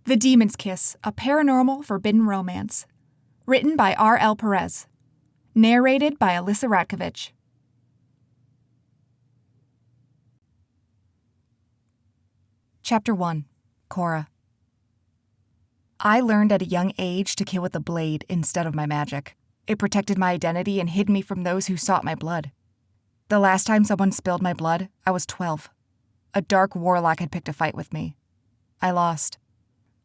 The Demon's Kiss, a paranormal forbidden romance. Written by R.L. Perez. Narrated by Alyssa Ratkovich. Chapter 1. Cora. I learned at a young age to kill with a blade instead of my magic. It protected my identity and hid me from those who sought my blood. The last time someone spilled my blood, I was 12. A dark warlock had picked a fight with me. I lost.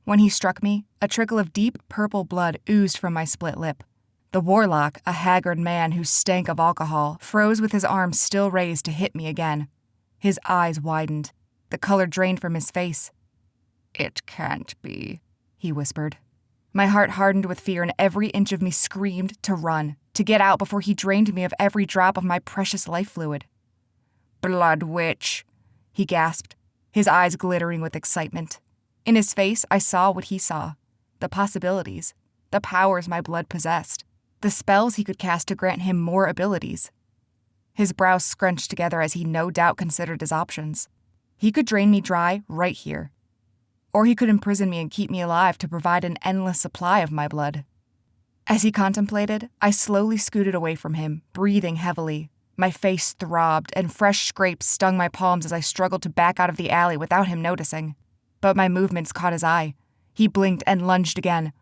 When he struck me, a trickle of deep purple blood oozed from my split lip. The warlock, a haggard man who stank of alcohol, froze with his arms still raised to hit me again. His eyes widened. The color drained from his face. "It can't be," he whispered. My heart hardened with fear and every inch of me screamed to run, to get out before he drained me of every drop of my precious life fluid. "Blood witch," he gasped, his eyes glittering with excitement. In his face, I saw what he saw. The possibilities, the powers my blood possessed, the spells he could cast to grant him more abilities. His brows scrunched together as he no doubt considered his options. He could drain me dry right here. Or he could imprison me and keep me alive to provide an endless supply of my blood. As he contemplated, I slowly scooted away from him, breathing heavily. My face throbbed, and fresh scrapes stung my palms as I struggled to back out of the alley without him noticing. But my movements caught his eye. He blinked and lunged again.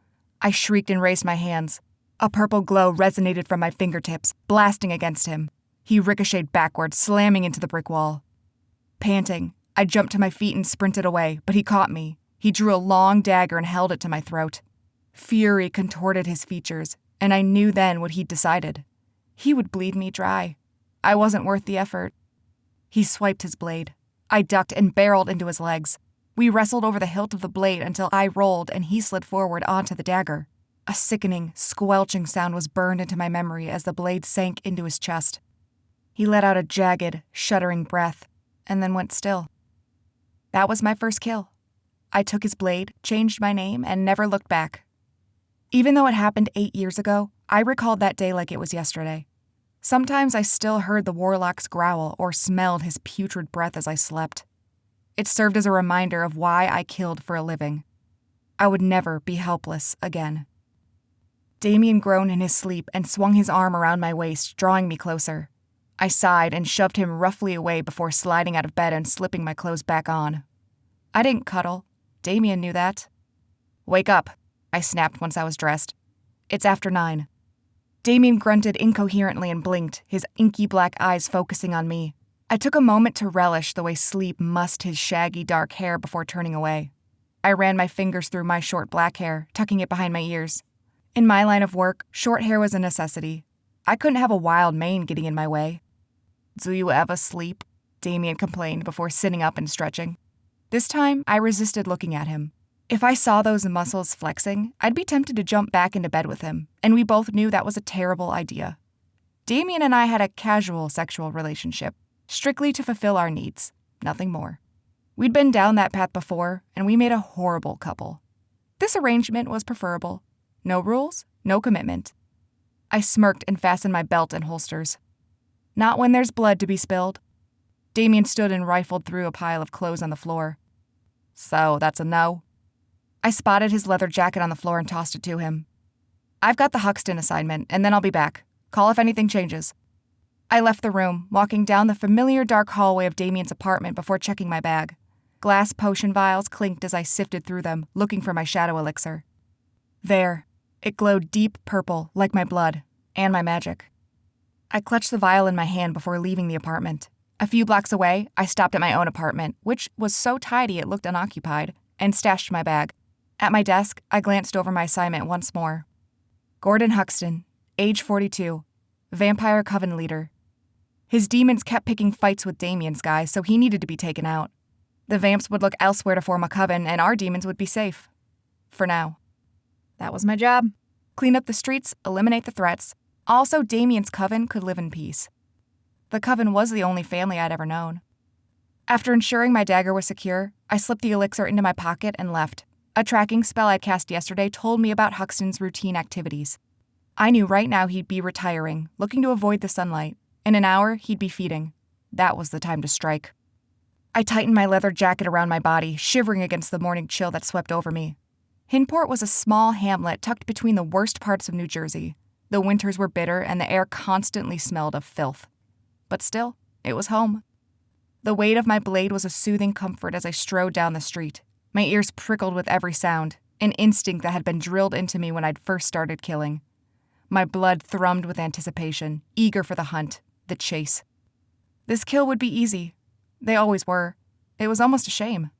I shrieked and raised my hands. A purple glow resonated from my fingertips, blasting against him. He ricocheted backwards, slamming into the brick wall. Panting, I jumped to my feet and sprinted away, but he caught me. He drew a long dagger and held it to my throat. Fury contorted his features, and I knew then what he'd decided. He would bleed me dry. I wasn't worth the effort. He swiped his blade. I ducked and barreled into his legs. We wrestled over the hilt of the blade until I rolled and he slid forward onto the dagger. A sickening, squelching sound was burned into my memory as the blade sank into his chest. He let out a jagged, shuddering breath, and then went still. That was my first kill. I took his blade, changed my name, and never looked back. Even though it happened 8 years ago, I recalled that day like it was yesterday. Sometimes I still heard the warlock's growl or smelled his putrid breath as I slept. It served as a reminder of why I killed for a living. I would never be helpless again. Damien groaned in his sleep and swung his arm around my waist, drawing me closer. I sighed and shoved him roughly away before sliding out of bed and slipping my clothes back on. I didn't cuddle. Damien knew that. "Wake up," I snapped once I was dressed. "It's after 9. Damien grunted incoherently and blinked, his inky black eyes focusing on me. I took a moment to relish the way sleep mussed his shaggy dark hair before turning away. I ran my fingers through my short black hair, tucking it behind my ears. In my line of work, short hair was a necessity. I couldn't have a wild mane getting in my way. "Do you ever sleep?" Damien complained before sitting up and stretching. This time, I resisted looking at him. If I saw those muscles flexing, I'd be tempted to jump back into bed with him, and we both knew that was a terrible idea. Damien and I had a casual sexual relationship, strictly to fulfill our needs, nothing more. We'd been down that path before, and we made a horrible couple. This arrangement was preferable. No rules, no commitment. I smirked and fastened my belt and holsters. Not when there's blood to be spilled. Damien stood and rifled through a pile of clothes on the floor. "So, that's a no?" I spotted his leather jacket on the floor and tossed it to him. "I've got the Huxton assignment, and then I'll be back. Call if anything changes." I left the room, walking down the familiar dark hallway of Damien's apartment before checking my bag. Glass potion vials clinked as I sifted through them, looking for my shadow elixir. There. It glowed deep purple, like my blood, and my magic. I clutched the vial in my hand before leaving the apartment. A few blocks away, I stopped at my own apartment, which was so tidy it looked unoccupied, and stashed my bag. At my desk, I glanced over my assignment once more. Gordon Huxton, age 42, vampire coven leader. His demons kept picking fights with Damien's guys, so he needed to be taken out. The vamps would look elsewhere to form a coven, and our demons would be safe. For now. That was my job. Clean up the streets, eliminate the threats. Also, Damien's coven could live in peace. The coven was the only family I'd ever known. After ensuring my dagger was secure, I slipped the elixir into my pocket and left. A tracking spell I'd cast yesterday told me about Huxton's routine activities. I knew right now he'd be retiring, looking to avoid the sunlight. In an hour, he'd be feeding. That was the time to strike. I tightened my leather jacket around my body, shivering against the morning chill that swept over me. Hynport was a small hamlet tucked between the worst parts of New Jersey. The winters were bitter and the air constantly smelled of filth. But still, it was home. The weight of my blade was a soothing comfort as I strode down the street. My ears prickled with every sound, an instinct that had been drilled into me when I'd first started killing. My blood thrummed with anticipation, eager for the hunt, the chase. This kill would be easy. They always were. It was almost a shame.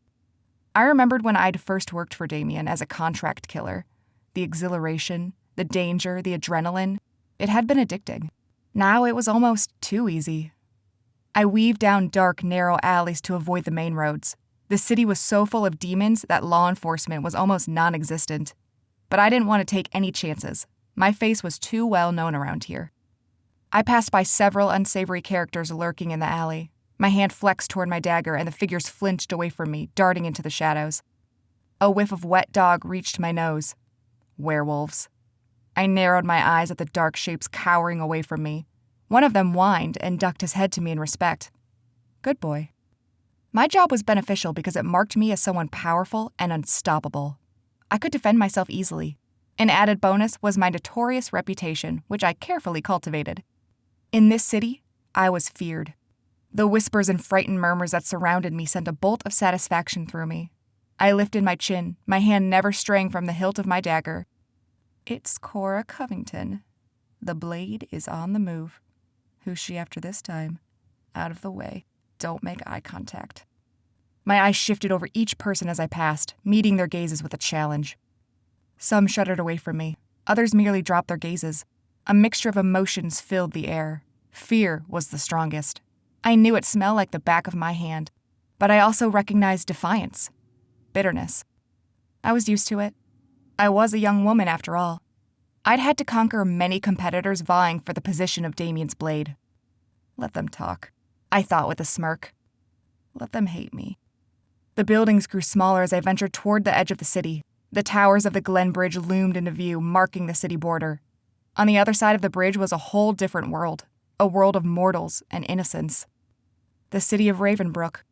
I remembered when I'd first worked for Damien as a contract killer. The exhilaration, the danger, the adrenaline. It had been addicting. Now it was almost too easy. I weaved down dark, narrow alleys to avoid the main roads. The city was so full of demons that law enforcement was almost non-existent. But I didn't want to take any chances. My face was too well known around here. I passed by several unsavory characters lurking in the alley. My hand flexed toward my dagger and the figures flinched away from me, darting into the shadows. A whiff of wet dog reached my nose. Werewolves. I narrowed my eyes at the dark shapes cowering away from me. One of them whined and ducked his head to me in respect. Good boy. My job was beneficial because it marked me as someone powerful and unstoppable. I could defend myself easily. An added bonus was my notorious reputation, which I carefully cultivated. In this city, I was feared. The whispers and frightened murmurs that surrounded me sent a bolt of satisfaction through me. I lifted my chin, my hand never straying from the hilt of my dagger. It's Cora Covington. The blade is on the move. Who's she after this time? Out of the way. Don't make eye contact. My eyes shifted over each person as I passed, meeting their gazes with a challenge. Some shuddered away from me. Others merely dropped their gazes. A mixture of emotions filled the air. Fear was the strongest. I knew it smelled like the back of my hand, but I also recognized defiance, bitterness. I was used to it. I was a young woman after all. I'd had to conquer many competitors vying for the position of Damien's blade. Let them talk, I thought with a smirk. Let them hate me. The buildings grew smaller as I ventured toward the edge of the city. The towers of the Glen Bridge loomed into view, marking the city border. On the other side of the bridge was a whole different world, a world of mortals and innocence. The city of Ravenbrook.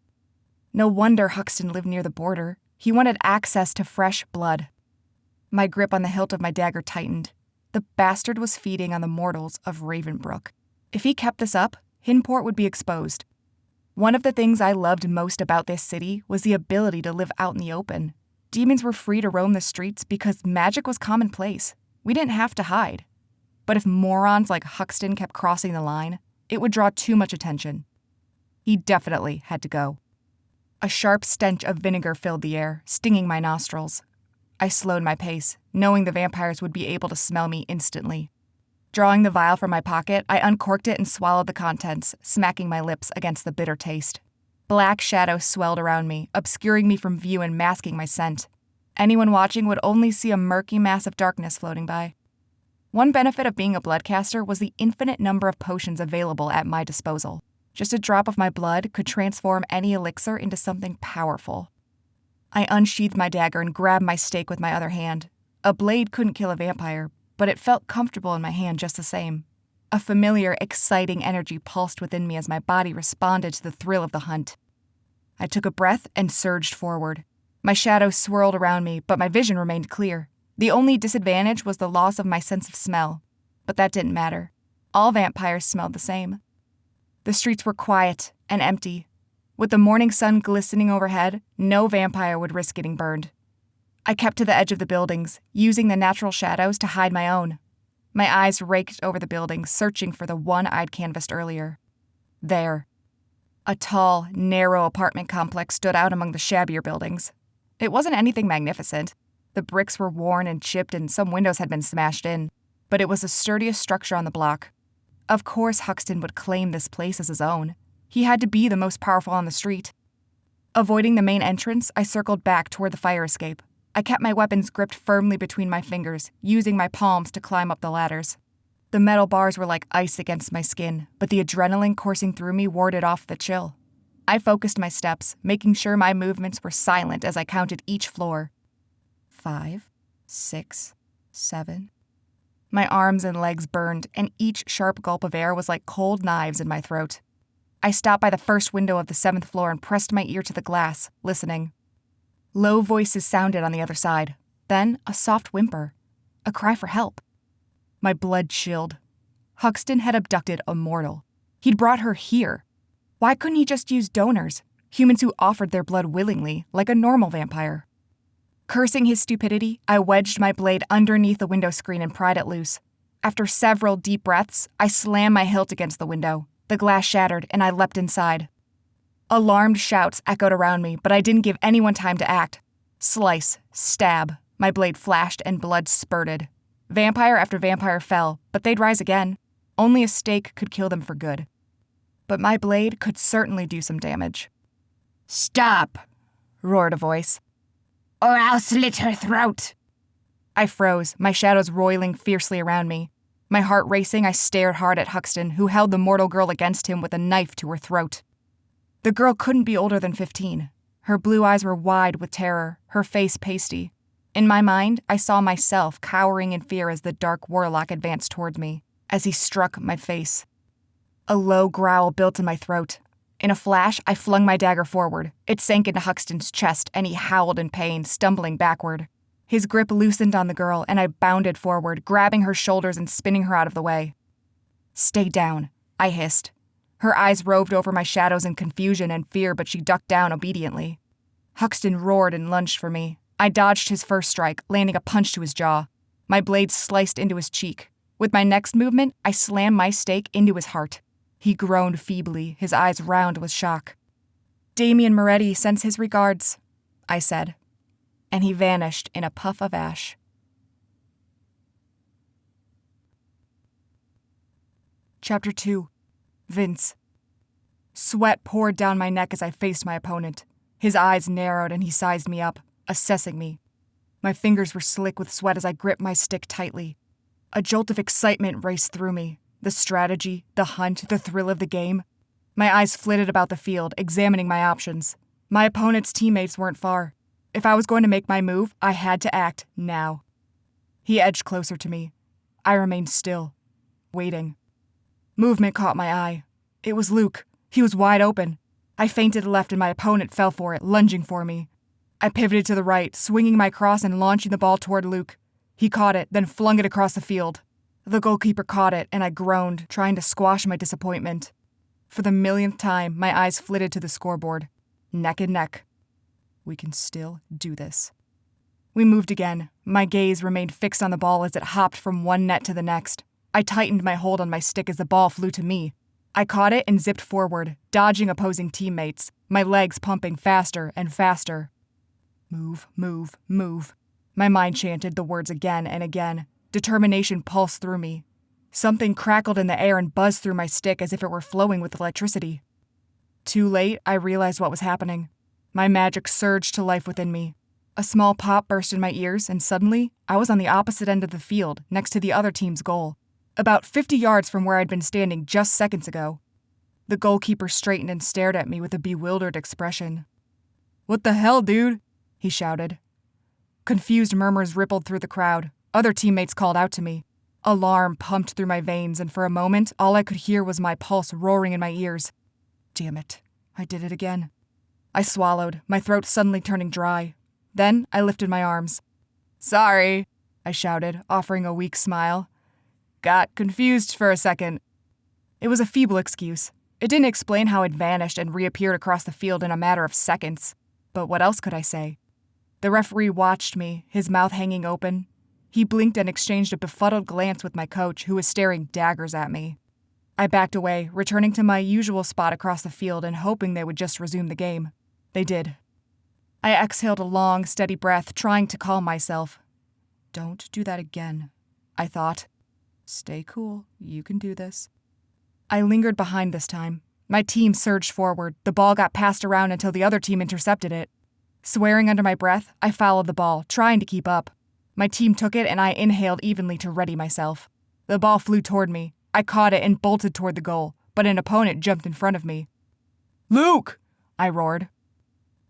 No wonder Huxton lived near the border. He wanted access to fresh blood. My grip on the hilt of my dagger tightened. The bastard was feeding on the mortals of Ravenbrook. If he kept this up, Hynport would be exposed. One of the things I loved most about this city was the ability to live out in the open. Demons were free to roam the streets because magic was commonplace. We didn't have to hide. But if morons like Huxton kept crossing the line, it would draw too much attention. He definitely had to go. A sharp stench of vinegar filled the air, stinging my nostrils. I slowed my pace, knowing the vampires would be able to smell me instantly. Drawing the vial from my pocket, I uncorked it and swallowed the contents, smacking my lips against the bitter taste. Black shadows swelled around me, obscuring me from view and masking my scent. Anyone watching would only see a murky mass of darkness floating by. One benefit of being a bloodcaster was the infinite number of potions available at my disposal. Just a drop of my blood could transform any elixir into something powerful. I unsheathed my dagger and grabbed my stake with my other hand. A blade couldn't kill a vampire, but it felt comfortable in my hand just the same. A familiar, exciting energy pulsed within me as my body responded to the thrill of the hunt. I took a breath and surged forward. My shadows swirled around me, but my vision remained clear. The only disadvantage was the loss of my sense of smell, but that didn't matter. All vampires smelled the same. The streets were quiet and empty. With the morning sun glistening overhead, no vampire would risk getting burned. I kept to the edge of the buildings, using the natural shadows to hide my own. My eyes raked over the buildings, searching for the one I'd canvassed earlier. There. A tall, narrow apartment complex stood out among the shabbier buildings. It wasn't anything magnificent. The bricks were worn and chipped and some windows had been smashed in, but it was the sturdiest structure on the block. Of course Huxton would claim this place as his own. He had to be the most powerful on the street. Avoiding the main entrance, I circled back toward the fire escape. I kept my weapons gripped firmly between my fingers, using my palms to climb up the ladders. The metal bars were like ice against my skin, but the adrenaline coursing through me warded off the chill. I focused my steps, making sure my movements were silent as I counted each floor. 5, 6, 7. My arms and legs burned, and each sharp gulp of air was like cold knives in my throat. I stopped by the first window of the 7th floor and pressed my ear to the glass, listening. Low voices sounded on the other side. Then a soft whimper. A cry for help. My blood chilled. Huxton had abducted a mortal. He'd brought her here. Why couldn't he just use donors, humans who offered their blood willingly, like a normal vampire? Cursing his stupidity, I wedged my blade underneath the window screen and pried it loose. After several deep breaths, I slammed my hilt against the window. The glass shattered, and I leapt inside. Alarmed shouts echoed around me, but I didn't give anyone time to act. Slice, stab. My blade flashed and blood spurted. Vampire after vampire fell, but they'd rise again. Only a stake could kill them for good. But my blade could certainly do some damage. "Stop!" roared a voice. "Or I'll slit her throat!" I froze, my shadows roiling fiercely around me. My heart racing, I stared hard at Huxton, who held the mortal girl against him with a knife to her throat. The girl couldn't be older than 15. Her blue eyes were wide with terror, her face pasty. In my mind, I saw myself cowering in fear as the dark warlock advanced toward me, as he struck my face. A low growl built in my throat. In a flash, I flung my dagger forward. It sank into Huxton's chest, and he howled in pain, stumbling backward. His grip loosened on the girl, and I bounded forward, grabbing her shoulders and spinning her out of the way. "Stay down," I hissed. Her eyes roved over my shadows in confusion and fear, but she ducked down obediently. Huxton roared and lunged for me. I dodged his first strike, landing a punch to his jaw. My blade sliced into his cheek. With my next movement, I slammed my stake into his heart. He groaned feebly, his eyes round with shock. "Damien Moretti sends his regards," I said, and he vanished in a puff of ash. Chapter 2. Vince. Sweat poured down my neck as I faced my opponent. His eyes narrowed and he sized me up, assessing me. My fingers were slick with sweat as I gripped my stick tightly. A jolt of excitement raced through me. The strategy, the hunt, the thrill of the game. My eyes flitted about the field, examining my options. My opponent's teammates weren't far. If I was going to make my move, I had to act now. He edged closer to me. I remained still, waiting. Movement caught my eye. It was Luke. He was wide open. I feinted left and my opponent fell for it, lunging for me. I pivoted to the right, swinging my cross and launching the ball toward Luke. He caught it, then flung it across the field. The goalkeeper caught it, and I groaned, trying to squash my disappointment. For the millionth time, my eyes flitted to the scoreboard. Neck and neck. We can still do this. We moved again. My gaze remained fixed on the ball as it hopped from one net to the next. I tightened my hold on my stick as the ball flew to me. I caught it and zipped forward, dodging opposing teammates, my legs pumping faster and faster. Move, move, move. My mind chanted the words again and again. Determination pulsed through me. Something crackled in the air and buzzed through my stick as if it were flowing with electricity. Too late, I realized what was happening. My magic surged to life within me. A small pop burst in my ears, and suddenly, I was on the opposite end of the field, next to the other team's goal. About 50 yards from where I'd been standing just seconds ago. The goalkeeper straightened and stared at me with a bewildered expression. "What the hell, dude?" he shouted. Confused murmurs rippled through the crowd. Other teammates called out to me. Alarm pumped through my veins, and for a moment, all I could hear was my pulse roaring in my ears. Damn it, I did it again. I swallowed, my throat suddenly turning dry. Then I lifted my arms. "Sorry," I shouted, offering a weak smile. "Got confused for a second." It was a feeble excuse. It didn't explain how it vanished and reappeared across the field in a matter of seconds. But what else could I say? The referee watched me, his mouth hanging open. He blinked and exchanged a befuddled glance with my coach, who was staring daggers at me. I backed away, returning to my usual spot across the field and hoping they would just resume the game. They did. I exhaled a long, steady breath, trying to calm myself. Don't do that again, I thought. Stay cool, you can do this. I lingered behind this time. My team surged forward. The ball got passed around until the other team intercepted it. Swearing under my breath, I followed the ball, trying to keep up. My team took it and I inhaled evenly to ready myself. The ball flew toward me. I caught it and bolted toward the goal, but an opponent jumped in front of me. "Luke!" I roared.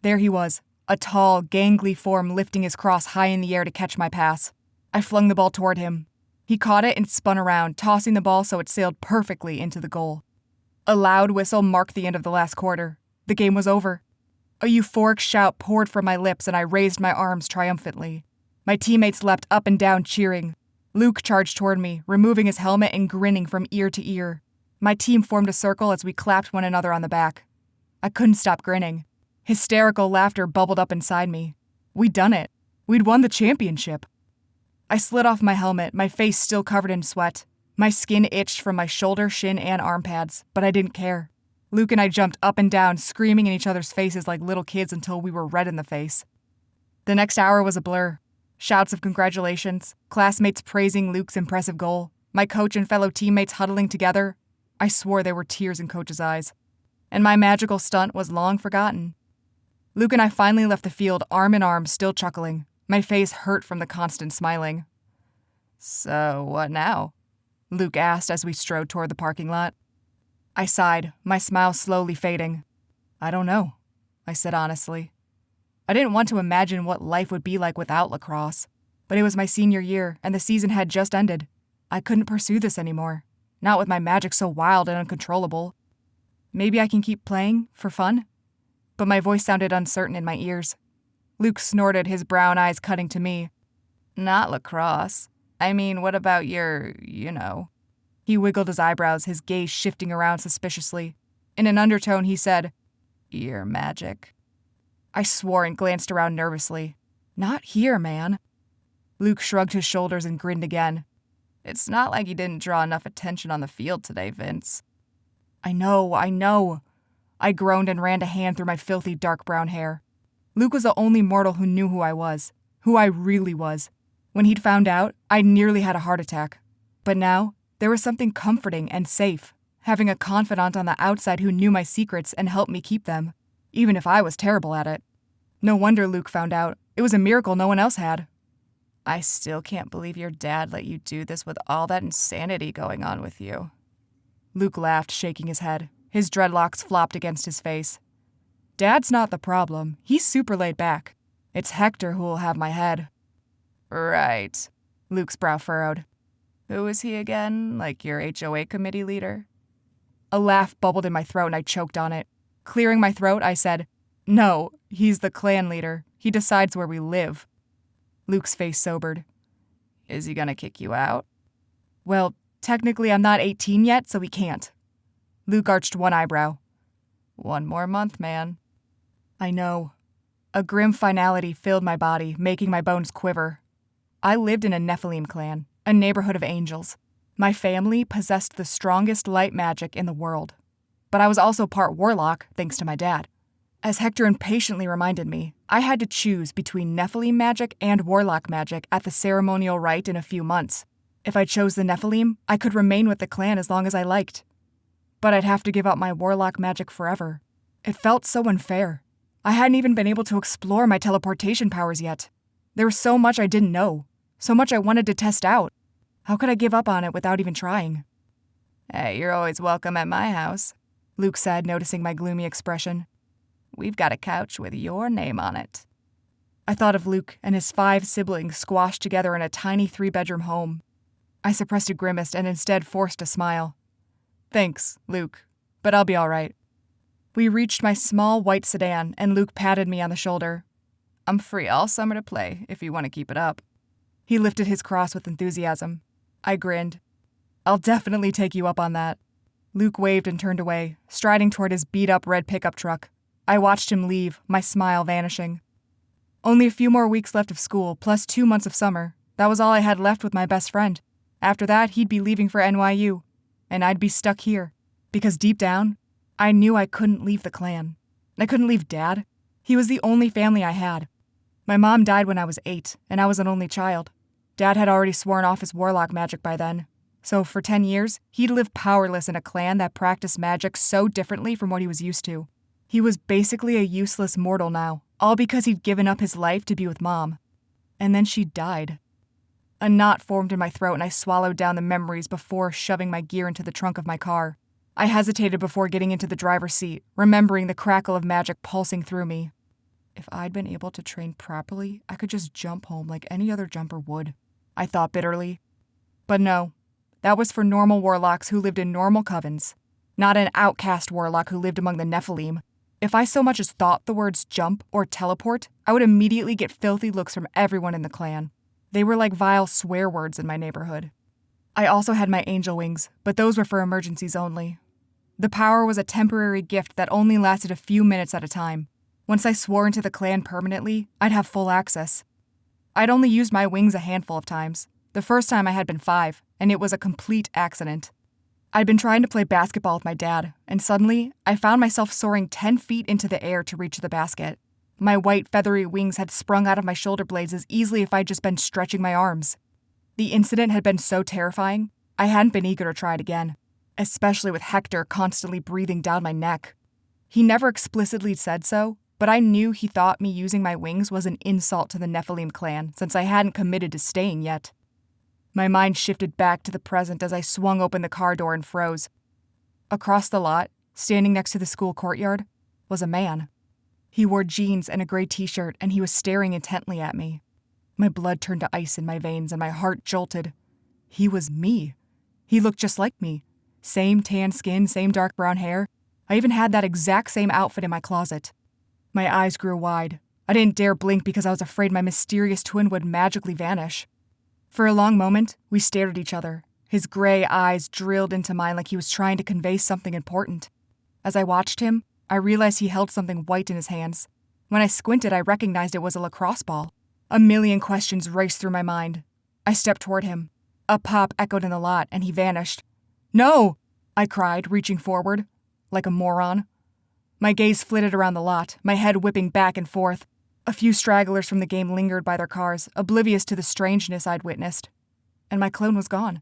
There he was, a tall, gangly form lifting his cross high in the air to catch my pass. I flung the ball toward him. He caught it and spun around, tossing the ball so it sailed perfectly into the goal. A loud whistle marked the end of the last quarter. The game was over. A euphoric shout poured from my lips and I raised my arms triumphantly. My teammates leapt up and down cheering. Luke charged toward me, removing his helmet and grinning from ear to ear. My team formed a circle as we clapped one another on the back. I couldn't stop grinning. Hysterical laughter bubbled up inside me. We'd done it. We'd won the championship. I slid off my helmet, my face still covered in sweat. My skin itched from my shoulder, shin, and arm pads, but I didn't care. Luke and I jumped up and down, screaming in each other's faces like little kids until we were red in the face. The next hour was a blur. Shouts of congratulations, classmates praising Luke's impressive goal, my coach and fellow teammates huddling together. I swore there were tears in Coach's eyes. And my magical stunt was long forgotten. Luke and I finally left the field arm in arm, still chuckling. My face hurt from the constant smiling. "So, what now?" Luke asked as we strode toward the parking lot. I sighed, my smile slowly fading. "I don't know," I said honestly. I didn't want to imagine what life would be like without lacrosse, but it was my senior year, and the season had just ended. I couldn't pursue this anymore, not with my magic so wild and uncontrollable. Maybe I can keep playing, for fun? But my voice sounded uncertain in my ears. Luke snorted, his brown eyes cutting to me. "Not lacrosse. I mean, what about your, He wiggled his eyebrows, his gaze shifting around suspiciously. In an undertone, he said, "Your magic." I swore and glanced around nervously. "Not here, man." Luke shrugged his shoulders and grinned again. "It's not like you didn't draw enough attention on the field today, Vince." I know. I groaned and ran a hand through my filthy dark brown hair. Luke was the only mortal who knew who I was, who I really was. When he'd found out, I'd nearly had a heart attack. But now, there was something comforting and safe, having a confidant on the outside who knew my secrets and helped me keep them, even if I was terrible at it. No wonder Luke found out. It was a miracle no one else had. "I still can't believe your dad let you do this with all that insanity going on with you." Luke laughed, shaking his head. His dreadlocks flopped against his face. "Dad's not the problem. He's super laid back. It's Hector who will have my head." "Right." Luke's brow furrowed. "Who is he again? Like your HOA committee leader?" A laugh bubbled in my throat and I choked on it. Clearing my throat, I said, "No, he's the clan leader. He decides where we live." Luke's face sobered. "Is he gonna kick you out?" "Well, technically I'm not 18 yet, so he can't." Luke arched one eyebrow. "One more month, man." I know. A grim finality filled my body, making my bones quiver. I lived in a Nephilim clan, a neighborhood of angels. My family possessed the strongest light magic in the world. But I was also part warlock, thanks to my dad. As Hector impatiently reminded me, I had to choose between Nephilim magic and warlock magic at the ceremonial rite in a few months. If I chose the Nephilim, I could remain with the clan as long as I liked. But I'd have to give up my warlock magic forever. It felt so unfair. I hadn't even been able to explore my teleportation powers yet. There was so much I didn't know, so much I wanted to test out. How could I give up on it without even trying? "Hey, you're always welcome at my house," Luke said, noticing my gloomy expression. "We've got a couch with your name on it." I thought of Luke and his 5 siblings squashed together in a tiny 3-bedroom home. I suppressed a grimace and instead forced a smile. "Thanks, Luke, but I'll be all right." We reached my small white sedan, and Luke patted me on the shoulder. "I'm free all summer to play, if you want to keep it up." He lifted his cross with enthusiasm. I grinned. "I'll definitely take you up on that." Luke waved and turned away, striding toward his beat-up red pickup truck. I watched him leave, my smile vanishing. Only a few more weeks left of school, plus 2 months of summer. That was all I had left with my best friend. After that, he'd be leaving for NYU, and I'd be stuck here. Because deep down, I knew I couldn't leave the clan. I couldn't leave Dad. He was the only family I had. My mom died when I was 8, and I was an only child. Dad had already sworn off his warlock magic by then. So for 10 years, he'd lived powerless in a clan that practiced magic so differently from what he was used to. He was basically a useless mortal now, all because he'd given up his life to be with Mom. And then she died. A knot formed in my throat and I swallowed down the memories before shoving my gear into the trunk of my car. I hesitated before getting into the driver's seat, remembering the crackle of magic pulsing through me. If I'd been able to train properly, I could just jump home like any other jumper would, I thought bitterly. But no, that was for normal warlocks who lived in normal covens, not an outcast warlock who lived among the Nephilim. If I so much as thought the words jump or teleport, I would immediately get filthy looks from everyone in the clan. They were like vile swear words in my neighborhood. I also had my angel wings, but those were for emergencies only. The power was a temporary gift that only lasted a few minutes at a time. Once I swore into the clan permanently, I'd have full access. I'd only used my wings a handful of times. The first time I had been 5, and it was a complete accident. I'd been trying to play basketball with my dad, and suddenly, I found myself soaring 10 feet into the air to reach the basket. My white, feathery wings had sprung out of my shoulder blades as easily if I'd just been stretching my arms. The incident had been so terrifying, I hadn't been eager to try it again, especially with Hector constantly breathing down my neck. He never explicitly said so, but I knew he thought me using my wings was an insult to the Nephilim clan since I hadn't committed to staying yet. My mind shifted back to the present as I swung open the car door and froze. Across the lot, standing next to the school courtyard, was a man. He wore jeans and a gray t-shirt, and he was staring intently at me. My blood turned to ice in my veins and my heart jolted. He was me. He looked just like me. Same tan skin, same dark brown hair. I even had that exact same outfit in my closet. My eyes grew wide. I didn't dare blink because I was afraid my mysterious twin would magically vanish. For a long moment, we stared at each other, his gray eyes drilled into mine like he was trying to convey something important. As I watched him, I realized he held something white in his hands. When I squinted, I recognized it was a lacrosse ball. A million questions raced through my mind. I stepped toward him. A pop echoed in the lot, and he vanished. "No!" I cried, reaching forward, like a moron. My gaze flitted around the lot, my head whipping back and forth. A few stragglers from the game lingered by their cars, oblivious to the strangeness I'd witnessed. And my clone was gone.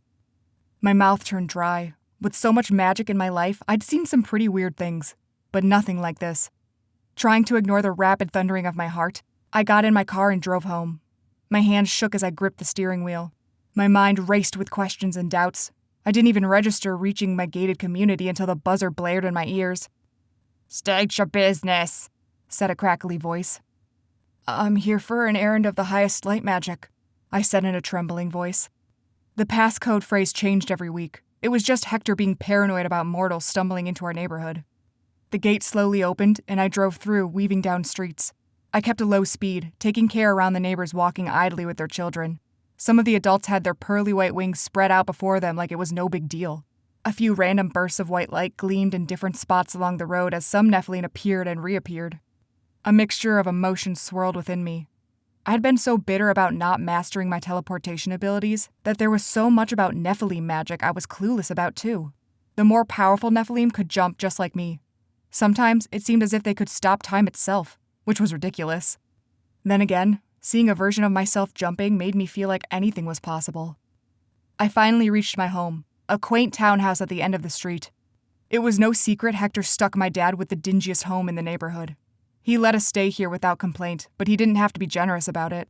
My mouth turned dry. With so much magic in my life, I'd seen some pretty weird things, but nothing like this. Trying to ignore the rapid thundering of my heart, I got in my car and drove home. My hands shook as I gripped the steering wheel. My mind raced with questions and doubts. I didn't even register reaching my gated community until the buzzer blared in my ears. "State your business," said a crackly voice. "I'm here for an errand of the highest light magic," I said in a trembling voice. The passcode phrase changed every week. It was just Hector being paranoid about mortals stumbling into our neighborhood. The gate slowly opened, and I drove through, weaving down streets. I kept a low speed, taking care around the neighbors walking idly with their children. Some of the adults had their pearly white wings spread out before them like it was no big deal. A few random bursts of white light gleamed in different spots along the road as some Nephilim appeared and reappeared. A mixture of emotions swirled within me. I had been so bitter about not mastering my teleportation abilities that there was so much about Nephilim magic I was clueless about too. The more powerful Nephilim could jump just like me. Sometimes it seemed as if they could stop time itself, which was ridiculous. Then again, seeing a version of myself jumping made me feel like anything was possible. I finally reached my home, a quaint townhouse at the end of the street. It was no secret Hector stuck my dad with the dingiest home in the neighborhood. He let us stay here without complaint, but he didn't have to be generous about it.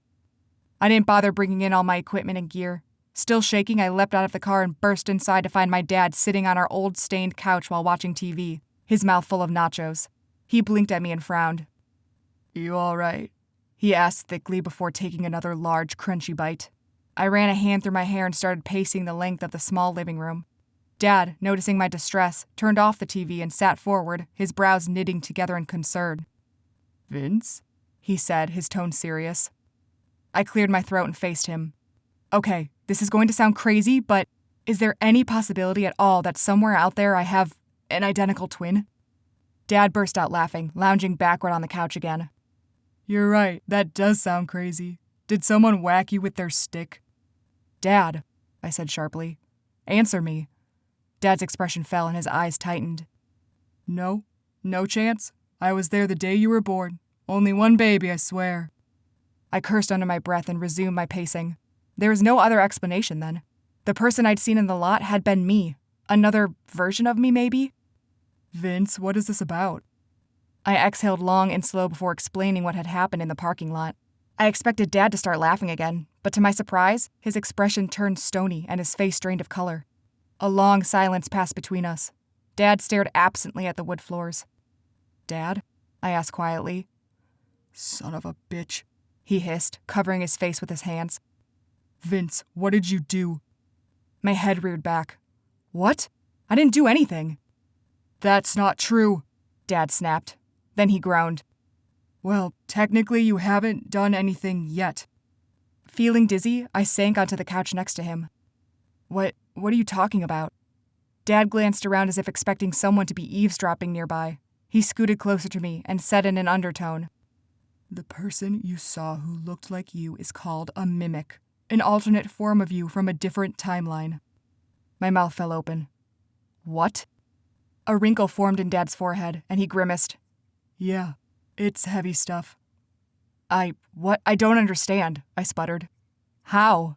I didn't bother bringing in all my equipment and gear. Still shaking, I leapt out of the car and burst inside to find my dad sitting on our old stained couch while watching TV, his mouth full of nachos. He blinked at me and frowned. "You all right?" he asked thickly before taking another large, crunchy bite. I ran a hand through my hair and started pacing the length of the small living room. Dad, noticing my distress, turned off the TV and sat forward, his brows knitting together in concern. "Vince?" he said, his tone serious. I cleared my throat and faced him. "Okay, this is going to sound crazy, but is there any possibility at all that somewhere out there I have an identical twin?" Dad burst out laughing, lounging backward on the couch again. "You're right, that does sound crazy. Did someone whack you with their stick?" "Dad," I said sharply. "Answer me." Dad's expression fell and his eyes tightened. "No chance. I was there the day you were born. Only one baby, I swear." I cursed under my breath and resumed my pacing. There was no other explanation then. The person I'd seen in the lot had been me. Another version of me, maybe? "Vince, what is this about?" I exhaled long and slow before explaining what had happened in the parking lot. I expected Dad to start laughing again, but to my surprise, his expression turned stony and his face drained of color. A long silence passed between us. Dad stared absently at the wood floors. "Dad?" I asked quietly. "Son of a bitch," he hissed, covering his face with his hands. "Vince, what did you do?" My head reared back. "What? I didn't do anything." "That's not true," Dad snapped. Then he groaned. Well, technically you haven't done anything yet. Feeling dizzy, I sank onto the couch next to him. What are you talking about? Dad glanced around as if expecting someone to be eavesdropping nearby. He scooted closer to me and said in an undertone, The person you saw who looked like you is called a mimic, an alternate form of you from a different timeline. My mouth fell open. What? A wrinkle formed in Dad's forehead, and he grimaced. Yeah, it's heavy stuff. I don't understand, I sputtered. How?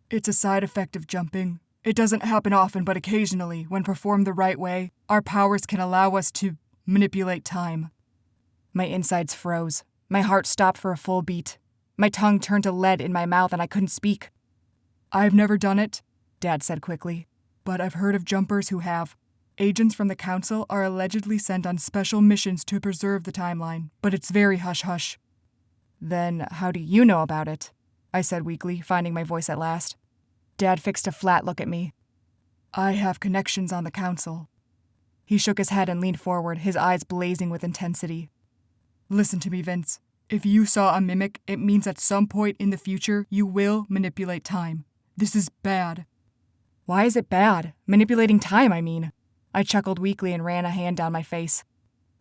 It's a side effect of jumping. It doesn't happen often, but occasionally, when performed the right way, our powers can allow us to manipulate time. My insides froze. My heart stopped for a full beat. My tongue turned to lead in my mouth and I couldn't speak. I've never done it, Dad said quickly, but I've heard of jumpers who have. Agents from the Council are allegedly sent on special missions to preserve the timeline, but it's very hush-hush. Then how do you know about it? I said weakly, finding my voice at last. Dad fixed a flat look at me. I have connections on the Council. He shook his head and leaned forward, his eyes blazing with intensity. Listen to me, Vince. If you saw a mimic, it means at some point in the future you will manipulate time. This is bad. Why is it bad? Manipulating time, I mean. I chuckled weakly and ran a hand down my face.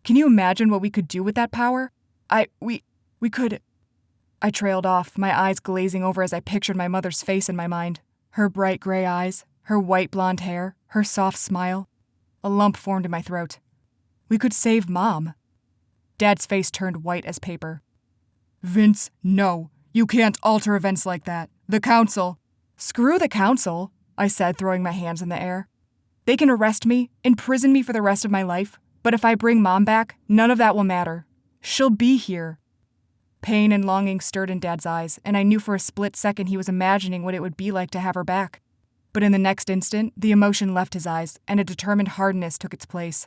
Can you imagine what we could do with that power? We could... I trailed off, my eyes glazing over as I pictured my mother's face in my mind. Her bright gray eyes, her white blonde hair, her soft smile. A lump formed in my throat. We could save Mom. Dad's face turned white as paper. Vince, no. You can't alter events like that. The Council... Screw the Council, I said, throwing my hands in the air. They can arrest me, imprison me for the rest of my life, but if I bring Mom back, none of that will matter. She'll be here. Pain and longing stirred in Dad's eyes, and I knew for a split second he was imagining what it would be like to have her back. But in the next instant, the emotion left his eyes, and a determined hardness took its place.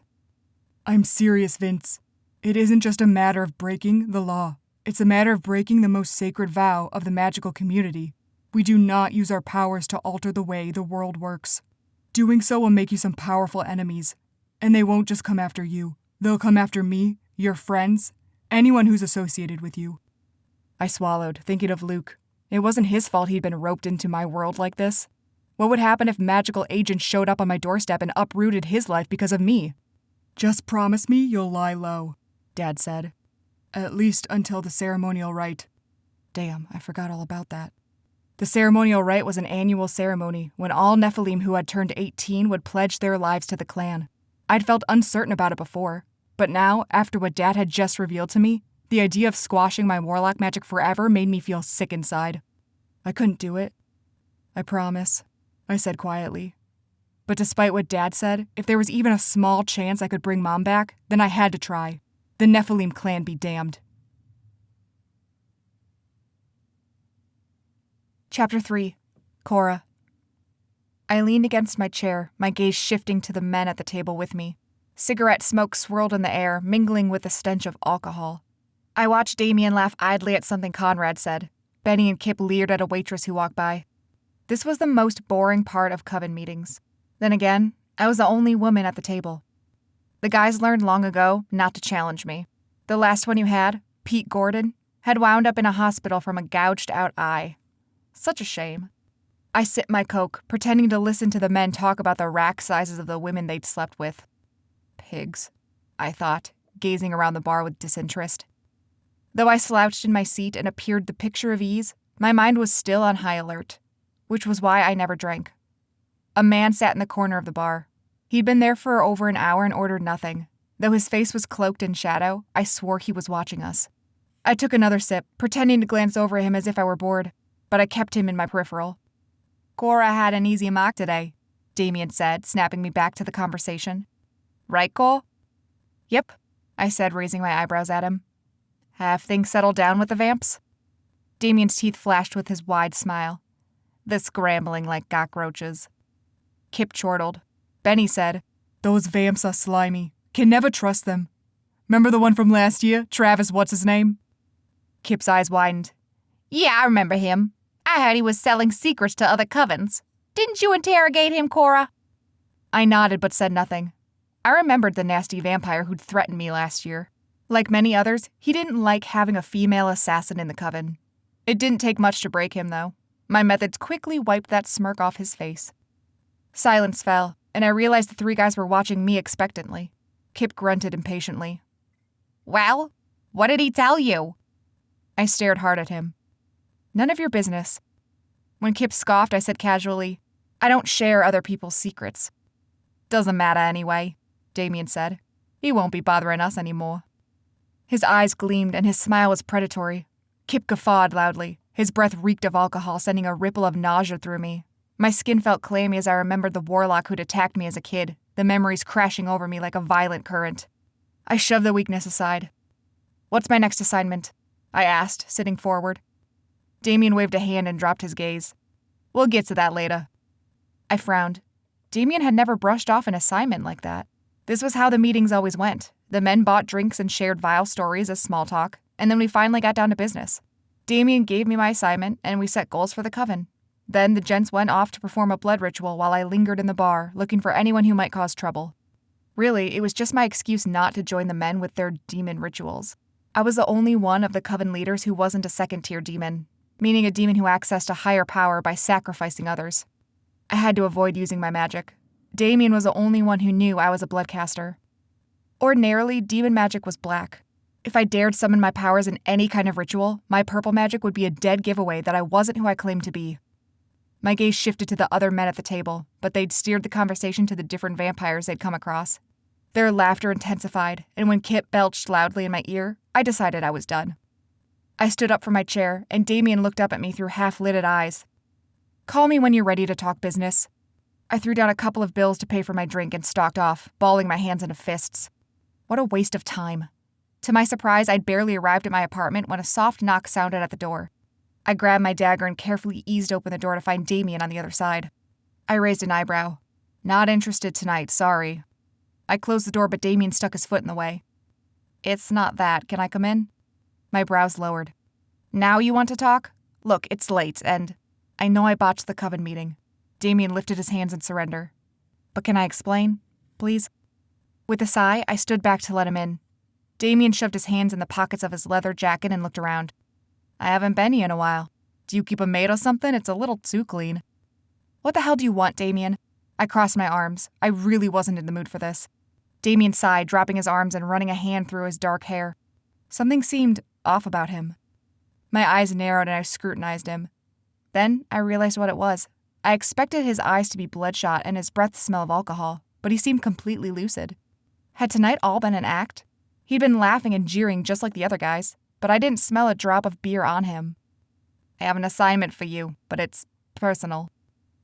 I'm serious, Vince. It isn't just a matter of breaking the law. It's a matter of breaking the most sacred vow of the magical community. We do not use our powers to alter the way the world works. Doing so will make you some powerful enemies. And they won't just come after you. They'll come after me, your friends, anyone who's associated with you. I swallowed, thinking of Luke. It wasn't his fault he'd been roped into my world like this. What would happen if magical agents showed up on my doorstep and uprooted his life because of me? Just promise me you'll lie low, Dad said. At least until the ceremonial rite. Damn, I forgot all about that. The ceremonial rite was an annual ceremony when all Nephilim who had turned 18 would pledge their lives to the clan. I'd felt uncertain about it before, but now, after what Dad had just revealed to me, the idea of squashing my warlock magic forever made me feel sick inside. I couldn't do it. I promise, I said quietly. But despite what Dad said, if there was even a small chance I could bring Mom back, then I had to try. The Nephilim clan be damned. Chapter 3. Cora. I leaned against my chair, my gaze shifting to the men at the table with me. Cigarette smoke swirled in the air, mingling with the stench of alcohol. I watched Damien laugh idly at something Conrad said. Benny and Kip leered at a waitress who walked by. This was the most boring part of coven meetings. Then again, I was the only woman at the table. The guys learned long ago not to challenge me. The last one you had, Pete Gordon, had wound up in a hospital from a gouged-out eye. Such a shame. I sipped my Coke, pretending to listen to the men talk about the rack sizes of the women they'd slept with. Pigs, I thought, gazing around the bar with disinterest. Though I slouched in my seat and appeared the picture of ease, my mind was still on high alert, which was why I never drank. A man sat in the corner of the bar. He'd been there for over an hour and ordered nothing. Though his face was cloaked in shadow, I swore he was watching us. I took another sip, pretending to glance over him as if I were bored, but I kept him in my peripheral. Cora had an easy mock today, Damien said, snapping me back to the conversation. Right, Cole? Yep, I said, raising my eyebrows at him. Have things settled down with the vamps? Damien's teeth flashed with his wide smile. The scrambling like cockroaches. Kip chortled. Benny said, Those vamps are slimy. Can never trust them. Remember the one from last year, Travis what's-his-name? Kip's eyes widened. Yeah, I remember him. I heard he was selling secrets to other covens. Didn't you interrogate him, Cora? I nodded but said nothing. I remembered the nasty vampire who'd threatened me last year. Like many others, he didn't like having a female assassin in the coven. It didn't take much to break him, though. My methods quickly wiped that smirk off his face. Silence fell, and I realized the 3 guys were watching me expectantly. Kip grunted impatiently. Well, what did he tell you? I stared hard at him. None of your business. When Kip scoffed, I said casually, I don't share other people's secrets. Doesn't matter anyway, Damien said. He won't be bothering us anymore. His eyes gleamed and his smile was predatory. Kip guffawed loudly. His breath reeked of alcohol, sending a ripple of nausea through me. My skin felt clammy as I remembered the warlock who'd attacked me as a kid, the memories crashing over me like a violent current. I shoved the weakness aside. What's my next assignment? I asked, sitting forward. Damien waved a hand and dropped his gaze. We'll get to that later. I frowned. Damien had never brushed off an assignment like that. This was how the meetings always went. The men bought drinks and shared vile stories as small talk, and then we finally got down to business. Damien gave me my assignment, and we set goals for the coven. Then the gents went off to perform a blood ritual while I lingered in the bar, looking for anyone who might cause trouble. Really, it was just my excuse not to join the men with their demon rituals. I was the only one of the coven leaders who wasn't a second-tier demon, meaning a demon who accessed a higher power by sacrificing others. I had to avoid using my magic. Damien was the only one who knew I was a bloodcaster. Ordinarily, demon magic was black. If I dared summon my powers in any kind of ritual, my purple magic would be a dead giveaway that I wasn't who I claimed to be. My gaze shifted to the other men at the table, but they'd steered the conversation to the different vampires they'd come across. Their laughter intensified, and when Kip belched loudly in my ear, I decided I was done. I stood up from my chair, and Damien looked up at me through half-lidded eyes. Call me when you're ready to talk business. I threw down a couple of bills to pay for my drink and stalked off, balling my hands into fists. What a waste of time. To my surprise, I'd barely arrived at my apartment when a soft knock sounded at the door. I grabbed my dagger and carefully eased open the door to find Damien on the other side. I raised an eyebrow. Not interested tonight, sorry. I closed the door, but Damien stuck his foot in the way. It's not that. Can I come in? My brows lowered. Now you want to talk? Look, it's late, and I know I botched the coven meeting. Damien lifted his hands in surrender. But can I explain, please? With a sigh, I stood back to let him in. Damien shoved his hands in the pockets of his leather jacket and looked around. I haven't been here in a while. Do you keep a maid or something? It's a little too clean. What the hell do you want, Damien? I crossed my arms. I really wasn't in the mood for this. Damien sighed, dropping his arms and running a hand through his dark hair. Something seemed off about him. My eyes narrowed and I scrutinized him. Then I realized what it was. I expected his eyes to be bloodshot and his breath to smell of alcohol, but he seemed completely lucid. Had tonight all been an act? He'd been laughing and jeering just like the other guys, but I didn't smell a drop of beer on him. I have an assignment for you, but it's personal.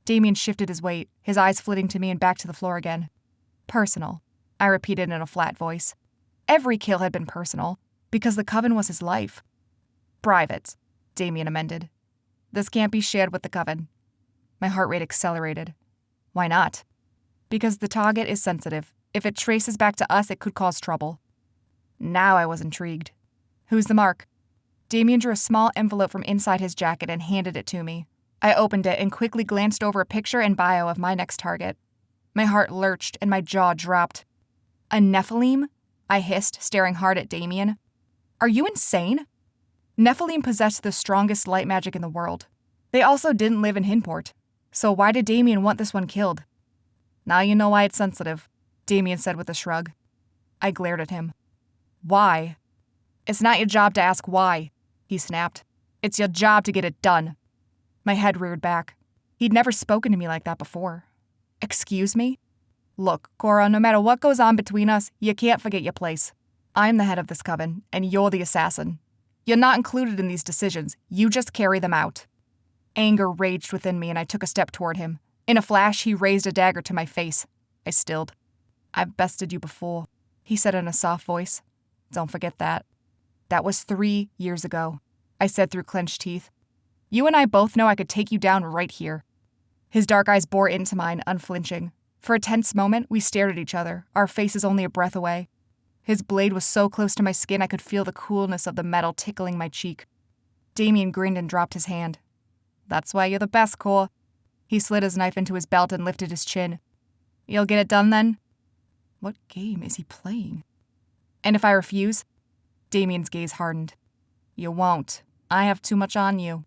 Damien shifted his weight, his eyes flitting to me and back to the floor again. Personal, I repeated in a flat voice. Every kill had been personal, because the coven was his life. Private, Damien amended. This can't be shared with the coven. My heart rate accelerated. Why not? Because the target is sensitive. If it traces back to us, it could cause trouble. Now I was intrigued. Who's the mark? Damien drew a small envelope from inside his jacket and handed it to me. I opened it and quickly glanced over a picture and bio of my next target. My heart lurched and my jaw dropped. A Nephilim? I hissed, staring hard at Damien. Are you insane? Nephilim possessed the strongest light magic in the world. They also didn't live in Hinport. So why did Damien want this one killed? Now you know why it's sensitive, Damien said with a shrug. I glared at him. Why? It's not your job to ask why, he snapped. It's your job to get it done. My head reared back. He'd never spoken to me like that before. Excuse me? Look, Cora, no matter what goes on between us, you can't forget your place. I'm the head of this coven, and you're the assassin. You're not included in these decisions. You just carry them out. Anger raged within me, and I took a step toward him. In a flash, he raised a dagger to my face. I stilled. I've bested you before, he said in a soft voice. Don't forget that. That was 3 years ago, I said through clenched teeth. You and I both know I could take you down right here. His dark eyes bore into mine, unflinching. For a tense moment, we stared at each other, our faces only a breath away. His blade was so close to my skin I could feel the coolness of the metal tickling my cheek. Damien grinned and dropped his hand. That's why you're the best, Cora. He slid his knife into his belt and lifted his chin. You'll get it done then? What game is he playing? And if I refuse? Damien's gaze hardened. You won't. I have too much on you.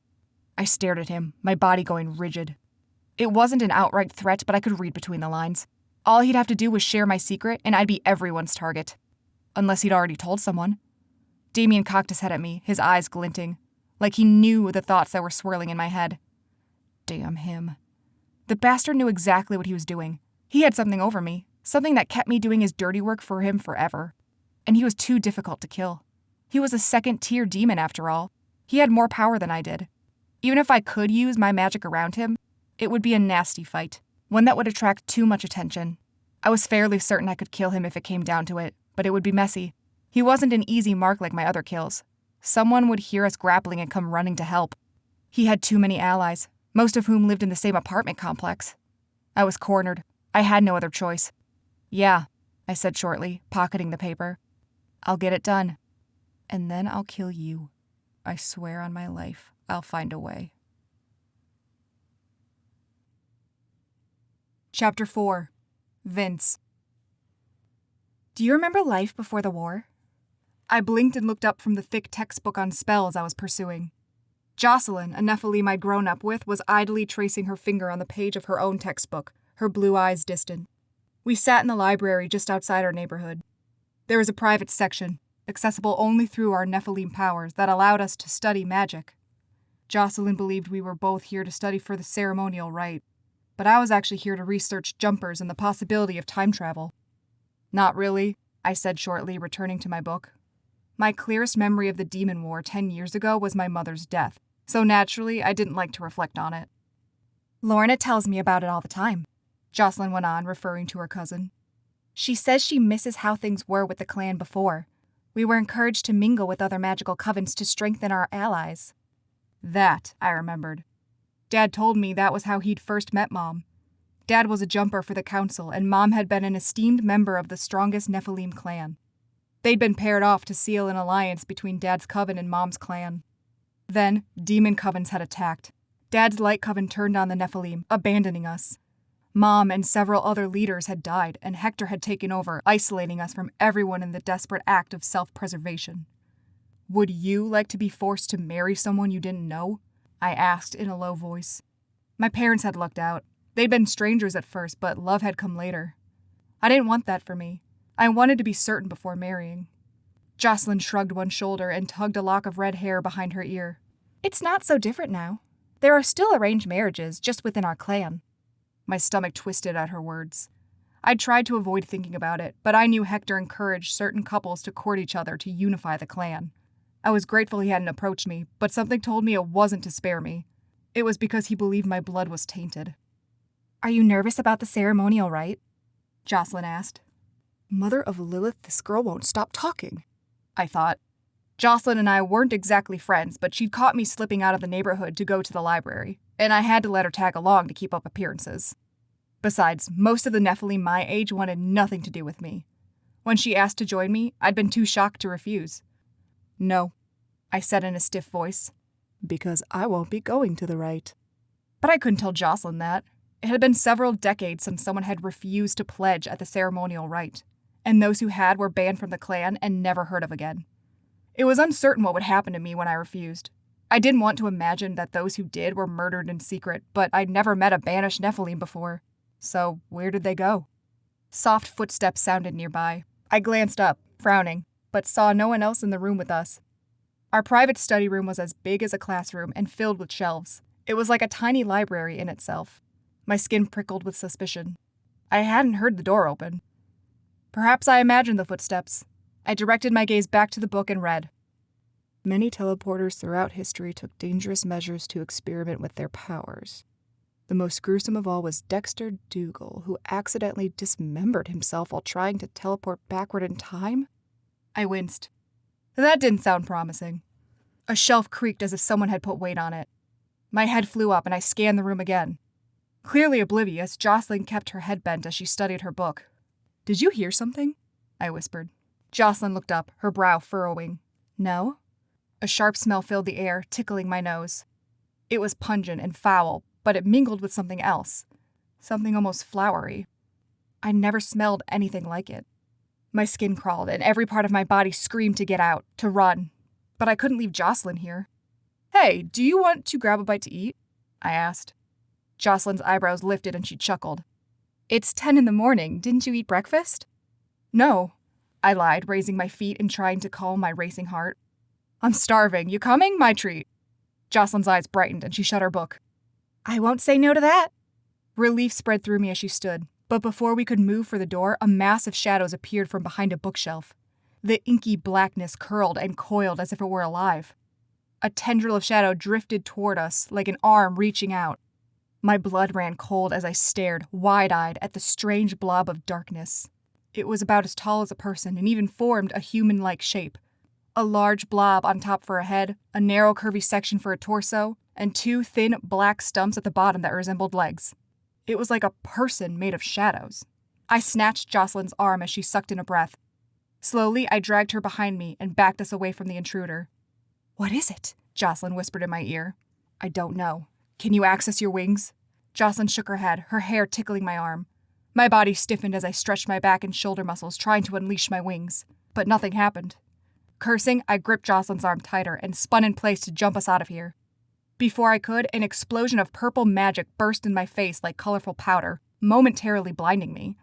I stared at him, my body going rigid. It wasn't an outright threat, but I could read between the lines. All he'd have to do was share my secret, and I'd be everyone's target. Unless he'd already told someone. Damien cocked his head at me, his eyes glinting, like he knew the thoughts that were swirling in my head. Damn him. The bastard knew exactly what he was doing. He had something over me, something that kept me doing his dirty work for him forever. And he was too difficult to kill. He was a second-tier demon, after all. He had more power than I did. Even if I could use my magic around him, it would be a nasty fight, one that would attract too much attention. I was fairly certain I could kill him if it came down to it, but it would be messy. He wasn't an easy mark like my other kills. Someone would hear us grappling and come running to help. He had too many allies, most of whom lived in the same apartment complex. I was cornered. I had no other choice. Yeah, I said shortly, pocketing the paper. I'll get it done. And then I'll kill you. I swear on my life, I'll find a way. Chapter 4. Vince. Do you remember life before the war? I blinked and looked up from the thick textbook on spells I was pursuing. Jocelyn, a Nephilim I'd grown up with, was idly tracing her finger on the page of her own textbook, her blue eyes distant. We sat in the library just outside our neighborhood. There was a private section, accessible only through our Nephilim powers, that allowed us to study magic. Jocelyn believed we were both here to study for the ceremonial rite, but I was actually here to research jumpers and the possibility of time travel. Not really, I said shortly, returning to my book. My clearest memory of the Demon War 10 years ago was my mother's death, so naturally I didn't like to reflect on it. Lorna tells me about it all the time, Jocelyn went on, referring to her cousin. She says she misses how things were with the clan before. We were encouraged to mingle with other magical covens to strengthen our allies. That, I remembered. Dad told me that was how he'd first met Mom. Dad was a jumper for the council, and Mom had been an esteemed member of the strongest Nephilim clan. They'd been paired off to seal an alliance between Dad's coven and Mom's clan. Then, demon covens had attacked. Dad's light coven turned on the Nephilim, abandoning us. Mom and several other leaders had died, and Hector had taken over, isolating us from everyone in the desperate act of self-preservation. Would you like to be forced to marry someone you didn't know? I asked in a low voice. My parents had lucked out. They'd been strangers at first, but love had come later. I didn't want that for me. I wanted to be certain before marrying. Jocelyn shrugged one shoulder and tugged a lock of red hair behind her ear. It's not so different now. There are still arranged marriages, just within our clan. My stomach twisted at her words. I'd tried to avoid thinking about it, but I knew Hector encouraged certain couples to court each other to unify the clan. I was grateful he hadn't approached me, but something told me it wasn't to spare me. It was because he believed my blood was tainted. Are you nervous about the ceremonial rite? Jocelyn asked. Mother of Lilith, this girl won't stop talking, I thought. Jocelyn and I weren't exactly friends, but she'd caught me slipping out of the neighborhood to go to the library, and I had to let her tag along to keep up appearances. Besides, most of the Nephilim my age wanted nothing to do with me. When she asked to join me, I'd been too shocked to refuse. No, I said in a stiff voice, because I won't be going to the rite. But I couldn't tell Jocelyn that. It had been several decades since someone had refused to pledge at the ceremonial rite, and those who had were banned from the clan and never heard of again. It was uncertain what would happen to me when I refused. I didn't want to imagine that those who did were murdered in secret, but I'd never met a banished Nephilim before. So where did they go? Soft footsteps sounded nearby. I glanced up, frowning, but saw no one else in the room with us. Our private study room was as big as a classroom and filled with shelves. It was like a tiny library in itself. My skin prickled with suspicion. I hadn't heard the door open. Perhaps I imagined the footsteps. I directed my gaze back to the book and read. Many teleporters throughout history took dangerous measures to experiment with their powers. The most gruesome of all was Dexter Dougal, who accidentally dismembered himself while trying to teleport backward in time? I winced. That didn't sound promising. A shelf creaked as if someone had put weight on it. My head flew up and I scanned the room again. Clearly oblivious, Jocelyn kept her head bent as she studied her book. Did you hear something? I whispered. Jocelyn looked up, her brow furrowing. No? A sharp smell filled the air, tickling my nose. It was pungent and foul, but it mingled with something else. Something almost flowery. I never smelled anything like it. My skin crawled, and every part of my body screamed to get out, to run. But I couldn't leave Jocelyn here. "Hey, do you want to grab a bite to eat?" I asked. Jocelyn's eyebrows lifted and she chuckled. "It's 10 in the morning. Didn't you eat breakfast?" "No," I lied, raising my feet and trying to calm my racing heart. "I'm starving. You coming? My treat." Jocelyn's eyes brightened and she shut her book. "I won't say no to that." Relief spread through me as she stood, but before we could move for the door, a mass of shadows appeared from behind a bookshelf. The inky blackness curled and coiled as if it were alive. A tendril of shadow drifted toward us, like an arm reaching out. My blood ran cold as I stared, wide-eyed, at the strange blob of darkness. It was about as tall as a person and even formed a human-like shape. A large blob on top for a head, a narrow curvy section for a torso, and 2 thin black stumps at the bottom that resembled legs. It was like a person made of shadows. I snatched Jocelyn's arm as she sucked in a breath. Slowly, I dragged her behind me and backed us away from the intruder. "What is it?" Jocelyn whispered in my ear. "I don't know. Can you access your wings?" Jocelyn shook her head, her hair tickling my arm. My body stiffened as I stretched my back and shoulder muscles, trying to unleash my wings. But nothing happened. Cursing, I gripped Jocelyn's arm tighter and spun in place to jump us out of here. Before I could, an explosion of purple magic burst in my face like colorful powder, momentarily blinding me.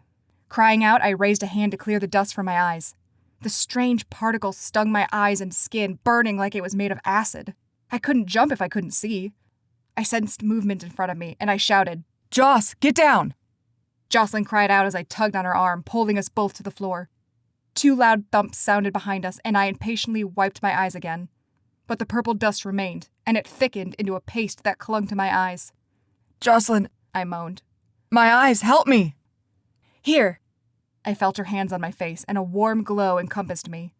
Crying out, I raised a hand to clear the dust from my eyes. The strange particles stung my eyes and skin, burning like it was made of acid. I couldn't jump if I couldn't see. I sensed movement in front of me, and I shouted, "Joss, get down!" Jocelyn cried out as I tugged on her arm, pulling us both to the floor. 2 loud thumps sounded behind us, and I impatiently wiped my eyes again. But the purple dust remained, and it thickened into a paste that clung to my eyes. "Jocelyn," I moaned. "My eyes, help me!" "Here!" I felt her hands on my face, and a warm glow encompassed me.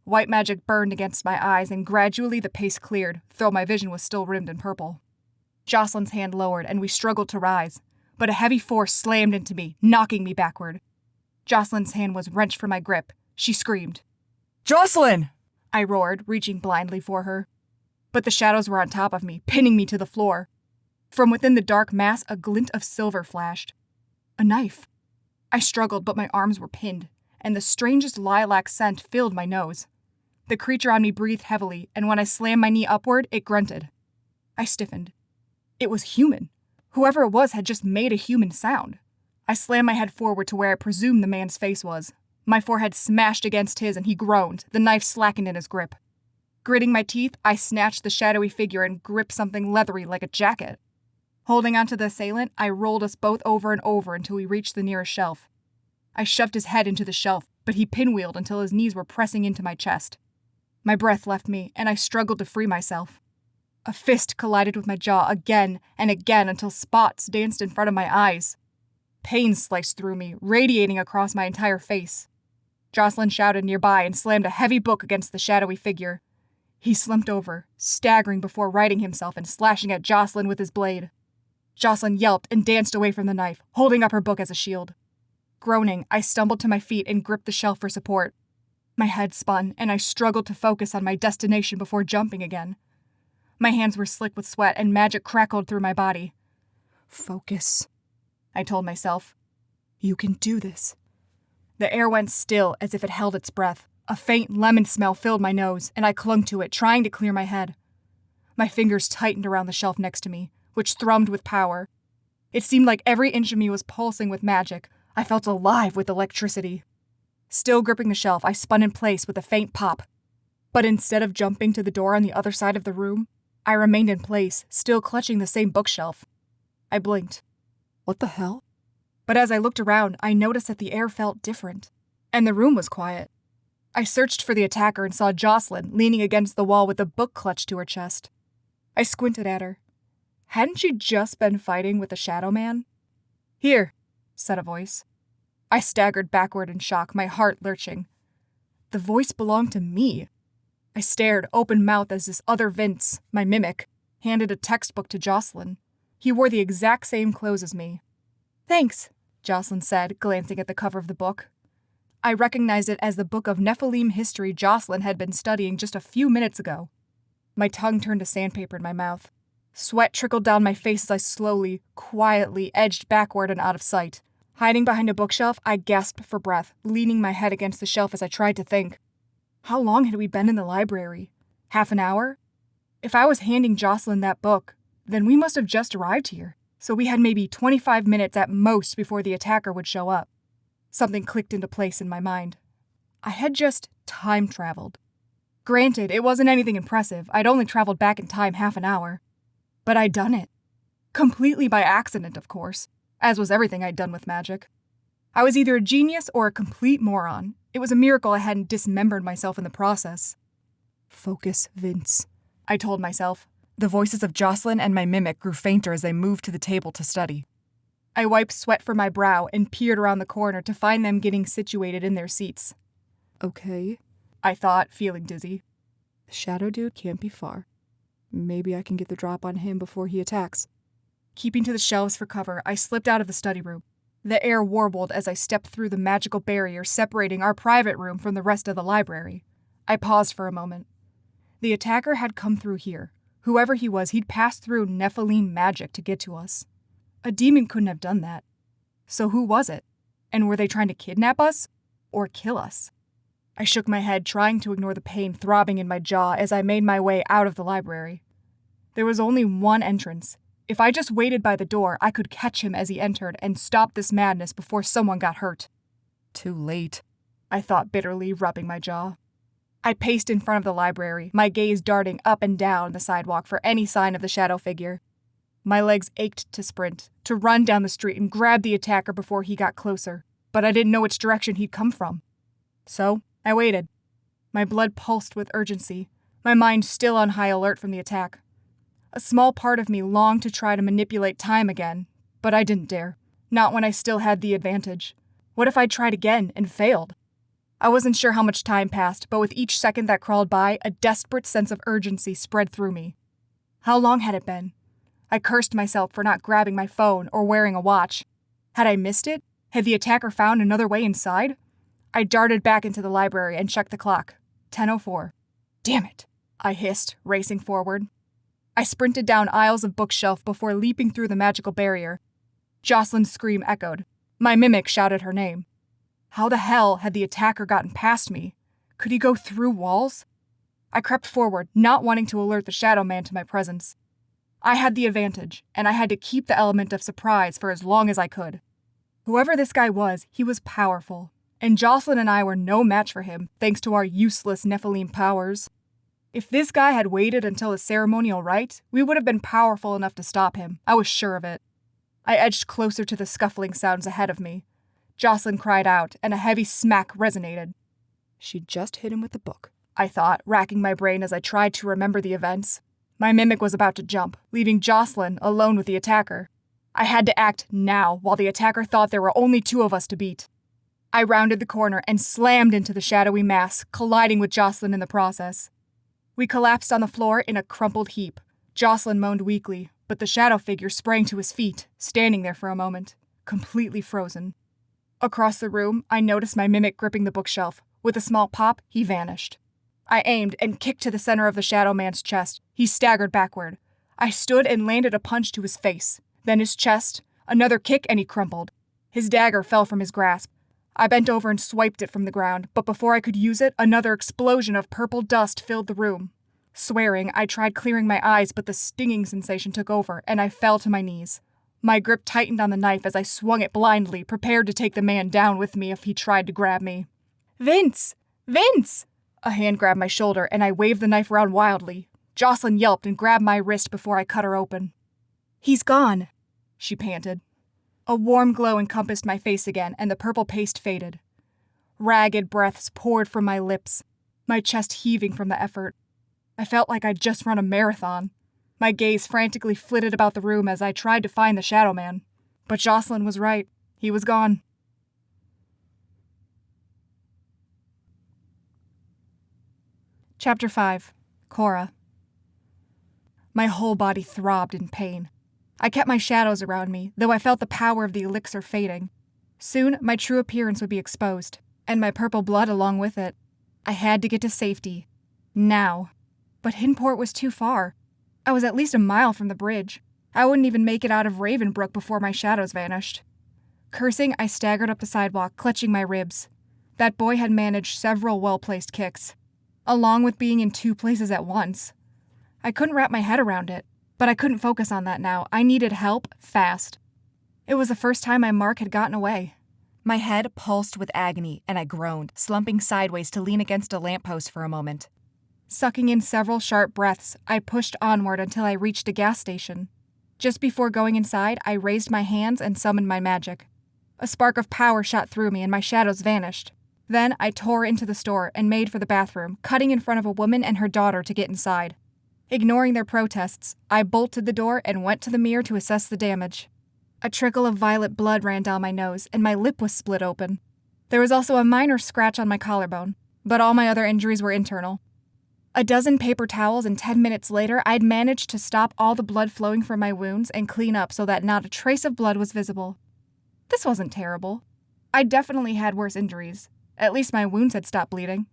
White magic burned against my eyes, and gradually the paste cleared, though my vision was still rimmed in purple. Jocelyn's hand lowered, and we struggled to rise, but a heavy force slammed into me, knocking me backward. Jocelyn's hand was wrenched from my grip. She screamed. "Jocelyn!" I roared, reaching blindly for her. But the shadows were on top of me, pinning me to the floor. From within the dark mass, a glint of silver flashed. A knife. I struggled, but my arms were pinned, and the strangest lilac scent filled my nose. The creature on me breathed heavily, and when I slammed my knee upward, it grunted. I stiffened. It was human. Whoever it was had just made a human sound. I slammed my head forward to where I presumed the man's face was. My forehead smashed against his, and he groaned, the knife slackened in his grip. Gritting my teeth, I snatched the shadowy figure and gripped something leathery like a jacket. Holding onto the assailant, I rolled us both over and over until we reached the nearest shelf. I shoved his head into the shelf, but he pinwheeled until his knees were pressing into my chest. My breath left me, and I struggled to free myself. A fist collided with my jaw again and again until spots danced in front of my eyes. Pain sliced through me, radiating across my entire face. Jocelyn shouted nearby and slammed a heavy book against the shadowy figure. He slumped over, staggering before righting himself and slashing at Jocelyn with his blade. Jocelyn yelped and danced away from the knife, holding up her book as a shield. Groaning, I stumbled to my feet and gripped the shelf for support. My head spun, and I struggled to focus on my destination before jumping again. My hands were slick with sweat, and magic crackled through my body. "Focus," I told myself. "You can do this." The air went still as if it held its breath. A faint lemon smell filled my nose, and I clung to it, trying to clear my head. My fingers tightened around the shelf next to me, which thrummed with power. It seemed like every inch of me was pulsing with magic. I felt alive with electricity. Still gripping the shelf, I spun in place with a faint pop. But instead of jumping to the door on the other side of the room, I remained in place, still clutching the same bookshelf. I blinked. What the hell? But as I looked around, I noticed that the air felt different, and the room was quiet. I searched for the attacker and saw Jocelyn leaning against the wall with a book clutched to her chest. I squinted at her. Hadn't she just been fighting with the Shadow Man? "Here," said a voice. I staggered backward in shock, my heart lurching. The voice belonged to me. I stared, open-mouthed, as this other Vince, my mimic, handed a textbook to Jocelyn. He wore the exact same clothes as me. "Thanks," Jocelyn said, glancing at the cover of the book. I recognized it as the book of Nephilim history Jocelyn had been studying just a few minutes ago. My tongue turned to sandpaper in my mouth. Sweat trickled down my face as I slowly, quietly edged backward and out of sight, Hiding behind a bookshelf, I gasped for breath, leaning my head against the shelf as I tried to think. How long had we been in the library? Half an hour? If I was handing Jocelyn that book, then we must have just arrived here, so we had maybe 25 minutes at most before the attacker would show up. Something clicked into place in my mind. I had just time traveled. Granted, it wasn't anything impressive. I'd only traveled back in time half an hour. But I'd done it. Completely by accident, of course, as was everything I'd done with magic. I was either a genius or a complete moron. It was a miracle I hadn't dismembered myself in the process. Focus, Vince, I told myself. The voices of Jocelyn and my mimic grew fainter as I moved to the table to study. I wiped sweat from my brow and peered around the corner to find them getting situated in their seats. Okay, I thought, feeling dizzy. The shadow dude can't be far. Maybe I can get the drop on him before he attacks. Keeping to the shelves for cover, I slipped out of the study room. The air warbled as I stepped through the magical barrier separating our private room from the rest of the library. I paused for a moment. The attacker had come through here. Whoever he was, he'd passed through Nephilim magic to get to us. A demon couldn't have done that. So who was it? And were they trying to kidnap us? Or kill us? I shook my head, trying to ignore the pain throbbing in my jaw as I made my way out of the library. There was only one entrance. If I just waited by the door, I could catch him as he entered and stop this madness before someone got hurt. Too late, I thought bitterly, rubbing my jaw. I paced in front of the library, my gaze darting up and down the sidewalk for any sign of the shadow figure. My legs ached to sprint, to run down the street and grab the attacker before he got closer, but I didn't know which direction he'd come from. So, I waited. My blood pulsed with urgency, my mind still on high alert from the attack. A small part of me longed to try to manipulate time again, but I didn't dare. Not when I still had the advantage. What if I tried again and failed? I wasn't sure how much time passed, but with each second that crawled by, a desperate sense of urgency spread through me. How long had it been? I cursed myself for not grabbing my phone or wearing a watch. Had I missed it? Had the attacker found another way inside? I darted back into the library and checked the clock. 10:04. Damn it, I hissed, racing forward. I sprinted down aisles of bookshelf before leaping through the magical barrier. Jocelyn's scream echoed. My mimic shouted her name. How the hell had the attacker gotten past me? Could he go through walls? I crept forward, not wanting to alert the shadow man to my presence. I had the advantage, and I had to keep the element of surprise for as long as I could. Whoever this guy was, he was powerful, and Jocelyn and I were no match for him, thanks to our useless Nephilim powers. If this guy had waited until the ceremonial rite, we would have been powerful enough to stop him. I was sure of it. I edged closer to the scuffling sounds ahead of me. Jocelyn cried out, and a heavy smack resonated. She just hit him with the book, I thought, racking my brain as I tried to remember the events. My mimic was about to jump, leaving Jocelyn alone with the attacker. I had to act now, while the attacker thought there were only two of us to beat. I rounded the corner and slammed into the shadowy mass, colliding with Jocelyn in the process. We collapsed on the floor in a crumpled heap. Jocelyn moaned weakly, but the shadow figure sprang to his feet, standing there for a moment, completely frozen. Across the room, I noticed my mimic gripping the bookshelf. With a small pop, he vanished. I aimed and kicked to the center of the shadow man's chest. He staggered backward. I stood and landed a punch to his face. Then his chest, another kick, and he crumpled. His dagger fell from his grasp. I bent over and swiped it from the ground, but before I could use it, another explosion of purple dust filled the room. Swearing, I tried clearing my eyes, but the stinging sensation took over, and I fell to my knees. My grip tightened on the knife as I swung it blindly, prepared to take the man down with me if he tried to grab me. Vince! Vince! A hand grabbed my shoulder, and I waved the knife around wildly. Jocelyn yelped and grabbed my wrist before I cut her open. He's gone, she panted. A warm glow encompassed my face again, and the purple paste faded. Ragged breaths poured from my lips, my chest heaving from the effort. I felt like I'd just run a marathon. My gaze frantically flitted about the room as I tried to find the shadow man. But Jocelyn was right. He was gone. Chapter 5. Cora. My whole body throbbed in pain. I kept my shadows around me, though I felt the power of the elixir fading. Soon, my true appearance would be exposed, and my purple blood along with it. I had to get to safety. Now. But Hinport was too far. I was at least a mile from the bridge. I wouldn't even make it out of Ravenbrook before my shadows vanished. Cursing, I staggered up the sidewalk, clutching my ribs. That boy had managed several well-placed kicks, along with being in 2 places at once. I couldn't wrap my head around it, but I couldn't focus on that now. I needed help, fast. It was the first time my mark had gotten away. My head pulsed with agony, and I groaned, slumping sideways to lean against a lamppost for a moment. Sucking in several sharp breaths, I pushed onward until I reached a gas station. Just before going inside, I raised my hands and summoned my magic. A spark of power shot through me, and my shadows vanished. Then I tore into the store and made for the bathroom, cutting in front of a woman and her daughter to get inside. Ignoring their protests, I bolted the door and went to the mirror to assess the damage. A trickle of violet blood ran down my nose, and my lip was split open. There was also a minor scratch on my collarbone, but all my other injuries were internal. A dozen paper towels, and 10 minutes later, I'd managed to stop all the blood flowing from my wounds and clean up so that not a trace of blood was visible. This wasn't terrible. I definitely had worse injuries. At least my wounds had stopped bleeding.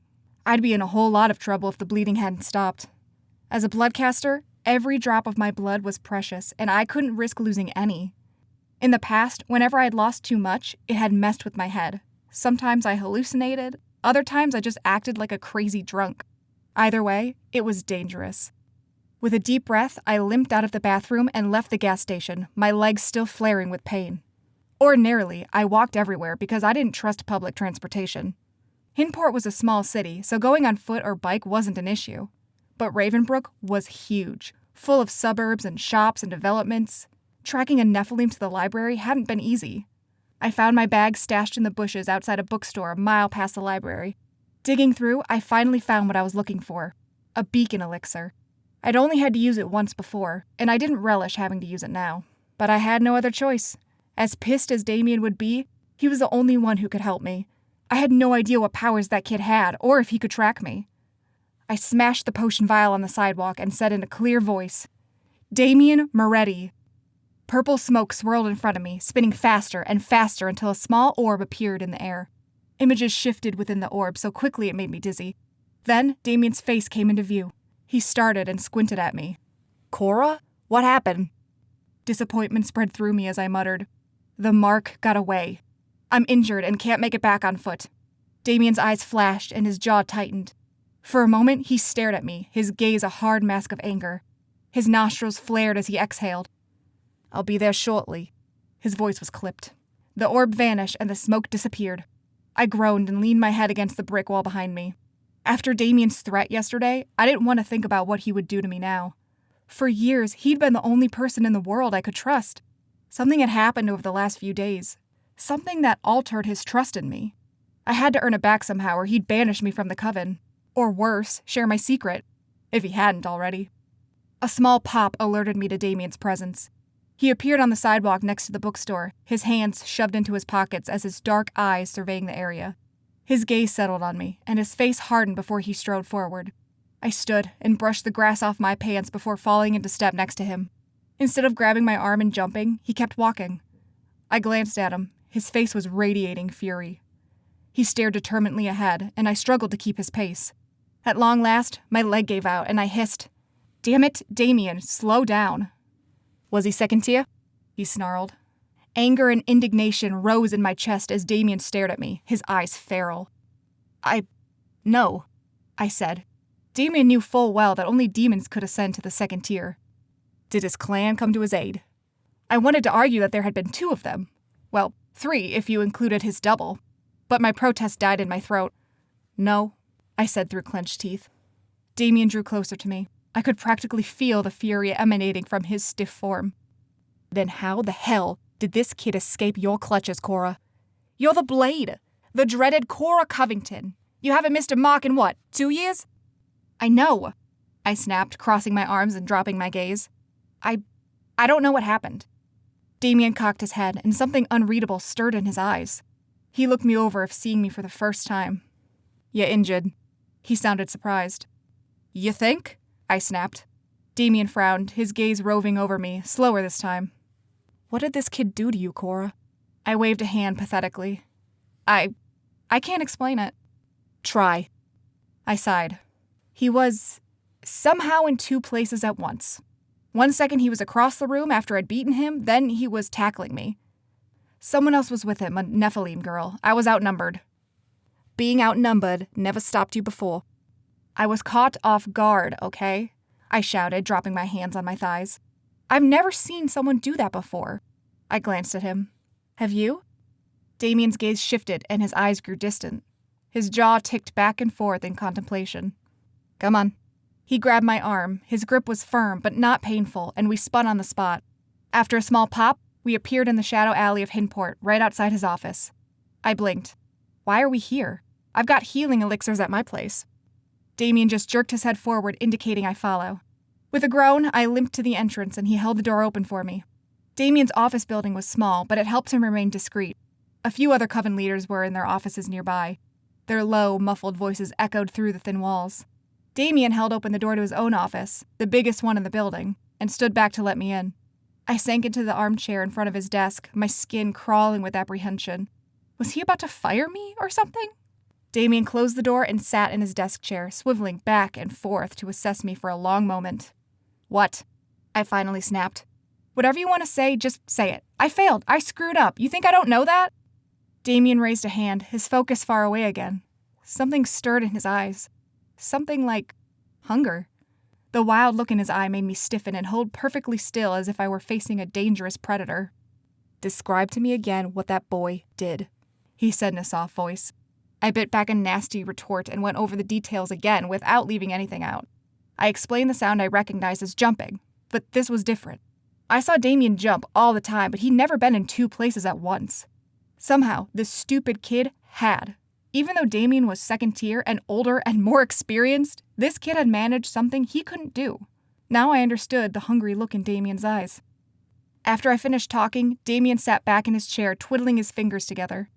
I'd be in a whole lot of trouble if the bleeding hadn't stopped. As a bloodcaster, every drop of my blood was precious, and I couldn't risk losing any. In the past, whenever I'd lost too much, it had messed with my head. Sometimes I hallucinated, other times I just acted like a crazy drunk. Either way, it was dangerous. With a deep breath, I limped out of the bathroom and left the gas station, my legs still flaring with pain. Ordinarily, I walked everywhere because I didn't trust public transportation. Hinport was a small city, so going on foot or bike wasn't an issue. But Ravenbrook was huge, full of suburbs and shops and developments. Tracking a Nephilim to the library hadn't been easy. I found my bag stashed in the bushes outside a bookstore a mile past the library. Digging through, I finally found what I was looking for. A beacon elixir. I'd only had to use it once before, and I didn't relish having to use it now. But I had no other choice. As pissed as Damien would be, he was the only one who could help me. I had no idea what powers that kid had, or if he could track me. I smashed the potion vial on the sidewalk and said in a clear voice, "Damien Moretti." Purple smoke swirled in front of me, spinning faster and faster until a small orb appeared in the air. Images shifted within the orb so quickly it made me dizzy. Then Damien's face came into view. He started and squinted at me. "Cora? What happened?" Disappointment spread through me as I muttered, "The mark got away. I'm injured and can't make it back on foot." Damien's eyes flashed and his jaw tightened. For a moment, he stared at me, his gaze a hard mask of anger. His nostrils flared as he exhaled. "I'll be there shortly." His voice was clipped. The orb vanished and the smoke disappeared. I groaned and leaned my head against the brick wall behind me. After Damien's threat yesterday, I didn't want to think about what he would do to me now. For years, he'd been the only person in the world I could trust. Something had happened over the last few days. Something that altered his trust in me. I had to earn it back somehow or he'd banish me from the coven. Or worse, share my secret. If he hadn't already. A small pop alerted me to Damien's presence. He appeared on the sidewalk next to the bookstore, his hands shoved into his pockets as his dark eyes surveying the area. His gaze settled on me, and his face hardened before he strode forward. I stood and brushed the grass off my pants before falling into step next to him. Instead of grabbing my arm and jumping, he kept walking. I glanced at him. His face was radiating fury. He stared determinedly ahead, and I struggled to keep his pace. At long last, my leg gave out, and I hissed, "Damn it, Damien, slow down." "Was he second tier?" he snarled. Anger and indignation rose in my chest as Damien stared at me, his eyes feral. No, I said. Damien knew full well that only demons could ascend to the second tier. Did his clan come to his aid? I wanted to argue that there had been 2 of them. Well, 3 if you included his double. But my protest died in my throat. "No," I said through clenched teeth. Damien drew closer to me. I could practically feel the fury emanating from his stiff form. "Then how the hell did this kid escape your clutches, Cora? You're the Blade, the dreaded Cora Covington. You haven't missed a mark in what, 2 years?" "I know," I snapped, crossing my arms and dropping my gaze. I don't know what happened." Damien cocked his head, and something unreadable stirred in his eyes. He looked me over as if seeing me for the first time. "You injured." He sounded surprised. "You think?" I snapped. Damien frowned, his gaze roving over me, slower this time. "What did this kid do to you, Cora?" I waved a hand pathetically. I can't explain it." "Try." I sighed. "He was somehow in 2 places at once. One second he was across the room after I'd beaten him, then he was tackling me. Someone else was with him, a Nephilim girl. I was outnumbered. Being outnumbered never stopped you before. I was caught off guard, okay? I shouted, dropping my hands on my thighs. I've never seen someone do that before. I glanced at him. Have you? Damien's gaze shifted and his eyes grew distant. His jaw ticked back and forth in contemplation. Come on. He grabbed my arm. His grip was firm but not painful, and we spun on the spot. After a small pop, we appeared in the shadow alley of Hinport, right outside his office. I blinked. Why are we here? I've got healing elixirs at my place. Damien just jerked his head forward, indicating I follow. With a groan, I limped to the entrance and he held the door open for me. Damien's office building was small, but it helped him remain discreet. A few other coven leaders were in their offices nearby. Their low, muffled voices echoed through the thin walls. Damien held open the door to his own office, the biggest one in the building, and stood back to let me in. I sank into the armchair in front of his desk, my skin crawling with apprehension. Was he about to fire me or something? Damien closed the door and sat in his desk chair, swiveling back and forth to assess me for a long moment. What? I finally snapped. Whatever you want to say, just say it. I failed. I screwed up. You think I don't know that? Damien raised a hand, his focus far away again. Something stirred in his eyes. Something like hunger. The wild look in his eye made me stiffen and hold perfectly still as if I were facing a dangerous predator. Describe to me again what that boy did, he said in a soft voice. I bit back a nasty retort and went over the details again without leaving anything out. I explained the sound I recognized as jumping, but this was different. I saw Damien jump all the time, but he'd never been in two places at once. Somehow, this stupid kid had. Even though Damien was second tier and older and more experienced, this kid had managed something he couldn't do. Now I understood the hungry look in Damien's eyes. After I finished talking, Damien sat back in his chair, twiddling his fingers together.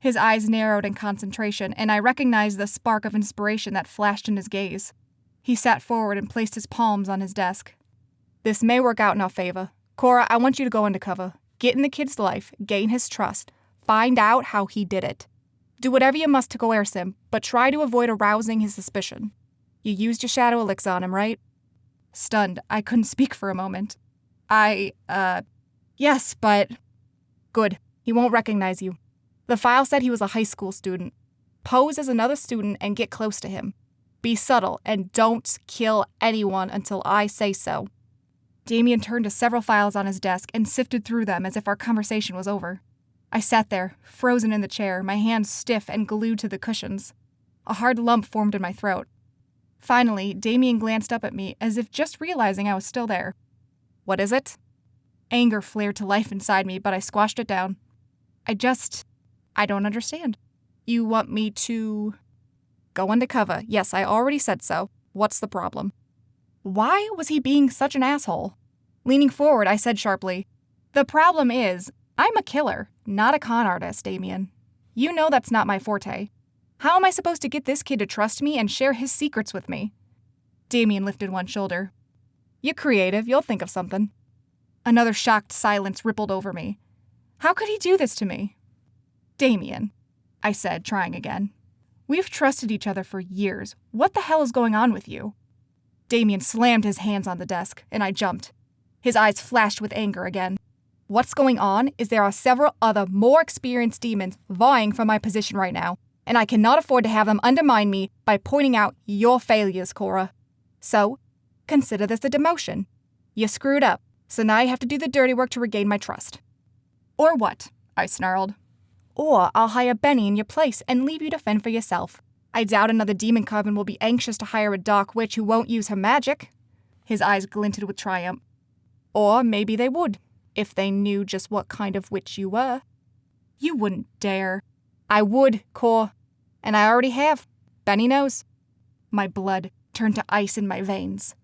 His eyes narrowed in concentration, and I recognized the spark of inspiration that flashed in his gaze. He sat forward and placed his palms on his desk. This may work out in our favor. Cora, I want you to go undercover. Get in the kid's life, gain his trust, find out how he did it. Do whatever you must to coerce him, but try to avoid arousing his suspicion. You used your shadow elixir on him, right? Stunned, I couldn't speak for a moment. Yes, but... Good. He won't recognize you. The file said he was a high school student. Pose as another student and get close to him. Be subtle and don't kill anyone until I say so. Damien turned to several files on his desk and sifted through them as if our conversation was over. I sat there, frozen in the chair, my hands stiff and glued to the cushions. A hard lump formed in my throat. Finally, Damien glanced up at me as if just realizing I was still there. What is it? Anger flared to life inside me, but I squashed it down. I don't understand. You want me to... Go undercover. Yes, I already said so. What's the problem? Why was he being such an asshole? Leaning forward, I said sharply, The problem is, I'm a killer, not a con artist, Damien. You know that's not my forte. How am I supposed to get this kid to trust me and share his secrets with me? Damien lifted one shoulder. You're creative, you'll think of something. Another shocked silence rippled over me. How could he do this to me? Damien, I said, trying again. We've trusted each other for years. What the hell is going on with you? Damien slammed his hands on the desk, and I jumped. His eyes flashed with anger again. What's going on is there are several other more experienced demons vying for my position right now, and I cannot afford to have them undermine me by pointing out your failures, Cora. So, consider this a demotion. You screwed up, so now you have to do the dirty work to regain my trust. Or what? I snarled. Or I'll hire Benny in your place and leave you to fend for yourself. I doubt another demon coven will be anxious to hire a dark witch who won't use her magic. His eyes glinted with triumph. Or maybe they would, if they knew just what kind of witch you were. You wouldn't dare. I would, Cor. And I already have. Benny knows. My blood turned to ice in my veins.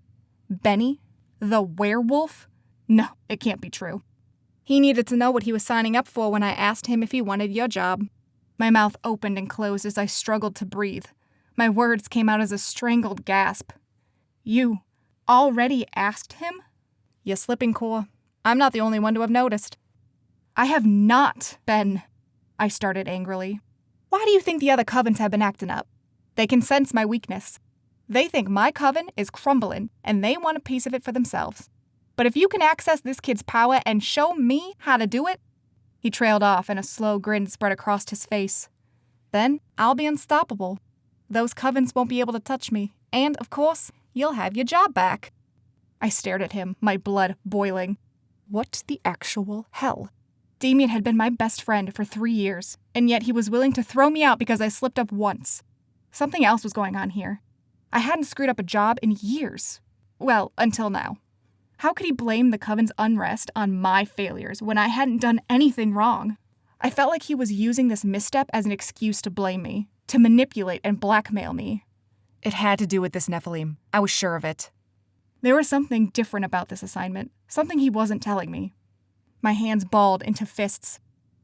Benny? The werewolf? No, it can't be true. He needed to know what he was signing up for when I asked him if he wanted your job. My mouth opened and closed as I struggled to breathe. My words came out as a strangled gasp. You already asked him? You're slipping, Cor. I'm not the only one to have noticed. I have not been, I started angrily. Why do you think the other covens have been acting up? They can sense my weakness. They think my coven is crumbling, and they want a piece of it for themselves. But if you can access this kid's power and show me how to do it, He trailed off and a slow grin spread across his face. Then I'll be unstoppable. Those covens won't be able to touch me, and, of course, you'll have your job back. I stared at him, my blood boiling. What the actual hell? Damien had been my best friend for 3 years, and yet he was willing to throw me out because I slipped up once. Something else was going on here. I hadn't screwed up a job in years. Well, until now. How could he blame the Coven's unrest on my failures when I hadn't done anything wrong? I felt like he was using this misstep as an excuse to blame me, to manipulate and blackmail me. It had to do with this Nephilim. I was sure of it. There was something different about this assignment, something he wasn't telling me. My hands balled into fists.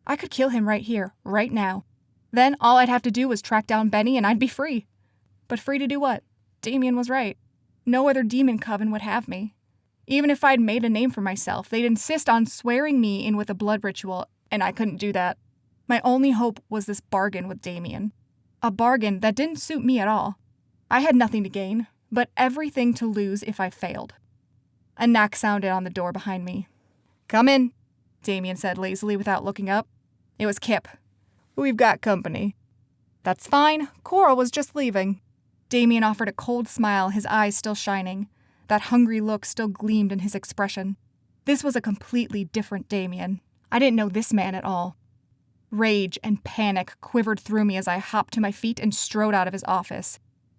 I could kill him right here, right now. Then all I'd have to do was track down Benny and I'd be free. But free to do what? Damien was right. No other demon coven would have me. Even if I'd made a name for myself, they'd insist on swearing me in with a blood ritual, and I couldn't do that. My only hope was this bargain with Damien. A bargain that didn't suit me at all. I had nothing to gain, but everything to lose if I failed. A knock sounded on the door behind me. "Come in," Damien said lazily without looking up. It was Kip. "We've got company." "That's fine. Cora was just leaving." Damien offered a cold smile, his eyes still shining. That hungry look still gleamed in his expression. This was a completely different Damien. I didn't know this man at all. Rage and panic quivered through me as I hopped to my feet and strode out of his office,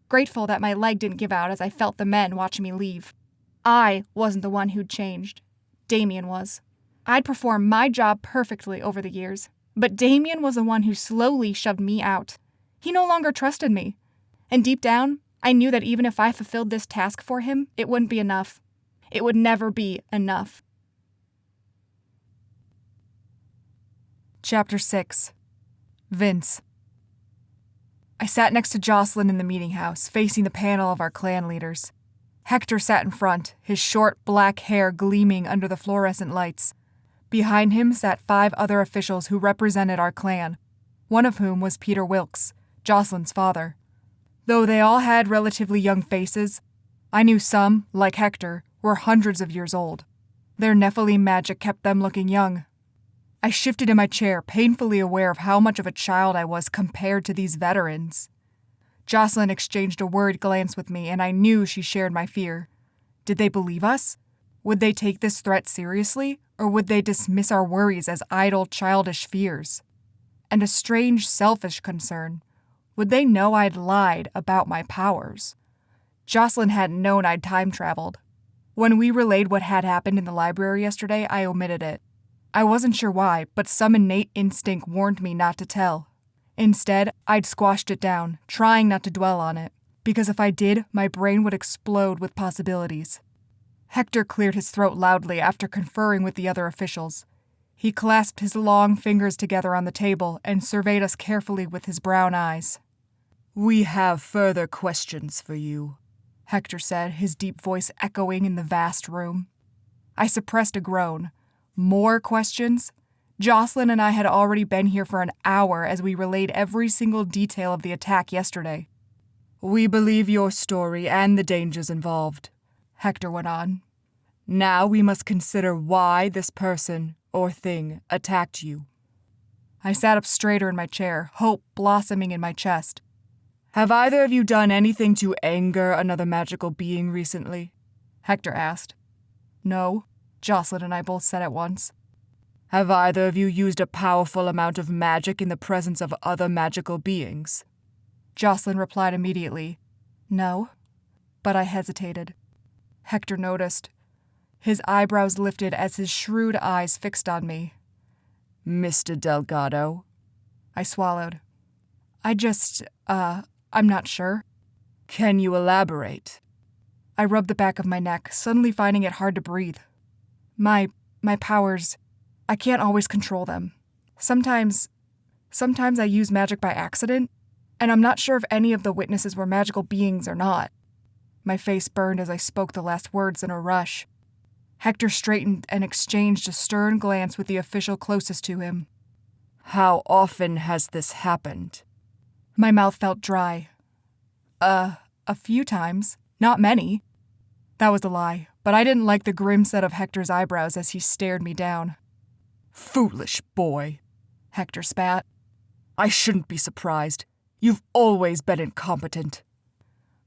grateful that my leg didn't give out as I felt the men watching me leave. I wasn't the one who'd changed. Damien was. I'd performed my job perfectly over the years, but Damien was the one who slowly shoved me out. He no longer trusted me. And deep down, I knew that even if I fulfilled this task for him, it wouldn't be enough. It would never be enough. Chapter 6. Vince. I sat next to Jocelyn in the meeting house, facing the panel of our clan leaders. Hector sat in front, his short black hair gleaming under the fluorescent lights. Behind him sat 5 other officials who represented our clan, one of whom was Peter Wilkes, Jocelyn's father. Though they all had relatively young faces, I knew some, like Hector, were hundreds of years old. Their Nephilim magic kept them looking young. I shifted in my chair, painfully aware of how much of a child I was compared to these veterans. Jocelyn exchanged a worried glance with me, and I knew she shared my fear. Did they believe us? Would they take this threat seriously, or would they dismiss our worries as idle, childish fears? And a strange, selfish concern. Would they know I'd lied about my powers? Jocelyn hadn't known I'd time-traveled. When we relayed what had happened in the library yesterday, I omitted it. I wasn't sure why, but some innate instinct warned me not to tell. Instead, I'd squashed it down, trying not to dwell on it, because if I did, my brain would explode with possibilities. Hector cleared his throat loudly after conferring with the other officials. He clasped his long fingers together on the table and surveyed us carefully with his brown eyes. "We have further questions for you," Hector said, his deep voice echoing in the vast room. I suppressed a groan. More questions? Jocelyn and I had already been here for an hour as we relayed every single detail of the attack yesterday. "We believe your story and the dangers involved," Hector went on. "Now we must consider why this person or thing attacked you." I sat up straighter in my chair, hope blossoming in my chest. "Have either of you done anything to anger another magical being recently?" Hector asked. "No," Jocelyn and I both said at once. "Have either of you used a powerful amount of magic in the presence of other magical beings?" Jocelyn replied immediately, "No," but I hesitated. Hector noticed. His eyebrows lifted as his shrewd eyes fixed on me. "Mr. Delgado?" I swallowed. I'm not sure." "Can you elaborate?" I rubbed the back of my neck, suddenly finding it hard to breathe. My powers, I can't always control them. Sometimes I use magic by accident, and I'm not sure if any of the witnesses were magical beings or not. My face burned as I spoke the last words in a rush. Hector straightened and exchanged a stern glance with the official closest to him. "How often has this happened?" My mouth felt dry. A few times. Not many. That was a lie, but I didn't like the grim set of Hector's eyebrows as he stared me down. Foolish boy, Hector spat. I shouldn't be surprised. You've always been incompetent.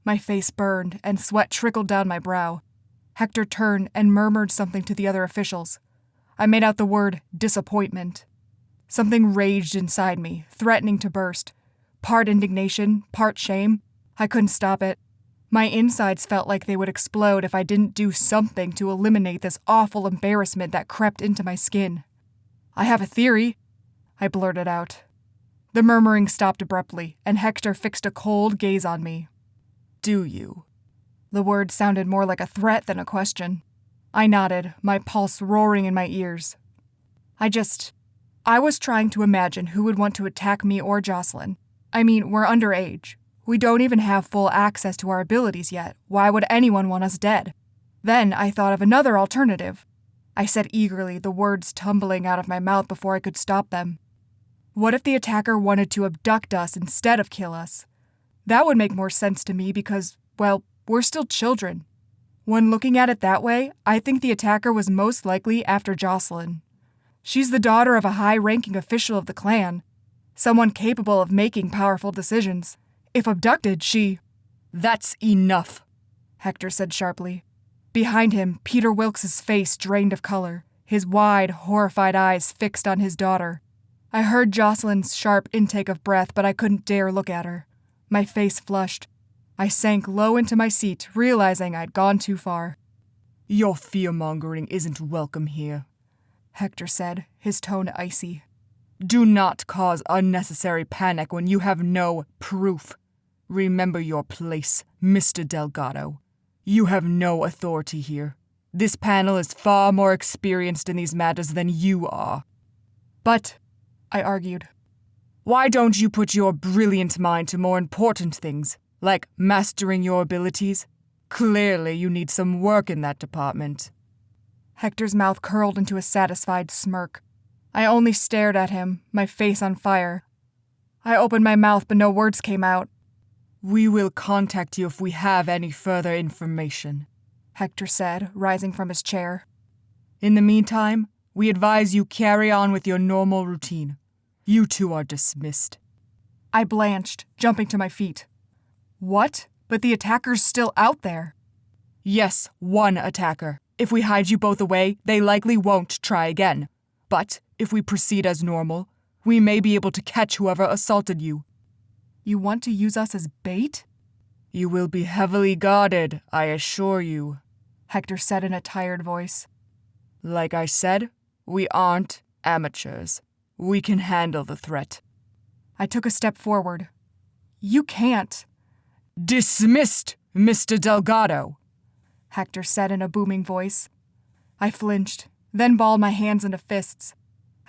My face burned and sweat trickled down my brow. Hector turned and murmured something to the other officials. I made out the word disappointment. Something raged inside me, threatening to burst. Part indignation, part shame. I couldn't stop it. My insides felt like they would explode if I didn't do something to eliminate this awful embarrassment that crept into my skin. I have a theory, I blurted out. The murmuring stopped abruptly, and Hector fixed a cold gaze on me. Do you? The word sounded more like a threat than a question. I nodded, my pulse roaring in my ears. I was trying to imagine who would want to attack me or Jocelyn. I mean, we're underage. We don't even have full access to our abilities yet. Why would anyone want us dead? Then I thought of another alternative. I said eagerly, the words tumbling out of my mouth before I could stop them. What if the attacker wanted to abduct us instead of kill us? That would make more sense to me because, well, we're still children. When looking at it that way, I think the attacker was most likely after Jocelyn. She's the daughter of a high-ranking official of the clan, someone capable of making powerful decisions. If abducted, she... That's enough, Hector said sharply. Behind him, Peter Wilkes's face drained of color, his wide, horrified eyes fixed on his daughter. I heard Jocelyn's sharp intake of breath, but I couldn't dare look at her. My face flushed. I sank low into my seat, realizing I'd gone too far. Your fear-mongering isn't welcome here, Hector said, his tone icy. Do not cause unnecessary panic when you have no proof. Remember your place, Mr. Delgado. You have no authority here. This panel is far more experienced in these matters than you are. But, I argued, why don't you put your brilliant mind to more important things, like mastering your abilities? Clearly you need some work in that department. Hector's mouth curled into a satisfied smirk. I only stared at him, my face on fire. I opened my mouth, but no words came out. We will contact you if we have any further information, Hector said, rising from his chair. In the meantime, we advise you carry on with your normal routine. You two are dismissed. I blanched, jumping to my feet. What? But the attacker's still out there. Yes, one attacker. If we hide you both away, they likely won't try again. But if we proceed as normal, we may be able to catch whoever assaulted you. You want to use us as bait? You will be heavily guarded, I assure you, Hector said in a tired voice. Like I said, we aren't amateurs. We can handle the threat. I took a step forward. You can't. Dismissed, Mr. Delgado, Hector said in a booming voice. I flinched, then balled my hands into fists.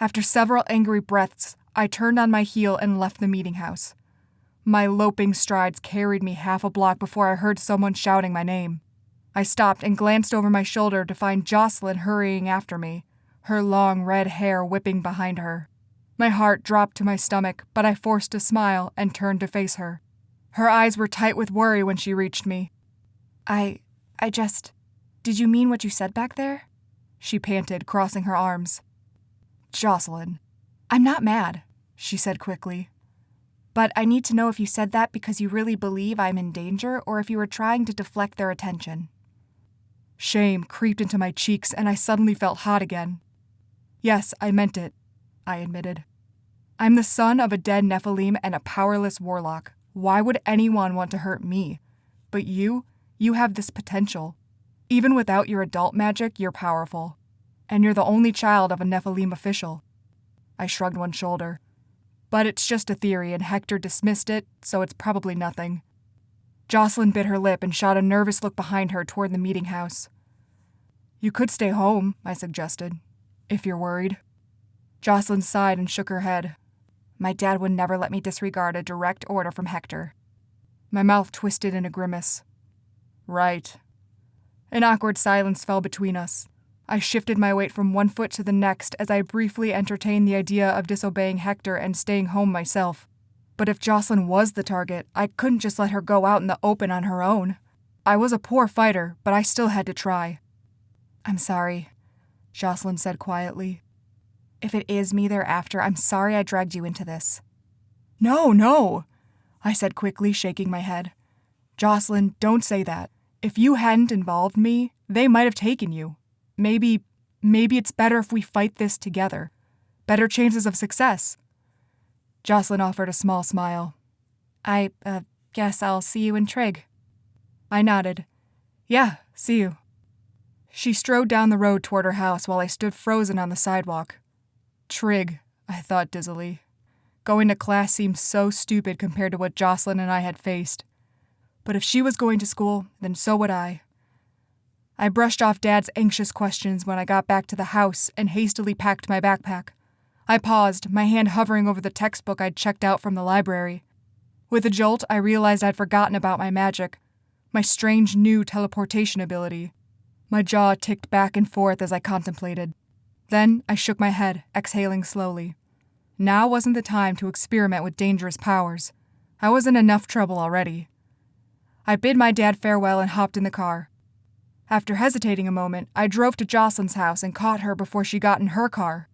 After several angry breaths, I turned on my heel and left the meeting house. My loping strides carried me half a block before I heard someone shouting my name. I stopped and glanced over my shoulder to find Jocelyn hurrying after me, her long red hair whipping behind her. My heart dropped to my stomach, but I forced a smile and turned to face her. Her eyes were tight with worry when she reached me. Did you mean what you said back there? She panted, crossing her arms. Jocelyn, I'm not mad, she said quickly. But I need to know if you said that because you really believe I'm in danger or if you were trying to deflect their attention. Shame creeped into my cheeks and I suddenly felt hot again. Yes, I meant it, I admitted. I'm the son of a dead Nephilim and a powerless warlock. Why would anyone want to hurt me? But you have this potential. Even without your adult magic, you're powerful. And you're the only child of a Nephilim official. I shrugged one shoulder. But it's just a theory and Hector dismissed it, so it's probably nothing. Jocelyn bit her lip and shot a nervous look behind her toward the meeting house. You could stay home, I suggested, if you're worried. Jocelyn sighed and shook her head. My dad would never let me disregard a direct order from Hector. My mouth twisted in a grimace. Right. An awkward silence fell between us. I shifted my weight from one foot to the next as I briefly entertained the idea of disobeying Hector and staying home myself. But if Jocelyn was the target, I couldn't just let her go out in the open on her own. I was a poor fighter, but I still had to try. I'm sorry, Jocelyn said quietly. If it is me they're after, I'm sorry I dragged you into this. No, I said quickly, shaking my head. Jocelyn, don't say that. If you hadn't involved me, they might have taken you. Maybe it's better if we fight this together. Better chances of success. Jocelyn offered a small smile. I guess I'll see you in Trig. I nodded. Yeah, see you. She strode down the road toward her house while I stood frozen on the sidewalk. Trig, I thought dizzily. Going to class seemed so stupid compared to what Jocelyn and I had faced. But if she was going to school, then so would I. I brushed off Dad's anxious questions when I got back to the house and hastily packed my backpack. I paused, my hand hovering over the textbook I'd checked out from the library. With a jolt, I realized I'd forgotten about my magic, my strange new teleportation ability. My jaw ticked back and forth as I contemplated. Then I shook my head, exhaling slowly. Now wasn't the time to experiment with dangerous powers. I was in enough trouble already. I bid my dad farewell and hopped in the car. After hesitating a moment, I drove to Jocelyn's house and caught her before she got in her car.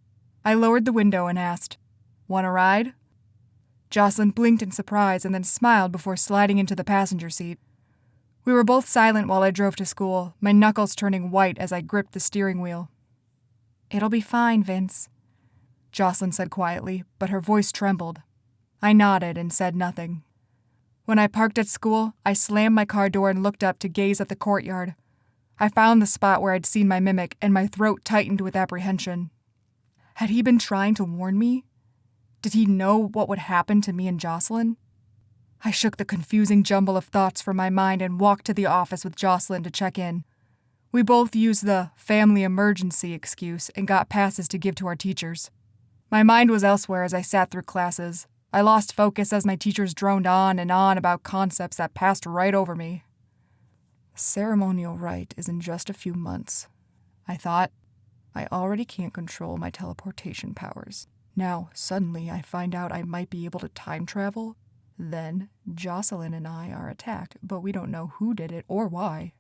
I lowered the window and asked, "Want a ride?" Jocelyn blinked in surprise and then smiled before sliding into the passenger seat. We were both silent while I drove to school, my knuckles turning white as I gripped the steering wheel. "It'll be fine, Vince," Jocelyn said quietly, but her voice trembled. I nodded and said nothing. When I parked at school, I slammed my car door and looked up to gaze at the courtyard. I found the spot where I'd seen my mimic, and my throat tightened with apprehension. Had he been trying to warn me? Did he know what would happen to me and Jocelyn? I shook the confusing jumble of thoughts from my mind and walked to the office with Jocelyn to check in. We both used the family emergency excuse and got passes to give to our teachers. My mind was elsewhere as I sat through classes. I lost focus as my teachers droned on and on about concepts that passed right over me. Ceremonial rite is in just a few months, I thought. I already can't control my teleportation powers. Now, suddenly, I find out I might be able to time travel. Then, Jocelyn and I are attacked, but we don't know who did it or why.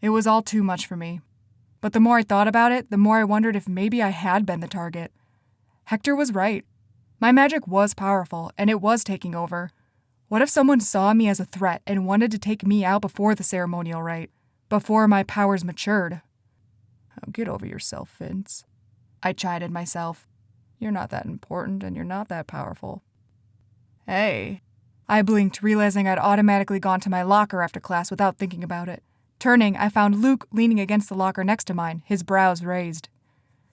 It was all too much for me. But the more I thought about it, the more I wondered if maybe I had been the target. Hector was right. My magic was powerful, and it was taking over. What if someone saw me as a threat and wanted to take me out before the ceremonial rite, before my powers matured? Oh, get over yourself, Vince. I chided myself. You're not that important, and you're not that powerful. Hey. I blinked, realizing I'd automatically gone to my locker after class without thinking about it. Turning, I found Luke leaning against the locker next to mine, his brows raised.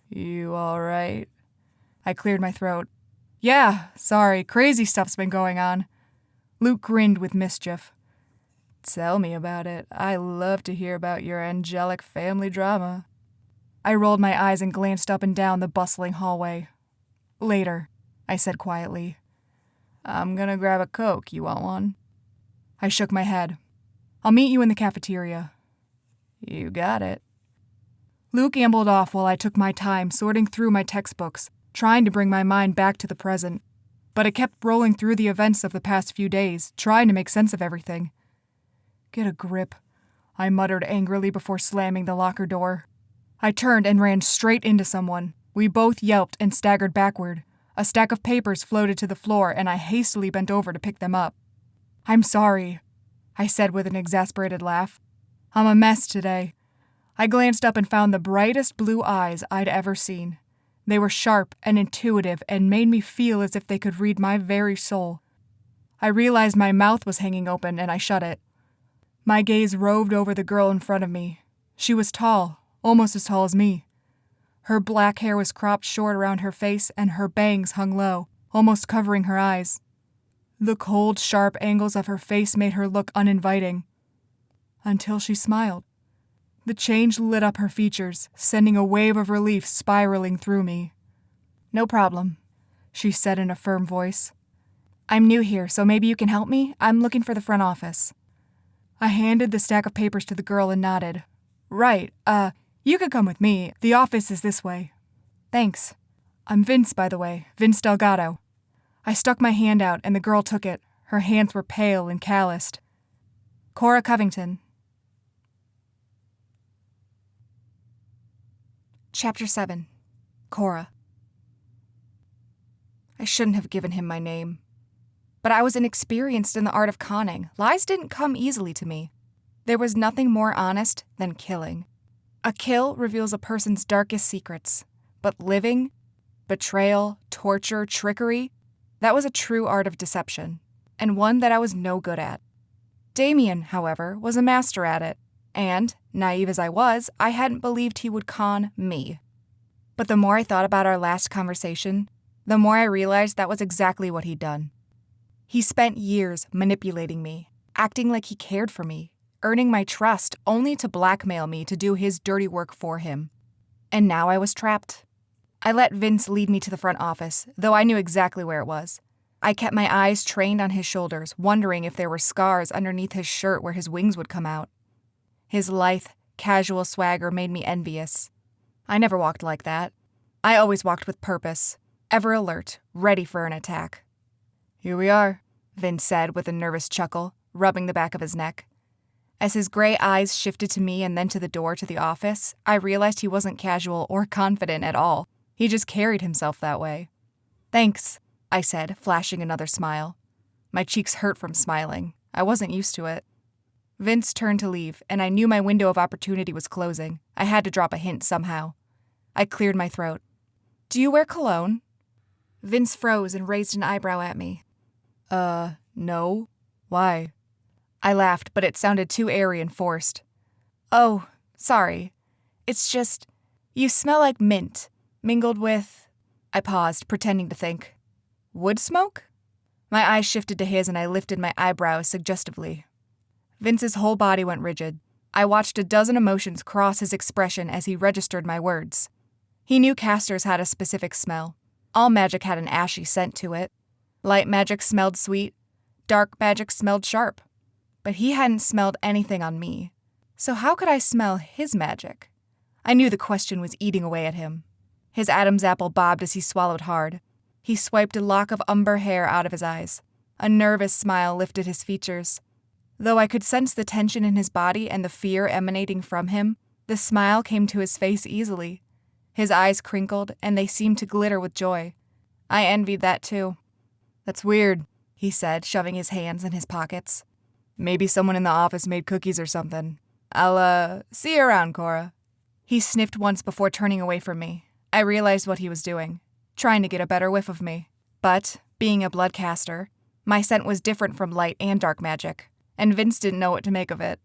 You all right? I cleared my throat. Yeah, sorry, crazy stuff's been going on. Luke grinned with mischief. Tell me about it. I love to hear about your angelic family drama. I rolled my eyes and glanced up and down the bustling hallway. Later, I said quietly. I'm gonna grab a Coke. You want one? I shook my head. I'll meet you in the cafeteria. You got it. Luke ambled off while I took my time sorting through my textbooks, trying to bring my mind back to the present. But it kept rolling through the events of the past few days, trying to make sense of everything. Get a grip, I muttered angrily before slamming the locker door. I turned and ran straight into someone. We both yelped and staggered backward. A stack of papers floated to the floor, and I hastily bent over to pick them up. I'm sorry, I said with an exasperated laugh. I'm a mess today. I glanced up and found the brightest blue eyes I'd ever seen. They were sharp and intuitive and made me feel as if they could read my very soul. I realized my mouth was hanging open, and I shut it. My gaze roved over the girl in front of me. She was tall, almost as tall as me. Her black hair was cropped short around her face, and her bangs hung low, almost covering her eyes. The cold, sharp angles of her face made her look uninviting. Until she smiled. The change lit up her features, sending a wave of relief spiraling through me. No problem, she said in a firm voice. I'm new here, so maybe you can help me? I'm looking for the front office. I handed the stack of papers to the girl and nodded. Right, you could come with me. The office is this way. Thanks. I'm Vince, by the way, Vince Delgado. I stuck my hand out, and the girl took it. Her hands were pale and calloused. Cora Covington. Chapter 7. Cora. I shouldn't have given him my name. But I was inexperienced in the art of conning. Lies didn't come easily to me. There was nothing more honest than killing. A kill reveals a person's darkest secrets, but living, betrayal, torture, trickery, that was a true art of deception, and one that I was no good at. Damien, however, was a master at it, and, naive as I was, I hadn't believed he would con me. But the more I thought about our last conversation, the more I realized that was exactly what he'd done. He spent years manipulating me, acting like he cared for me, earning my trust only to blackmail me to do his dirty work for him. And now I was trapped. I let Vince lead me to the front office, though I knew exactly where it was. I kept my eyes trained on his shoulders, wondering if there were scars underneath his shirt where his wings would come out. His lithe, casual swagger made me envious. I never walked like that. I always walked with purpose, ever alert, ready for an attack. "Here we are," Vince said with a nervous chuckle, rubbing the back of his neck. As his gray eyes shifted to me and then to the door to the office, I realized he wasn't casual or confident at all. He just carried himself that way. "Thanks," I said, flashing another smile. My cheeks hurt from smiling. I wasn't used to it. Vince turned to leave, and I knew my window of opportunity was closing. I had to drop a hint somehow. I cleared my throat. "Do you wear cologne?" Vince froze and raised an eyebrow at me. No. Why?" I laughed, but it sounded too airy and forced. "Oh, sorry. It's just, you smell like mint, mingled with..." I paused, pretending to think. "Wood smoke?" My eyes shifted to his and I lifted my eyebrows suggestively. Vince's whole body went rigid. I watched a dozen emotions cross his expression as he registered my words. He knew casters had a specific smell. All magic had an ashy scent to it. Light magic smelled sweet. Dark magic smelled sharp. But he hadn't smelled anything on me. So how could I smell his magic? I knew the question was eating away at him. His Adam's apple bobbed as he swallowed hard. He swiped a lock of umber hair out of his eyes. A nervous smile lifted his features. Though I could sense the tension in his body and the fear emanating from him, the smile came to his face easily. His eyes crinkled, and they seemed to glitter with joy. I envied that too. "That's weird," he said, shoving his hands in his pockets. "Maybe someone in the office made cookies or something. I'll, see you around, Cora." He sniffed once before turning away from me. I realized what he was doing, trying to get a better whiff of me. But, being a bloodcaster, my scent was different from light and dark magic, and Vince didn't know what to make of it.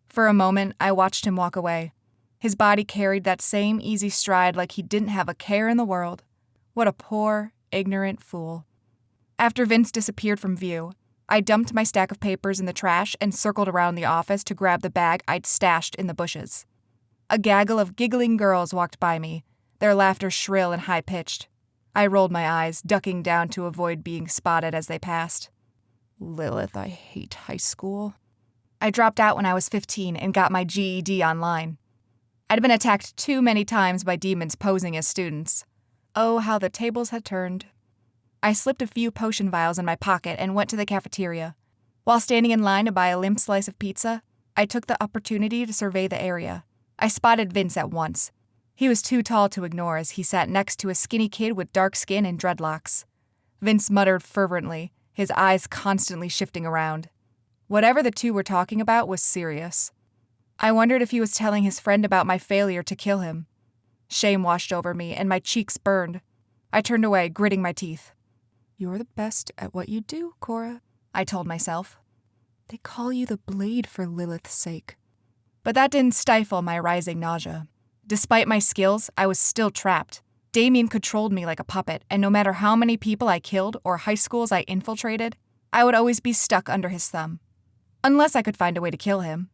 For a moment, I watched him walk away. His body carried that same easy stride like he didn't have a care in the world. What a poor, ignorant fool. After Vince disappeared from view, I dumped my stack of papers in the trash and circled around the office to grab the bag I'd stashed in the bushes. A gaggle of giggling girls walked by me, their laughter shrill and high-pitched. I rolled my eyes, ducking down to avoid being spotted as they passed. Lilith, I hate high school. I dropped out when I was 15 and got my GED online. I'd been attacked too many times by demons posing as students. Oh, how the tables had turned. I slipped a few potion vials in my pocket and went to the cafeteria. While standing in line to buy a limp slice of pizza, I took the opportunity to survey the area. I spotted Vince at once. He was too tall to ignore as he sat next to a skinny kid with dark skin and dreadlocks. Vince muttered fervently, his eyes constantly shifting around. Whatever the two were talking about was serious. I wondered if he was telling his friend about my failure to kill him. Shame washed over me, and my cheeks burned. I turned away, gritting my teeth. "You're the best at what you do, Cora," I told myself. "They call you the Blade for Lilith's sake." But that didn't stifle my rising nausea. Despite my skills, I was still trapped. Damien controlled me like a puppet, and no matter how many people I killed or high schools I infiltrated, I would always be stuck under his thumb. Unless I could find a way to kill him.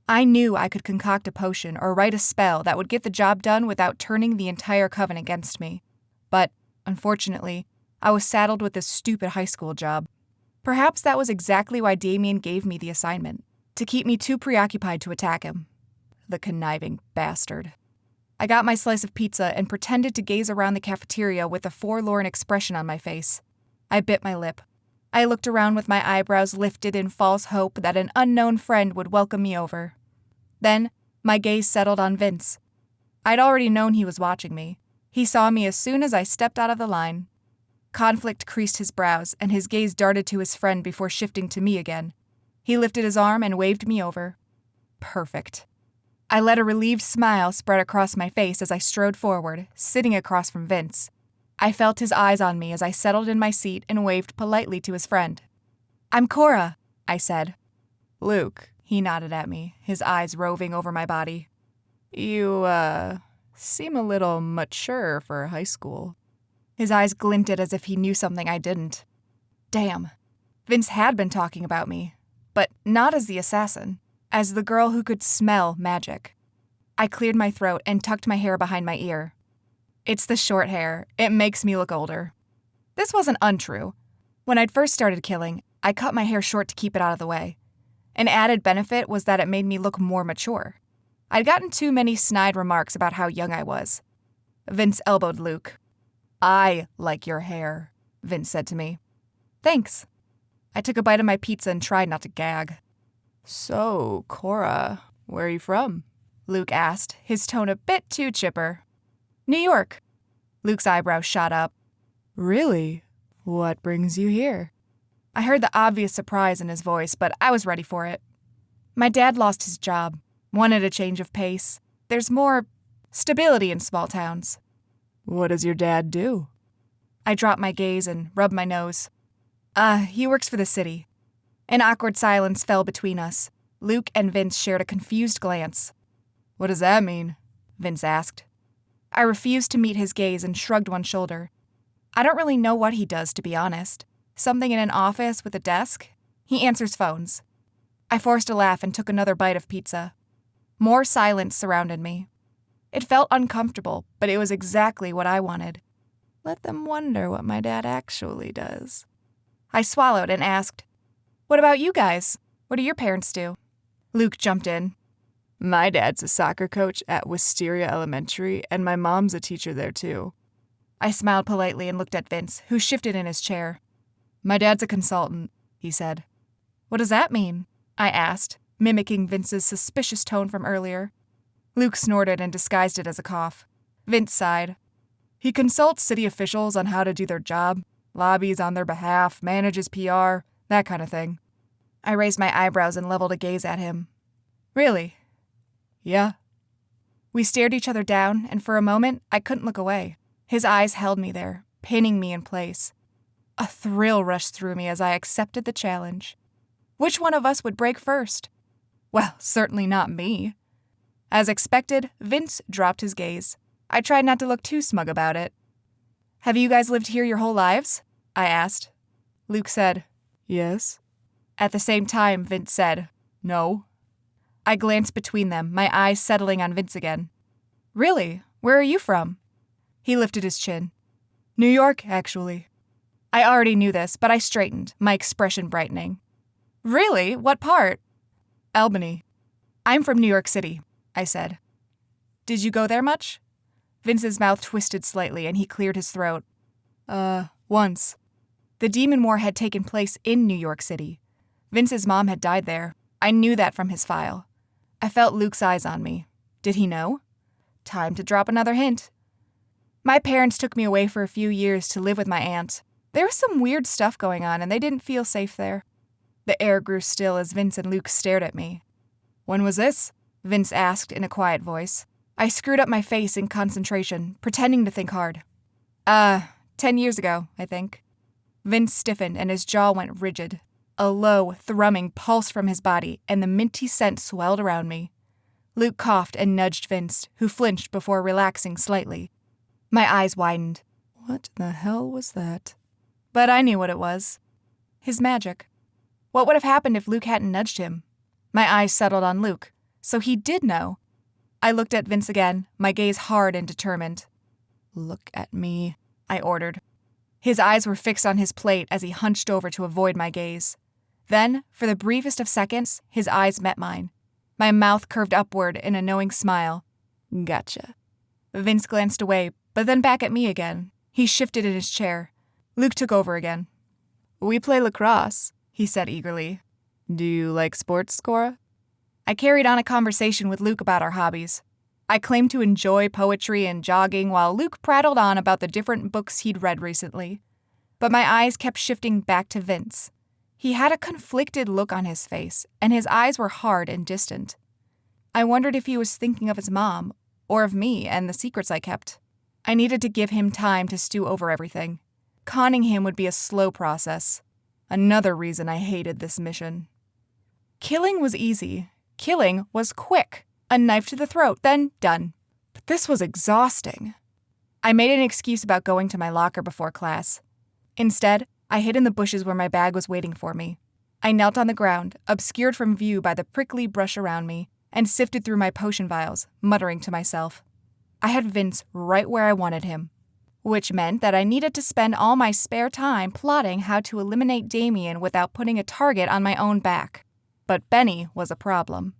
I knew I could concoct a potion or write a spell that would get the job done without turning the entire coven against me. But, unfortunately, I was saddled with this stupid high school job. Perhaps that was exactly why Damien gave me the assignment, to keep me too preoccupied to attack him. The conniving bastard. I got my slice of pizza and pretended to gaze around the cafeteria with a forlorn expression on my face. I bit my lip. I looked around with my eyebrows lifted in false hope that an unknown friend would welcome me over. Then, my gaze settled on Vince. I'd already known he was watching me. He saw me as soon as I stepped out of the line. Conflict creased his brows, and his gaze darted to his friend before shifting to me again. He lifted his arm and waved me over. Perfect. I let a relieved smile spread across my face as I strode forward, sitting across from Vince. I felt his eyes on me as I settled in my seat and waved politely to his friend. "I'm Cora," I said. "Luke," he nodded at me, his eyes roving over my body. "You, seem a little mature for high school." His eyes glinted as if he knew something I didn't. Damn. Vince had been talking about me, but not as the assassin, as the girl who could smell magic. I cleared my throat and tucked my hair behind my ear. It's the short hair. It makes me look older. This wasn't untrue. When I'd first started killing, I cut my hair short to keep it out of the way. An added benefit was that it made me look more mature. I'd gotten too many snide remarks about how young I was. Vince elbowed Luke. "I like your hair," Vince said to me. "Thanks." I took a bite of my pizza and tried not to gag. "So, Cora, where are you from?" Luke asked, his tone a bit too chipper. "New York." Luke's eyebrows shot up. "Really? What brings you here?" I heard the obvious surprise in his voice, but I was ready for it. My dad lost his job, wanted a change of pace. There's more stability in small towns. "What does your dad do?" I dropped my gaze and rubbed my nose. He works for the city." An awkward silence fell between us. Luke and Vince shared a confused glance. "What does that mean?" Vince asked. I refused to meet his gaze and shrugged one shoulder. I don't really know what he does, to be honest. Something in an office with a desk? He answers phones. I forced a laugh and took another bite of pizza. More silence surrounded me. It felt uncomfortable, but it was exactly what I wanted. Let them wonder what my dad actually does. I swallowed and asked, "What about you guys? What do your parents do?" Luke jumped in. "My dad's a soccer coach at Wisteria Elementary, and my mom's a teacher there too." I smiled politely and looked at Vince, who shifted in his chair. "My dad's a consultant," he said. "What does that mean?" I asked, mimicking Vince's suspicious tone from earlier. Luke snorted and disguised it as a cough. Vince sighed. "He consults city officials on how to do their job, lobbies on their behalf, manages PR, that kind of thing." I raised my eyebrows and leveled a gaze at him. "Really?" "Yeah." We stared each other down, and for a moment, I couldn't look away. His eyes held me there, pinning me in place. A thrill rushed through me as I accepted the challenge. Which one of us would break first? Well, certainly not me. As expected, Vince dropped his gaze. I tried not to look too smug about it. "Have you guys lived here your whole lives?" I asked. Luke said, "Yes." At the same time, Vince said, "No." I glanced between them, my eyes settling on Vince again. "Really? Where are you from?" He lifted his chin. "New York, actually." I already knew this, but I straightened, my expression brightening. "Really? What part?" "Albany." "I'm from New York City," I said. "Did you go there much?" Vince's mouth twisted slightly, and he cleared his throat. Once." The Demon War had taken place in New York City. Vince's mom had died there. I knew that from his file. I felt Luke's eyes on me. Did he know? Time to drop another hint. My parents took me away for a few years to live with my aunt. There was some weird stuff going on, and they didn't feel safe there. The air grew still as Vince and Luke stared at me. "When was this?" Vince asked in a quiet voice. I screwed up my face in concentration, pretending to think hard. 10 years ago, I think." Vince stiffened and his jaw went rigid. A low, thrumming pulsed from his body, and the minty scent swelled around me. Luke coughed and nudged Vince, who flinched before relaxing slightly. My eyes widened. What the hell was that? But I knew what it was. His magic. What would have happened if Luke hadn't nudged him? My eyes settled on Luke. So he did know. I looked at Vince again, my gaze hard and determined. "Look at me," I ordered. His eyes were fixed on his plate as he hunched over to avoid my gaze. Then, for the briefest of seconds, his eyes met mine. My mouth curved upward in a knowing smile. "Gotcha." Vince glanced away, but then back at me again. He shifted in his chair. Luke took over again. "We play lacrosse," he said eagerly. "Do you like sports, Cora?" I carried on a conversation with Luke about our hobbies. I claimed to enjoy poetry and jogging while Luke prattled on about the different books he'd read recently. but my eyes kept shifting back to Vince. He had a conflicted look on his face, and his eyes were hard and distant. I wondered if he was thinking of his mom, or of me and the secrets I kept. I needed to give him time to stew over everything. Conning him would be a slow process. Another reason I hated this mission. Killing was easy. Killing was quick. A knife to the throat, then done. But this was exhausting. I made an excuse about going to my locker before class. Instead, I hid in the bushes where my bag was waiting for me. I knelt on the ground, obscured from view by the prickly brush around me, and sifted through my potion vials, muttering to myself. I had Vince right where I wanted him, which meant that I needed to spend all my spare time plotting how to eliminate Damien without putting a target on my own back. But Benny was a problem.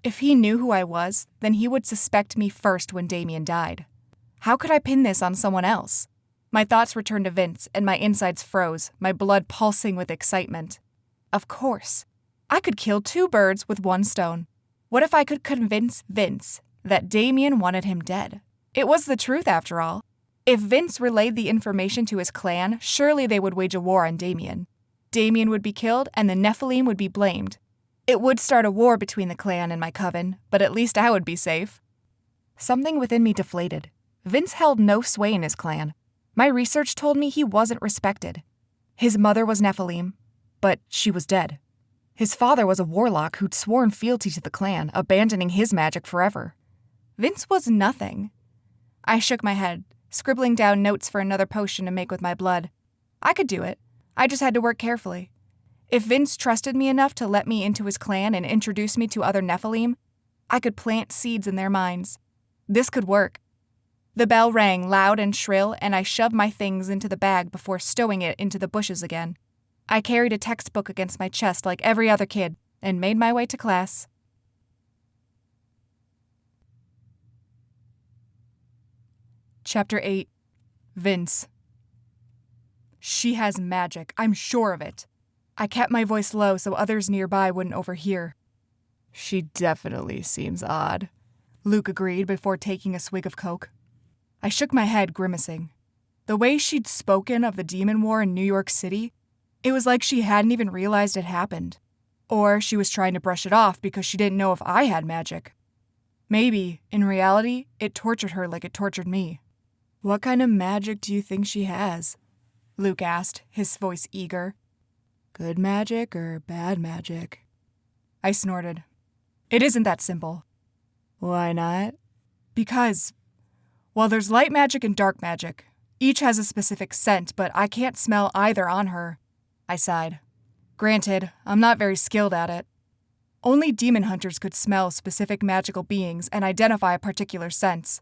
If he knew who I was, then he would suspect me first when Damien died. How could I pin this on someone else? My thoughts returned to Vince, and my insides froze, my blood pulsing with excitement. Of course. I could kill 2 birds with 1 stone. What if I could convince Vince that Damien wanted him dead? It was the truth, after all. If Vince relayed the information to his clan, surely they would wage a war on Damien. Damien would be killed, and the Nephilim would be blamed. It would start a war between the clan and my coven, but at least I would be safe. Something within me deflated. Vince held no sway in his clan. My research told me he wasn't respected. His mother was Nephilim, but she was dead. His father was a warlock who'd sworn fealty to the clan, abandoning his magic forever. Vince was nothing. I shook my head, scribbling down notes for another potion to make with my blood. I could do it. I just had to work carefully. If Vince trusted me enough to let me into his clan and introduce me to other Nephilim, I could plant seeds in their minds. This could work. The bell rang loud and shrill, and I shoved my things into the bag before stowing it into the bushes again. I carried a textbook against my chest like every other kid and made my way to class. Chapter 8. Vince. She has magic, I'm sure of it. I kept my voice low so others nearby wouldn't overhear. She definitely seems odd, Luke agreed before taking a swig of Coke. I shook my head, grimacing. The way she'd spoken of the demon war in New York City, it was like she hadn't even realized it happened. Or she was trying to brush it off because she didn't know if I had magic. Maybe, in reality, it tortured her like it tortured me. What kind of magic do you think she has? Luke asked, his voice eager. Good magic or bad magic? I snorted. It isn't that simple. Why not? Because, well, there's light magic and dark magic. Each has a specific scent, but I can't smell either on her. I sighed. Granted, I'm not very skilled at it. Only demon hunters could smell specific magical beings and identify particular scents.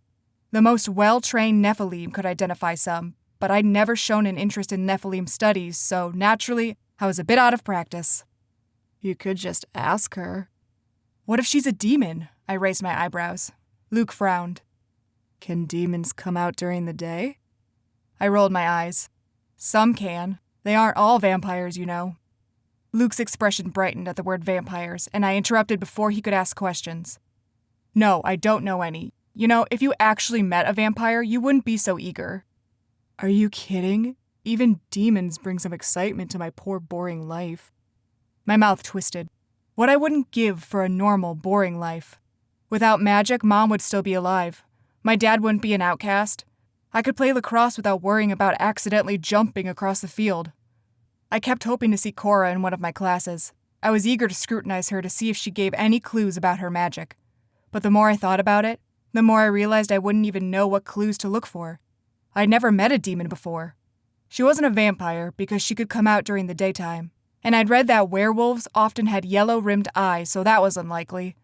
The most well-trained Nephilim could identify some, but I'd never shown an interest in Nephilim studies, so naturally, I was a bit out of practice. You could just ask her. What if she's a demon? I raised my eyebrows. Luke frowned. Can demons come out during the day? I rolled my eyes. Some can. They aren't all vampires, you know. Luke's expression brightened at the word vampires, and I interrupted before he could ask questions. No, I don't know any. You know, if you actually met a vampire, you wouldn't be so eager. Are you kidding? Even demons bring some excitement to my poor, boring life. My mouth twisted. What I wouldn't give for a normal, boring life. Without magic, Mom would still be alive. My dad wouldn't be an outcast. I could play lacrosse without worrying about accidentally jumping across the field. I kept hoping to see Cora in one of my classes. I was eager to scrutinize her to see if she gave any clues about her magic. But the more I thought about it, the more I realized I wouldn't even know what clues to look for. I'd never met a demon before. She wasn't a vampire because she could come out during the daytime, and I'd read that werewolves often had yellow-rimmed eyes, so that was unlikely.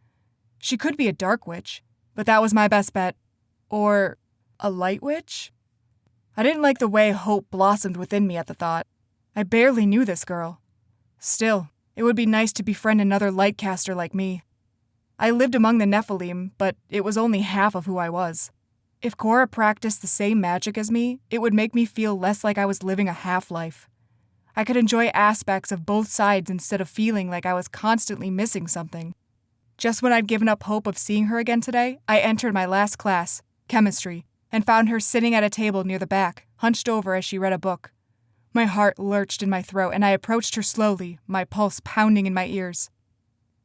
She could be a dark witch, but that was my best bet. Or a light witch? I didn't like the way hope blossomed within me at the thought. I barely knew this girl. Still, it would be nice to befriend another lightcaster like me. I lived among the Nephilim, but it was only half of who I was. If Cora practiced the same magic as me, it would make me feel less like I was living a half-life. I could enjoy aspects of both sides instead of feeling like I was constantly missing something. Just when I'd given up hope of seeing her again today, I entered my last class, chemistry, and found her sitting at a table near the back, hunched over as she read a book. My heart lurched in my throat, and I approached her slowly, my pulse pounding in my ears.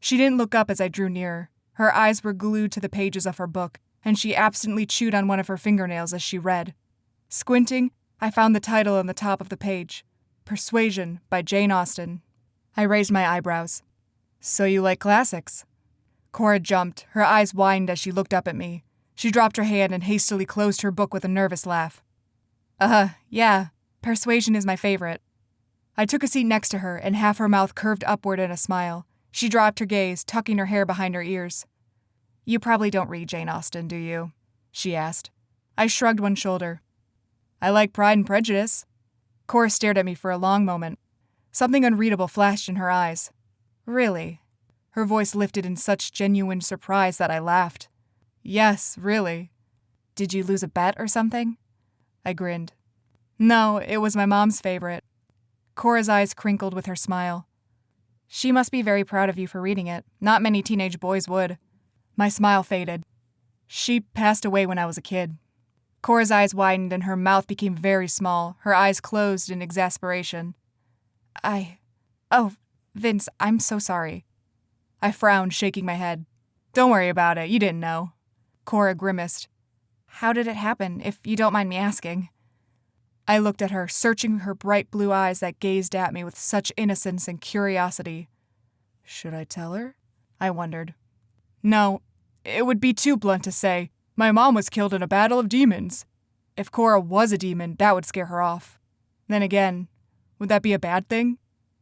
She didn't look up as I drew nearer. Her eyes were glued to the pages of her book, and she absently chewed on one of her fingernails as she read. Squinting, I found the title on the top of the page, Persuasion by Jane Austen. I raised my eyebrows. So you like classics? Cora jumped, her eyes widened as she looked up at me. She dropped her hand and hastily closed her book with a nervous laugh. Yeah, Persuasion is my favorite. I took a seat next to her, and half her mouth curved upward in a smile. She dropped her gaze, tucking her hair behind her ears. You probably don't read Jane Austen, do you? She asked. I shrugged one shoulder. I like Pride and Prejudice. Cora stared at me for a long moment. Something unreadable flashed in her eyes. Really? Her voice lifted in such genuine surprise that I laughed. Yes, really. Did you lose a bet or something? I grinned. No, it was my mom's favorite. Cora's eyes crinkled with her smile. She must be very proud of you for reading it. Not many teenage boys would. My smile faded. She passed away when I was a kid. Cora's eyes widened and her mouth became very small, her eyes closed in exasperation. Oh, Vince, I'm so sorry. I frowned, shaking my head. Don't worry about it, you didn't know. Cora grimaced. How did it happen, if you don't mind me asking? I looked at her, searching her bright blue eyes that gazed at me with such innocence and curiosity. Should I tell her? I wondered. No, it would be too blunt to say, my mom was killed in a battle of demons. If Cora was a demon, that would scare her off. Then again, would that be a bad thing?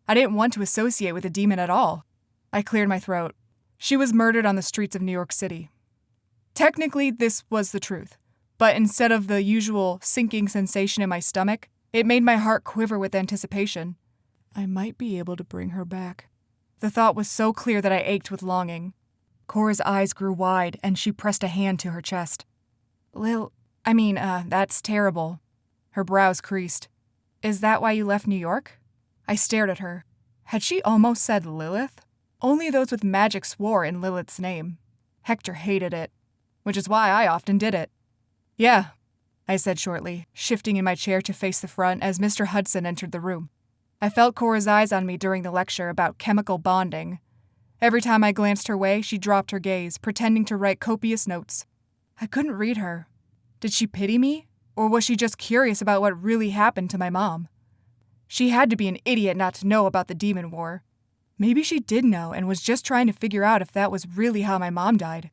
I didn't want to associate with a demon at all. I cleared my throat. She was murdered on the streets of New York City. Technically, this was the truth, but instead of the usual sinking sensation in my stomach, it made my heart quiver with anticipation. I might be able to bring her back. The thought was so clear that I ached with longing. Cora's eyes grew wide, and she pressed a hand to her chest. That's terrible. Her brows creased. Is that why you left New York? I stared at her. Had she almost said Lilith? Only those with magic swore in Lilith's name. Hector hated it, which is why I often did it. Yeah, I said shortly, shifting in my chair to face the front as Mr. Hudson entered the room. I felt Cora's eyes on me during the lecture about chemical bonding. Every time I glanced her way, she dropped her gaze, pretending to write copious notes. I couldn't read her. Did she pity me? Or was she just curious about what really happened to my mom? She had to be an idiot not to know about the demon war. Maybe she did know and was just trying to figure out if that was really how my mom died.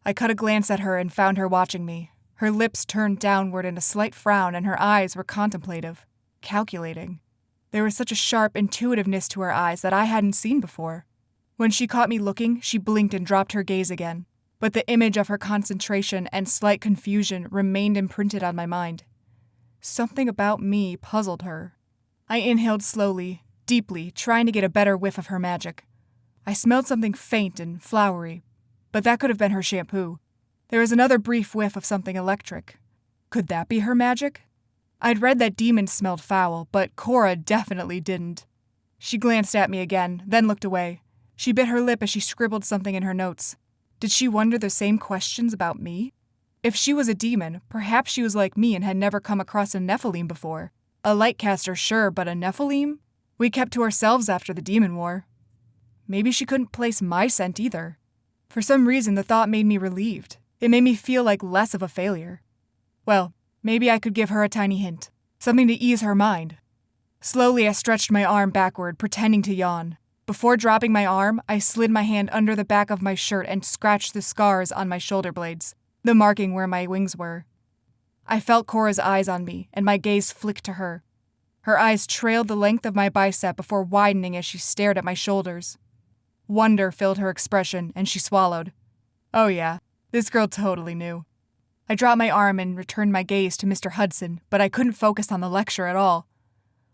I caught a glance at her and found her watching me. Her lips turned downward in a slight frown and her eyes were contemplative, calculating. There was such a sharp intuitiveness to her eyes that I hadn't seen before. When she caught me looking, she blinked and dropped her gaze again. But the image of her concentration and slight confusion remained imprinted on my mind. Something about me puzzled her. I inhaled slowly, deeply, trying to get a better whiff of her magic. I smelled something faint and flowery, but that could have been her shampoo. There was another brief whiff of something electric. Could that be her magic? I'd read that demons smelled foul, but Cora definitely didn't. She glanced at me again, then looked away. She bit her lip as she scribbled something in her notes. Did she wonder the same questions about me? If she was a demon, perhaps she was like me and had never come across a Nephilim before. A lightcaster, sure, but a Nephilim? We kept to ourselves after the demon war. Maybe she couldn't place my scent either. For some reason, the thought made me relieved. It made me feel like less of a failure. Well, maybe I could give her a tiny hint. Something to ease her mind. Slowly, I stretched my arm backward, pretending to yawn. Before dropping my arm, I slid my hand under the back of my shirt and scratched the scars on my shoulder blades, the marking where my wings were. I felt Cora's eyes on me, and my gaze flicked to her. Her eyes trailed the length of my bicep before widening as she stared at my shoulders. Wonder filled her expression, and she swallowed. Oh yeah, this girl totally knew. I dropped my arm and returned my gaze to Mr. Hudson, but I couldn't focus on the lecture at all.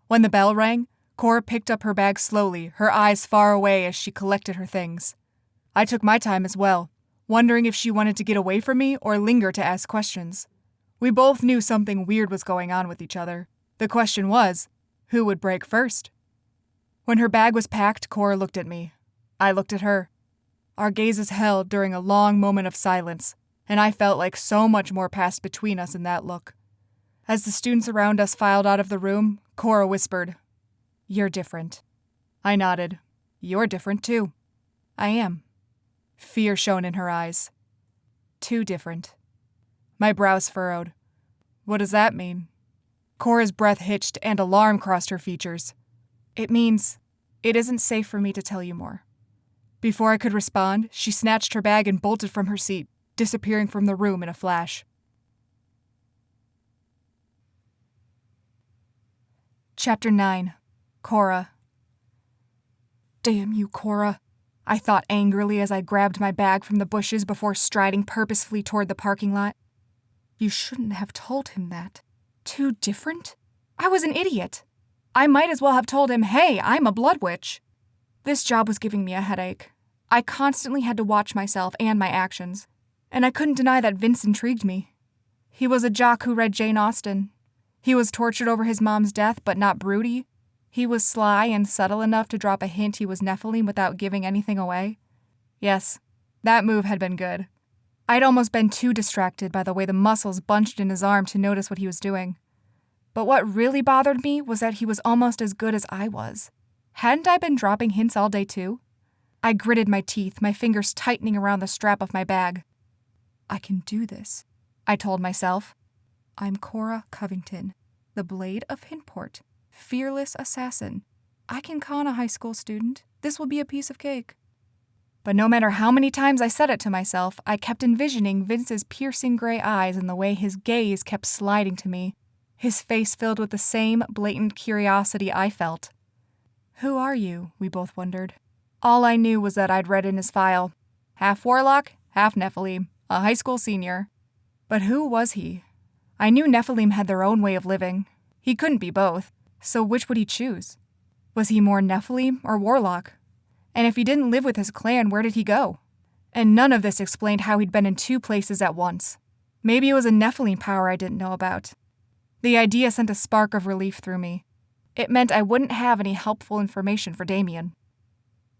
When the bell rang, Cora picked up her bag slowly, her eyes far away as she collected her things. I took my time as well, wondering if she wanted to get away from me or linger to ask questions. We both knew something weird was going on with each other. The question was, who would break first? When her bag was packed, Cora looked at me. I looked at her. Our gazes held during a long moment of silence, and I felt like so much more passed between us in that look. As the students around us filed out of the room, Cora whispered, "You're different." I nodded. "You're different, too." "I am." Fear shone in her eyes. "Too different." My brows furrowed. "What does that mean?" Cora's breath hitched and alarm crossed her features. "It means it isn't safe for me to tell you more." Before I could respond, she snatched her bag and bolted from her seat, disappearing from the room in a flash. Chapter 9. Cora. "Damn you, Cora," I thought angrily as I grabbed my bag from the bushes before striding purposefully toward the parking lot. You shouldn't have told him that. Too different? I was an idiot. I might as well have told him, "Hey, I'm a blood witch." This job was giving me a headache. I constantly had to watch myself and my actions, and I couldn't deny that Vince intrigued me. He was a jock who read Jane Austen. He was tortured over his mom's death, but not broody. He was sly and subtle enough to drop a hint he was Nephilim without giving anything away. Yes, that move had been good. I'd almost been too distracted by the way the muscles bunched in his arm to notice what he was doing. But what really bothered me was that he was almost as good as I was. Hadn't I been dropping hints all day too? I gritted my teeth, my fingers tightening around the strap of my bag. I can do this, I told myself. I'm Cora Covington, the Blade of Hintport, fearless assassin. I can con a high school student. This will be a piece of cake. But no matter how many times I said it to myself, I kept envisioning Vince's piercing gray eyes and the way his gaze kept sliding to me, his face filled with the same blatant curiosity I felt. Who are you? We both wondered. All I knew was that I'd read in his file, half warlock, half Nephilim, a high school senior. But who was he? I knew Nephilim had their own way of living. He couldn't be both, so which would he choose? Was he more Nephilim or warlock? And if he didn't live with his clan, where did he go? And none of this explained how he'd been in two places at once. Maybe it was a Nephilim power I didn't know about. The idea sent a spark of relief through me. It meant I wouldn't have any helpful information for Damien.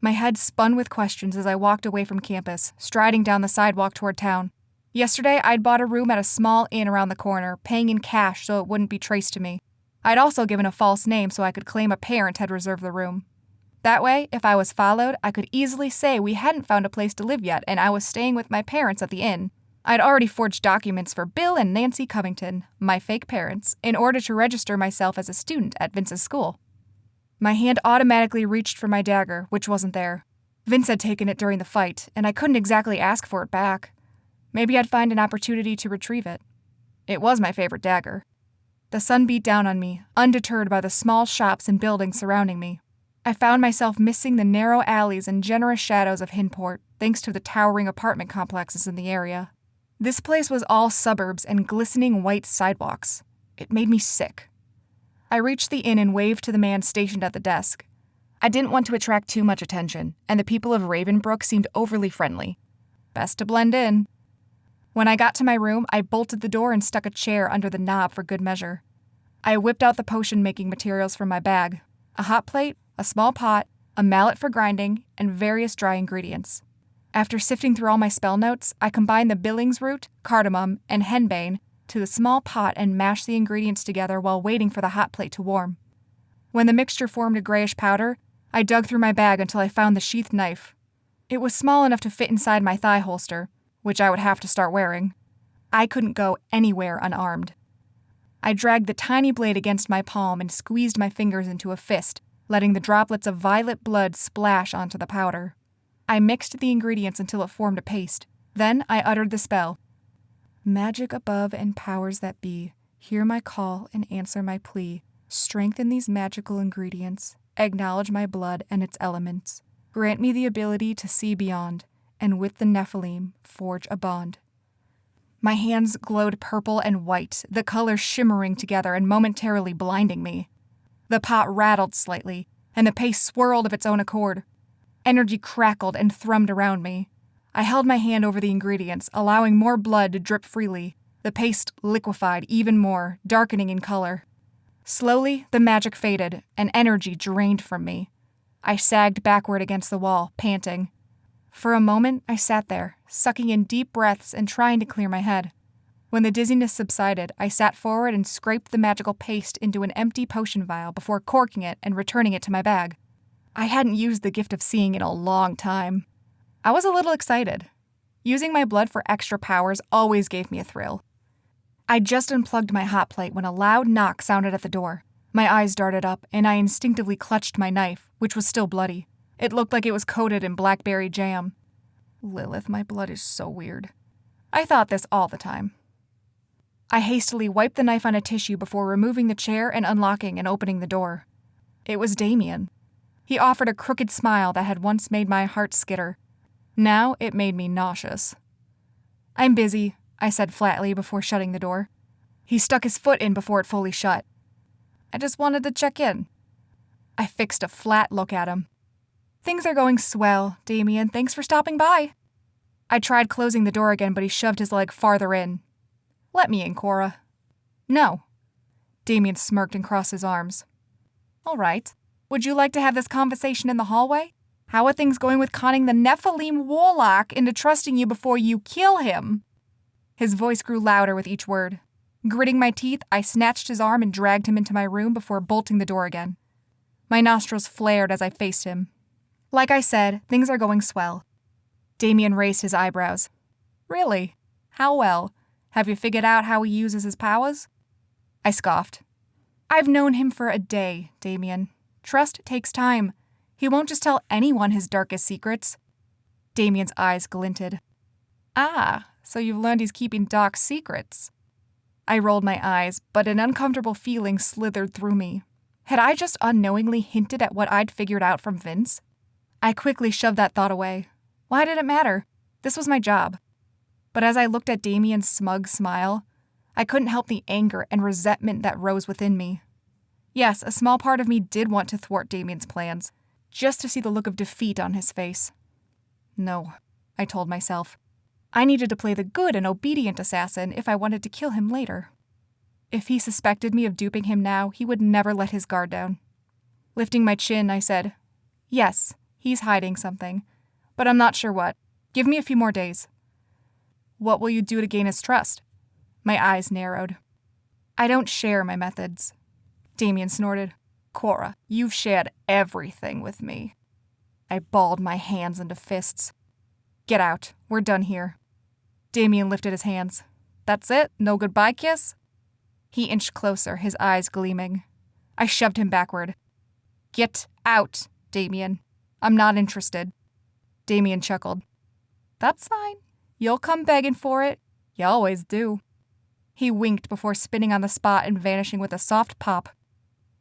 My head spun with questions as I walked away from campus, striding down the sidewalk toward town. Yesterday, I'd bought a room at a small inn around the corner, paying in cash so it wouldn't be traced to me. I'd also given a false name so I could claim a parent had reserved the room. That way, if I was followed, I could easily say we hadn't found a place to live yet and I was staying with my parents at the inn. I'd already forged documents for Bill and Nancy Covington, my fake parents, in order to register myself as a student at Vince's school. My hand automatically reached for my dagger, which wasn't there. Vince had taken it during the fight, and I couldn't exactly ask for it back. Maybe I'd find an opportunity to retrieve it. It was my favorite dagger. The sun beat down on me, undeterred by the small shops and buildings surrounding me. I found myself missing the narrow alleys and generous shadows of Hintport, thanks to the towering apartment complexes in the area. This place was all suburbs and glistening white sidewalks. It made me sick. I reached the inn and waved to the man stationed at the desk. I didn't want to attract too much attention, and the people of Ravenbrook seemed overly friendly. Best to blend in. When I got to my room, I bolted the door and stuck a chair under the knob for good measure. I whipped out the potion-making materials from my bag, a hot plate, a small pot, a mallet for grinding, and various dry ingredients. After sifting through all my spell notes, I combined the Billings root, cardamom, and henbane to the small pot and mashed the ingredients together while waiting for the hot plate to warm. When the mixture formed a grayish powder, I dug through my bag until I found the sheathed knife. It was small enough to fit inside my thigh holster, which I would have to start wearing. I couldn't go anywhere unarmed. I dragged the tiny blade against my palm and squeezed my fingers into a fist, letting the droplets of violet blood splash onto the powder. I mixed the ingredients until it formed a paste. Then I uttered the spell. Magic above and powers that be, hear my call and answer my plea. Strengthen these magical ingredients. Acknowledge my blood and its elements. Grant me the ability to see beyond, and with the Nephilim, forge a bond. My hands glowed purple and white, the colors shimmering together and momentarily blinding me. The pot rattled slightly, and the paste swirled of its own accord. Energy crackled and thrummed around me. I held my hand over the ingredients, allowing more blood to drip freely. The paste liquefied even more, darkening in color. Slowly, the magic faded, and energy drained from me. I sagged backward against the wall, panting. For a moment, I sat there, sucking in deep breaths and trying to clear my head. When the dizziness subsided, I sat forward and scraped the magical paste into an empty potion vial before corking it and returning it to my bag. I hadn't used the gift of seeing in a long time. I was a little excited. Using my blood for extra powers always gave me a thrill. I just unplugged my hot plate when a loud knock sounded at the door. My eyes darted up, and I instinctively clutched my knife, which was still bloody. It looked like it was coated in blackberry jam. Lilith, my blood is so weird. I thought this all the time. I hastily wiped the knife on a tissue before removing the chair and unlocking and opening the door. It was Damien. He offered a crooked smile that had once made my heart skitter. Now it made me nauseous. "I'm busy," I said flatly before shutting the door. He stuck his foot in before it fully shut. "I just wanted to check in." I fixed a flat look at him. "Things are going swell, Damien. Thanks for stopping by." I tried closing the door again, but he shoved his leg farther in. "Let me in, Cora." "No." Damien smirked and crossed his arms. "All right. Would you like to have this conversation in the hallway? How are things going with conning the Nephilim warlock into trusting you before you kill him?" His voice grew louder with each word. Gritting my teeth, I snatched his arm and dragged him into my room before bolting the door again. My nostrils flared as I faced him. "Like I said, things are going swell." Damien raised his eyebrows. "Really? How well? Have you figured out how he uses his powers?" I scoffed. "I've known him for a day, Damien. Trust takes time. He won't just tell anyone his darkest secrets." Damien's eyes glinted. "Ah, so you've learned he's keeping dark secrets." I rolled my eyes, but an uncomfortable feeling slithered through me. Had I just unknowingly hinted at what I'd figured out from Vince? I quickly shoved that thought away. Why did it matter? This was my job. But as I looked at Damien's smug smile, I couldn't help the anger and resentment that rose within me. Yes, a small part of me did want to thwart Damien's plans, just to see the look of defeat on his face. No, I told myself. I needed to play the good and obedient assassin if I wanted to kill him later. If he suspected me of duping him now, he would never let his guard down. Lifting my chin, I said, "Yes, he's hiding something, but I'm not sure what. Give me a few more days." "What will you do to gain his trust?" My eyes narrowed. "I don't share my methods." Damien snorted. "Cora, you've shared everything with me." I balled my hands into fists. "Get out. We're done here." Damien lifted his hands. "That's it? No goodbye kiss?" He inched closer, his eyes gleaming. I shoved him backward. "Get out, Damien. I'm not interested." Damien chuckled. "That's fine. You'll come begging for it. You always do." He winked before spinning on the spot and vanishing with a soft pop.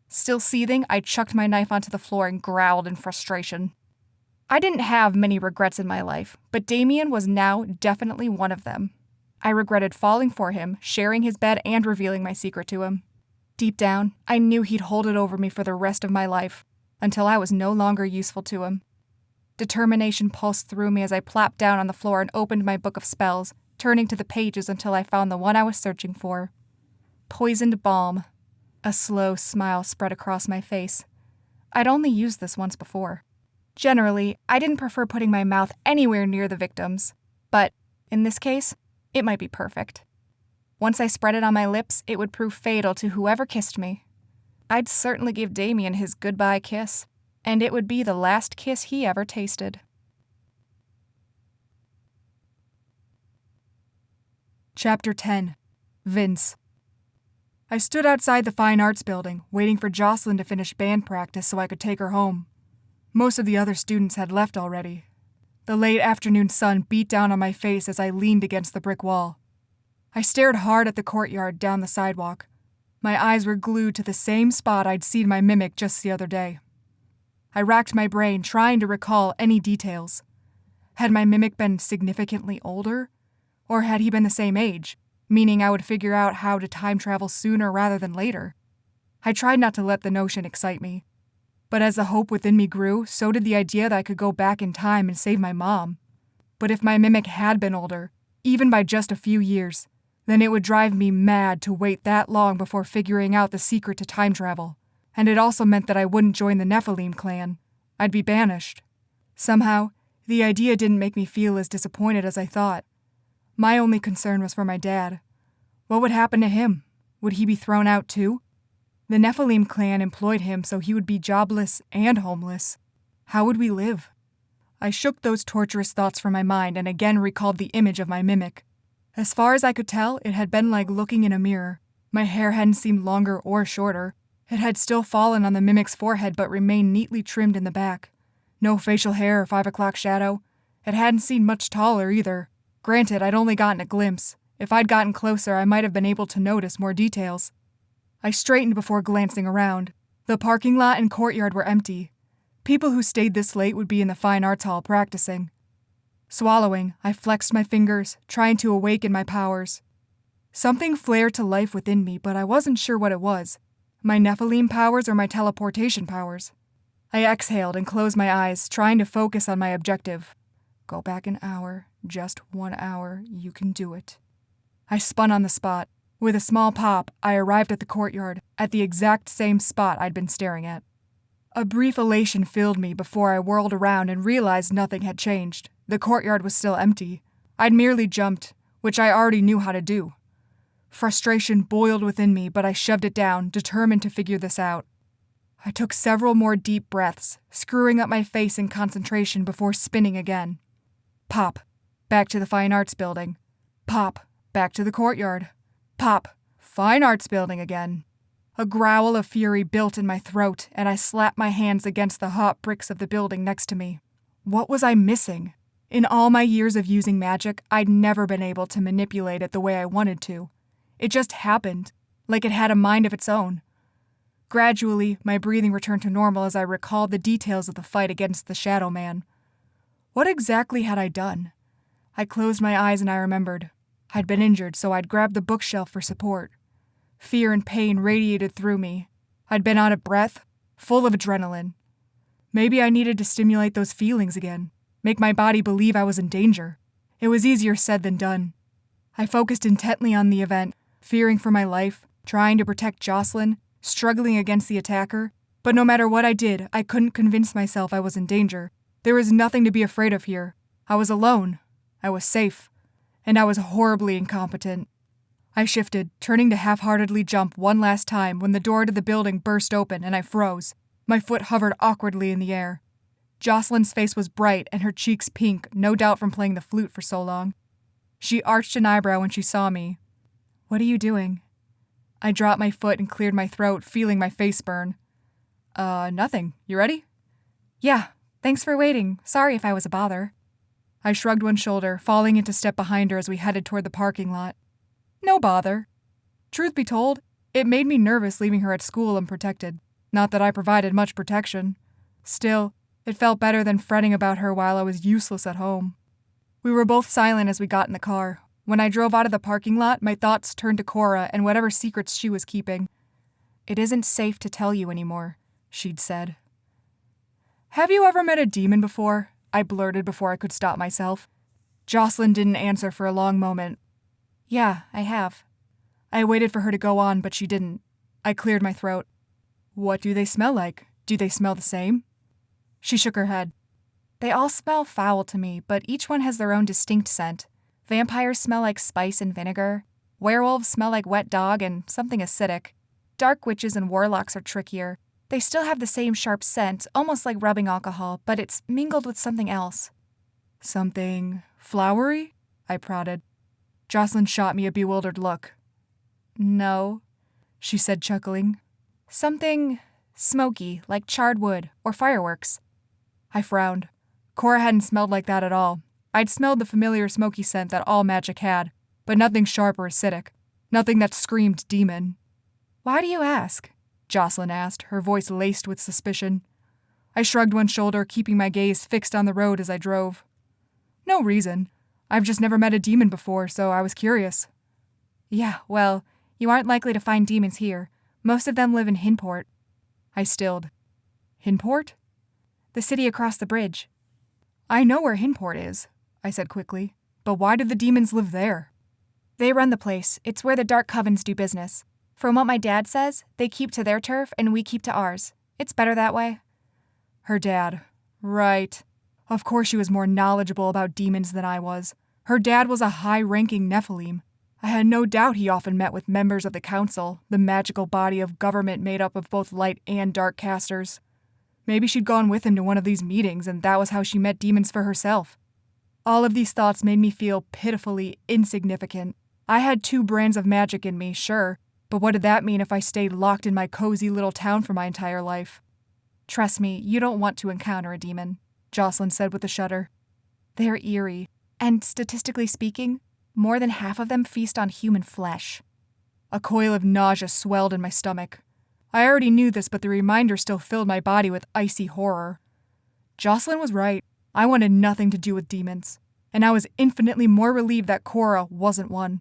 Still seething, I chucked my knife onto the floor and growled in frustration. I didn't have many regrets in my life, but Damien was now definitely one of them. I regretted falling for him, sharing his bed, and revealing my secret to him. Deep down, I knew he'd hold it over me for the rest of my life, until I was no longer useful to him. Determination pulsed through me as I plopped down on the floor and opened my book of spells, turning to the pages until I found the one I was searching for. Poisoned balm. A slow smile spread across my face. I'd only used this once before. Generally, I didn't prefer putting my mouth anywhere near the victims, but in this case, it might be perfect. Once I spread it on my lips, it would prove fatal to whoever kissed me. I'd certainly give Damien his goodbye kiss, and it would be the last kiss he ever tasted. Chapter 10. Vince. I stood outside the Fine Arts Building, waiting for Jocelyn to finish band practice so I could take her home. Most of the other students had left already. The late afternoon sun beat down on my face as I leaned against the brick wall. I stared hard at the courtyard down the sidewalk. My eyes were glued to the same spot I'd seen my mimic just the other day. I racked my brain, trying to recall any details. Had my mimic been significantly older? Or had he been the same age, meaning I would figure out how to time travel sooner rather than later? I tried not to let the notion excite me. But as the hope within me grew, so did the idea that I could go back in time and save my mom. But if my mimic had been older, even by just a few years, then it would drive me mad to wait that long before figuring out the secret to time travel. And it also meant that I wouldn't join the Nephilim clan. I'd be banished. Somehow, the idea didn't make me feel as disappointed as I thought. My only concern was for my dad. What would happen to him? Would he be thrown out too? The Nephilim clan employed him so he would be jobless and homeless. How would we live? I shook those torturous thoughts from my mind and again recalled the image of my mimic. As far as I could tell, it had been like looking in a mirror. My hair hadn't seemed longer or shorter. It had still fallen on the mimic's forehead but remained neatly trimmed in the back. No facial hair or 5 o'clock shadow. It hadn't seemed much taller either. Granted, I'd only gotten a glimpse. If I'd gotten closer, I might have been able to notice more details. I straightened before glancing around. The parking lot and courtyard were empty. People who stayed this late would be in the fine arts hall practicing. Swallowing, I flexed my fingers, trying to awaken my powers. Something flared to life within me, but I wasn't sure what it was. My Nephilim powers or my teleportation powers. I exhaled and closed my eyes, trying to focus on my objective. Go back an hour, just 1 hour, you can do it. I spun on the spot. With a small pop, I arrived at the courtyard, at the exact same spot I'd been staring at. A brief elation filled me before I whirled around and realized nothing had changed. The courtyard was still empty. I'd merely jumped, which I already knew how to do. Frustration boiled within me, but I shoved it down, determined to figure this out. I took several more deep breaths, screwing up my face in concentration before spinning again. Pop. Back to the Fine Arts Building. Pop. Back to the courtyard. Pop. Fine Arts Building again. A growl of fury built in my throat, and I slapped my hands against the hot bricks of the building next to me. What was I missing? In all my years of using magic, I'd never been able to manipulate it the way I wanted to. It just happened, like it had a mind of its own. Gradually, my breathing returned to normal as I recalled the details of the fight against the Shadow Man. What exactly had I done? I closed my eyes and I remembered. I'd been injured, so I'd grabbed the bookshelf for support. Fear and pain radiated through me. I'd been out of breath, full of adrenaline. Maybe I needed to stimulate those feelings again, make my body believe I was in danger. It was easier said than done. I focused intently on the event, fearing for my life, trying to protect Jocelyn, struggling against the attacker. But no matter what I did, I couldn't convince myself I was in danger. There was nothing to be afraid of here. I was alone. I was safe. And I was horribly incompetent. I shifted, turning to half-heartedly jump one last time when the door to the building burst open and I froze. My foot hovered awkwardly in the air. Jocelyn's face was bright and her cheeks pink, no doubt from playing the flute for so long. She arched an eyebrow when she saw me. "What are you doing?" I dropped my foot and cleared my throat, feeling my face burn. Nothing. You ready?" "Yeah, thanks for waiting. Sorry if I was a bother." I shrugged one shoulder, falling into step behind her as we headed toward the parking lot. No bother. Truth be told, it made me nervous leaving her at school unprotected. Not that I provided much protection. Still, it felt better than fretting about her while I was useless at home. We were both silent as we got in the car. When I drove out of the parking lot, my thoughts turned to Cora and whatever secrets she was keeping. "It isn't safe to tell you anymore," she'd said. "Have you ever met a demon before?" I blurted before I could stop myself. Jocelyn didn't answer for a long moment. "Yeah, I have." I waited for her to go on, but she didn't. I cleared my throat. "What do they smell like? Do they smell the same?" She shook her head. "They all smell foul to me, but each one has their own distinct scent. Vampires smell like spice and vinegar. Werewolves smell like wet dog and something acidic. Dark witches and warlocks are trickier. They still have the same sharp scent, almost like rubbing alcohol, but it's mingled with something else." "Something flowery?" I prodded. Jocelyn shot me a bewildered look. "No," she said, chuckling. "Something smoky, like charred wood or fireworks." I frowned. Cora hadn't smelled like that at all. I'd smelled the familiar smoky scent that all magic had, but nothing sharp or acidic. Nothing that screamed demon. "Why do you ask?" Jocelyn asked, her voice laced with suspicion. I shrugged one shoulder, keeping my gaze fixed on the road as I drove. "No reason. I've just never met a demon before, so I was curious." "Yeah, well, you aren't likely to find demons here. Most of them live in Hinport." I stilled. "Hinport?" "The city across the bridge." "I know where Hinport is," I said quickly. "But why do the demons live there?" "They run the place. It's where the Dark Covens do business. From what my dad says, they keep to their turf and we keep to ours. It's better that way." Her dad. Right. Of course she was more knowledgeable about demons than I was. Her dad was a high-ranking Nephilim. I had no doubt he often met with members of the council, the magical body of government made up of both light and dark casters. Maybe she'd gone with him to one of these meetings, and that was how she met demons for herself. All of these thoughts made me feel pitifully insignificant. I had 2 brands of magic in me, sure, but what did that mean if I stayed locked in my cozy little town for my entire life? Trust me, you don't want to encounter a demon, Jocelyn said with a shudder. They're eerie, and statistically speaking, more than half of them feast on human flesh. A coil of nausea swelled in my stomach. I already knew this, but the reminder still filled my body with icy horror. Jocelyn was right. I wanted nothing to do with demons, and I was infinitely more relieved that Cora wasn't one.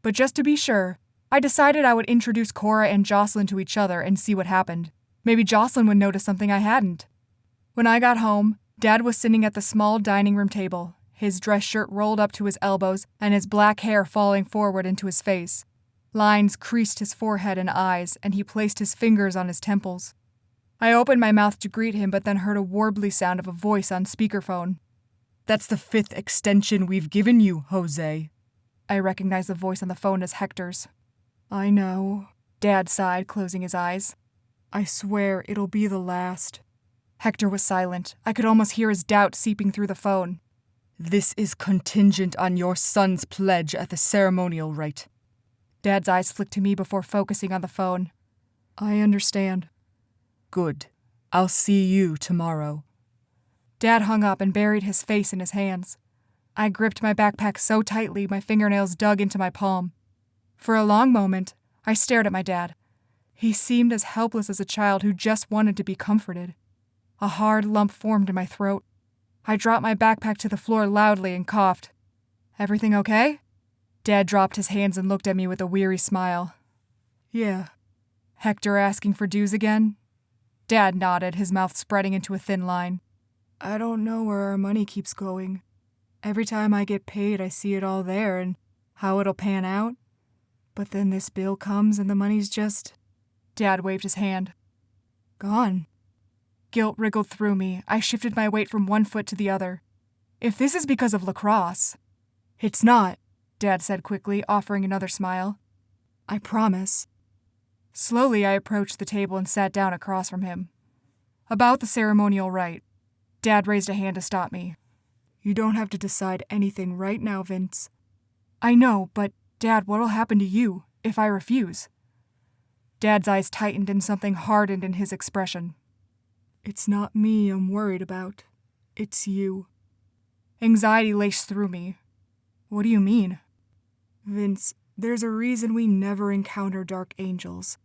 But just to be sure, I decided I would introduce Cora and Jocelyn to each other and see what happened. Maybe Jocelyn would notice something I hadn't. When I got home, Dad was sitting at the small dining room table, his dress shirt rolled up to his elbows and his black hair falling forward into his face. Lines creased his forehead and eyes, and he placed his fingers on his temples. I opened my mouth to greet him, but then heard a warbly sound of a voice on speakerphone. "That's the 5th extension we've given you, Jose." I recognized the voice on the phone as Hector's. "I know," Dad sighed, closing his eyes. "I swear it'll be the last." Hector was silent. I could almost hear his doubt seeping through the phone. "This is contingent on your son's pledge at the ceremonial rite." Dad's eyes flicked to me before focusing on the phone. "I understand." "Good. I'll see you tomorrow." Dad hung up and buried his face in his hands. I gripped my backpack so tightly my fingernails dug into my palm. For a long moment, I stared at my dad. He seemed as helpless as a child who just wanted to be comforted. A hard lump formed in my throat. I dropped my backpack to the floor loudly and coughed. "Everything okay?" Dad dropped his hands and looked at me with a weary smile. "Yeah." "Hector asking for dues again?" Dad nodded, his mouth spreading into a thin line. "I don't know where our money keeps going. Every time I get paid, I see it all there and how it'll pan out. But then this bill comes and the money's just..." Dad waved his hand. "Gone." Guilt wriggled through me. I shifted my weight from one foot to the other. "If this is because of lacrosse..." "It's not," Dad said quickly, offering another smile. "I promise." Slowly, I approached the table and sat down across from him. "About the ceremonial rite." Dad raised a hand to stop me. "You don't have to decide anything right now, Vince." "I know, but, Dad, what'll happen to you if I refuse?" Dad's eyes tightened and something hardened in his expression. "It's not me I'm worried about. It's you." Anxiety laced through me. "What do you mean?" "Vince, there's a reason we never encounter dark angels.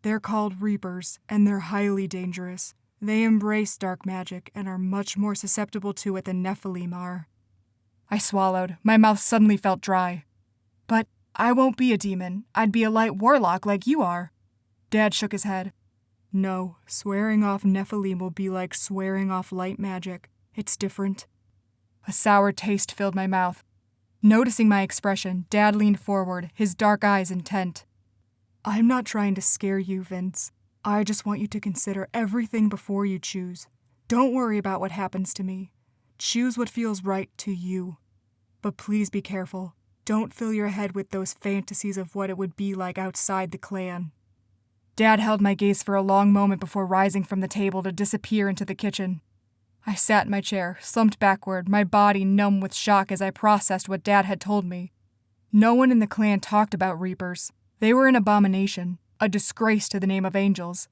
They're called reapers, and they're highly dangerous. They embrace dark magic and are much more susceptible to it than Nephilim are." I swallowed. My mouth suddenly felt dry. "But I won't be a demon. I'd be a light warlock like you are." Dad shook his head. "No, swearing off Nephilim will be like swearing off light magic. It's different." A sour taste filled my mouth. Noticing my expression, Dad leaned forward, his dark eyes intent. "I'm not trying to scare you, Vince. I just want you to consider everything before you choose. Don't worry about what happens to me. Choose what feels right to you. But please be careful. Don't fill your head with those fantasies of what it would be like outside the clan." Dad held my gaze for a long moment before rising from the table to disappear into the kitchen. I sat in my chair, slumped backward, my body numb with shock as I processed what Dad had told me. No one in the clan talked about reapers. They were an abomination, a disgrace to the name of angels.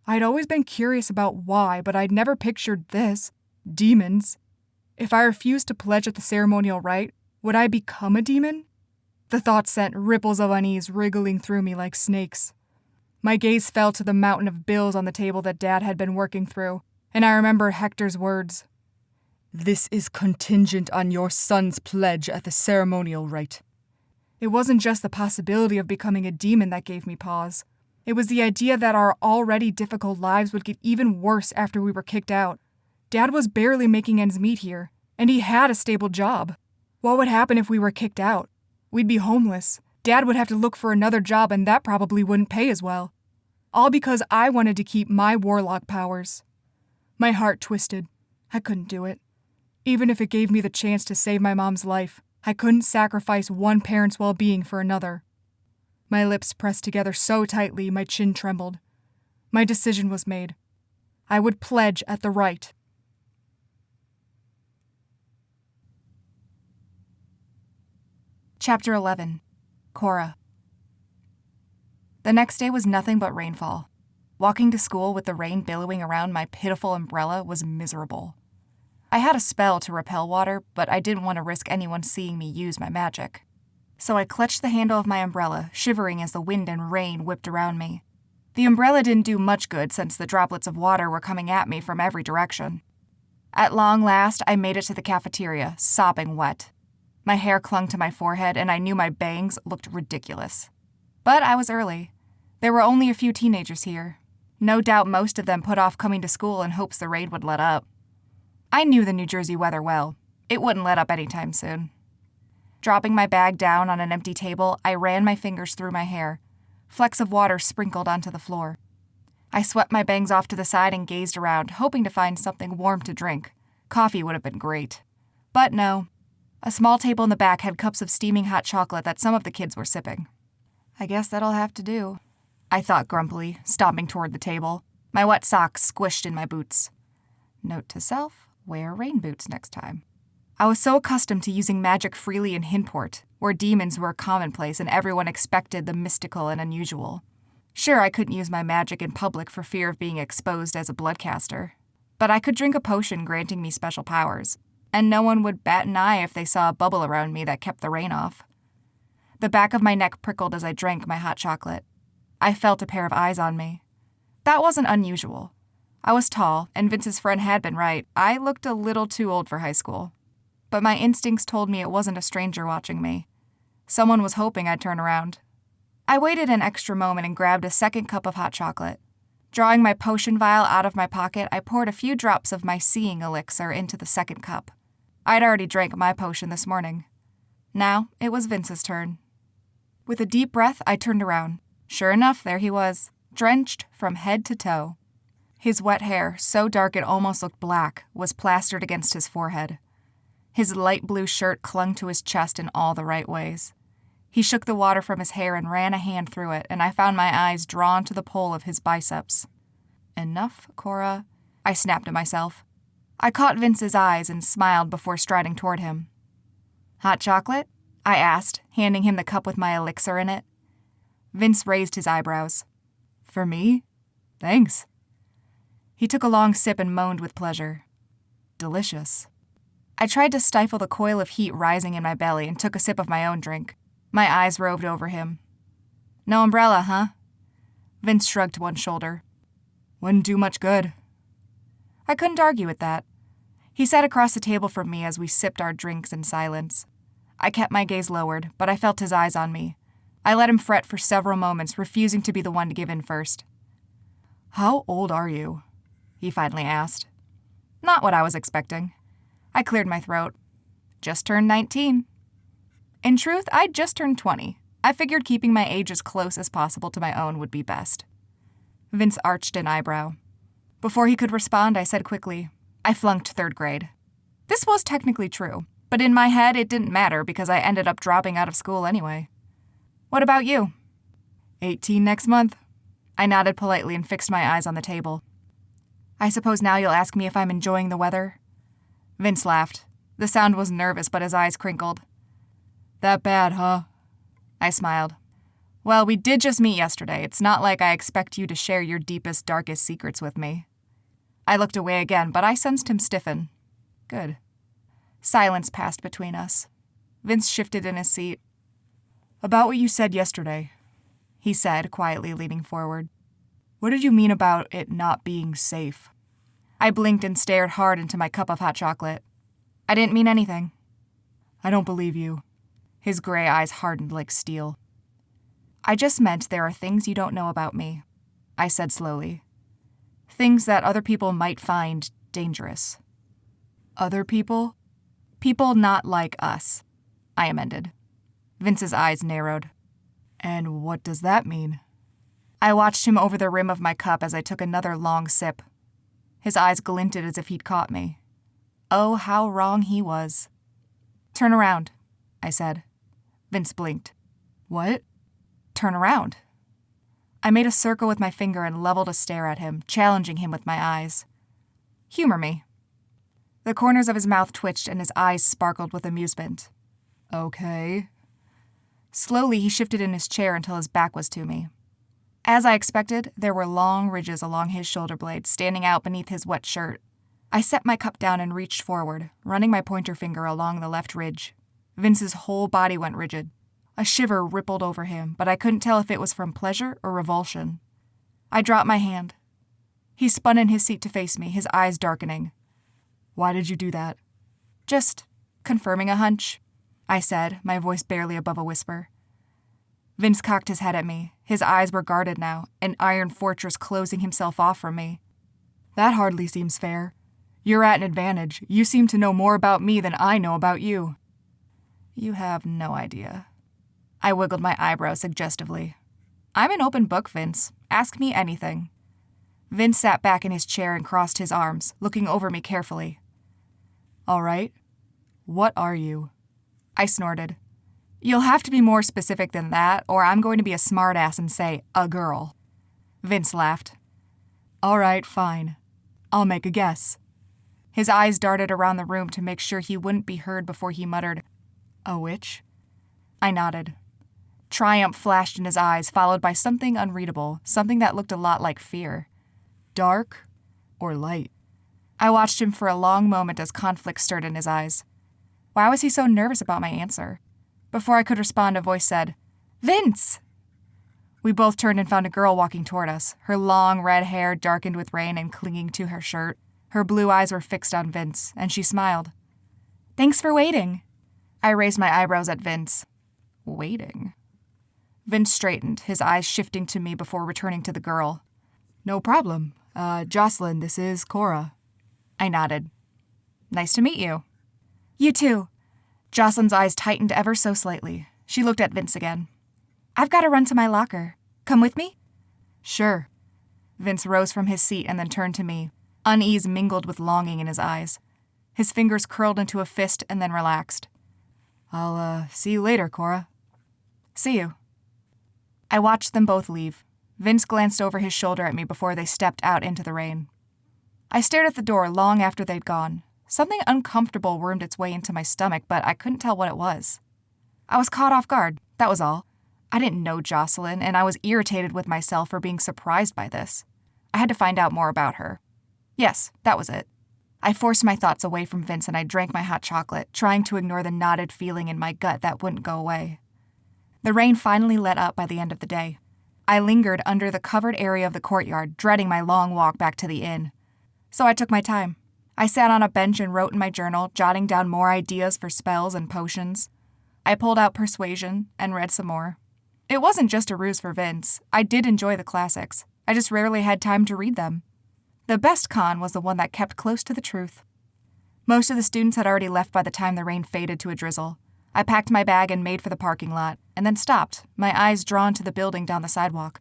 I'd always been curious about why, but I'd never pictured this. Demons. If I refused to pledge at the ceremonial rite, would I become a demon? The thought sent ripples of unease wriggling through me like snakes. My gaze fell to the mountain of bills on the table that Dad had been working through, and I remembered Hector's words. "This is contingent on your son's pledge at the ceremonial rite." It wasn't just the possibility of becoming a demon that gave me pause. It was the idea that our already difficult lives would get even worse after we were kicked out. Dad was barely making ends meet here, and he had a stable job. What would happen if we were kicked out? We'd be homeless. Dad would have to look for another job, and that probably wouldn't pay as well. All because I wanted to keep my warlock powers. My heart twisted. I couldn't do it. Even if it gave me the chance to save my mom's life, I couldn't sacrifice one parent's well-being for another. My lips pressed together so tightly my chin trembled. My decision was made. I would pledge at the rite. Chapter 11. Cora. The next day was nothing but rainfall. Walking to school with the rain billowing around my pitiful umbrella was miserable. I had a spell to repel water, but I didn't want to risk anyone seeing me use my magic. So I clutched the handle of my umbrella, shivering as the wind and rain whipped around me. The umbrella didn't do much good since the droplets of water were coming at me from every direction. At long last, I made it to the cafeteria, sopping wet. My hair clung to my forehead, and I knew my bangs looked ridiculous. But I was early. There were only a few teenagers here. No doubt most of them put off coming to school in hopes the rain would let up. I knew the New Jersey weather well. It wouldn't let up anytime soon. Dropping my bag down on an empty table, I ran my fingers through my hair. Flecks of water sprinkled onto the floor. I swept my bangs off to the side and gazed around, hoping to find something warm to drink. Coffee would have been great. But no. A small table in the back had cups of steaming hot chocolate that some of the kids were sipping. I guess that'll have to do, I thought grumpily, stomping toward the table, my wet socks squished in my boots. Note to self, wear rain boots next time. I was so accustomed to using magic freely in Hinport, where demons were commonplace and everyone expected the mystical and unusual. Sure, I couldn't use my magic in public for fear of being exposed as a bloodcaster, but I could drink a potion granting me special powers, and no one would bat an eye if they saw a bubble around me that kept the rain off. The back of my neck prickled as I drank my hot chocolate. I felt a pair of eyes on me. That wasn't unusual. I was tall, and Vince's friend had been right. I looked a little too old for high school. But my instincts told me it wasn't a stranger watching me. Someone was hoping I'd turn around. I waited an extra moment and grabbed a second cup of hot chocolate. Drawing my potion vial out of my pocket, I poured a few drops of my seeing elixir into the second cup. I'd already drank my potion this morning. Now it was Vince's turn. With a deep breath, I turned around. Sure enough, there he was, drenched from head to toe. His wet hair, so dark it almost looked black, was plastered against his forehead. His light blue shirt clung to his chest in all the right ways. He shook the water from his hair and ran a hand through it, and I found my eyes drawn to the pole of his biceps. Enough, Cora, I snapped at myself. I caught Vince's eyes and smiled before striding toward him. Hot chocolate? I asked, handing him the cup with my elixir in it. Vince raised his eyebrows. For me? Thanks. He took a long sip and moaned with pleasure. Delicious. I tried to stifle the coil of heat rising in my belly and took a sip of my own drink. My eyes roved over him. No umbrella, huh? Vince shrugged one shoulder. Wouldn't do much good. I couldn't argue with that. He sat across the table from me as we sipped our drinks in silence. I kept my gaze lowered, but I felt his eyes on me. I let him fret for several moments, refusing to be the one to give in first. How old are you? He finally asked. Not what I was expecting. I cleared my throat. Just turned 19. In truth, I'd just turned 20. I figured keeping my age as close as possible to my own would be best. Vince arched an eyebrow. Before he could respond, I said quickly, I flunked third grade. This was technically true, but in my head it didn't matter because I ended up dropping out of school anyway. What about you? 18 next month. I nodded politely and fixed my eyes on the table. I suppose now you'll ask me if I'm enjoying the weather? Vince laughed. The sound was nervous, but his eyes crinkled. That bad, huh? I smiled. Well, we did just meet yesterday. It's not like I expect you to share your deepest, darkest secrets with me. I looked away again, but I sensed him stiffen. Good. Silence passed between us. Vince shifted in his seat. About what you said yesterday, he said, quietly leaning forward. What did you mean about it not being safe? I blinked and stared hard into my cup of hot chocolate. I didn't mean anything. I don't believe you. His gray eyes hardened like steel. I just meant there are things you don't know about me, I said slowly. Things that other people might find dangerous. Other people? People not like us, I amended. Vince's eyes narrowed. And what does that mean? I watched him over the rim of my cup as I took another long sip. His eyes glinted as if he'd caught me. Oh, how wrong he was. Turn around, I said. Vince blinked. What? Turn around. I made a circle with my finger and leveled a stare at him, challenging him with my eyes. Humor me. The corners of his mouth twitched and his eyes sparkled with amusement. Okay. Slowly, he shifted in his chair until his back was to me. As I expected, there were long ridges along his shoulder blades standing out beneath his wet shirt. I set my cup down and reached forward, running my pointer finger along the left ridge. Vince's whole body went rigid. A shiver rippled over him, but I couldn't tell if it was from pleasure or revulsion. I dropped my hand. He spun in his seat to face me, his eyes darkening. Why did you do that? Just confirming a hunch, I said, my voice barely above a whisper. Vince cocked his head at me. His eyes were guarded now, an iron fortress closing himself off from me. That hardly seems fair. You're at an advantage. You seem to know more about me than I know about you. You have no idea. I wiggled my eyebrows suggestively. I'm an open book, Vince. Ask me anything. Vince sat back in his chair and crossed his arms, looking over me carefully. All right. What are you? I snorted. You'll have to be more specific than that, or I'm going to be a smartass and say, a girl. Vince laughed. All right, fine. I'll make a guess. His eyes darted around the room to make sure he wouldn't be heard before he muttered, A witch? I nodded. Triumph flashed in his eyes, followed by something unreadable, something that looked a lot like fear. Dark or light? I watched him for a long moment as conflict stirred in his eyes. Why was he so nervous about my answer? Before I could respond, a voice said, Vince! We both turned and found a girl walking toward us, her long red hair darkened with rain and clinging to her shirt. Her blue eyes were fixed on Vince, and she smiled. Thanks for waiting. I raised my eyebrows at Vince. Waiting? Vince straightened, his eyes shifting to me before returning to the girl. No problem. Jocelyn, this is Cora. I nodded. Nice to meet you. You too. Jocelyn's eyes tightened ever so slightly. She looked at Vince again. I've got to run to my locker. Come with me? Sure. Vince rose from his seat and then turned to me, unease mingled with longing in his eyes. His fingers curled into a fist and then relaxed. I'll, see you later, Cora. See you. I watched them both leave. Vince glanced over his shoulder at me before they stepped out into the rain. I stared at the door long after they'd gone. Something uncomfortable wormed its way into my stomach, but I couldn't tell what it was. I was caught off guard, that was all. I didn't know Jocelyn, and I was irritated with myself for being surprised by this. I had to find out more about her. Yes, that was it. I forced my thoughts away from Vince and I drank my hot chocolate, trying to ignore the knotted feeling in my gut that wouldn't go away. The rain finally let up by the end of the day. I lingered under the covered area of the courtyard, dreading my long walk back to the inn. So I took my time. I sat on a bench and wrote in my journal, jotting down more ideas for spells and potions. I pulled out Persuasion and read some more. It wasn't just a ruse for Vince. I did enjoy the classics. I just rarely had time to read them. The best con was the one that kept close to the truth. Most of the students had already left by the time the rain faded to a drizzle. I packed my bag and made for the parking lot, and then stopped, my eyes drawn to the building down the sidewalk.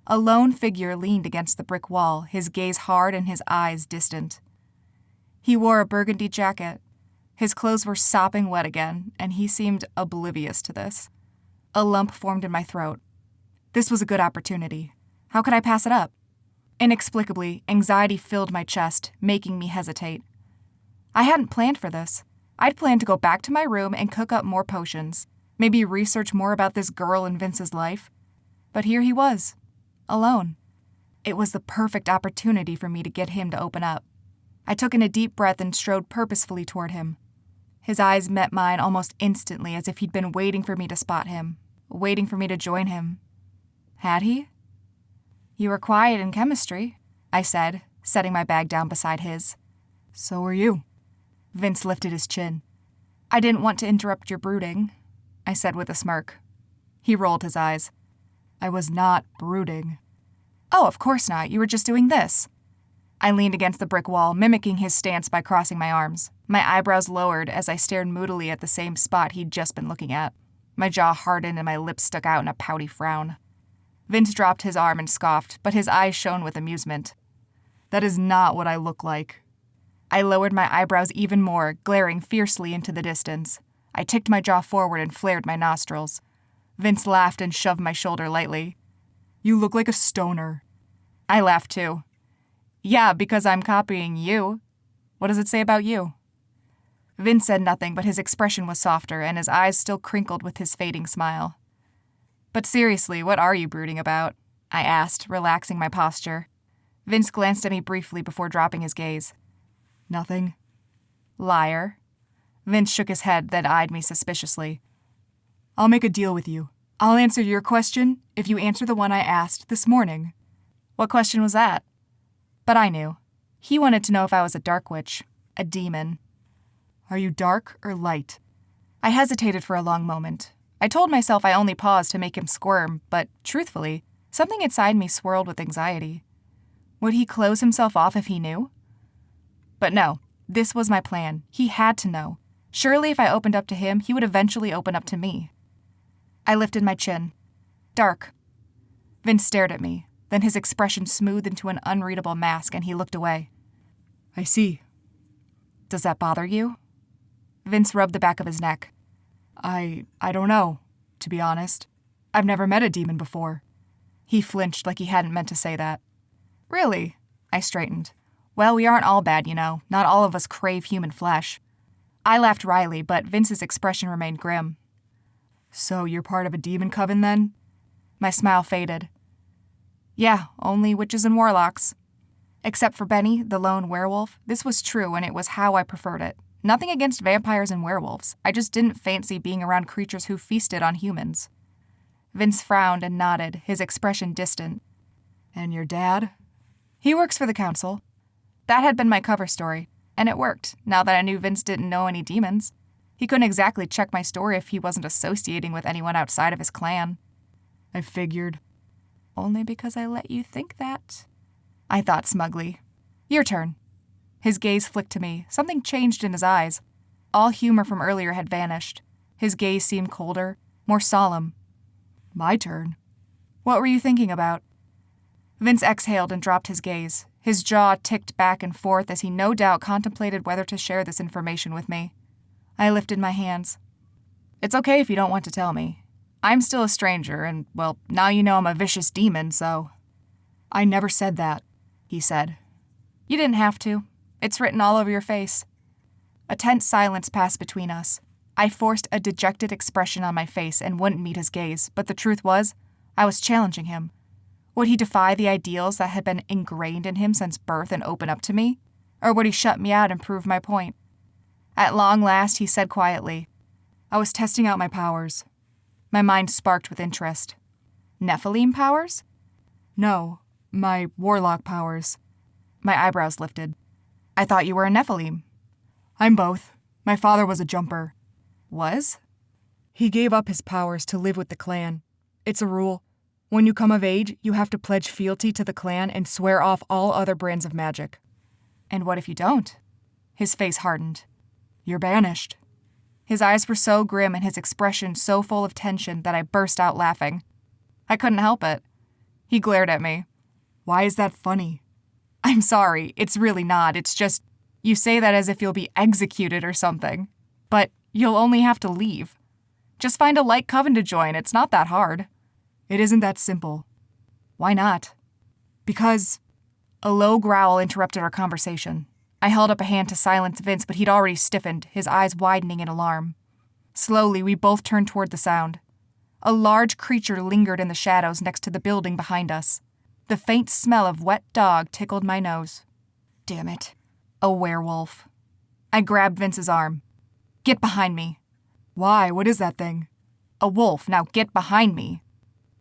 A lone figure leaned against the brick wall, his gaze hard and his eyes distant. He wore a burgundy jacket. His clothes were sopping wet again, and he seemed oblivious to this. A lump formed in my throat. This was a good opportunity. How could I pass it up? Inexplicably, anxiety filled my chest, making me hesitate. I hadn't planned for this. I'd planned to go back to my room and cook up more potions, maybe research more about this girl in Vince's life. But here he was, alone. It was the perfect opportunity for me to get him to open up. I took in a deep breath and strode purposefully toward him. His eyes met mine almost instantly, as if he'd been waiting for me to spot him, waiting for me to join him. Had he? You were quiet in chemistry, I said, setting my bag down beside his. So were you. Vince lifted his chin. I didn't want to interrupt your brooding, I said with a smirk. He rolled his eyes. I was not brooding. Oh, of course not. You were just doing this. I leaned against the brick wall, mimicking his stance by crossing my arms. My eyebrows lowered as I stared moodily at the same spot he'd just been looking at. My jaw hardened and my lips stuck out in a pouty frown. Vince dropped his arm and scoffed, but his eyes shone with amusement. That is not what I look like. I lowered my eyebrows even more, glaring fiercely into the distance. I ticked my jaw forward and flared my nostrils. Vince laughed and shoved my shoulder lightly. You look like a stoner. I laughed too. Yeah, because I'm copying you. What does it say about you? Vince said nothing, but his expression was softer, and his eyes still crinkled with his fading smile. But seriously, what are you brooding about? I asked, relaxing my posture. Vince glanced at me briefly before dropping his gaze. Nothing. Liar. Vince shook his head, then eyed me suspiciously. I'll make a deal with you. I'll answer your question if you answer the one I asked this morning. What question was that? But I knew. He wanted to know if I was a dark witch, a demon. Are you dark or light? I hesitated for a long moment. I told myself I only paused to make him squirm, but truthfully, something inside me swirled with anxiety. Would he close himself off if he knew? But no, this was my plan. He had to know. Surely if I opened up to him, he would eventually open up to me. I lifted my chin. Dark. Vince stared at me. Then his expression smoothed into an unreadable mask and he looked away. I see. Does that bother you? Vince rubbed the back of his neck. I don't know, to be honest. I've never met a demon before. He flinched like he hadn't meant to say that. Really? I straightened. Well, we aren't all bad, you know. Not all of us crave human flesh. I laughed wryly, but Vince's expression remained grim. So you're part of a demon coven then? My smile faded. Yeah, only witches and warlocks. Except for Benny, the lone werewolf, this was true and it was how I preferred it. Nothing against vampires and werewolves. I just didn't fancy being around creatures who feasted on humans. Vince frowned and nodded, his expression distant. And your dad? He works for the council. That had been my cover story, and it worked, now that I knew Vince didn't know any demons. He couldn't exactly check my story if he wasn't associating with anyone outside of his clan. I figured. Only because I let you think that. I thought smugly. Your turn. His gaze flicked to me. Something changed in his eyes. All humor from earlier had vanished. His gaze seemed colder, more solemn. My turn. What were you thinking about? Vince exhaled and dropped his gaze. His jaw ticked back and forth as he no doubt contemplated whether to share this information with me. I lifted my hands. It's okay if you don't want to tell me. I'm still a stranger, and, well, now you know I'm a vicious demon, so... I never said that, he said. You didn't have to. It's written all over your face. A tense silence passed between us. I forced a dejected expression on my face and wouldn't meet his gaze, but the truth was, I was challenging him. Would he defy the ideals that had been ingrained in him since birth and open up to me? Or would he shut me out and prove my point? At long last, he said quietly, I was testing out my powers. My mind sparked with interest. Nephilim powers? No, my warlock powers. My eyebrows lifted. I thought you were a Nephilim. I'm both. My father was a jumper. Was? He gave up his powers to live with the clan. It's a rule. When you come of age, you have to pledge fealty to the clan and swear off all other brands of magic. And what if you don't? His face hardened. You're banished. His eyes were so grim and his expression so full of tension that I burst out laughing. I couldn't help it. He glared at me. Why is that funny? I'm sorry, it's really not. It's just, you say that as if you'll be executed or something. But you'll only have to leave. Just find a light coven to join, it's not that hard. It isn't that simple. Why not? Because... A low growl interrupted our conversation. I held up a hand to silence Vince, but he'd already stiffened, his eyes widening in alarm. Slowly, we both turned toward the sound. A large creature lingered in the shadows next to the building behind us. The faint smell of wet dog tickled my nose. Damn it. A werewolf. I grabbed Vince's arm. Get behind me. Why? What is that thing? A wolf. Now get behind me.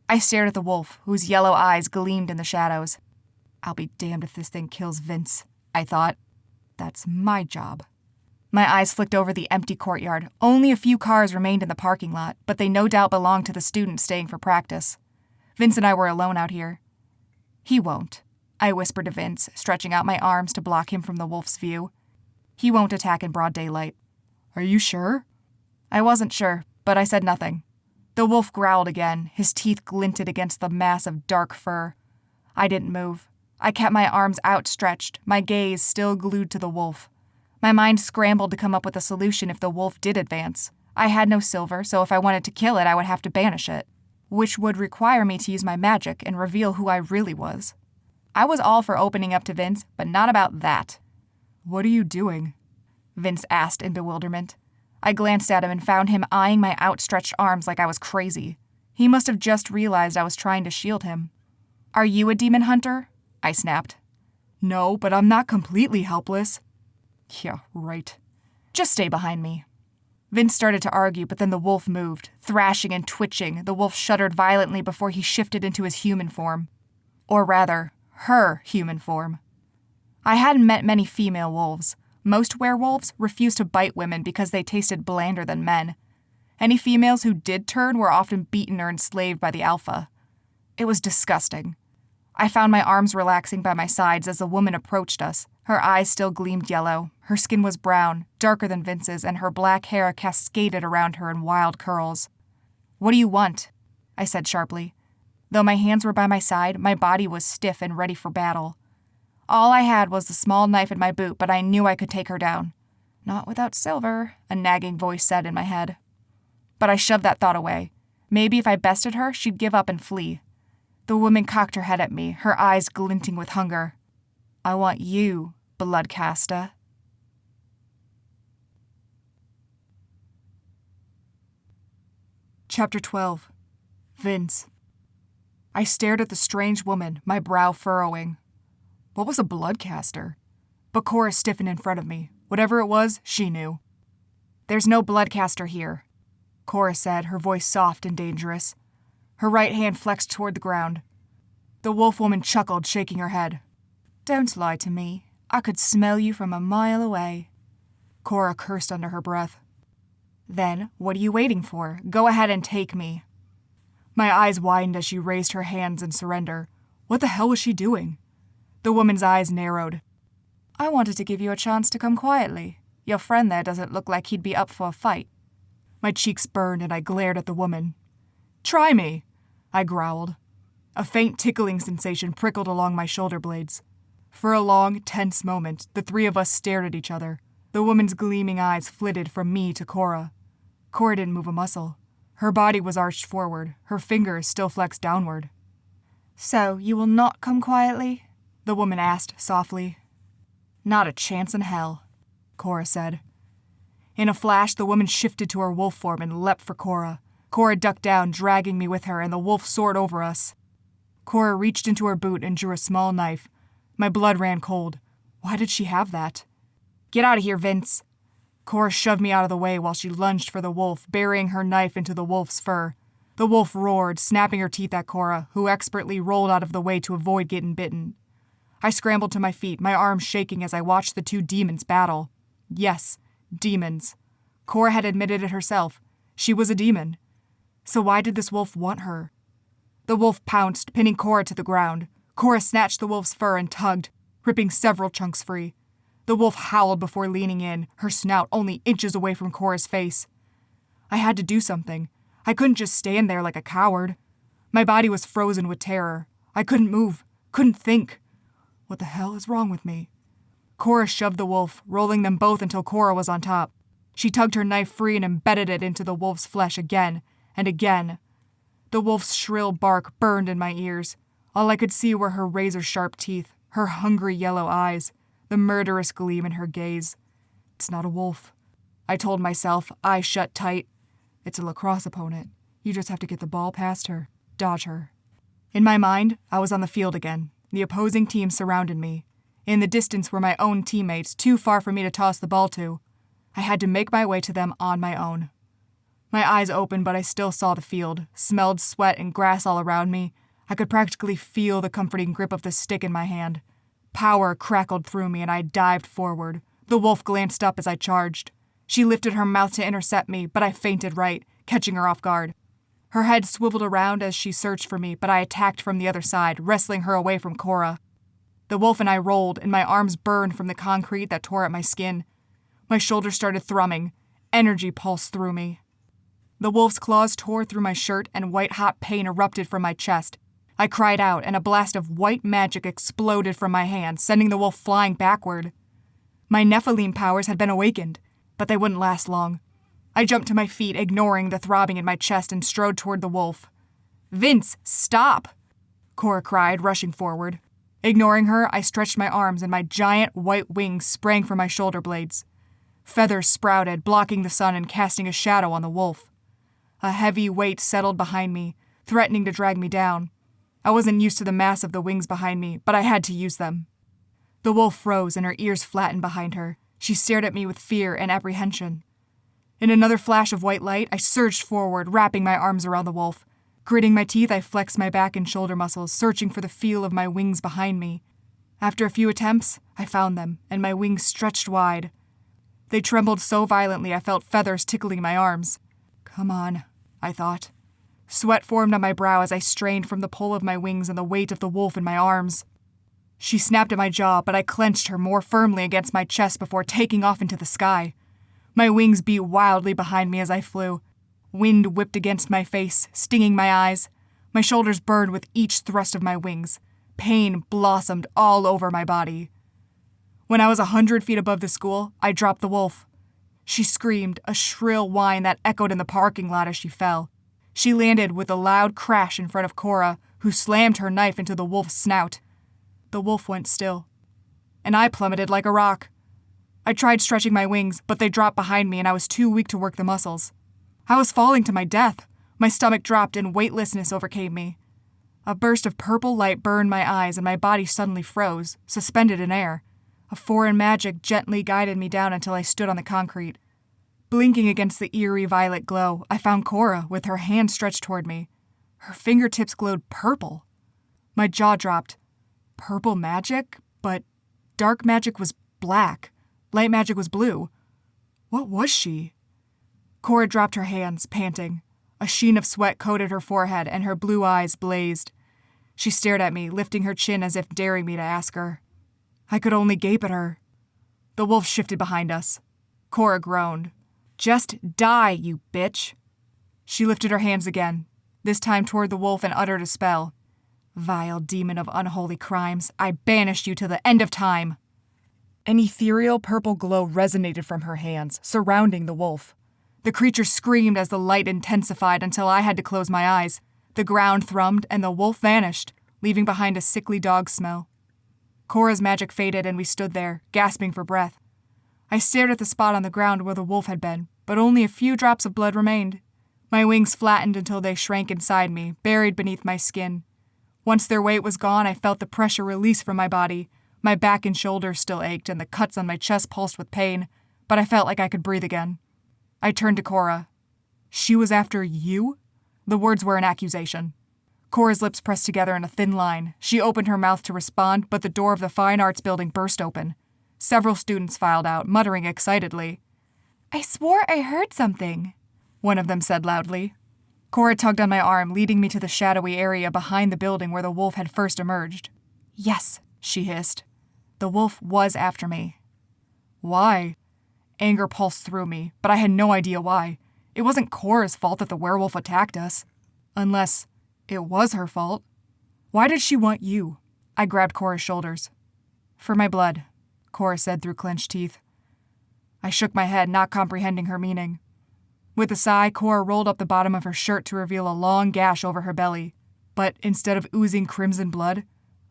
I stared at the wolf, whose yellow eyes gleamed in the shadows. I'll be damned if this thing kills Vince, I thought. That's my job. My eyes flicked over the empty courtyard. Only a few cars remained in the parking lot, but they no doubt belonged to the students staying for practice. Vince and I were alone out here. He won't, I whispered to Vince, stretching out my arms to block him from the wolf's view. He won't attack in broad daylight. Are you sure? I wasn't sure, but I said nothing. The wolf growled again, his teeth glinted against the mass of dark fur. I didn't move. I kept my arms outstretched, my gaze still glued to the wolf. My mind scrambled to come up with a solution if the wolf did advance. I had no silver, so if I wanted to kill it, I would have to banish it, which would require me to use my magic and reveal who I really was. I was all for opening up to Vince, but not about that. What are you doing? Vince asked in bewilderment. I glanced at him and found him eyeing my outstretched arms like I was crazy. He must have just realized I was trying to shield him. Are you a demon hunter? I snapped. No, but I'm not completely helpless. Yeah, right. Just stay behind me. Vince started to argue, but then the wolf moved. Thrashing and twitching, the wolf shuddered violently before he shifted into his human form. Or rather, her human form. I hadn't met many female wolves. Most werewolves refused to bite women because they tasted blander than men. Any females who did turn were often beaten or enslaved by the alpha. It was disgusting. I found my arms relaxing by my sides as the woman approached us. Her eyes still gleamed yellow. Her skin was brown, darker than Vince's, and her black hair cascaded around her in wild curls. What do you want? I said sharply. Though my hands were by my side, my body was stiff and ready for battle. All I had was the small knife in my boot, but I knew I could take her down. Not without silver, a nagging voice said in my head. But I shoved that thought away. Maybe if I bested her, she'd give up and flee. The woman cocked her head at me, her eyes glinting with hunger. I want you, Bloodcaster. Chapter 12. Vince. I stared at the strange woman, my brow furrowing. What was a bloodcaster? But Cora stiffened in front of me. Whatever it was, she knew. There's no bloodcaster here, Cora said, her voice soft and dangerous. Her right hand flexed toward the ground. The wolf woman chuckled, shaking her head. Don't lie to me. I could smell you from a mile away. Cora cursed under her breath. Then, what are you waiting for? Go ahead and take me. My eyes widened as she raised her hands in surrender. What the hell was she doing? The woman's eyes narrowed. I wanted to give you a chance to come quietly. Your friend there doesn't look like he'd be up for a fight. My cheeks burned and I glared at the woman. Try me, I growled. A faint tickling sensation prickled along my shoulder blades. For a long, tense moment, the three of us stared at each other. The woman's gleaming eyes flitted from me to Cora. Cora didn't move a muscle. Her body was arched forward, her fingers still flexed downward. So, you will not come quietly? The woman asked softly. Not a chance in hell, Cora said. In a flash, the woman shifted to her wolf form and leapt for Cora. Cora ducked down, dragging me with her, and the wolf soared over us. Cora reached into her boot and drew a small knife. My blood ran cold. Why did she have that? Get out of here, Vince. Cora shoved me out of the way while she lunged for the wolf, burying her knife into the wolf's fur. The wolf roared, snapping her teeth at Cora, who expertly rolled out of the way to avoid getting bitten. I scrambled to my feet, my arms shaking as I watched the two demons battle. Yes, demons. Cora had admitted it herself. She was a demon. So why did this wolf want her? The wolf pounced, pinning Cora to the ground. Cora snatched the wolf's fur and tugged, ripping several chunks free. The wolf howled before leaning in, her snout only inches away from Cora's face. I had to do something. I couldn't just stand there like a coward. My body was frozen with terror. I couldn't move, couldn't think. What the hell is wrong with me? Cora shoved the wolf, rolling them both until Cora was on top. She tugged her knife free and embedded it into the wolf's flesh again and again. The wolf's shrill bark burned in my ears. All I could see were her razor-sharp teeth, her hungry yellow eyes, the murderous gleam in her gaze. It's not a wolf, I told myself, eyes shut tight. It's a lacrosse opponent. You just have to get the ball past her, dodge her. In my mind, I was on the field again. The opposing team surrounded me. In the distance were my own teammates, too far for me to toss the ball to. I had to make my way to them on my own. My eyes opened, but I still saw the field, smelled sweat and grass all around me. I could practically feel the comforting grip of the stick in my hand. Power crackled through me, and I dived forward. The wolf glanced up as I charged. She lifted her mouth to intercept me, but I feinted right, catching her off guard. Her head swiveled around as she searched for me, but I attacked from the other side, wrestling her away from Cora. The wolf and I rolled, and my arms burned from the concrete that tore at my skin. My shoulders started thrumming. Energy pulsed through me. The wolf's claws tore through my shirt, and white-hot pain erupted from my chest. I cried out, and a blast of white magic exploded from my hand, sending the wolf flying backward. My Nephilim powers had been awakened, but they wouldn't last long. I jumped to my feet, ignoring the throbbing in my chest, and strode toward the wolf. "Vince, stop!" Cora cried, rushing forward. Ignoring her, I stretched my arms, and my giant white wings sprang from my shoulder blades. Feathers sprouted, blocking the sun and casting a shadow on the wolf. A heavy weight settled behind me, threatening to drag me down. I wasn't used to the mass of the wings behind me, but I had to use them. The wolf froze, and her ears flattened behind her. She stared at me with fear and apprehension. In another flash of white light, I surged forward, wrapping my arms around the wolf. Gritting my teeth, I flexed my back and shoulder muscles, searching for the feel of my wings behind me. After a few attempts, I found them, and my wings stretched wide. They trembled so violently I felt feathers tickling my arms. Come on, I thought. Sweat formed on my brow as I strained from the pull of my wings and the weight of the wolf in my arms. She snapped at my jaw, but I clenched her more firmly against my chest before taking off into the sky. My wings beat wildly behind me as I flew. Wind whipped against my face, stinging my eyes. My shoulders burned with each thrust of my wings. Pain blossomed all over my body. When I was 100 feet above the school, I dropped the wolf. She screamed, a shrill whine that echoed in the parking lot as she fell. She landed with a loud crash in front of Cora, who slammed her knife into the wolf's snout. The wolf went still, and I plummeted like a rock. I tried stretching my wings, but they dropped behind me and I was too weak to work the muscles. I was falling to my death. My stomach dropped and weightlessness overcame me. A burst of purple light burned my eyes and my body suddenly froze, suspended in air. A foreign magic gently guided me down until I stood on the concrete. Blinking against the eerie violet glow, I found Cora with her hand stretched toward me. Her fingertips glowed purple. My jaw dropped. Purple magic? But dark magic was black. Light magic was blue. What was she? Cora dropped her hands, panting. A sheen of sweat coated her forehead, and her blue eyes blazed. She stared at me, lifting her chin as if daring me to ask her. I could only gape at her. The wolf shifted behind us. Cora groaned. "Just die, you bitch." She lifted her hands again, this time toward the wolf, and uttered a spell. "Vile demon of unholy crimes, I banish you to the end of time." An ethereal purple glow resonated from her hands, surrounding the wolf. The creature screamed as the light intensified until I had to close my eyes. The ground thrummed, and the wolf vanished, leaving behind a sickly dog smell. Cora's magic faded, and we stood there, gasping for breath. I stared at the spot on the ground where the wolf had been, but only a few drops of blood remained. My wings flattened until they shrank inside me, buried beneath my skin. Once their weight was gone, I felt the pressure release from my body. My back and shoulders still ached, and the cuts on my chest pulsed with pain, but I felt like I could breathe again. I turned to Cora. "She was after you?" The words were an accusation. Cora's lips pressed together in a thin line. She opened her mouth to respond, but the door of the Fine Arts building burst open. Several students filed out, muttering excitedly. "I swore I heard something," one of them said loudly. Cora tugged on my arm, leading me to the shadowy area behind the building where the wolf had first emerged. "Yes," she hissed. The wolf was after me. Why? Anger pulsed through me, but I had no idea why. It wasn't Cora's fault that the werewolf attacked us. Unless it was her fault. Why did she want you? I grabbed Cora's shoulders. "For my blood," Cora said through clenched teeth. I shook my head, not comprehending her meaning. With a sigh, Cora rolled up the bottom of her shirt to reveal a long gash over her belly. But instead of oozing crimson blood,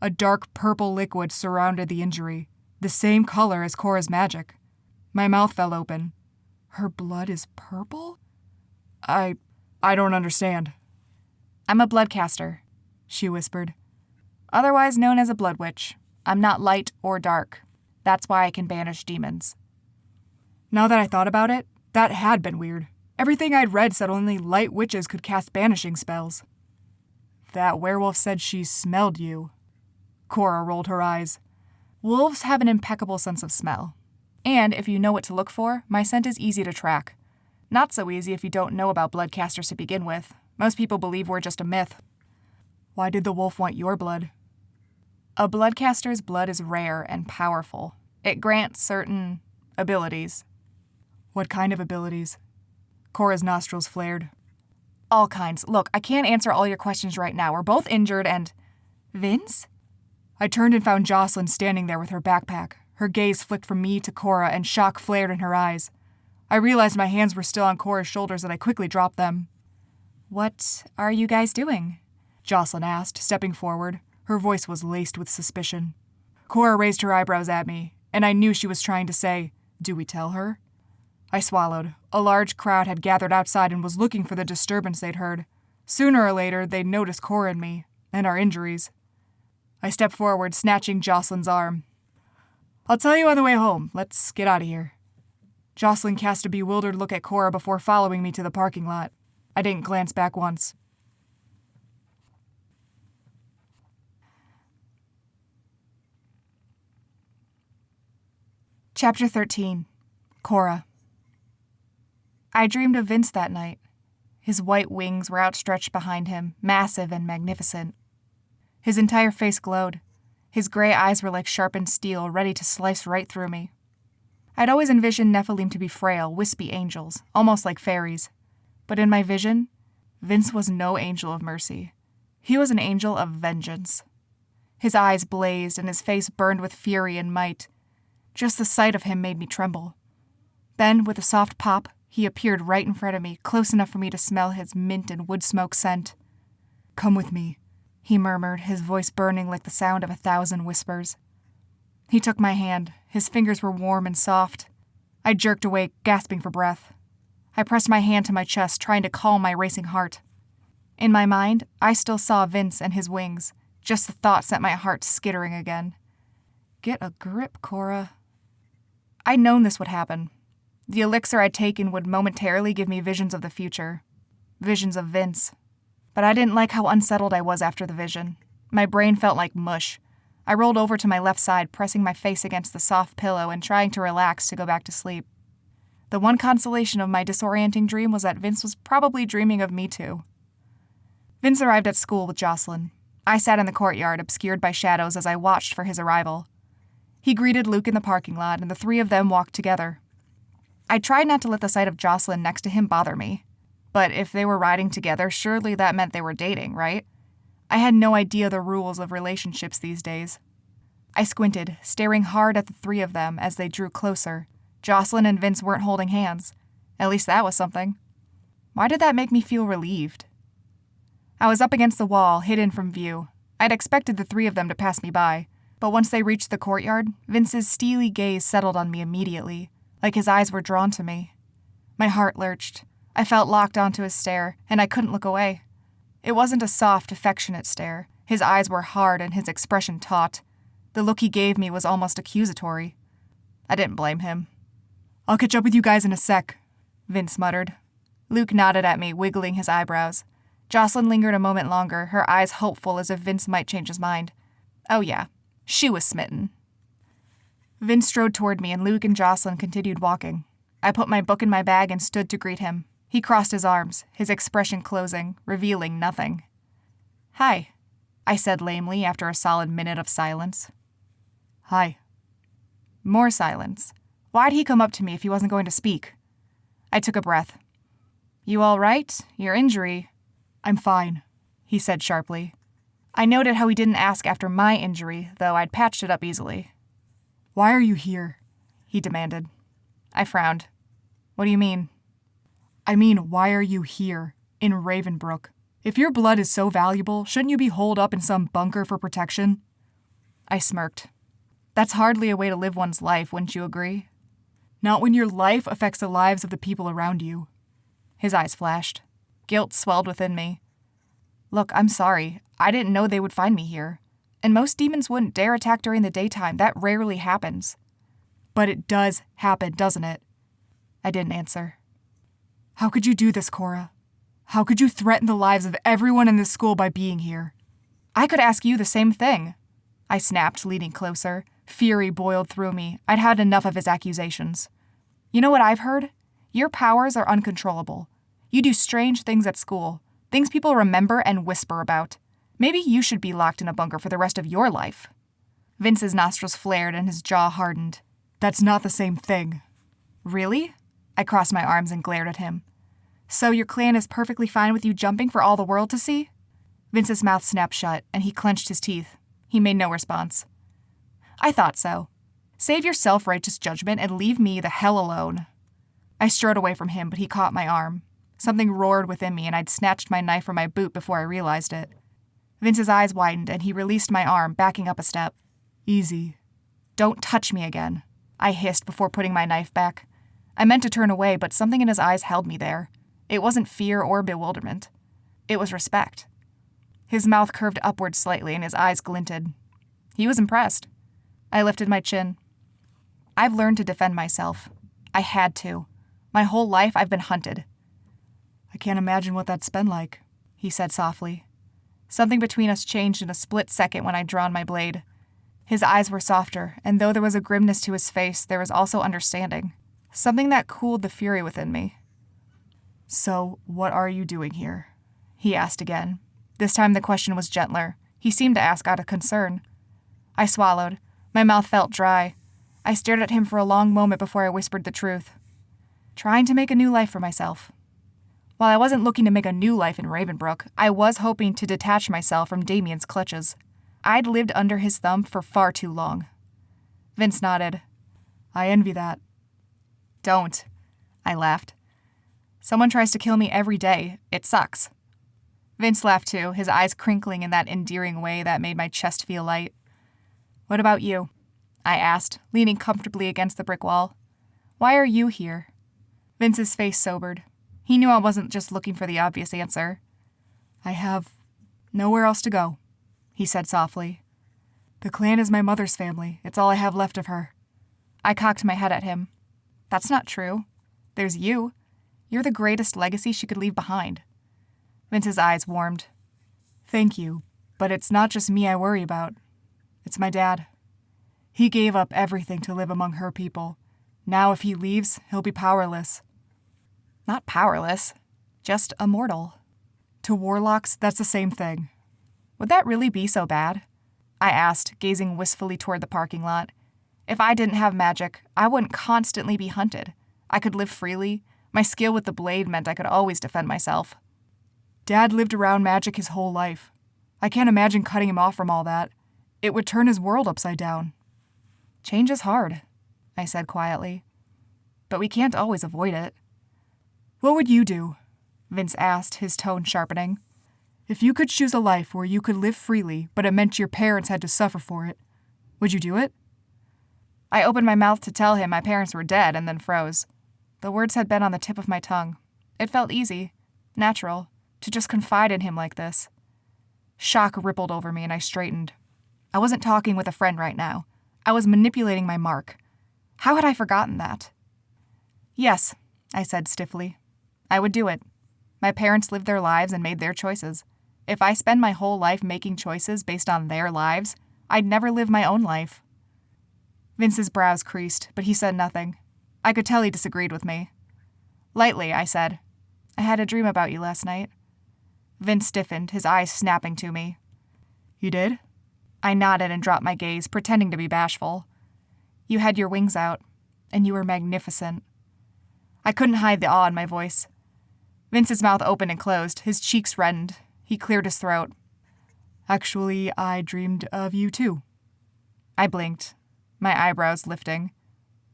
a dark purple liquid surrounded the injury, the same color as Cora's magic. My mouth fell open. Her blood is purple? I don't understand. "I'm a bloodcaster," she whispered. "Otherwise known as a blood witch. I'm not light or dark. That's why I can banish demons." Now that I thought about it, that had been weird. Everything I'd read said only light witches could cast banishing spells. "That werewolf said she smelled you." Cora rolled her eyes. "Wolves have an impeccable sense of smell. And if you know what to look for, my scent is easy to track. Not so easy if you don't know about bloodcasters to begin with. Most people believe we're just a myth." "Why did the wolf want your blood?" "A bloodcaster's blood is rare and powerful. It grants certain abilities." "What kind of abilities?" Cora's nostrils flared. "All kinds. Look, I can't answer all your questions right now. We're both injured and..." "Vince?" I turned and found Jocelyn standing there with her backpack. Her gaze flicked from me to Cora, and shock flared in her eyes. I realized my hands were still on Cora's shoulders and I quickly dropped them. What are you guys doing? Jocelyn asked, stepping forward. Her voice was laced with suspicion. Cora raised her eyebrows at me, and I knew she was trying to say, "Do we tell her?" I swallowed. A large crowd had gathered outside and was looking for the disturbance they'd heard. Sooner or later, they'd notice Cora and me, and our injuries. I stepped forward, snatching Jocelyn's arm. "I'll tell you on the way home. Let's get out of here." Jocelyn cast a bewildered look at Cora before following me to the parking lot. I didn't glance back once. Chapter 13. Cora. I dreamed of Vince that night. His white wings were outstretched behind him, massive and magnificent. His entire face glowed. His gray eyes were like sharpened steel, ready to slice right through me. I'd always envisioned Nephilim to be frail, wispy angels, almost like fairies. But in my vision, Vince was no angel of mercy. He was an angel of vengeance. His eyes blazed and his face burned with fury and might. Just the sight of him made me tremble. Then, with a soft pop, he appeared right in front of me, close enough for me to smell his mint and wood smoke scent. "Come with me," he murmured, his voice burning like the sound of 1,000 whispers. He took my hand. His fingers were warm and soft. I jerked awake, gasping for breath. I pressed my hand to my chest, trying to calm my racing heart. In my mind, I still saw Vince and his wings. Just the thought sent my heart skittering again. Get a grip, Cora. I'd known this would happen. The elixir I'd taken would momentarily give me visions of the future. Visions of Vince. But I didn't like how unsettled I was after the vision. My brain felt like mush. I rolled over to my left side, pressing my face against the soft pillow and trying to relax to go back to sleep. The one consolation of my disorienting dream was that Vince was probably dreaming of me too. Vince arrived at school with Jocelyn. I sat in the courtyard, obscured by shadows as I watched for his arrival. He greeted Luke in the parking lot, and the three of them walked together. I tried not to let the sight of Jocelyn next to him bother me. But if they were riding together, surely that meant they were dating, right? I had no idea the rules of relationships these days. I squinted, staring hard at the three of them as they drew closer. Jocelyn and Vince weren't holding hands. At least that was something. Why did that make me feel relieved? I was up against the wall, hidden from view. I'd expected the three of them to pass me by, but once they reached the courtyard, Vince's steely gaze settled on me immediately, like his eyes were drawn to me. My heart lurched. I felt locked onto his stare, and I couldn't look away. It wasn't a soft, affectionate stare. His eyes were hard and his expression taut. The look he gave me was almost accusatory. I didn't blame him. "I'll catch up with you guys in a sec," Vince muttered. Luke nodded at me, wiggling his eyebrows. Jocelyn lingered a moment longer, her eyes hopeful as if Vince might change his mind. Oh yeah, she was smitten. Vince strode toward me and Luke and Jocelyn continued walking. I put my book in my bag and stood to greet him. He crossed his arms, his expression closing, revealing nothing. "Hi," I said lamely after a solid minute of silence. "Hi." More silence. Why'd he come up to me if he wasn't going to speak? I took a breath. "You all right? Your injury?" "I'm fine," he said sharply. I noted how he didn't ask after my injury, though I'd patched it up easily. "Why are you here?" he demanded. I frowned. "What do you mean?" "I mean, why are you here, in Ravenbrook? If your blood is so valuable, shouldn't you be holed up in some bunker for protection?" I smirked. That's hardly a way to live one's life, wouldn't you agree? Not when your life affects the lives of the people around you. His eyes flashed. Guilt swelled within me. Look, I'm sorry. I didn't know they would find me here. And most demons wouldn't dare attack during the daytime. That rarely happens. But it does happen, doesn't it? I didn't answer. How could you do this, Cora? How could you threaten the lives of everyone in this school by being here? I could ask you the same thing. I snapped, leaning closer. Fury boiled through me. I'd had enough of his accusations. You know what I've heard? Your powers are uncontrollable. You do strange things at school. Things people remember and whisper about. Maybe you should be locked in a bunker for the rest of your life. Vince's nostrils flared and his jaw hardened. That's not the same thing. Really? I crossed my arms and glared at him. So your clan is perfectly fine with you jumping for all the world to see? Vince's mouth snapped shut, and he clenched his teeth. He made no response. I thought so. Save your self-righteous judgment and leave me the hell alone. I strode away from him, but he caught my arm. Something roared within me, and I'd snatched my knife from my boot before I realized it. Vince's eyes widened, and he released my arm, backing up a step. Easy. Don't touch me again, I hissed before putting my knife back. I meant to turn away, but something in his eyes held me there. It wasn't fear or bewilderment. It was respect. His mouth curved upward slightly, and his eyes glinted. He was impressed. I lifted my chin. I've learned to defend myself. I had to. My whole life I've been hunted. I can't imagine what that's been like, he said softly. Something between us changed in a split second when I'd drawn my blade. His eyes were softer, and though there was a grimness to his face, there was also understanding. Something that cooled the fury within me. So, what are you doing here? He asked again. This time the question was gentler. He seemed to ask out of concern. I swallowed. My mouth felt dry. I stared at him for a long moment before I whispered the truth. Trying to make a new life for myself. While I wasn't looking to make a new life in Ravenbrook, I was hoping to detach myself from Damien's clutches. I'd lived under his thumb for far too long. Vince nodded. I envy that. Don't. I laughed. Someone tries to kill me every day. It sucks. Vince laughed too, his eyes crinkling in that endearing way that made my chest feel light. What about you? I asked, leaning comfortably against the brick wall. Why are you here? Vince's face sobered. He knew I wasn't just looking for the obvious answer. I have nowhere else to go, he said softly. The clan is my mother's family. It's all I have left of her. I cocked my head at him. That's not true. There's you. You're the greatest legacy she could leave behind. Vince's eyes warmed. Thank you, but it's not just me I worry about. It's my dad. He gave up everything to live among her people. Now if he leaves, he'll be powerless. Not powerless, just immortal. To warlocks, that's the same thing. Would that really be so bad? I asked, gazing wistfully toward the parking lot. If I didn't have magic, I wouldn't constantly be hunted. I could live freely. My skill with the blade meant I could always defend myself. Dad lived around magic his whole life. I can't imagine cutting him off from all that. It would turn his world upside down. Change is hard, I said quietly. But we can't always avoid it. What would you do? Vince asked, his tone sharpening. If you could choose a life where you could live freely, but it meant your parents had to suffer for it, would you do it? I opened my mouth to tell him my parents were dead and then froze. The words had been on the tip of my tongue. It felt easy, natural, to just confide in him like this. Shock rippled over me and I straightened. I wasn't talking with a friend right now. I was manipulating my mark. How had I forgotten that? Yes, I said stiffly. I would do it. My parents lived their lives and made their choices. If I spend my whole life making choices based on their lives, I'd never live my own life. Vince's brows creased, but he said nothing. I could tell he disagreed with me. Lightly, I said, I had a dream about you last night. Vince stiffened, his eyes snapping to me. You did? I nodded and dropped my gaze, pretending to be bashful. You had your wings out, and you were magnificent. I couldn't hide the awe in my voice. Vince's mouth opened and closed, his cheeks reddened. He cleared his throat. Actually, I dreamed of you too. I blinked, my eyebrows lifting.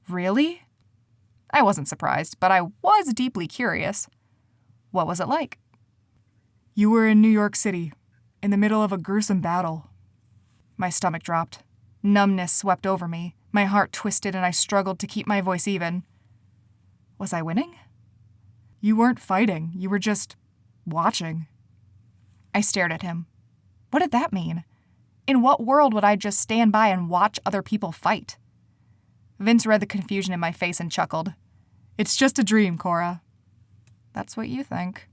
Really? I wasn't surprised, but I was deeply curious. What was it like? You were in New York City, in the middle of a gruesome battle. My stomach dropped. Numbness swept over me. My heart twisted and I struggled to keep my voice even. Was I winning? You weren't fighting. You were just watching. I stared at him. What did that mean? In what world would I just stand by and watch other people fight? Vince read the confusion in my face and chuckled. It's just a dream, Cora. That's what you think.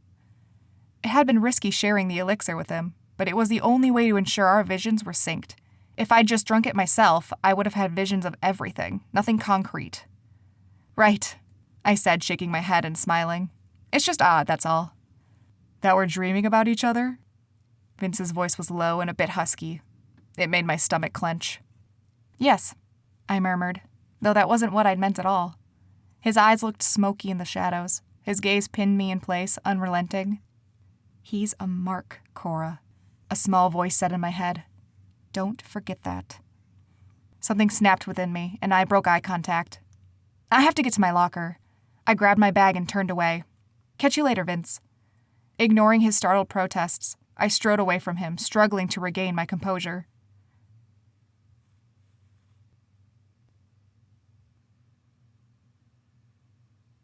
It had been risky sharing the elixir with him, but it was the only way to ensure our visions were synced. If I'd just drunk it myself, I would have had visions of everything, nothing concrete. Right, I said, shaking my head and smiling. It's just odd, that's all. That we're dreaming about each other? Vince's voice was low and a bit husky. It made my stomach clench. Yes, I murmured, though that wasn't what I'd meant at all. His eyes looked smoky in the shadows. His gaze pinned me in place, unrelenting. He's a mark, Cora, a small voice said in my head. Don't forget that. Something snapped within me, and I broke eye contact. I have to get to my locker. I grabbed my bag and turned away. Catch you later, Vince. Ignoring his startled protests, I strode away from him, struggling to regain my composure.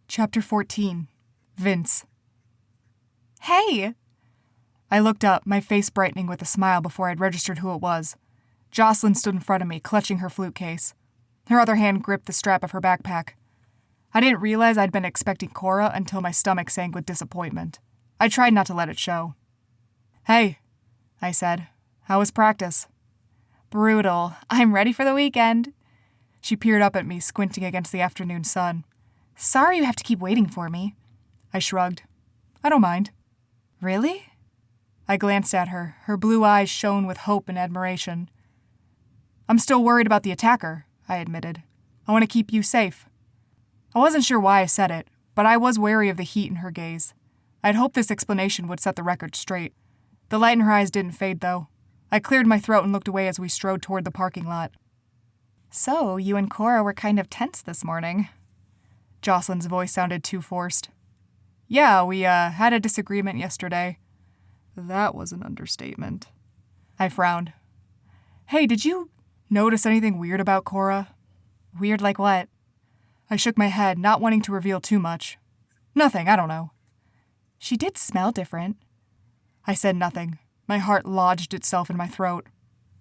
Chapter 14. Vince. Hey! I looked up, my face brightening with a smile before I'd registered who it was. Jocelyn stood in front of me, clutching her flute case. Her other hand gripped the strap of her backpack. I didn't realize I'd been expecting Cora until my stomach sank with disappointment. I tried not to let it show. Hey, I said. How was practice? Brutal. I'm ready for the weekend. She peered up at me, squinting against the afternoon sun. Sorry you have to keep waiting for me. I shrugged. I don't mind. Really? I glanced at her. Her blue eyes shone with hope and admiration. I'm still worried about the attacker, I admitted. I want to keep you safe. I wasn't sure why I said it, but I was wary of the heat in her gaze. I'd hoped this explanation would set the record straight. The light in her eyes didn't fade, though. I cleared my throat and looked away as we strode toward the parking lot. So, you and Cora were kind of tense this morning. Jocelyn's voice sounded too forced. Yeah, we had a disagreement yesterday. That was an understatement. I frowned. Hey, did you notice anything weird about Cora? Weird like what? I shook my head, not wanting to reveal too much. Nothing, I don't know. She did smell different. I said nothing. My heart lodged itself in my throat.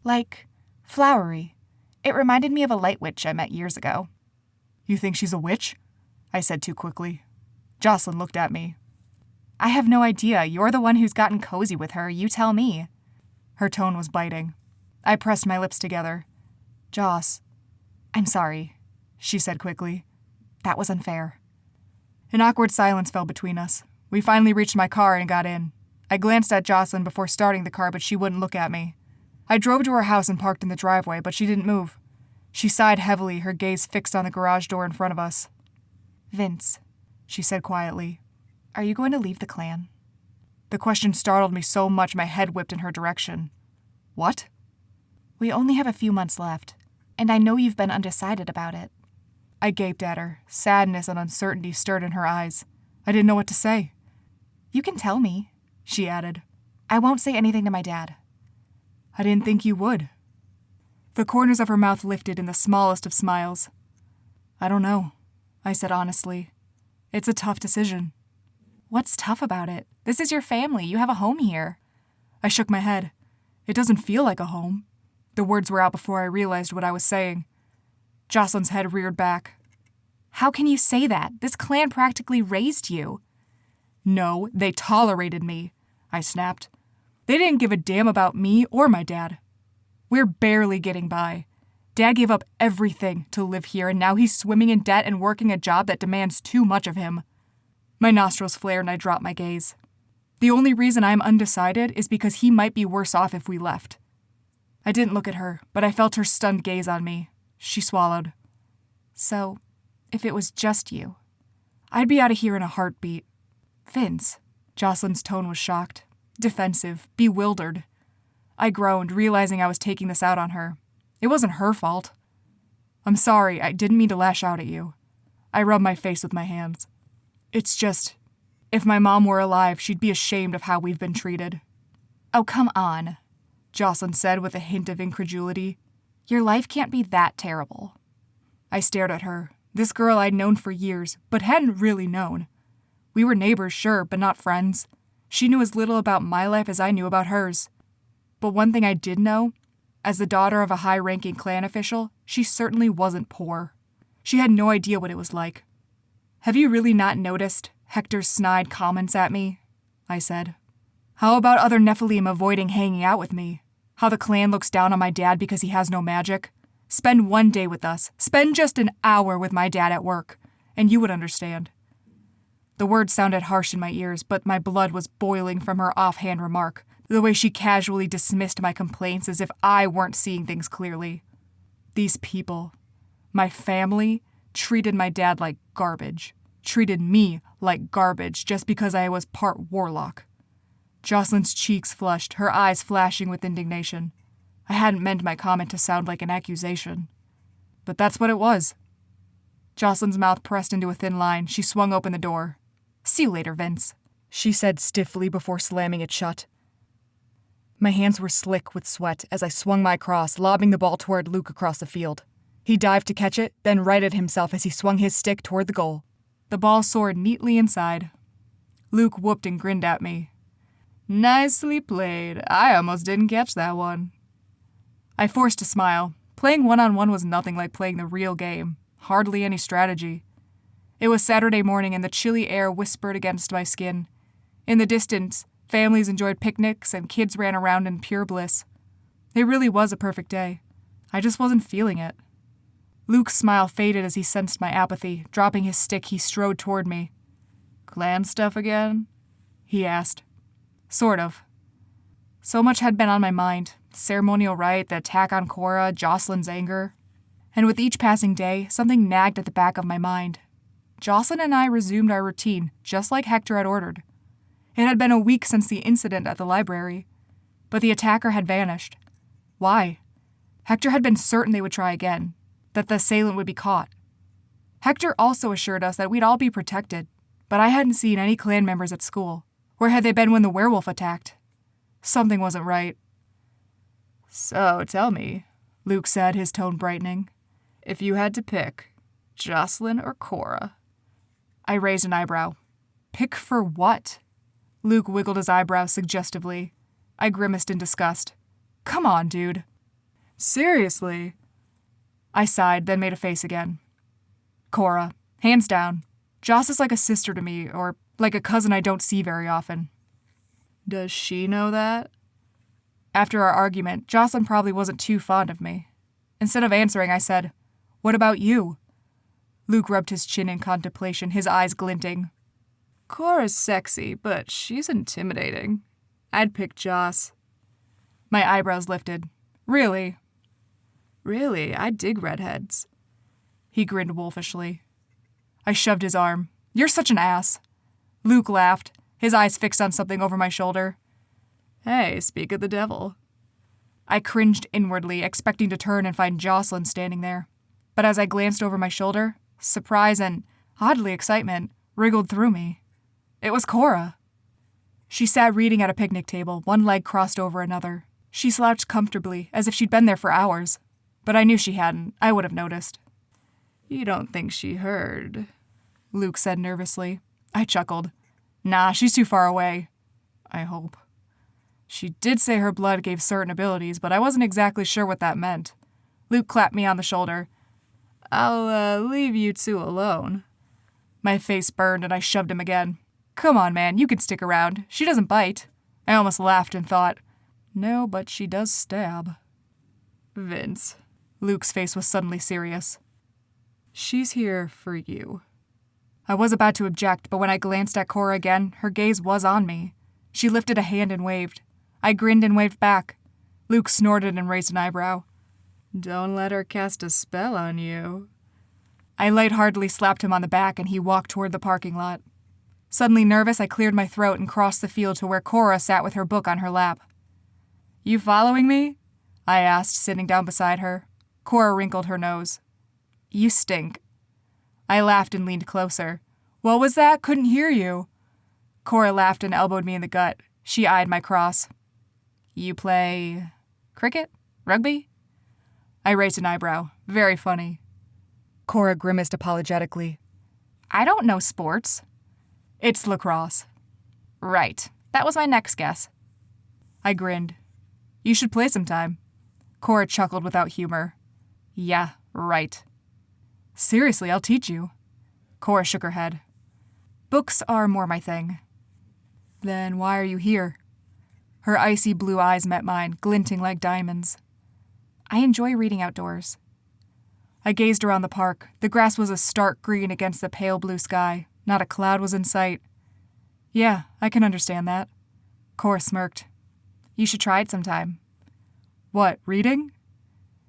Like, flowery. It reminded me of a light witch I met years ago. You think she's a witch? I said too quickly. Jocelyn looked at me. I have no idea. You're the one who's gotten cozy with her. You tell me. Her tone was biting. I pressed my lips together. Joss, I'm sorry, she said quickly. That was unfair. An awkward silence fell between us. We finally reached my car and got in. I glanced at Jocelyn before starting the car, but she wouldn't look at me. I drove to her house and parked in the driveway, but she didn't move. She sighed heavily, her gaze fixed on the garage door in front of us. Vince, she said quietly, are you going to leave the clan? The question startled me so much my head whipped in her direction. What? We only have a few months left, and I know you've been undecided about it. I gaped at her. Sadness and uncertainty stirred in her eyes. I didn't know what to say. You can tell me, she added. I won't say anything to my dad. I didn't think you would. The corners of her mouth lifted in the smallest of smiles. I don't know, I said honestly. It's a tough decision. What's tough about it? This is your family. You have a home here. I shook my head. It doesn't feel like a home. The words were out before I realized what I was saying. Jocelyn's head reared back. How can you say that? This clan practically raised you. No, they tolerated me, I snapped. They didn't give a damn about me or my dad. We're barely getting by. Dad gave up everything to live here, and now he's swimming in debt and working a job that demands too much of him. My nostrils flared and I dropped my gaze. The only reason I'm undecided is because he might be worse off if we left. I didn't look at her, but I felt her stunned gaze on me. She swallowed. So, if it was just you, I'd be out of here in a heartbeat. Vince. Jocelyn's tone was shocked, defensive, bewildered. I groaned, realizing I was taking this out on her. It wasn't her fault. I'm sorry, I didn't mean to lash out at you. I rubbed my face with my hands. It's just, if my mom were alive, she'd be ashamed of how we've been treated. Oh, come on, Jocelyn said with a hint of incredulity. Your life can't be that terrible. I stared at her, this girl I'd known for years, but hadn't really known. We were neighbors, sure, but not friends. She knew as little about my life as I knew about hers. But one thing I did know, as the daughter of a high-ranking clan official, she certainly wasn't poor. She had no idea what it was like. Have you really not noticed Hector's snide comments at me? I said. How about other Nephilim avoiding hanging out with me? How the clan looks down on my dad because he has no magic? Spend one day with us. Spend just an hour with my dad at work, and you would understand. The words sounded harsh in my ears, but my blood was boiling from her offhand remark, the way she casually dismissed my complaints as if I weren't seeing things clearly. These people, my family, treated my dad like garbage. Treated me like garbage just because I was part warlock. Jocelyn's cheeks flushed, her eyes flashing with indignation. I hadn't meant my comment to sound like an accusation. But that's what it was. Jocelyn's mouth pressed into a thin line. She swung open the door. "See you later, Vince," she said stiffly before slamming it shut. My hands were slick with sweat as I swung my cross, lobbing the ball toward Luke across the field. He dived to catch it, then righted himself as he swung his stick toward the goal. The ball soared neatly inside. Luke whooped and grinned at me. "Nicely played. I almost didn't catch that one." I forced a smile. Playing one-on-one was nothing like playing the real game. Hardly any strategy. It was Saturday morning and the chilly air whispered against my skin. In the distance, families enjoyed picnics and kids ran around in pure bliss. It really was a perfect day. I just wasn't feeling it. Luke's smile faded as he sensed my apathy. Dropping his stick, he strode toward me. "Clan stuff again?" he asked. Sort of. So much had been on my mind. Ceremonial rite, the attack on Cora, Jocelyn's anger. And with each passing day, something nagged at the back of my mind. Jocelyn and I resumed our routine, just like Hector had ordered. It had been a week since the incident at the library, but the attacker had vanished. Why? Hector had been certain they would try again, that the assailant would be caught. Hector also assured us that we'd all be protected, but I hadn't seen any clan members at school. Where had they been when the werewolf attacked? Something wasn't right. "So, tell me," Luke said, his tone brightening, "if you had to pick, Jocelyn or Cora?" I raised an eyebrow. "Pick for what?" Luke wiggled his eyebrows suggestively. I grimaced in disgust. "Come on, dude." "Seriously?" I sighed, then made a face again. "Cora. Hands down. Joss is like a sister to me, or like a cousin I don't see very often." "Does she know that?" After our argument, Jocelyn probably wasn't too fond of me. Instead of answering, I said, "What about you?" Luke rubbed his chin in contemplation, his eyes glinting. "Cora's sexy, but she's intimidating. I'd pick Joss." My eyebrows lifted. "Really?" "Really, I dig redheads." He grinned wolfishly. I shoved his arm. "You're such an ass." Luke laughed, his eyes fixed on something over my shoulder. "Hey, speak of the devil." I cringed inwardly, expecting to turn and find Jocelyn standing there. But as I glanced over my shoulder, surprise and, oddly, excitement wriggled through me. It was Cora. She sat reading at a picnic table, one leg crossed over another. She slouched comfortably, as if she'd been there for hours. But I knew she hadn't. I would have noticed. "You don't think she heard?" Luke said nervously. I chuckled. "Nah, she's too far away. I hope." She did say her blood gave certain abilities, but I wasn't exactly sure what that meant. Luke clapped me on the shoulder. "I'll leave you two alone." My face burned and I shoved him again. "Come on, man, you can stick around. She doesn't bite." I almost laughed and thought, no, but she does stab. "Vince." Luke's face was suddenly serious. "She's here for you." I was about to object, but when I glanced at Cora again, her gaze was on me. She lifted a hand and waved. I grinned and waved back. Luke snorted and raised an eyebrow. "Don't let her cast a spell on you." I lightheartedly slapped him on the back and he walked toward the parking lot. Suddenly nervous, I cleared my throat and crossed the field to where Cora sat with her book on her lap. "You following me?" I asked, sitting down beside her. Cora wrinkled her nose. "You stink." I laughed and leaned closer. "What was that? Couldn't hear you." Cora laughed and elbowed me in the gut. She eyed my cross. "You play cricket? Rugby?" I raised an eyebrow. Very funny. Cora grimaced apologetically. "I don't know sports." "It's lacrosse." "Right. That was my next guess." I grinned. "You should play sometime." Cora chuckled without humor. "Yeah, right." "Seriously, I'll teach you." Cora shook her head. "Books are more my thing." "Then why are you here?" Her icy blue eyes met mine, glinting like diamonds. "I enjoy reading outdoors." I gazed around the park. The grass was a stark green against the pale blue sky. Not a cloud was in sight. "Yeah, I can understand that." Cora smirked. "You should try it sometime." "What, reading?"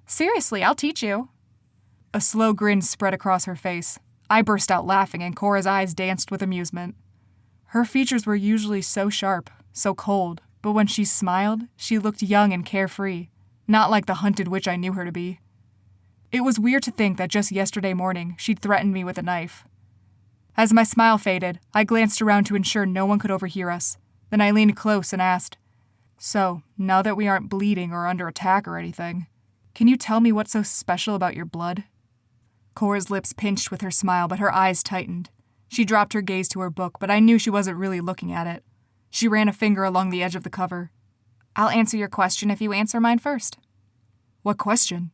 "Seriously, I'll teach you." A slow grin spread across her face. I burst out laughing and Cora's eyes danced with amusement. Her features were usually so sharp, so cold, but when she smiled, she looked young and carefree, not like the hunted witch I knew her to be. It was weird to think that just yesterday morning she'd threatened me with a knife. As my smile faded, I glanced around to ensure no one could overhear us. Then I leaned close and asked, "So, now that we aren't bleeding or under attack or anything, can you tell me what's so special about your blood?" Cora's lips pinched with her smile, but her eyes tightened. She dropped her gaze to her book, but I knew she wasn't really looking at it. She ran a finger along the edge of the cover. "I'll answer your question if you answer mine first." "What question?"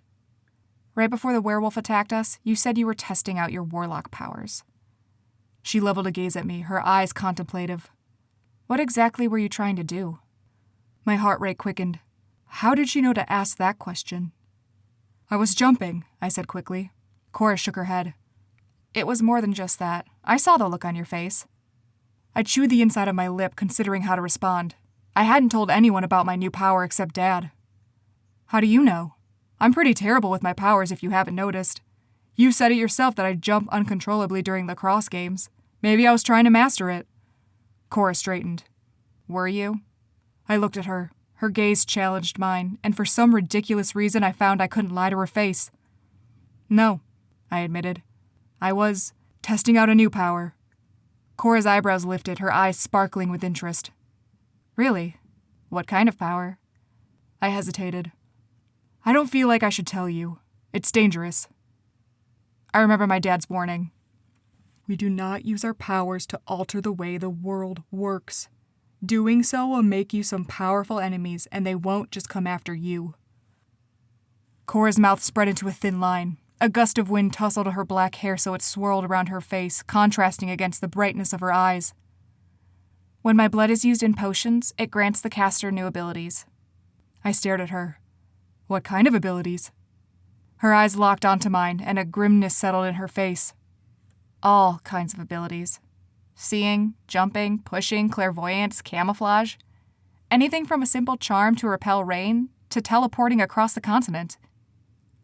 "Right before the werewolf attacked us, you said you were testing out your warlock powers." She leveled a gaze at me, her eyes contemplative. "What exactly were you trying to do?" My heart rate quickened. How did she know to ask that question? "I was jumping," I said quickly. Cora shook her head. "It was more than just that. I saw the look on your face." I chewed the inside of my lip, considering how to respond. I hadn't told anyone about my new power except Dad. "How do you know? I'm pretty terrible with my powers if you haven't noticed. You said it yourself that I'd jump uncontrollably during lacrosse games. Maybe I was trying to master it." Cora straightened. "Were you?" I looked at her. Her gaze challenged mine, and for some ridiculous reason I found I couldn't lie to her face. "No," I admitted. "I was testing out a new power." Cora's eyebrows lifted, her eyes sparkling with interest. "Really? What kind of power?" I hesitated. "I don't feel like I should tell you. It's dangerous." I remember my dad's warning. "We do not use our powers to alter the way the world works. Doing so will make you some powerful enemies, and they won't just come after you." Cora's mouth spread into a thin line. A gust of wind tousled her black hair so it swirled around her face, contrasting against the brightness of her eyes. "When my blood is used in potions, it grants the caster new abilities." I stared at her. "What kind of abilities?" Her eyes locked onto mine, and a grimness settled in her face. "All kinds of abilities. Seeing, jumping, pushing, clairvoyance, camouflage. Anything from a simple charm to repel rain, to teleporting across the continent."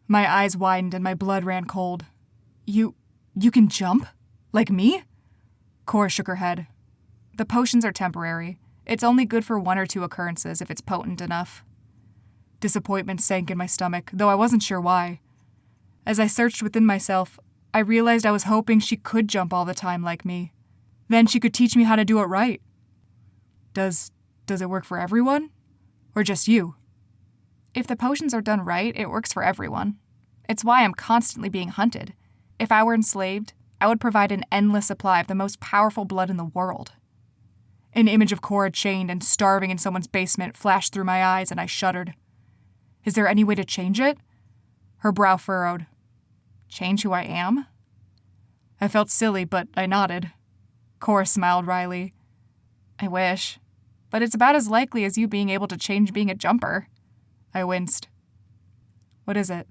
My eyes widened and my blood ran cold. You can jump? Like me?" Cora shook her head. "The potions are temporary. It's only good for 1 or 2 occurrences if it's potent enough." Disappointment sank in my stomach, though I wasn't sure why. As I searched within myself, I realized I was hoping she could jump all the time like me. Then she could teach me how to do it right. Does it work for everyone? Or just you?" "If the potions are done right, it works for everyone. It's why I'm constantly being hunted. If I were enslaved, I would provide an endless supply of the most powerful blood in the world." An image of Cora chained and starving in someone's basement flashed through my eyes, and I shuddered. "Is there any way to change it?" Her brow furrowed. "Change who I am?" I felt silly, but I nodded. Cora smiled wryly. "I wish. But it's about as likely as you being able to change being a jumper." I winced. "What is it?"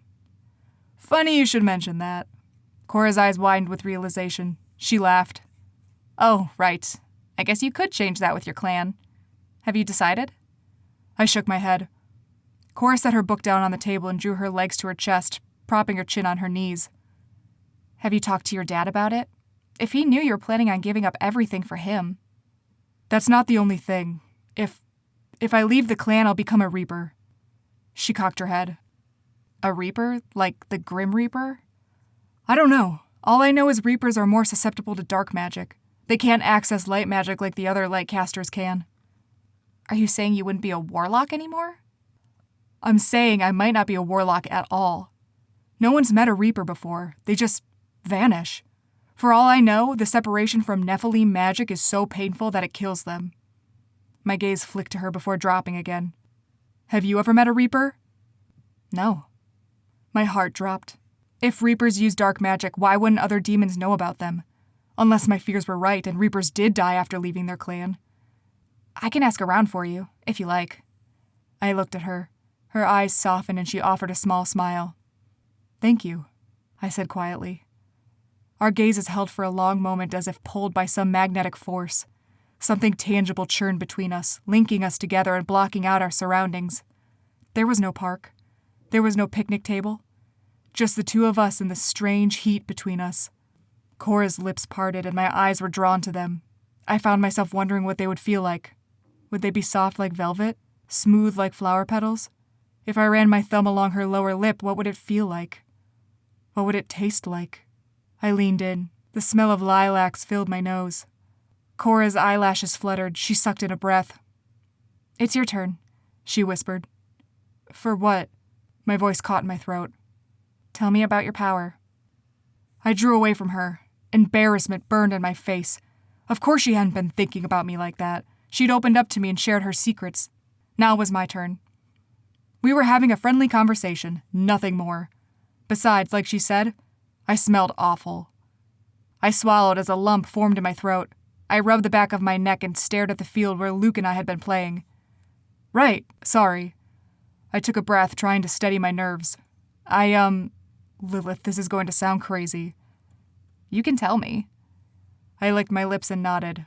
"Funny you should mention that." Cora's eyes widened with realization. She laughed. "Oh, right. I guess you could change that with your clan. Have you decided?" I shook my head. Cora set her book down on the table and drew her legs to her chest, propping her chin on her knees. "Have you talked to your dad about it? If he knew you were planning on giving up everything for him." "That's not the only thing. If I leave the clan, I'll become a Reaper." She cocked her head. "A Reaper? Like the Grim Reaper?" "I don't know. All I know is Reapers are more susceptible to dark magic. They can't access light magic like the other light casters can." "Are you saying you wouldn't be a warlock anymore?" "I'm saying I might not be a warlock at all. No one's met a Reaper before. They just vanish. For all I know, the separation from Nephilim magic is so painful that it kills them." My gaze flicked to her before dropping again. "Have you ever met a Reaper?" "No." My heart dropped. If Reapers use dark magic, why wouldn't other demons know about them? Unless my fears were right and Reapers did die after leaving their clan. "I can ask around for you, if you like." I looked at her. Her eyes softened and she offered a small smile. "Thank you," I said quietly. Our gazes held for a long moment as if pulled by some magnetic force. Something tangible churned between us, linking us together and blocking out our surroundings. There was no park. There was no picnic table. Just the two of us and the strange heat between us. Cora's lips parted and my eyes were drawn to them. I found myself wondering what they would feel like. Would they be soft like velvet? Smooth like flower petals? If I ran my thumb along her lower lip, what would it feel like? What would it taste like? I leaned in. The smell of lilacs filled my nose. Cora's eyelashes fluttered. She sucked in a breath. It's your turn, she whispered. For what? My voice caught in my throat. Tell me about your power. I drew away from her. Embarrassment burned in my face. Of course she hadn't been thinking about me like that. She'd opened up to me and shared her secrets. Now it was my turn. We were having a friendly conversation, nothing more. Besides, like she said, I smelled awful. I swallowed as a lump formed in my throat. I rubbed the back of my neck and stared at the field where Luke and I had been playing. Right, sorry. I took a breath, trying to steady my nerves. Lilith, this is going to sound crazy. You can tell me. I licked my lips and nodded.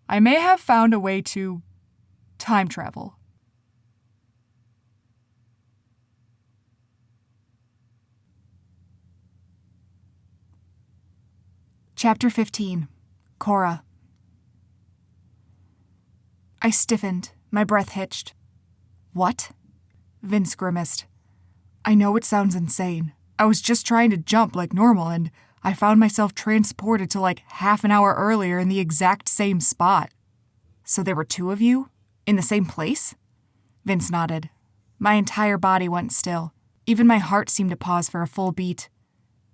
I may have found a way to time travel. Chapter 15. Cora. I stiffened. My breath hitched. What? Vince grimaced. I know it sounds insane. I was just trying to jump like normal, and I found myself transported to like half an hour earlier in the exact same spot. So there were two of you? In the same place? Vince nodded. My entire body went still. Even my heart seemed to pause for a full beat.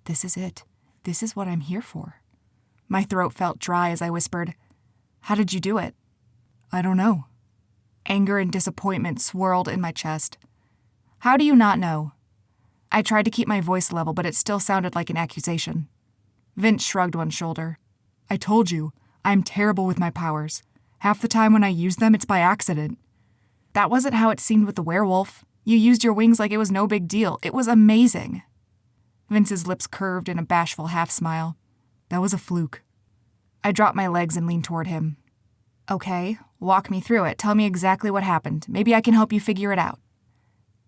This is it. This is what I'm here for. My throat felt dry as I whispered, How did you do it? I don't know. Anger and disappointment swirled in my chest. How do you not know? I tried to keep my voice level, but it still sounded like an accusation. Vince shrugged one shoulder. I told you, I'm terrible with my powers. Half the time when I use them, it's by accident. That wasn't how it seemed with the werewolf. You used your wings like it was no big deal. It was amazing. Vince's lips curved in a bashful half-smile. That was a fluke. I dropped my legs and leaned toward him. Okay, walk me through it. Tell me exactly what happened. Maybe I can help you figure it out.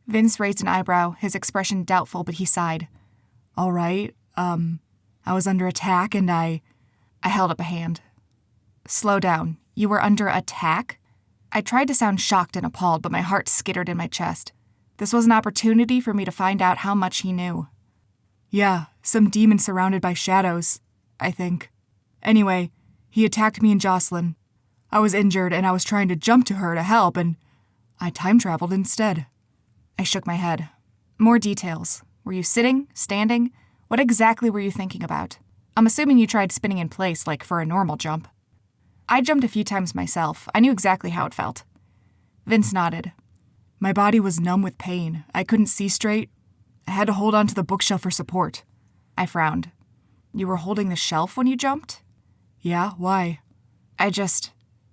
Vince raised an eyebrow, his expression doubtful, but he sighed. All right, I was under attack and I held up a hand. Slow down. You were under attack? I tried to sound shocked and appalled, but my heart skittered in my chest. This was an opportunity for me to find out how much he knew. Yeah, some demon surrounded by shadows, I think. Anyway, he attacked me and Jocelyn. I was injured and I was trying to jump to her to help, and I time traveled instead. I shook my head. More details. Were you sitting? Standing? What exactly were you thinking about? I'm assuming you tried spinning in place like for a normal jump. I jumped a few times myself. I knew exactly how it felt. Vince nodded. My body was numb with pain. I couldn't see straight. I had to hold onto the bookshelf for support. I frowned. You were holding the shelf when you jumped? Yeah, why?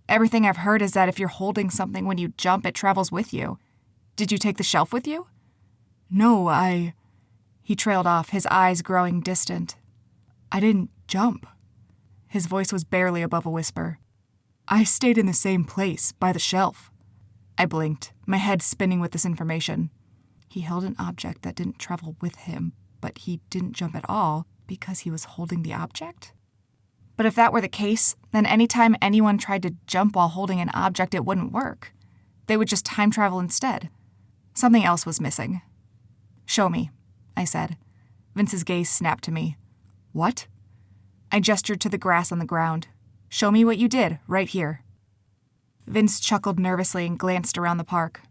Everything I've heard is that if you're holding something when you jump, it travels with you. Did you take the shelf with you? No, He trailed off, his eyes growing distant. I didn't jump. His voice was barely above a whisper. I stayed in the same place, by the shelf. I blinked, my head spinning with this information. He held an object that didn't travel with him, but he didn't jump at all because he was holding the object? But if that were the case, then anytime anyone tried to jump while holding an object, it wouldn't work. They would just time travel instead. Something else was missing. Show me, I said. Vince's gaze snapped to me. What? I gestured to the grass on the ground. Show me what you did, right here. Vince chuckled nervously and glanced around the park.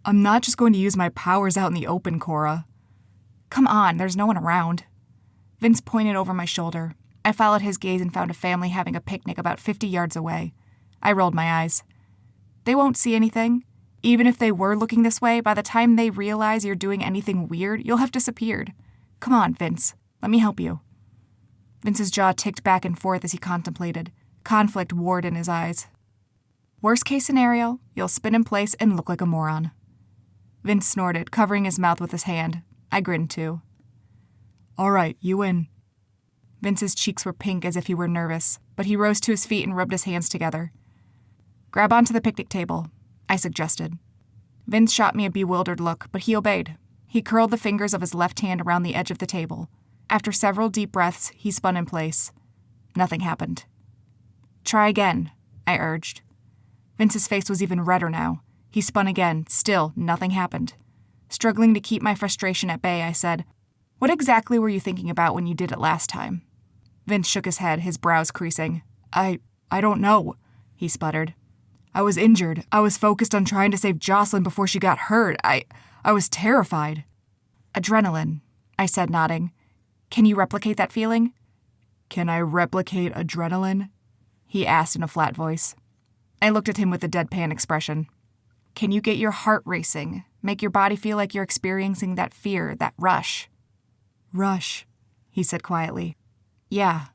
I'm not just going to use my powers out in the open, Cora. Come on, there's no one around. Vince pointed over my shoulder. I followed his gaze and found a family having a picnic about 50 yards away. I rolled my eyes. They won't see anything. Even if they were looking this way, by the time they realize you're doing anything weird, you'll have disappeared. Come on, Vince. Let me help you. Vince's jaw ticked back and forth as he contemplated. Conflict warred in his eyes. Worst case scenario, you'll spin in place and look like a moron. Vince snorted, covering his mouth with his hand. I grinned too. All right, you win. Vince's cheeks were pink as if he were nervous, but he rose to his feet and rubbed his hands together. Grab onto the picnic table, I suggested. Vince shot me a bewildered look, but he obeyed. He curled the fingers of his left hand around the edge of the table. After several deep breaths, he spun in place. Nothing happened. Try again, I urged. Vince's face was even redder now. He spun again. Still, nothing happened. Struggling to keep my frustration at bay, I said, What exactly were you thinking about when you did it last time? Vince shook his head, his brows creasing. I don't know, he sputtered. I was injured. I was focused on trying to save Jocelyn before she got hurt. I was terrified. Adrenaline, I said, nodding. Can you replicate that feeling? Can I replicate adrenaline? He asked in a flat voice. I looked at him with a deadpan expression. Can you get your heart racing? Make your body feel like you're experiencing that fear, that rush? Rush, he said quietly. Yeah.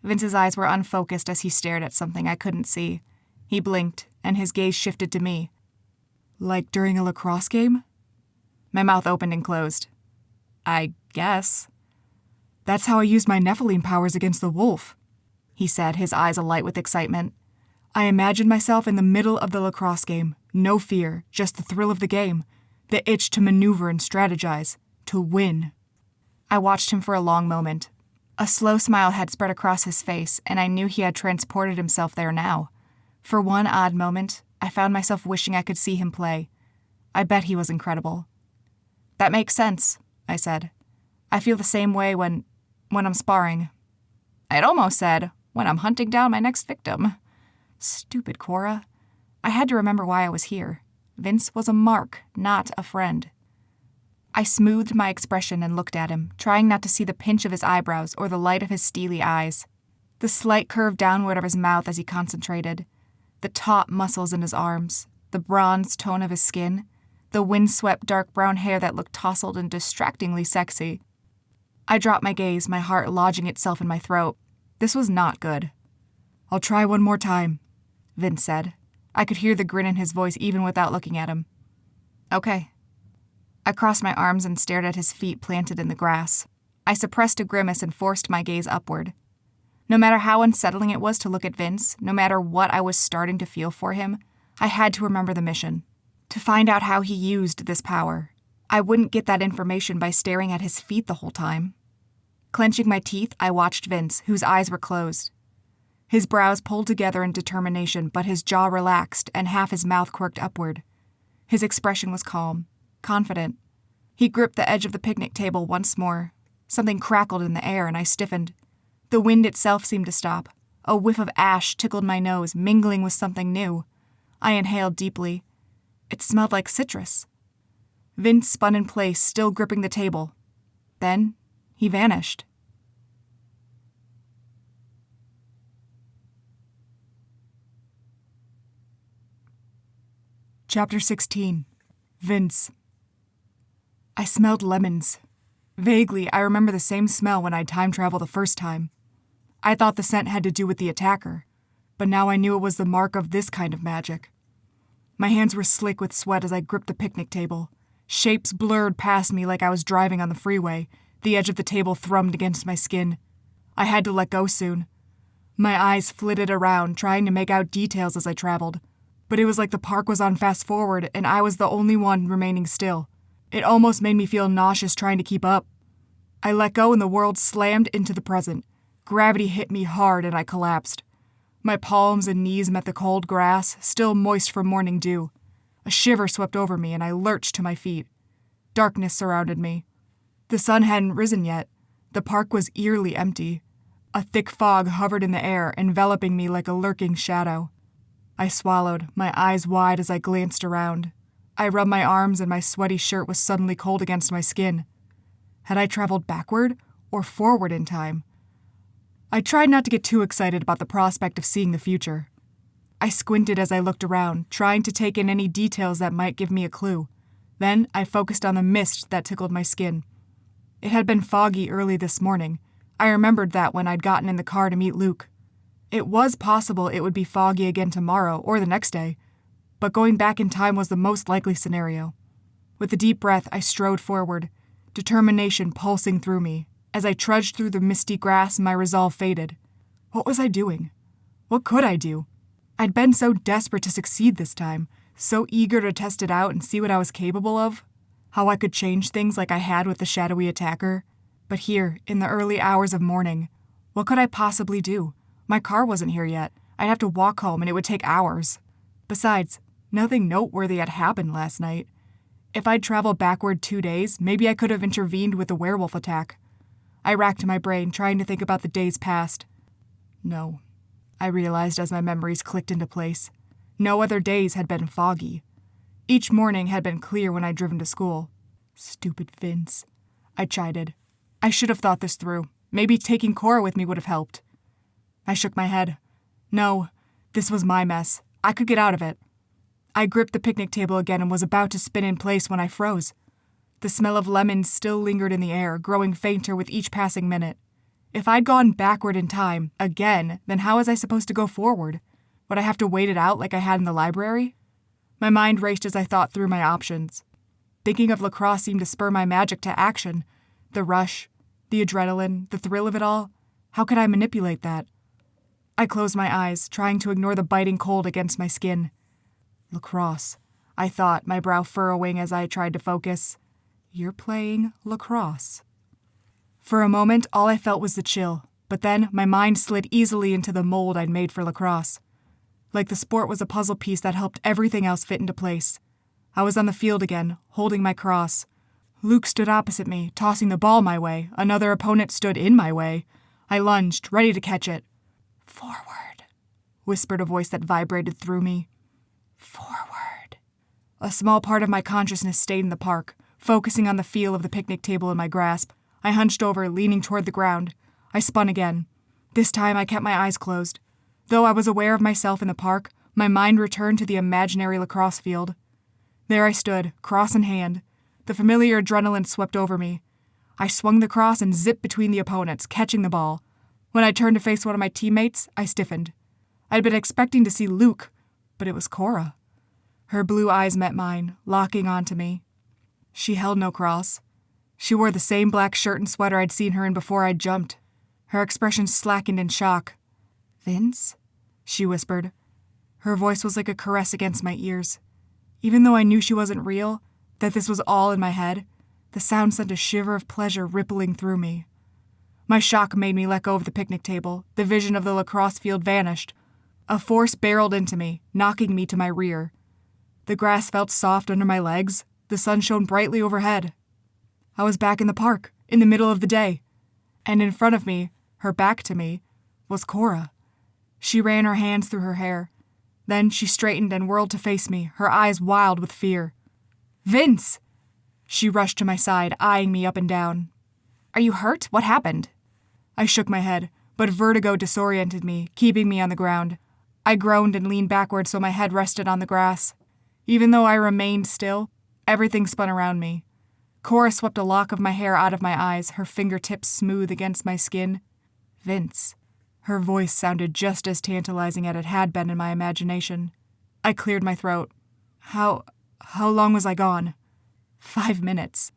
Vince's eyes were unfocused as he stared at something I couldn't see. He blinked, and his gaze shifted to me. Like during a lacrosse game? My mouth opened and closed. I guess. That's how I used my Nephilim powers against the wolf, he said, his eyes alight with excitement. I imagined myself in the middle of the lacrosse game. No fear, just the thrill of the game. The itch to maneuver and strategize. To win. I watched him for a long moment. A slow smile had spread across his face, and I knew he had transported himself there now. For one odd moment, I found myself wishing I could see him play. I bet he was incredible. That makes sense, I said. I feel the same way when I'm sparring. I'd almost said, when I'm hunting down my next victim. Stupid Cora. I had to remember why I was here. Vince was a mark, not a friend. I smoothed my expression and looked at him, trying not to see the pinch of his eyebrows or the light of his steely eyes. The slight curve downward of his mouth as he concentrated. The taut muscles in his arms. The bronze tone of his skin. The windswept dark brown hair that looked tousled and distractingly sexy. I dropped my gaze, my heart lodging itself in my throat. This was not good. I'll try one more time, Vince said. I could hear the grin in his voice even without looking at him. Okay. I crossed my arms and stared at his feet planted in the grass. I suppressed a grimace and forced my gaze upward. No matter how unsettling it was to look at Vince, no matter what I was starting to feel for him, I had to remember the mission. To find out how he used this power. I wouldn't get that information by staring at his feet the whole time. Clenching my teeth, I watched Vince, whose eyes were closed. His brows pulled together in determination, but his jaw relaxed and half his mouth quirked upward. His expression was calm, confident. He gripped the edge of the picnic table once more. Something crackled in the air and I stiffened. The wind itself seemed to stop. A whiff of ash tickled my nose, mingling with something new. I inhaled deeply. It smelled like citrus. Vince spun in place, still gripping the table. Then, he vanished. Chapter 16. Vince. I smelled lemons. Vaguely, I remember the same smell when I'd time traveled the first time. I thought the scent had to do with the attacker, but now I knew it was the mark of this kind of magic. My hands were slick with sweat as I gripped the picnic table. Shapes blurred past me like I was driving on the freeway. The edge of the table thrummed against my skin. I had to let go soon. My eyes flitted around, trying to make out details as I traveled. But it was like the park was on fast forward and I was the only one remaining still. It almost made me feel nauseous trying to keep up. I let go and the world slammed into the present. Gravity hit me hard and I collapsed. My palms and knees met the cold grass, still moist from morning dew. A shiver swept over me and I lurched to my feet. Darkness surrounded me. The sun hadn't risen yet. The park was eerily empty. A thick fog hovered in the air, enveloping me like a lurking shadow. I swallowed, my eyes wide as I glanced around. I rubbed my arms and my sweaty shirt was suddenly cold against my skin. Had I traveled backward or forward in time? I tried not to get too excited about the prospect of seeing the future. I squinted as I looked around, trying to take in any details that might give me a clue. Then I focused on the mist that tickled my skin. It had been foggy early this morning. I remembered that when I'd gotten in the car to meet Luke. It was possible it would be foggy again tomorrow or the next day, but going back in time was the most likely scenario. With a deep breath, I strode forward, determination pulsing through me. As I trudged through the misty grass, my resolve faded. What was I doing? What could I do? I'd been so desperate to succeed this time, so eager to test it out and see what I was capable of. How I could change things like I had with the shadowy attacker. But here, in the early hours of morning, what could I possibly do? My car wasn't here yet. I'd have to walk home and it would take hours. Besides, nothing noteworthy had happened last night. If I'd traveled backward 2 days, maybe I could have intervened with the werewolf attack. I racked my brain, trying to think about the days past. No, I realized as my memories clicked into place. No other days had been foggy. Each morning had been clear when I'd driven to school. Stupid Vince. I chided. I should have thought this through. Maybe taking Cora with me would have helped. I shook my head. No, this was my mess. I could get out of it. I gripped the picnic table again and was about to spin in place when I froze. The smell of lemons still lingered in the air, growing fainter with each passing minute. If I'd gone backward in time, again, then how was I supposed to go forward? Would I have to wait it out like I had in the library? My mind raced as I thought through my options. Thinking of lacrosse seemed to spur my magic to action. The rush, the adrenaline, the thrill of it all. How could I manipulate that? I closed my eyes, trying to ignore the biting cold against my skin. Lacrosse, I thought, my brow furrowing as I tried to focus. You're playing lacrosse. For a moment, all I felt was the chill, but then my mind slid easily into the mold I'd made for lacrosse. Like the sport was a puzzle piece that helped everything else fit into place. I was on the field again, holding my cross. Luke stood opposite me, tossing the ball my way. Another opponent stood in my way. I lunged, ready to catch it. Forward, whispered a voice that vibrated through me. Forward. A small part of my consciousness stayed in the park, focusing on the feel of the picnic table in my grasp. I hunched over, leaning toward the ground. I spun again. This time I kept my eyes closed. Though I was aware of myself in the park, my mind returned to the imaginary lacrosse field. There I stood, cross in hand. The familiar adrenaline swept over me. I swung the cross and zipped between the opponents, catching the ball. When I turned to face one of my teammates, I stiffened. I'd been expecting to see Luke, but it was Cora. Her blue eyes met mine, locking onto me. She held no cross. She wore the same black shirt and sweater I'd seen her in before I'd jumped. Her expression slackened in shock. "Vince?" she whispered. Her voice was like a caress against my ears. Even though I knew she wasn't real, that this was all in my head, the sound sent a shiver of pleasure rippling through me. My shock made me let go of the picnic table. The vision of the lacrosse field vanished. A force barreled into me, knocking me to my rear. The grass felt soft under my legs. The sun shone brightly overhead. I was back in the park, in the middle of the day. And in front of me, her back to me, was Cora. She ran her hands through her hair. Then she straightened and whirled to face me, her eyes wild with fear. "Vince!" She rushed to my side, eyeing me up and down. "Are you hurt? What happened?" I shook my head, but vertigo disoriented me, keeping me on the ground. I groaned and leaned backward so my head rested on the grass. Even though I remained still, everything spun around me. Cora swept a lock of my hair out of my eyes, her fingertips smooth against my skin. "Vince." Her voice sounded just as tantalizing as it had been in my imagination. I cleared my throat. How long was I gone? 5 minutes.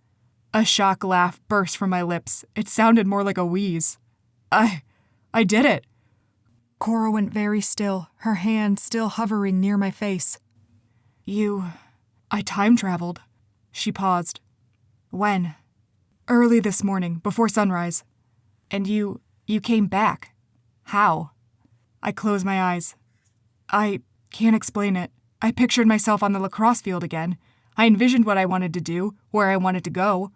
A shock laugh burst from my lips. It sounded more like a wheeze. I did it. Cora went very still, her hand still hovering near my face. I time traveled. She paused. When? Early this morning, before sunrise. And you came back. How? I closed my eyes. I can't explain it. I pictured myself on the lacrosse field again. I envisioned what I wanted to do, where I wanted to go,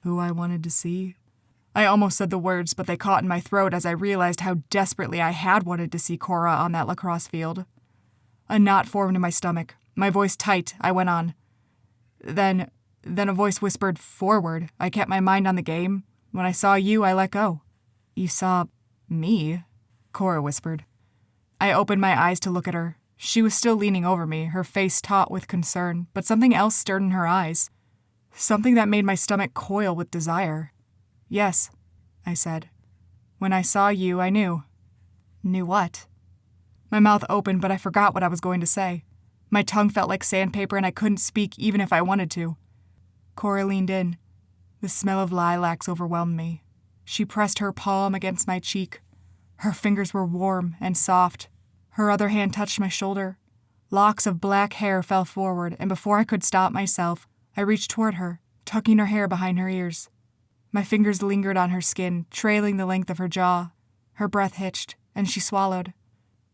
who I wanted to see. I almost said the words, but they caught in my throat as I realized how desperately I had wanted to see Cora on that lacrosse field. A knot formed in my stomach. My voice tight, I went on. Then a voice whispered, "Forward." I kept my mind on the game. When I saw you, I let go. "You saw me?" Cora whispered. I opened my eyes to look at her. She was still leaning over me, her face taut with concern, but something else stirred in her eyes. Something that made my stomach coil with desire. "Yes," I said. "When I saw you, I knew." "Knew what?" My mouth opened, but I forgot what I was going to say. My tongue felt like sandpaper and I couldn't speak even if I wanted to. Cora leaned in. The smell of lilacs overwhelmed me. She pressed her palm against my cheek. Her fingers were warm and soft. Her other hand touched my shoulder. Locks of black hair fell forward, and before I could stop myself, I reached toward her, tucking her hair behind her ears. My fingers lingered on her skin, trailing the length of her jaw. Her breath hitched, and she swallowed.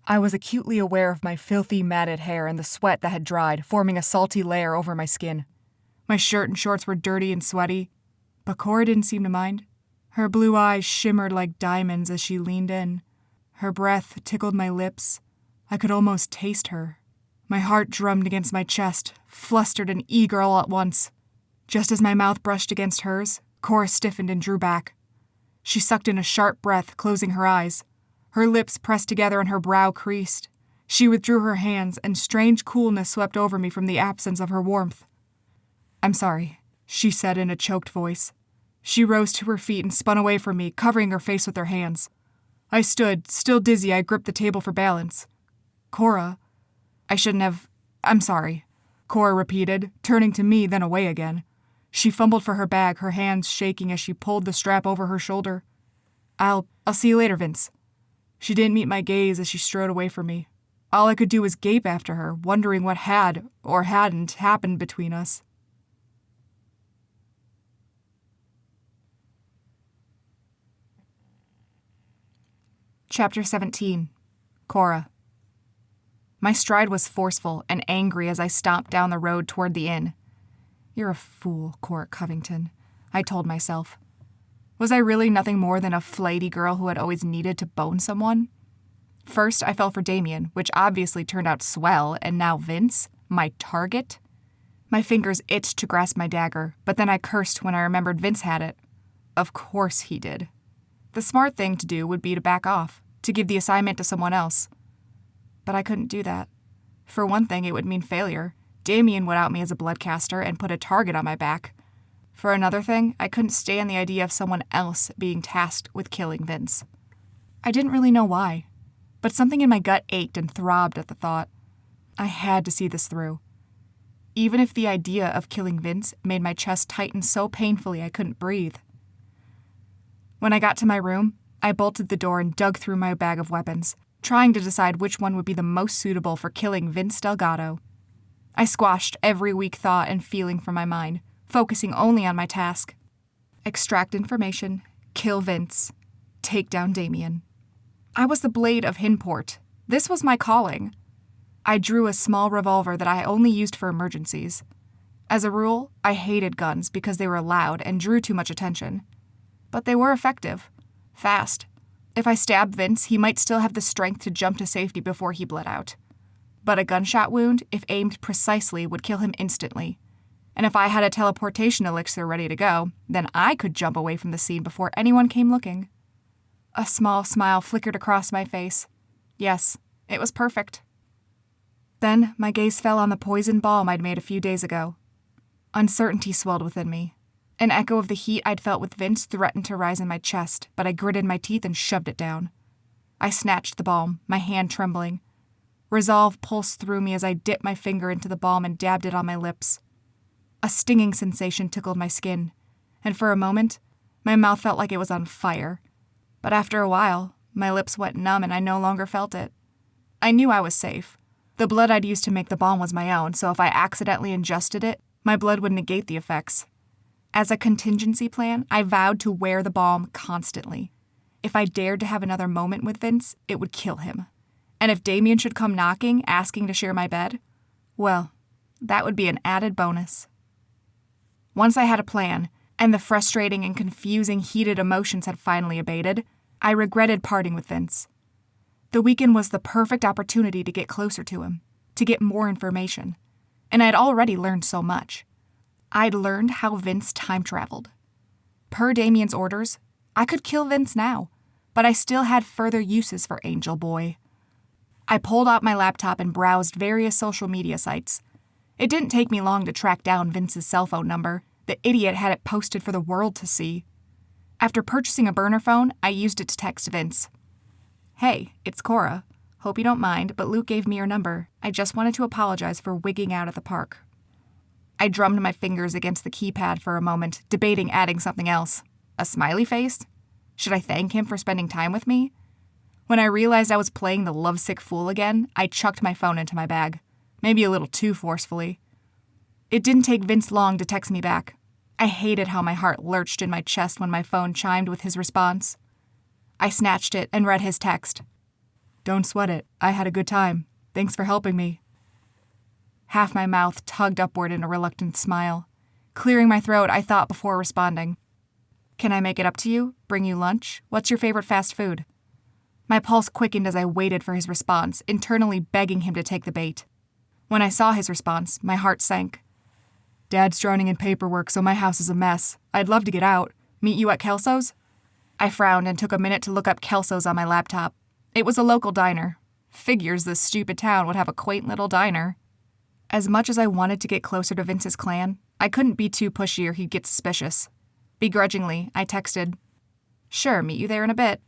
I was acutely aware of my filthy, matted hair and the sweat that had dried, forming a salty layer over my skin. My shirt and shorts were dirty and sweaty, but Cora didn't seem to mind. Her blue eyes shimmered like diamonds as she leaned in. Her breath tickled my lips. I could almost taste her. My heart drummed against my chest, flustered and eager all at once. Just as my mouth brushed against hers, Cora stiffened and drew back. She sucked in a sharp breath, closing her eyes. Her lips pressed together and her brow creased. She withdrew her hands, and strange coolness swept over me from the absence of her warmth. "I'm sorry," she said in a choked voice. She rose to her feet and spun away from me, covering her face with her hands. I stood, still dizzy. I gripped the table for balance. "Cora, I shouldn't have... I'm sorry," Cora repeated, turning to me, then away again. She fumbled for her bag, her hands shaking as she pulled the strap over her shoulder. I'll see you later, Vince." She didn't meet my gaze as she strode away from me. All I could do was gape after her, wondering what had, or hadn't, happened between us. Chapter 17. Cora. My stride was forceful and angry as I stomped down the road toward the inn. "You're a fool, Cora Covington," I told myself. Was I really nothing more than a flighty girl who had always needed to bone someone? First, I fell for Damien, which obviously turned out swell, and now Vince, my target? My fingers itched to grasp my dagger, but then I cursed when I remembered Vince had it. Of course he did. The smart thing to do would be to back off, to give the assignment to someone else. But I couldn't do that. For one thing, it would mean failure. Damien would out me as a bloodcaster and put a target on my back. For another thing, I couldn't stand the idea of someone else being tasked with killing Vince. I didn't really know why, but something in my gut ached and throbbed at the thought. I had to see this through. Even if the idea of killing Vince made my chest tighten so painfully I couldn't breathe. When I got to my room, I bolted the door and dug through my bag of weapons, trying to decide which one would be the most suitable for killing Vince Delgado. I squashed every weak thought and feeling from my mind, focusing only on my task. Extract information, kill Vince, take down Damien. I was the Blade of Hinport. This was my calling. I drew a small revolver that I only used for emergencies. As a rule, I hated guns because they were loud and drew too much attention. But they were effective. Fast. If I stabbed Vince, he might still have the strength to jump to safety before he bled out. But a gunshot wound, if aimed precisely, would kill him instantly. And if I had a teleportation elixir ready to go, then I could jump away from the scene before anyone came looking. A small smile flickered across my face. Yes, it was perfect. Then my gaze fell on the poison balm I'd made a few days ago. Uncertainty swelled within me. An echo of the heat I'd felt with Vince threatened to rise in my chest, but I gritted my teeth and shoved it down. I snatched the balm, my hand trembling. Resolve pulsed through me as I dipped my finger into the balm and dabbed it on my lips. A stinging sensation tickled my skin, and for a moment, my mouth felt like it was on fire. But after a while, my lips went numb and I no longer felt it. I knew I was safe. The blood I'd used to make the balm was my own, so if I accidentally ingested it, my blood would negate the effects. As a contingency plan, I vowed to wear the balm constantly. If I dared to have another moment with Vince, it would kill him. And if Damien should come knocking, asking to share my bed, well, that would be an added bonus. Once I had a plan, and the frustrating and confusing heated emotions had finally abated, I regretted parting with Vince. The weekend was the perfect opportunity to get closer to him, to get more information, and I'd already learned so much. I'd learned how Vince time traveled. Per Damien's orders, I could kill Vince now, but I still had further uses for Angel Boy. I pulled out my laptop and browsed various social media sites. It didn't take me long to track down Vince's cell phone number. The idiot had it posted for the world to see. After purchasing a burner phone, I used it to text Vince. "Hey, it's Cora. Hope you don't mind, but Luke gave me your number. I just wanted to apologize for wigging out at the park." I drummed my fingers against the keypad for a moment, debating adding something else. A smiley face? Should I thank him for spending time with me? When I realized I was playing the lovesick fool again, I chucked my phone into my bag. Maybe a little too forcefully. It didn't take Vince long to text me back. I hated how my heart lurched in my chest when my phone chimed with his response. I snatched it and read his text. "Don't sweat it. I had a good time. Thanks for helping me." Half my mouth tugged upward in a reluctant smile. Clearing my throat, I thought before responding. Can I make it up to you? Bring you lunch? What's your favorite fast food? My pulse quickened as I waited for his response, internally begging him to take the bait. When I saw his response, my heart sank. Dad's drowning in paperwork, so my house is a mess. I'd love to get out. Meet you at Kelso's? I frowned and took a minute to look up Kelso's on my laptop. It was a local diner. Figures this stupid town would have a quaint little diner. As much as I wanted to get closer to Vince's clan, I couldn't be too pushy or he'd get suspicious. Begrudgingly, I texted, "Sure, meet you there in a bit."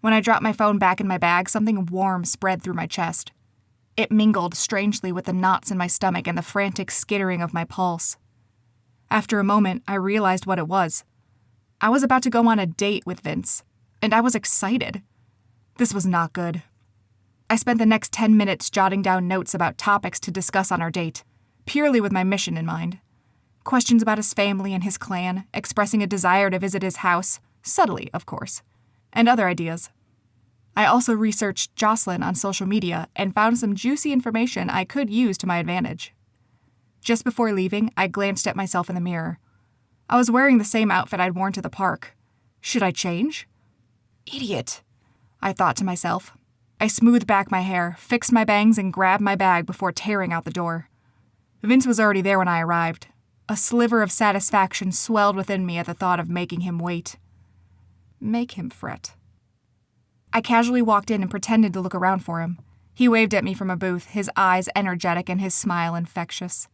When I dropped my phone back in my bag, something warm spread through my chest. It mingled strangely with the knots in my stomach and the frantic skittering of my pulse. After a moment, I realized what it was. I was about to go on a date with Vince, and I was excited. This was not good. I spent the next 10 minutes jotting down notes about topics to discuss on our date, purely with my mission in mind. Questions about his family and his clan, expressing a desire to visit his house, subtly, of course, and other ideas. I also researched Jocelyn on social media and found some juicy information I could use to my advantage. Just before leaving, I glanced at myself in the mirror. I was wearing the same outfit I'd worn to the park. Should I change? Idiot, I thought to myself. I smoothed back my hair, fixed my bangs, and grabbed my bag before tearing out the door. Vince was already there when I arrived. A sliver of satisfaction swelled within me at the thought of making him wait. Make him fret. I casually walked in and pretended to look around for him. He waved at me from a booth, his eyes energetic and his smile infectious.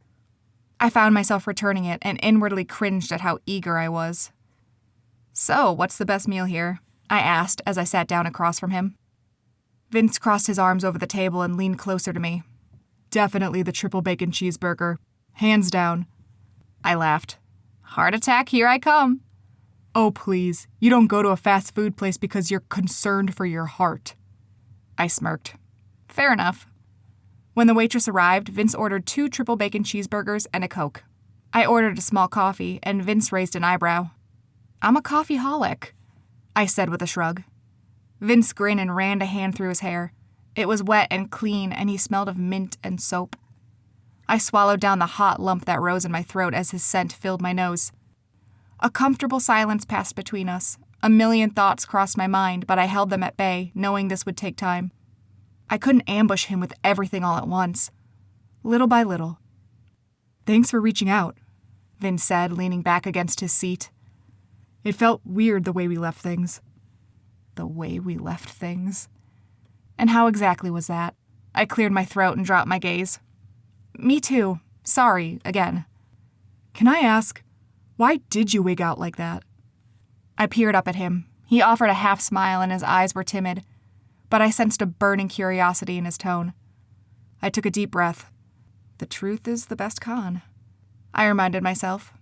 I found myself returning it and inwardly cringed at how eager I was. "So, what's the best meal here?" I asked as I sat down across from him. Vince crossed his arms over the table and leaned closer to me. "Definitely the triple bacon cheeseburger. Hands down." I laughed. "Heart attack, here I come." "Oh, please. You don't go to a fast food place because you're concerned for your heart." I smirked. "Fair enough." When the waitress arrived, Vince ordered 2 triple bacon cheeseburgers and a Coke. I ordered a small coffee, and Vince raised an eyebrow. "I'm a coffeeholic," I said with a shrug. Vince grinned and ran a hand through his hair. It was wet and clean, and he smelled of mint and soap. I swallowed down the hot lump that rose in my throat as his scent filled my nose. A comfortable silence passed between us. A million thoughts crossed my mind, but I held them at bay, knowing this would take time. I couldn't ambush him with everything all at once. Little by little. "Thanks for reaching out," Vince said, leaning back against his seat. "It felt weird the way we left things." The way we left things? And how exactly was that? I cleared my throat and dropped my gaze. "Me too. Sorry, again." "Can I ask, why did you wig out like that?" I peered up at him. He offered a half smile and his eyes were timid, but I sensed a burning curiosity in his tone. I took a deep breath. The truth is the best con, I reminded myself.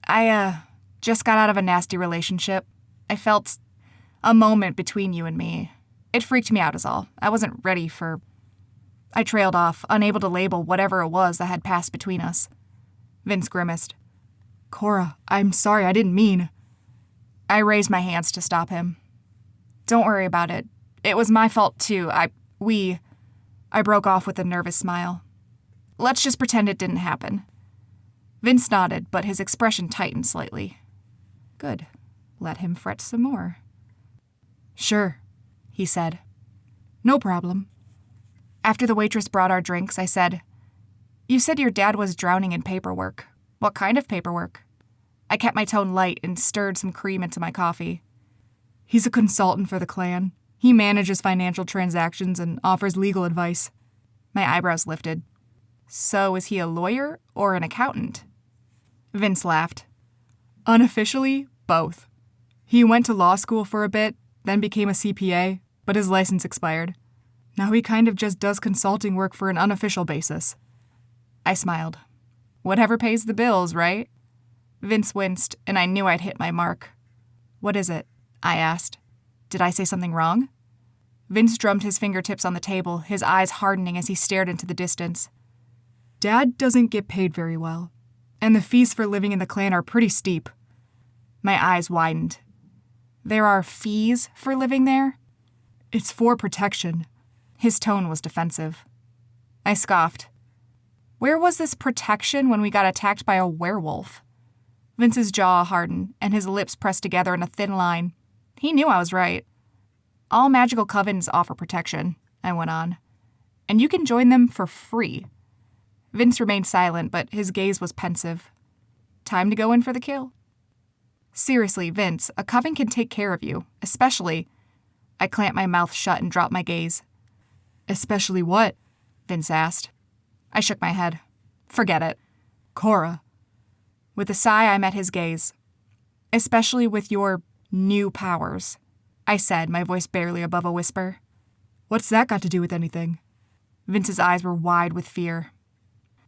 I just got out of a nasty relationship. I felt a moment between you and me. It freaked me out is all. I wasn't ready for... I trailed off, unable to label whatever it was that had passed between us. Vince grimaced. "Cora, I'm sorry, I didn't mean..." I raised my hands to stop him. "Don't worry about it. It was my fault, too. I broke off with a nervous smile. "Let's just pretend it didn't happen." Vince nodded, but his expression tightened slightly. Good. Let him fret some more. "Sure," he said. "No problem." After the waitress brought our drinks, I said, "You said your dad was drowning in paperwork. What kind of paperwork?" I kept my tone light and stirred some cream into my coffee. "He's a consultant for the clan. He manages financial transactions and offers legal advice." My eyebrows lifted. "So is he a lawyer or an accountant?" Vince laughed. "Unofficially, both. He went to law school for a bit, then became a CPA, but his license expired. Now he kind of just does consulting work for an unofficial basis." I smiled. "Whatever pays the bills, right?" Vince winced, and I knew I'd hit my mark. "What is it?" I asked. Did I say something wrong? Vince drummed his fingertips on the table, his eyes hardening as he stared into the distance. "Dad doesn't get paid very well, and the fees for living in the clan are pretty steep." My eyes widened. "There are fees for living there?" "It's for protection." His tone was defensive. I scoffed. Where was this protection when we got attacked by a werewolf? Vince's jaw hardened, and his lips pressed together in a thin line. He knew I was right. All magical covens offer protection, I went on. And you can join them for free. Vince remained silent, but his gaze was pensive. Time to go in for the kill. Seriously, Vince, a coven can take care of you, especially... I clamped my mouth shut and dropped my gaze. Especially what? Vince asked. I shook my head. Forget it. Cora. With a sigh, I met his gaze. Especially with your new powers, I said, my voice barely above a whisper. What's that got to do with anything? Vince's eyes were wide with fear.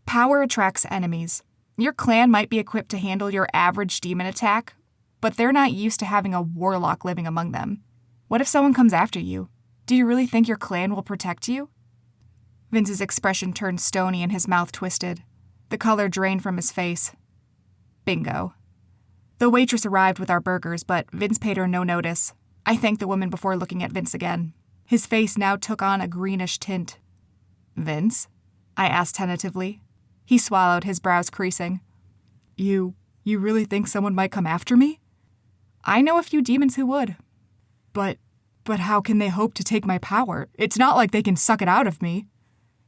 Power attracts enemies. Your clan might be equipped to handle your average demon attack, but they're not used to having a warlock living among them. What if someone comes after you? Do you really think your clan will protect you? Vince's expression turned stony and his mouth twisted. The color drained from his face. Bingo. The waitress arrived with our burgers, but Vince paid her no notice. I thanked the woman before looking at Vince again. His face now took on a greenish tint. Vince? I asked tentatively. He swallowed, his brows creasing. You really think someone might come after me? I know a few demons who would. But how can they hope to take my power? It's not like they can suck it out of me.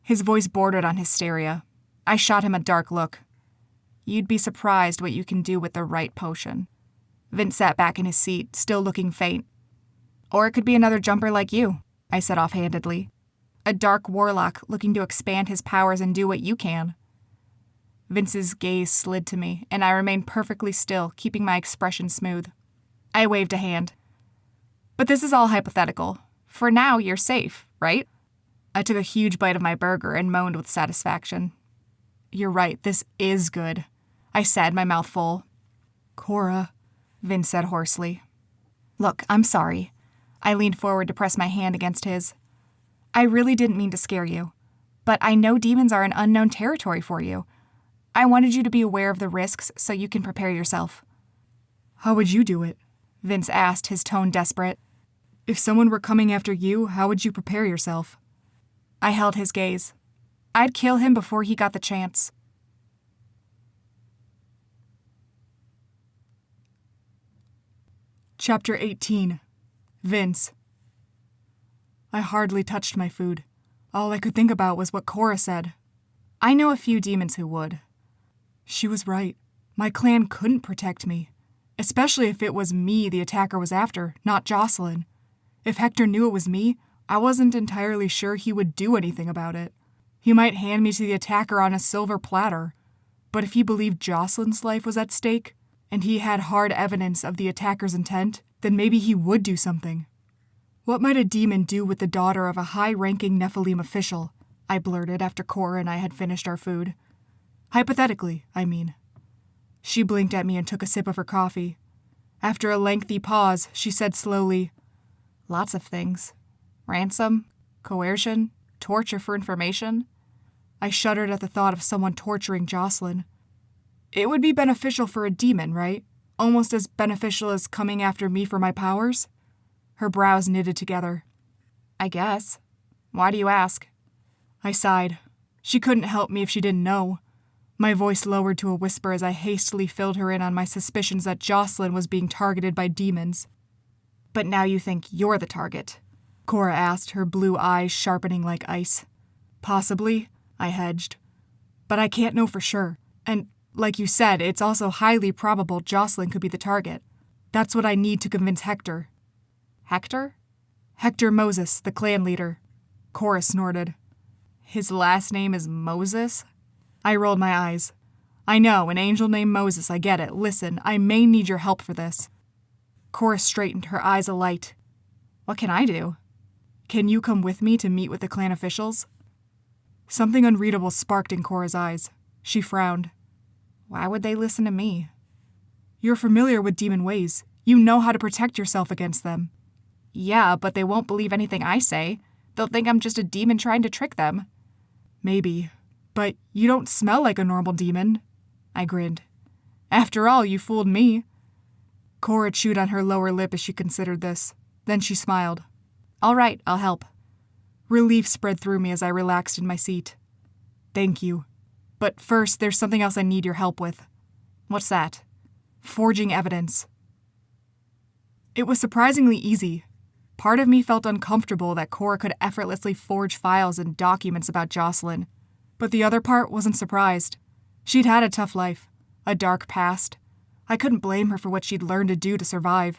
His voice bordered on hysteria. I shot him a dark look. You'd be surprised what you can do with the right potion. Vince sat back in his seat, still looking faint. Or it could be another jumper like you, I said offhandedly. A dark warlock looking to expand his powers and do what you can. Vince's gaze slid to me, and I remained perfectly still, keeping my expression smooth. I waved a hand. But this is all hypothetical. For now, you're safe, right? I took a huge bite of my burger and moaned with satisfaction. You're right, this is good, I said, my mouth full. Cora, Vince said hoarsely. Look, I'm sorry. I leaned forward to press my hand against his. I really didn't mean to scare you, but I know demons are an unknown territory for you. I wanted you to be aware of the risks so you can prepare yourself. How would you do it? Vince asked, his tone desperate. If someone were coming after you, how would you prepare yourself? I held his gaze. I'd kill him before he got the chance. Chapter 18. Vince. I hardly touched my food. All I could think about was what Cora said. I know a few demons who would. She was right. My clan couldn't protect me. Especially if it was me the attacker was after, not Jocelyn. If Hector knew it was me, I wasn't entirely sure he would do anything about it. He might hand me to the attacker on a silver platter. But if he believed Jocelyn's life was at stake, and he had hard evidence of the attacker's intent, then maybe he would do something. What might a demon do with the daughter of a high-ranking Nephilim official? I blurted after Cora and I had finished our food. Hypothetically, I mean. She blinked at me and took a sip of her coffee. After a lengthy pause, she said slowly, Lots of things. Ransom, coercion, torture for information. I shuddered at the thought of someone torturing Jocelyn. It would be beneficial for a demon, right? Almost as beneficial as coming after me for my powers? Her brows knitted together. I guess. Why do you ask? I sighed. She couldn't help me if she didn't know. My voice lowered to a whisper as I hastily filled her in on my suspicions that Jocelyn was being targeted by demons. But now you think you're the target? Cora asked, her blue eyes sharpening like ice. Possibly, I hedged. But I can't know for sure. And, like you said, it's also highly probable Jocelyn could be the target. That's what I need to convince Hector. Hector? Hector Moses, the clan leader. Cora snorted. His last name is Moses? I rolled my eyes. I know, an angel named Moses, I get it. Listen, I may need your help for this. Cora straightened, her eyes alight. What can I do? Can you come with me to meet with the clan officials? Something unreadable sparked in Cora's eyes. She frowned. Why would they listen to me? You're familiar with demon ways. You know how to protect yourself against them. Yeah, but they won't believe anything I say. They'll think I'm just a demon trying to trick them. Maybe. But you don't smell like a normal demon. I grinned. After all, you fooled me. Cora chewed on her lower lip as she considered this. Then she smiled. All right, I'll help. Relief spread through me as I relaxed in my seat. Thank you. But first, there's something else I need your help with. What's that? Forging evidence. It was surprisingly easy. Part of me felt uncomfortable that Cora could effortlessly forge files and documents about Jocelyn, but the other part wasn't surprised. She'd had a tough life, a dark past. I couldn't blame her for what she'd learned to do to survive.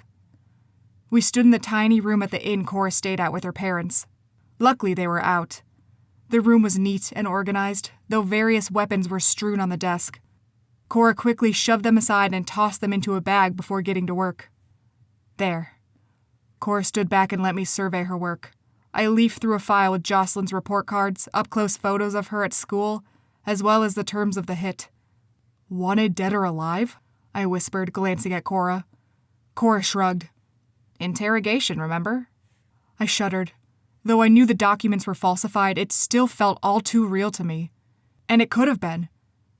We stood in the tiny room at the inn Cora stayed at with her parents. Luckily, they were out. The room was neat and organized, though various weapons were strewn on the desk. Cora quickly shoved them aside and tossed them into a bag before getting to work. There. Cora stood back and let me survey her work. I leafed through a file with Jocelyn's report cards, up-close photos of her at school, as well as the terms of the hit. Wanted dead or alive? I whispered, glancing at Cora. Cora shrugged. Interrogation, remember? I shuddered. Though I knew the documents were falsified, it still felt all too real to me. And it could have been.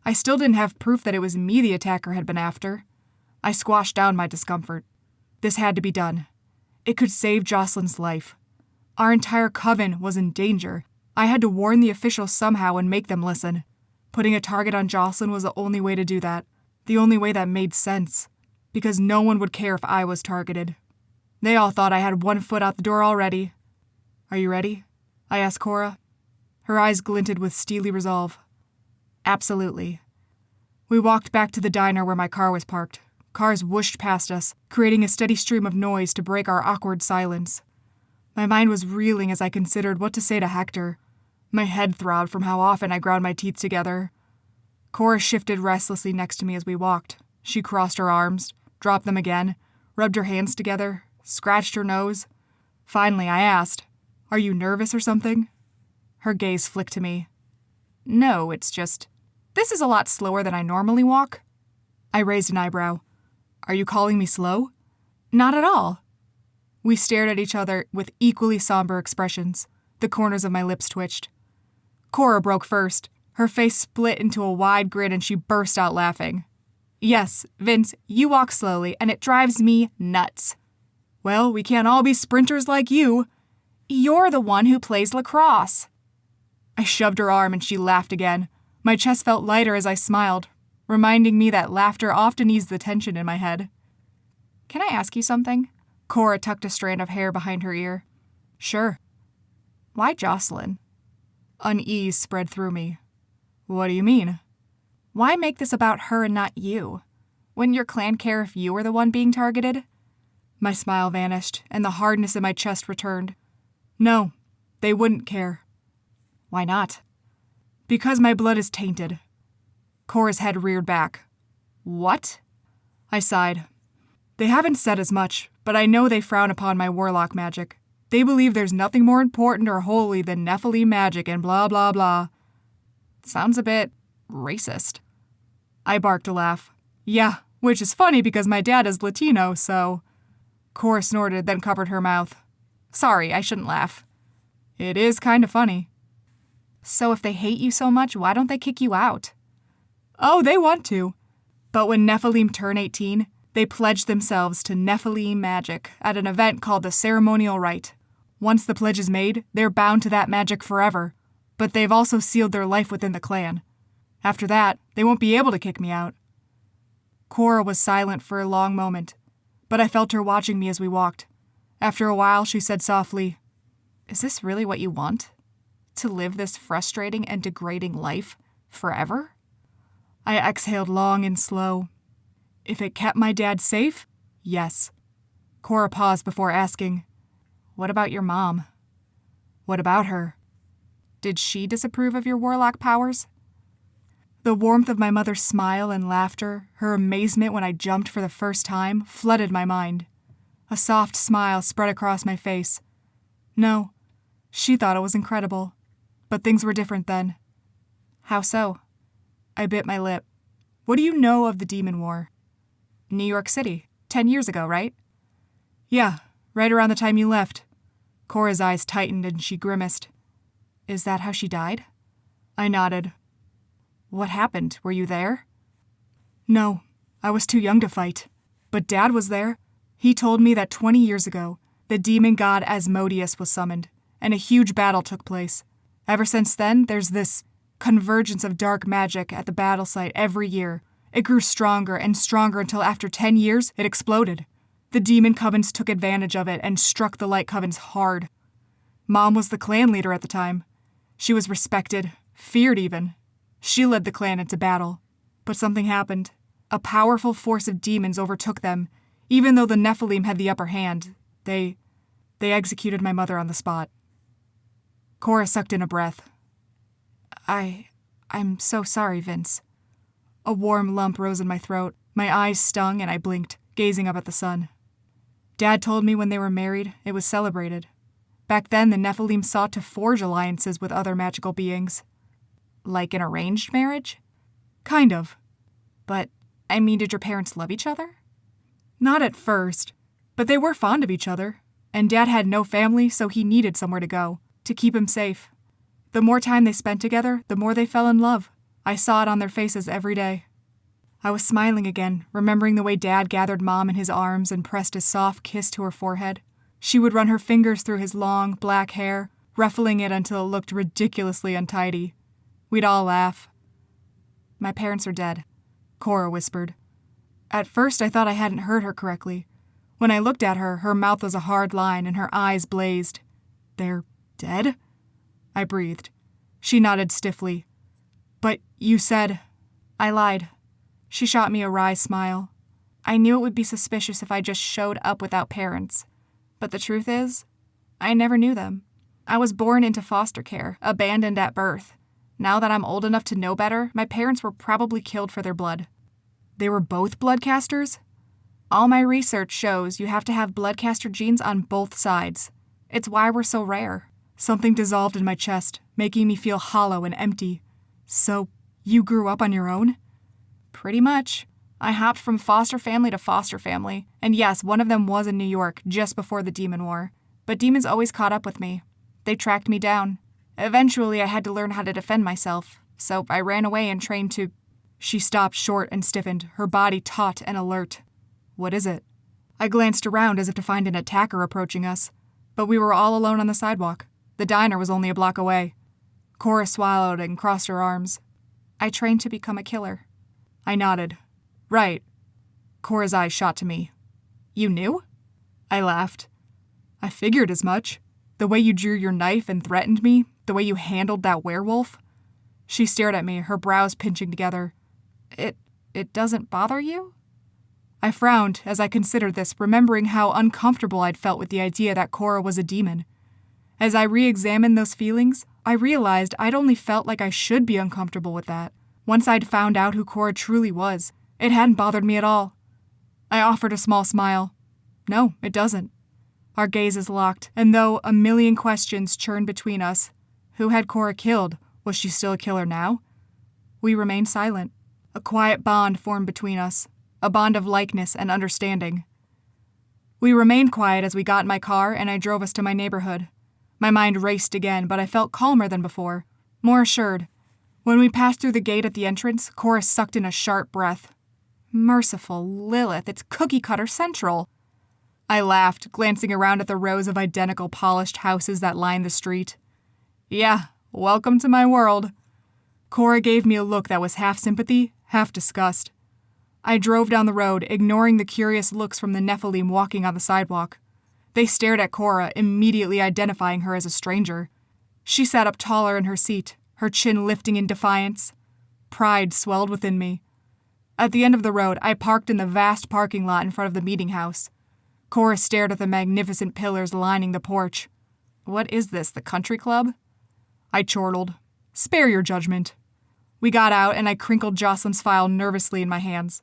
I still didn't have proof that it was me the attacker had been after. I squashed down my discomfort. This had to be done. It could save Jocelyn's life. Our entire coven was in danger. I had to warn the officials somehow and make them listen. Putting a target on Jocelyn was the only way to do that. The only way that made sense. Because no one would care if I was targeted. They all thought I had one foot out the door already. Are you ready? I asked Cora. Her eyes glinted with steely resolve. Absolutely. We walked back to the diner where my car was parked. Cars whooshed past us, creating a steady stream of noise to break our awkward silence. My mind was reeling as I considered what to say to Hector. My head throbbed from how often I ground my teeth together. Cora shifted restlessly next to me as we walked. She crossed her arms, dropped them again, rubbed her hands together, scratched her nose. Finally, I asked, "Are you nervous or something?" Her gaze flicked to me. No, it's just, this is a lot slower than I normally walk. I raised an eyebrow. Are you calling me slow? Not at all. We stared at each other with equally somber expressions. The corners of my lips twitched. Cora broke first. Her face split into a wide grin and she burst out laughing. Yes, Vince, you walk slowly and it drives me nuts. Well, we can't all be sprinters like you. You're the one who plays lacrosse. I shoved her arm and she laughed again. My chest felt lighter as I smiled, reminding me that laughter often eased the tension in my head. Can I ask you something? Cora tucked a strand of hair behind her ear. Sure. Why Jocelyn? Unease spread through me. What do you mean? Why make this about her and not you? Wouldn't your clan care if you were the one being targeted? My smile vanished, and the hardness in my chest returned. No, they wouldn't care. Why not? Because my blood is tainted. Cora's head reared back. What? I sighed. They haven't said as much, but I know they frown upon my warlock magic. They believe there's nothing more important or holy than Nephilim magic and blah blah blah. Sounds a bit racist. I barked a laugh. Yeah, which is funny because my dad is Latino, so... Cora snorted, then covered her mouth. Sorry, I shouldn't laugh. It is kind of funny. So if they hate you so much, why don't they kick you out? Oh, they want to. But when Nephilim turn 18, they pledge themselves to Nephilim magic at an event called the Ceremonial Rite. Once the pledge is made, they're bound to that magic forever. But they've also sealed their life within the clan. After that, they won't be able to kick me out. Cora was silent for a long moment, but I felt her watching me as we walked. After a while, she said softly, Is this really what you want? To live this frustrating and degrading life forever? I exhaled long and slow. If it kept my dad safe, yes. Cora paused before asking, What about your mom? What about her? Did she disapprove of your warlock powers? The warmth of my mother's smile and laughter, her amazement when I jumped for the first time, flooded my mind. A soft smile spread across my face. No, she thought it was incredible. But things were different then. How so? I bit my lip. What do you know of the Demon War? New York City, 10 years ago, right? Yeah, right around the time you left. Cora's eyes tightened and she grimaced. Is that how she died? I nodded. What happened? Were you there? No, I was too young to fight. But Dad was there. He told me that 20 years ago, the demon god Asmodeus was summoned, and a huge battle took place. Ever since then, there's this convergence of dark magic at the battle site every year. It grew stronger and stronger until after 10 years, it exploded. The demon covens took advantage of it and struck the light covens hard. Mom was the clan leader at the time. She was respected, feared even. She led the clan into battle. But something happened. A powerful force of demons overtook them. Even though the Nephilim had the upper hand, they executed my mother on the spot. Cora sucked in a breath. I'm so sorry, Vince. A warm lump rose in my throat. My eyes stung and I blinked, gazing up at the sun. Dad told me when they were married, it was celebrated. Back then, the Nephilim sought to forge alliances with other magical beings. Like an arranged marriage? Kind of. But, did your parents love each other? Not at first, but they were fond of each other, and Dad had no family, so he needed somewhere to go, to keep him safe. The more time they spent together, the more they fell in love. I saw it on their faces every day. I was smiling again, remembering the way Dad gathered Mom in his arms and pressed a soft kiss to her forehead. She would run her fingers through his long, black hair, ruffling it until it looked ridiculously untidy. We'd all laugh. My parents are dead, Cora whispered. At first, I thought I hadn't heard her correctly. When I looked at her, her mouth was a hard line and her eyes blazed. They're dead? I breathed. She nodded stiffly. But you said... I lied. She shot me a wry smile. I knew it would be suspicious if I just showed up without parents. But the truth is, I never knew them. I was born into foster care, abandoned at birth. Now that I'm old enough to know better, my parents were probably killed for their blood. They were both bloodcasters? All my research shows you have to have bloodcaster genes on both sides. It's why we're so rare. Something dissolved in my chest, making me feel hollow and empty. So, you grew up on your own? Pretty much. I hopped from foster family to foster family, and yes, one of them was in New York just before the Demon War. But demons always caught up with me. They tracked me down. Eventually, I had to learn how to defend myself, so I ran away and trained to... She stopped short and stiffened, her body taut and alert. What is it? I glanced around as if to find an attacker approaching us, but we were all alone on the sidewalk. The diner was only a block away. Cora swallowed and crossed her arms. I trained to become a killer. I nodded. Right. Cora's eyes shot to me. You knew? I laughed. I figured as much. The way you drew your knife and threatened me, the way you handled that werewolf. She stared at me, her brows pinching together. It doesn't bother you? I frowned as I considered this, remembering how uncomfortable I'd felt with the idea that Cora was a demon. As I re-examined those feelings, I realized I'd only felt like I should be uncomfortable with that. Once I'd found out who Cora truly was, it hadn't bothered me at all. I offered a small smile. No, it doesn't. Our gazes locked, and though a million questions churned between us, who had Cora killed? Was she still a killer now? We remained silent. A quiet bond formed between us, a bond of likeness and understanding. We remained quiet as we got in my car and I drove us to my neighborhood. My mind raced again, but I felt calmer than before, more assured. When we passed through the gate at the entrance, Cora sucked in a sharp breath. Merciful Lilith, it's Cookie Cutter Central. I laughed, glancing around at the rows of identical polished houses that lined the street. Yeah, welcome to my world. Cora gave me a look that was half sympathy, half disgust. I drove down the road, ignoring the curious looks from the Nephilim walking on the sidewalk. They stared at Cora, immediately identifying her as a stranger. She sat up taller in her seat, her chin lifting in defiance. Pride swelled within me. At the end of the road, I parked in the vast parking lot in front of the meeting house. Cora stared at the magnificent pillars lining the porch. What is this, the country club? I chortled. Spare your judgment. We got out, and I crinkled Jocelyn's file nervously in my hands.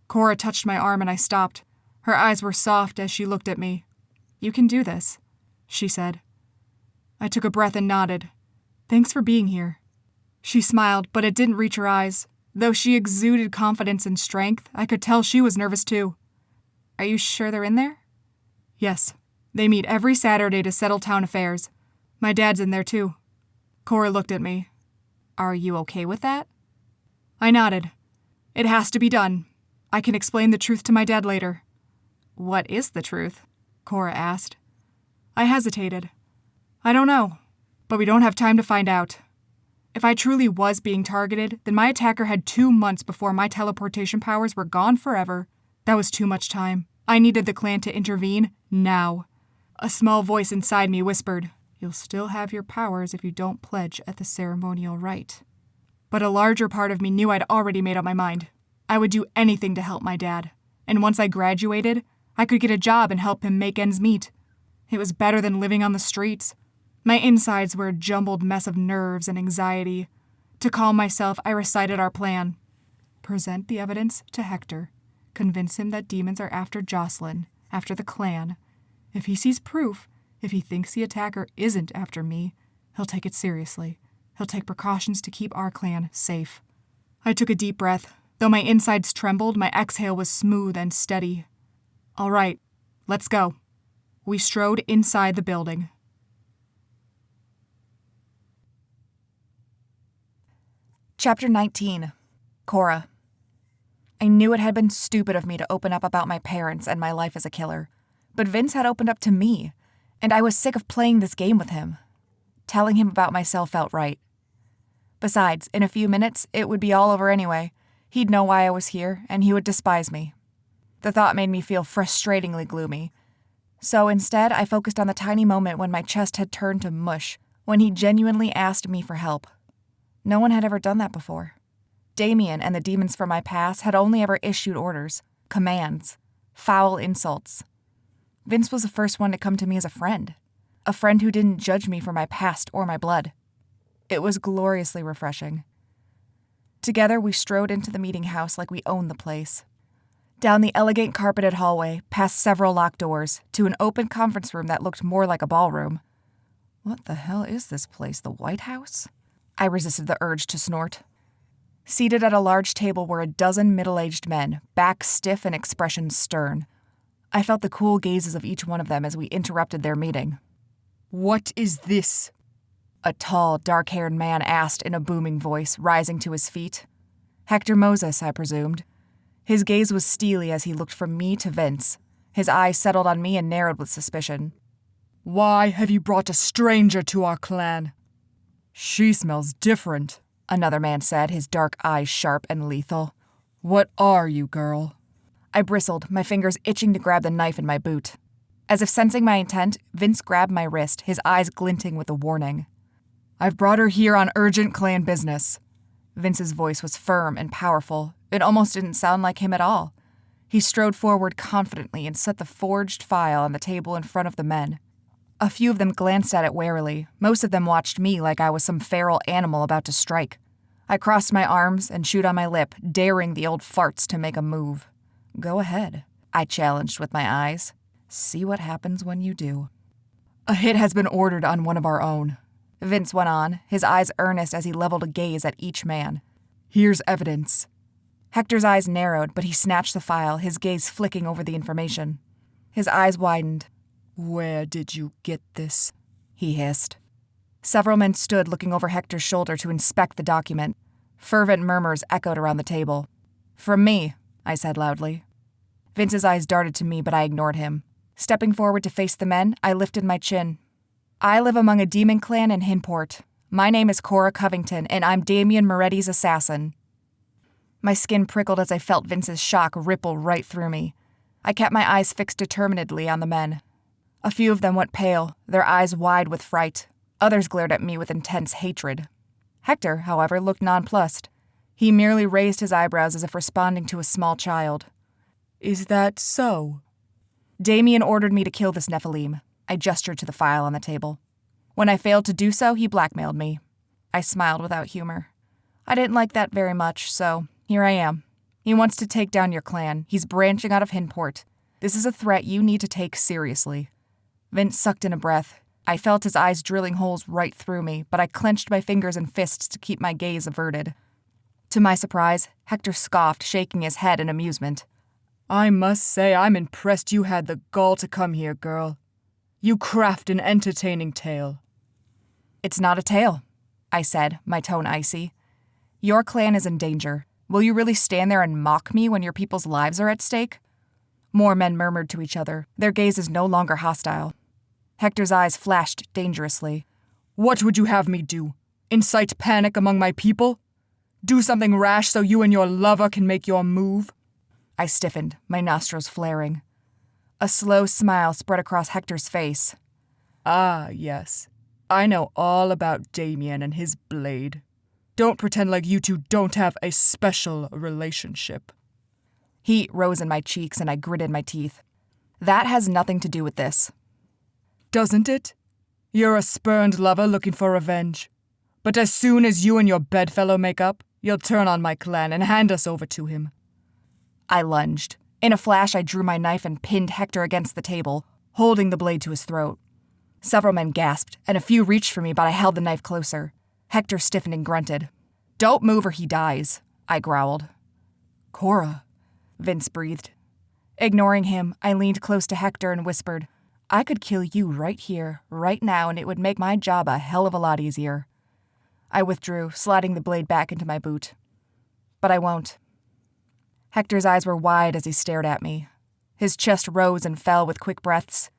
Cora touched my arm, and I stopped. Her eyes were soft as she looked at me. You can do this, she said. I took a breath and nodded. Thanks for being here. She smiled, but it didn't reach her eyes. Though she exuded confidence and strength, I could tell she was nervous too. Are you sure they're in there? Yes. They meet every Saturday to settle town affairs. My dad's in there too. Cora looked at me. Are you okay with that? I nodded. It has to be done. I can explain the truth to my dad later. What is the truth? Cora asked. I hesitated. I don't know, but we don't have time to find out. If I truly was being targeted, then my attacker had 2 months before my teleportation powers were gone forever. That was too much time. I needed the clan to intervene now. A small voice inside me whispered, "You'll still have your powers if you don't pledge at the ceremonial rite." But a larger part of me knew I'd already made up my mind. I would do anything to help my dad. And once I graduated, I could get a job and help him make ends meet. It was better than living on the streets. My insides were a jumbled mess of nerves and anxiety. To calm myself, I recited our plan. Present the evidence to Hector. Convince him that demons are after Jocelyn, after the clan. If he sees proof, if he thinks the attacker isn't after me, he'll take it seriously. He'll take precautions to keep our clan safe. I took a deep breath. Though my insides trembled, my exhale was smooth and steady. All right, let's go. We strode inside the building. Chapter 19. Cora. I knew it had been stupid of me to open up about my parents and my life as a killer, but Vince had opened up to me, and I was sick of playing this game with him. Telling him about myself felt right. Besides, in a few minutes, it would be all over anyway. He'd know why I was here, and he would despise me. The thought made me feel frustratingly gloomy. So instead, I focused on the tiny moment when my chest had turned to mush, when he genuinely asked me for help. No one had ever done that before. Damien and the demons from my past had only ever issued orders, commands, foul insults. Vince was the first one to come to me as a friend who didn't judge me for my past or my blood. It was gloriously refreshing. Together, we strode into the meeting house like we owned the place. Down the elegant carpeted hallway, past several locked doors, to an open conference room that looked more like a ballroom. What the hell is this place, the White House? I resisted the urge to snort. Seated at a large table were a dozen middle-aged men, backs stiff and expressions stern. I felt the cool gazes of each one of them as we interrupted their meeting. What is this? A tall, dark-haired man asked in a booming voice, rising to his feet. Hector Moses, I presumed. His gaze was steely as he looked from me to Vince. His eyes settled on me and narrowed with suspicion. Why have you brought a stranger to our clan? She smells different, another man said, his dark eyes sharp and lethal. What are you, girl? I bristled, my fingers itching to grab the knife in my boot. As if sensing my intent, Vince grabbed my wrist, his eyes glinting with a warning. I've brought her here on urgent clan business. Vince's voice was firm and powerful. It almost didn't sound like him at all. He strode forward confidently and set the forged file on the table in front of the men. A few of them glanced at it warily. Most of them watched me like I was some feral animal about to strike. I crossed my arms and chewed on my lip, daring the old farts to make a move. Go ahead, I challenged with my eyes. See what happens when you do. A hit has been ordered on one of our own, Vince went on, his eyes earnest as he leveled a gaze at each man. Here's evidence. Hector's eyes narrowed, but he snatched the file, his gaze flicking over the information. His eyes widened. Where did you get this? He hissed. Several men stood looking over Hector's shoulder to inspect the document. Fervent murmurs echoed around the table. From me, I said loudly. Vince's eyes darted to me, but I ignored him. Stepping forward to face the men, I lifted my chin. I live among a demon clan in Hinport. My name is Cora Covington, and I'm Damien Moretti's assassin. My skin prickled as I felt Vince's shock ripple right through me. I kept my eyes fixed determinedly on the men. A few of them went pale, their eyes wide with fright. Others glared at me with intense hatred. Hector, however, looked nonplussed. He merely raised his eyebrows as if responding to a small child. Is that so? Damien ordered me to kill this Nephilim. I gestured to the file on the table. When I failed to do so, he blackmailed me. I smiled without humor. I didn't like that very much, so here I am. He wants to take down your clan. He's branching out of Hinport. This is a threat you need to take seriously. Vince sucked in a breath. I felt his eyes drilling holes right through me, but I clenched my fingers and fists to keep my gaze averted. To my surprise, Hector scoffed, shaking his head in amusement. I must say I'm impressed you had the gall to come here, girl. You craft an entertaining tale. It's not a tale, I said, my tone icy. Your clan is in danger. Will you really stand there and mock me when your people's lives are at stake? More men murmured to each other, their gazes no longer hostile. Hector's eyes flashed dangerously. What would you have me do? Incite panic among my people? Do something rash so you and your lover can make your move?" I stiffened, my nostrils flaring. A slow smile spread across Hector's face. "Ah, yes. I know all about Damien and his blade. Don't pretend like you two don't have a special relationship." Heat rose in my cheeks and I gritted my teeth. "That has nothing to do with this." "Doesn't it? You're a spurned lover looking for revenge. But as soon as you and your bedfellow make up, you'll turn on my clan and hand us over to him." I lunged. In a flash, I drew my knife and pinned Hector against the table, holding the blade to his throat. Several men gasped, and a few reached for me, but I held the knife closer. Hector stiffened and grunted. "Don't move or he dies," I growled. "Cora," Vince breathed. Ignoring him, I leaned close to Hector and whispered, "I could kill you right here, right now, and it would make my job a hell of a lot easier." I withdrew, sliding the blade back into my boot. But I won't. Hector's eyes were wide as he stared at me. His chest rose and fell with quick breaths.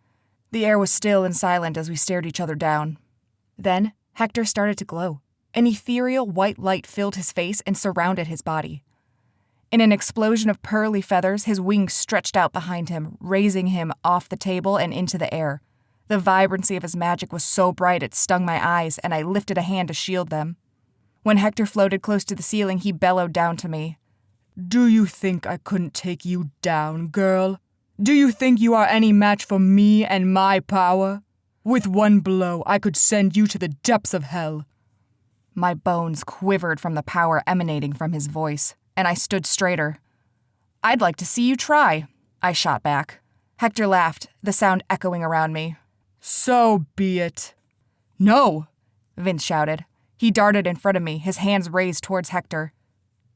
The air was still and silent as we stared each other down. Then, Hector started to glow. An ethereal white light filled his face and surrounded his body. In an explosion of pearly feathers, his wings stretched out behind him, raising him off the table and into the air. The vibrancy of his magic was so bright it stung my eyes, and I lifted a hand to shield them. When Hector floated close to the ceiling, he bellowed down to me. "Do you think I couldn't take you down, girl? Do you think you are any match for me and my power? With one blow, I could send you to the depths of hell." My bones quivered from the power emanating from his voice, and I stood straighter. "I'd like to see you try," I shot back. Hector laughed, the sound echoing around me. "So be it." "No!" Vince shouted. He darted in front of me, his hands raised towards Hector.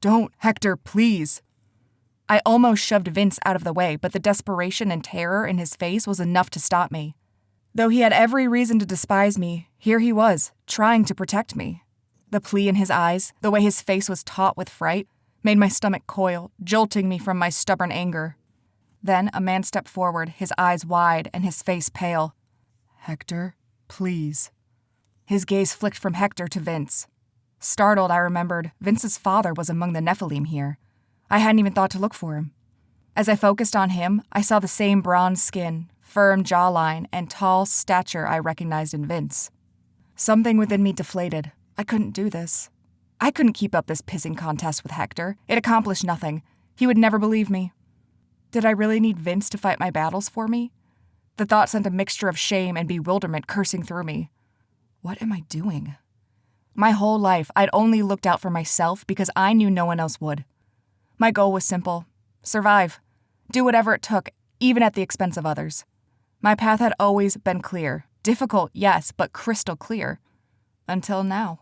"Don't, Hector, please." I almost shoved Vince out of the way, but the desperation and terror in his face was enough to stop me. Though he had every reason to despise me, here he was, trying to protect me. The plea in his eyes, the way his face was taut with fright, made my stomach coil, jolting me from my stubborn anger. Then a man stepped forward, his eyes wide and his face pale. "Hector, please." His gaze flicked from Hector to Vince. Startled, I remembered Vince's father was among the Nephilim here. I hadn't even thought to look for him. As I focused on him, I saw the same bronze skin, firm jawline, and tall stature I recognized in Vince. Something within me deflated. I couldn't do this. I couldn't keep up this pissing contest with Hector. It accomplished nothing. He would never believe me. Did I really need Vince to fight my battles for me? The thought sent a mixture of shame and bewilderment coursing through me. What am I doing? My whole life, I'd only looked out for myself because I knew no one else would. My goal was simple. Survive. Do whatever it took, even at the expense of others. My path had always been clear. Difficult, yes, but crystal clear. Until now.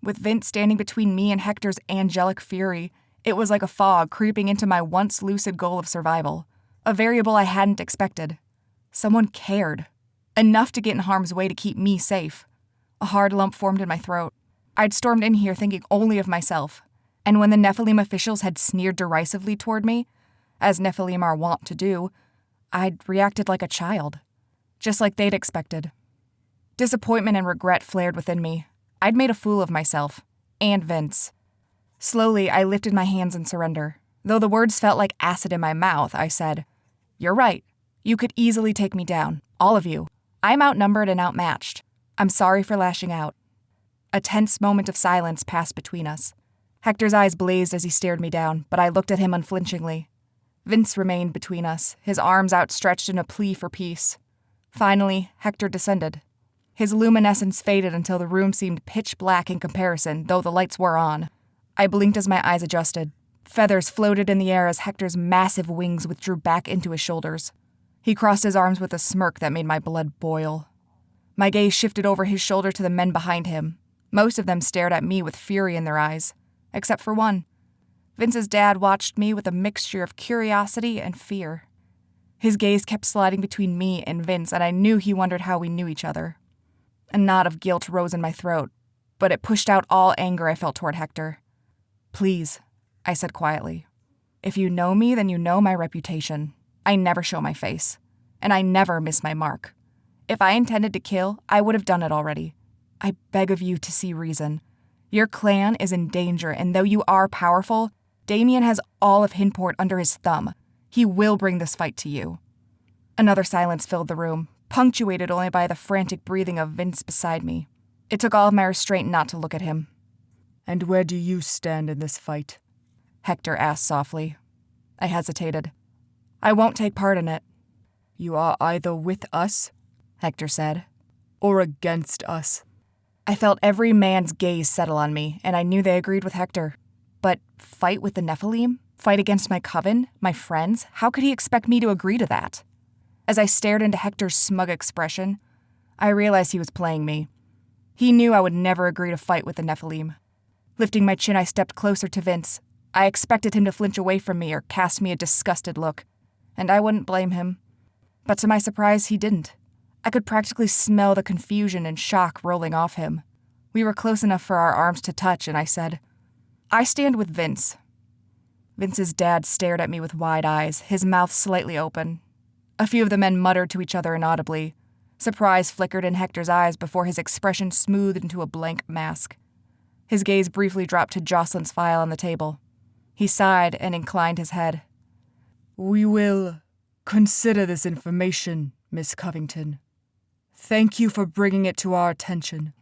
With Vince standing between me and Hector's angelic fury, it was like a fog creeping into my once lucid goal of survival. A variable I hadn't expected. Someone cared. Enough to get in harm's way to keep me safe. A hard lump formed in my throat. I'd stormed in here thinking only of myself. And when the Nephilim officials had sneered derisively toward me, as Nephilim are wont to do, I'd reacted like a child. Just like they'd expected. Disappointment and regret flared within me. I'd made a fool of myself. And Vince. Slowly, I lifted my hands in surrender. Though the words felt like acid in my mouth, I said, "You're right. You could easily take me down. All of you. I'm outnumbered and outmatched. I'm sorry for lashing out." A tense moment of silence passed between us. Hector's eyes blazed as he stared me down, but I looked at him unflinchingly. Vince remained between us, his arms outstretched in a plea for peace. Finally, Hector descended. His luminescence faded until the room seemed pitch black in comparison, though the lights were on. I blinked as my eyes adjusted. Feathers floated in the air as Hector's massive wings withdrew back into his shoulders. He crossed his arms with a smirk that made my blood boil. My gaze shifted over his shoulder to the men behind him. Most of them stared at me with fury in their eyes, except for one. Vince's dad watched me with a mixture of curiosity and fear. His gaze kept sliding between me and Vince, and I knew he wondered how we knew each other. A knot of guilt rose in my throat, but it pushed out all anger I felt toward Hector. "Please," I said quietly. "If you know me, then you know my reputation. I never show my face, and I never miss my mark. If I intended to kill, I would have done it already. I beg of you to see reason. Your clan is in danger, and though you are powerful, Damien has all of Hinport under his thumb. He will bring this fight to you." Another silence filled the room, punctuated only by the frantic breathing of Vince beside me. It took all of my restraint not to look at him. "And where do you stand in this fight?" Hector asked softly. I hesitated. "I won't take part in it." "You are either with us," Hector said, "or against us." I felt every man's gaze settle on me, and I knew they agreed with Hector. But fight with the Nephilim? Fight against my coven? My friends? How could he expect me to agree to that? As I stared into Hector's smug expression, I realized he was playing me. He knew I would never agree to fight with the Nephilim. Lifting my chin, I stepped closer to Vince. I expected him to flinch away from me or cast me a disgusted look, and I wouldn't blame him. But to my surprise, he didn't. I could practically smell the confusion and shock rolling off him. We were close enough for our arms to touch, and I said, "I stand with Vince." Vince's dad stared at me with wide eyes, his mouth slightly open. A few of the men muttered to each other inaudibly. Surprise flickered in Hector's eyes before his expression smoothed into a blank mask. His gaze briefly dropped to Jocelyn's file on the table. He sighed and inclined his head. "We will consider this information, Miss Covington. Thank you for bringing it to our attention."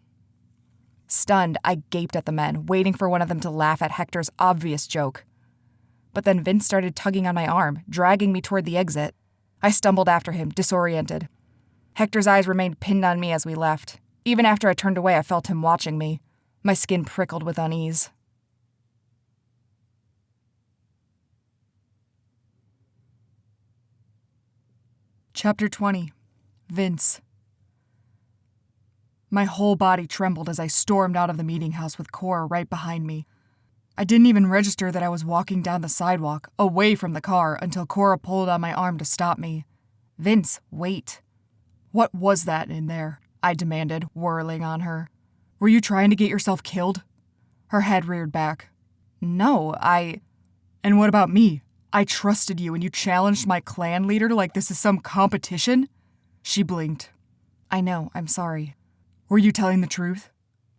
Stunned, I gaped at the men, waiting for one of them to laugh at Hector's obvious joke. But then Vince started tugging on my arm, dragging me toward the exit. I stumbled after him, disoriented. Hector's eyes remained pinned on me as we left. Even after I turned away, I felt him watching me. My skin prickled with unease. Chapter 20. Vince. My whole body trembled as I stormed out of the meeting house with Cora right behind me. I didn't even register that I was walking down the sidewalk, away from the car, until Cora pulled on my arm to stop me. "Vince, wait." "What was that in there?" I demanded, whirling on her. "Were you trying to get yourself killed?" Her head reared back. "No, And what about me? I trusted you and you challenged my clan leader like this is some competition?" She blinked. I know, I'm sorry." "Were you telling the truth?"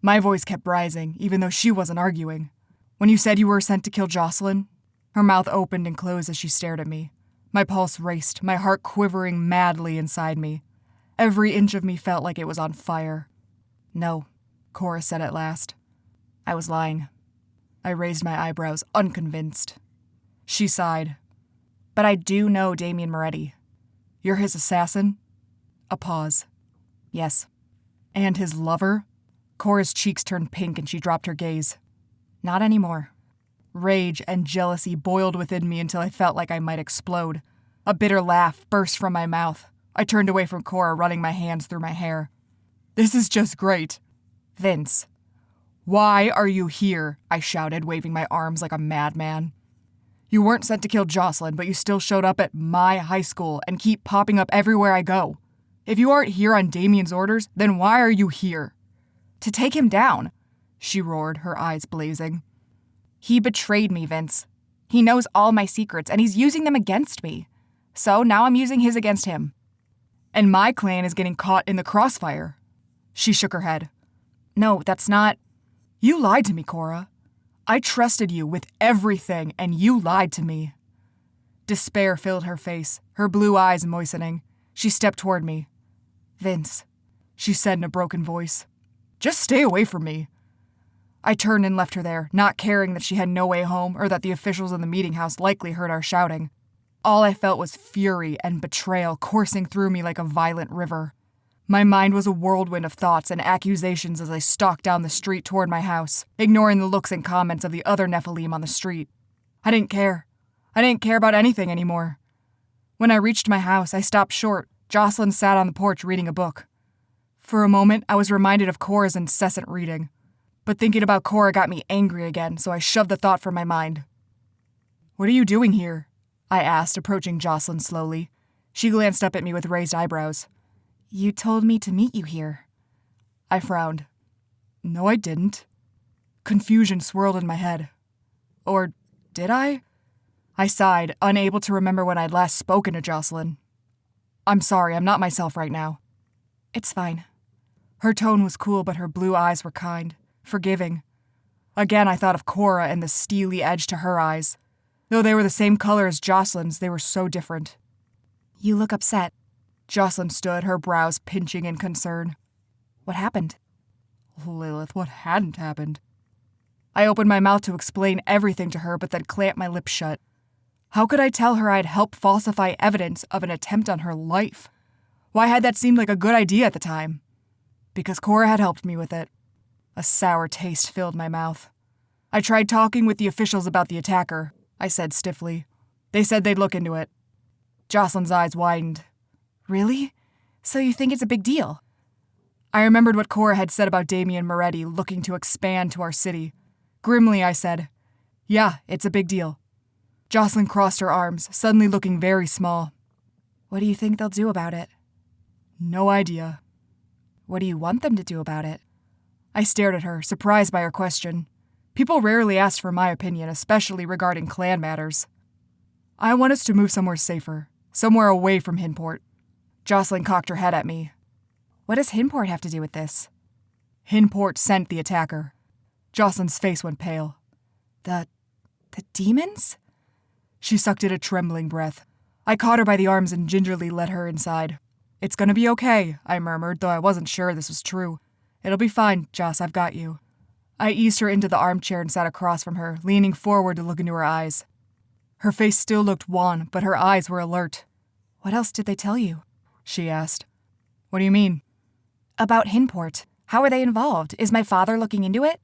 My voice kept rising, even though she wasn't arguing. "When you said you were sent to kill Jocelyn?" Her mouth opened and closed as she stared at me. My pulse raced, my heart quivering madly inside me. Every inch of me felt like it was on fire. "No," Cora said at last. I was lying. I raised my eyebrows, unconvinced. She sighed. "But I do know Damien Moretti." "You're his assassin?" A pause. "Yes." "And his lover?" Cora's cheeks turned pink and she dropped her gaze. "Not anymore." Rage and jealousy boiled within me until I felt like I might explode. A bitter laugh burst from my mouth. I turned away from Cora, running my hands through my hair. "This is just great." "Vince." "Why are you here?" I shouted, waving my arms like a madman. "You weren't sent to kill Jocelyn, but you still showed up at my high school and keep popping up everywhere I go. If you aren't here on Damien's orders, then why are you here?" "To take him down," she roared, her eyes blazing. "He betrayed me, Vince. He knows all my secrets, and he's using them against me. So now I'm using his against him." "And my clan is getting caught in the crossfire." She shook her head. "No, that's not—" "You lied to me, Cora. I trusted you with everything, and you lied to me." Despair filled her face, her blue eyes moistening. She stepped toward me. "Vince," she said in a broken voice. "Just stay away from me." I turned and left her there, not caring that she had no way home or that the officials in the meeting house likely heard our shouting. All I felt was fury and betrayal coursing through me like a violent river. My mind was a whirlwind of thoughts and accusations as I stalked down the street toward my house, ignoring the looks and comments of the other Nephilim on the street. I didn't care. I didn't care about anything anymore. When I reached my house, I stopped short. Jocelyn sat on the porch reading a book. For a moment, I was reminded of Cora's incessant reading. But thinking about Cora got me angry again, so I shoved the thought from my mind. "What are you doing here?" I asked, approaching Jocelyn slowly. She glanced up at me with raised eyebrows. "You told me to meet you here." I frowned. "No, I didn't." Confusion swirled in my head. Or did I? I sighed, unable to remember when I'd last spoken to Jocelyn. "I'm sorry, I'm not myself right now." "It's fine." Her tone was cool, but her blue eyes were kind, forgiving. Again, I thought of Cora and the steely edge to her eyes. Though they were the same color as Jocelyn's, they were so different. You look upset. Jocelyn stood, her brows pinching in concern. What happened? Lilith, what hadn't happened? I opened my mouth to explain everything to her, but then clamped my lips shut. How could I tell her I'd helped falsify evidence of an attempt on her life? Why had that seemed like a good idea at the time? Because Cora had helped me with it. A sour taste filled my mouth. I tried talking with the officials about the attacker, I said stiffly. They said they'd look into it. Jocelyn's eyes widened. Really? So you think it's a big deal? I remembered what Cora had said about Damien Moretti looking to expand to our city. Grimly, I said, "Yeah, it's a big deal." Jocelyn crossed her arms, suddenly looking very small. What do you think they'll do about it? No idea. What do you want them to do about it? I stared at her, surprised by her question. People rarely asked for my opinion, especially regarding clan matters. I want us to move somewhere safer, somewhere away from Hinport. Jocelyn cocked her head at me. What does Hinport have to do with this? Hinport sent the attacker. Jocelyn's face went pale. The demons? She sucked in a trembling breath. I caught her by the arms and gingerly led her inside. "It's gonna be okay," I murmured, though I wasn't sure this was true. "It'll be fine, Joss, I've got you." I eased her into the armchair and sat across from her, leaning forward to look into her eyes. Her face still looked wan, but her eyes were alert. What else did they tell you? She asked. What do you mean? About Hinport. How are they involved? Is my father looking into it?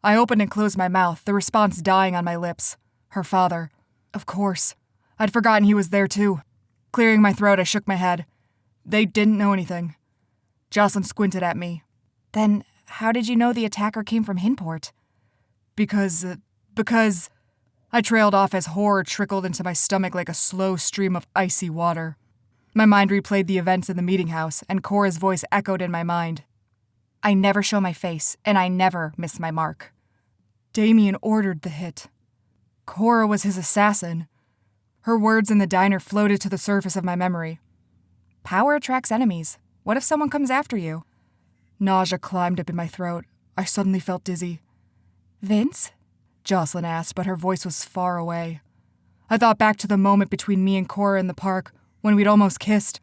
I opened and closed my mouth, the response dying on my lips. Her father. Of course. I'd forgotten he was there too. Clearing my throat, I shook my head. They didn't know anything. Jocelyn squinted at me. Then how did you know the attacker came from Hinport? Because... I trailed off as horror trickled into my stomach like a slow stream of icy water. My mind replayed the events in the meeting house, and Cora's voice echoed in my mind. I never show my face, and I never miss my mark. Damien ordered the hit. Cora was his assassin. Her words in the diner floated to the surface of my memory. Power attracts enemies. What if someone comes after you? Nausea climbed up in my throat. I suddenly felt dizzy. Vince? Jocelyn asked, but her voice was far away. I thought back to the moment between me and Cora in the park, when we'd almost kissed.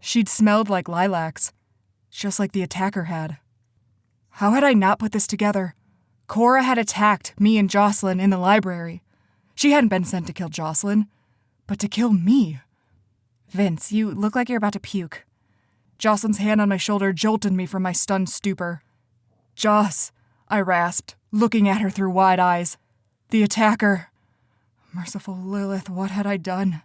She'd smelled like lilacs, just like the attacker had. How had I not put this together? Cora had attacked me and Jocelyn in the library. She hadn't been sent to kill Jocelyn, but to kill me. Vince, you look like you're about to puke. Jocelyn's hand on my shoulder jolted me from my stunned stupor. Joss, I rasped, looking at her through wide eyes. The attacker. Merciful Lilith, what had I done?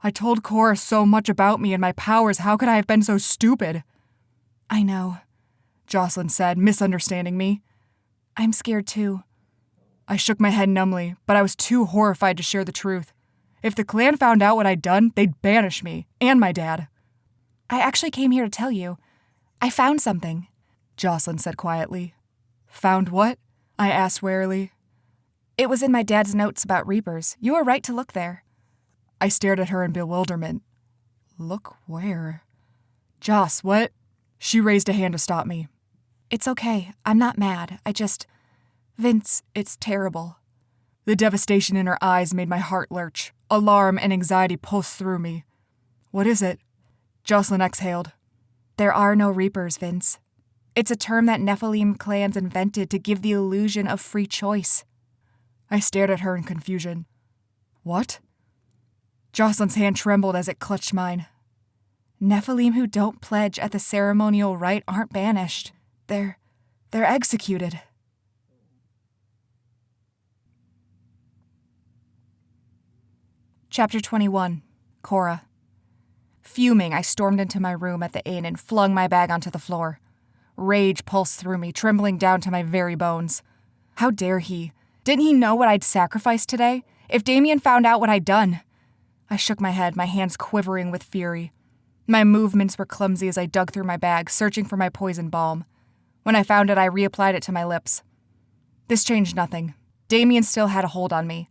I told Cora so much about me and my powers. How could I have been so stupid? I know, Jocelyn said, misunderstanding me. I'm scared too. I shook my head numbly, but I was too horrified to share the truth. If the clan found out what I'd done, they'd banish me, and my dad. I actually came here to tell you. I found something, Jocelyn said quietly. Found what? I asked warily. It was in my dad's notes about Reapers. You were right to look there. I stared at her in bewilderment. Look where? Joss, what? She raised a hand to stop me. It's okay. I'm not mad. Vince, it's terrible. The devastation in her eyes made my heart lurch. Alarm and anxiety pulsed through me. What is it? Jocelyn exhaled. There are no Reapers, Vince. It's a term that Nephilim clans invented to give the illusion of free choice. I stared at her in confusion. What? Jocelyn's hand trembled as it clutched mine. Nephilim who don't pledge at the ceremonial rite aren't banished. They're executed. Chapter 21. Cora. Fuming, I stormed into my room at the inn and flung my bag onto the floor. Rage pulsed through me, trembling down to my very bones. How dare he? Didn't he know what I'd sacrificed today? If Damien found out what I'd done? I shook my head, my hands quivering with fury. My movements were clumsy as I dug through my bag, searching for my poison balm. When I found it, I reapplied it to my lips. This changed nothing. Damien still had a hold on me.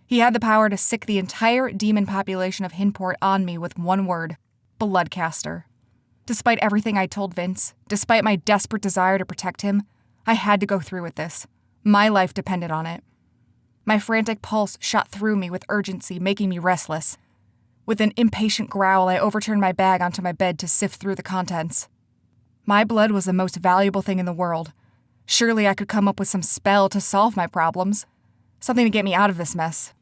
He had the power to sick the entire demon population of Hinport on me with one word: Bloodcaster. Despite everything I told Vince, despite my desperate desire to protect him, I had to go through with this. My life depended on it. My frantic pulse shot through me with urgency, making me restless. With an impatient growl, I overturned my bag onto my bed to sift through the contents. My blood was the most valuable thing in the world. Surely I could come up with some spell to solve my problems. Something to get me out of this mess.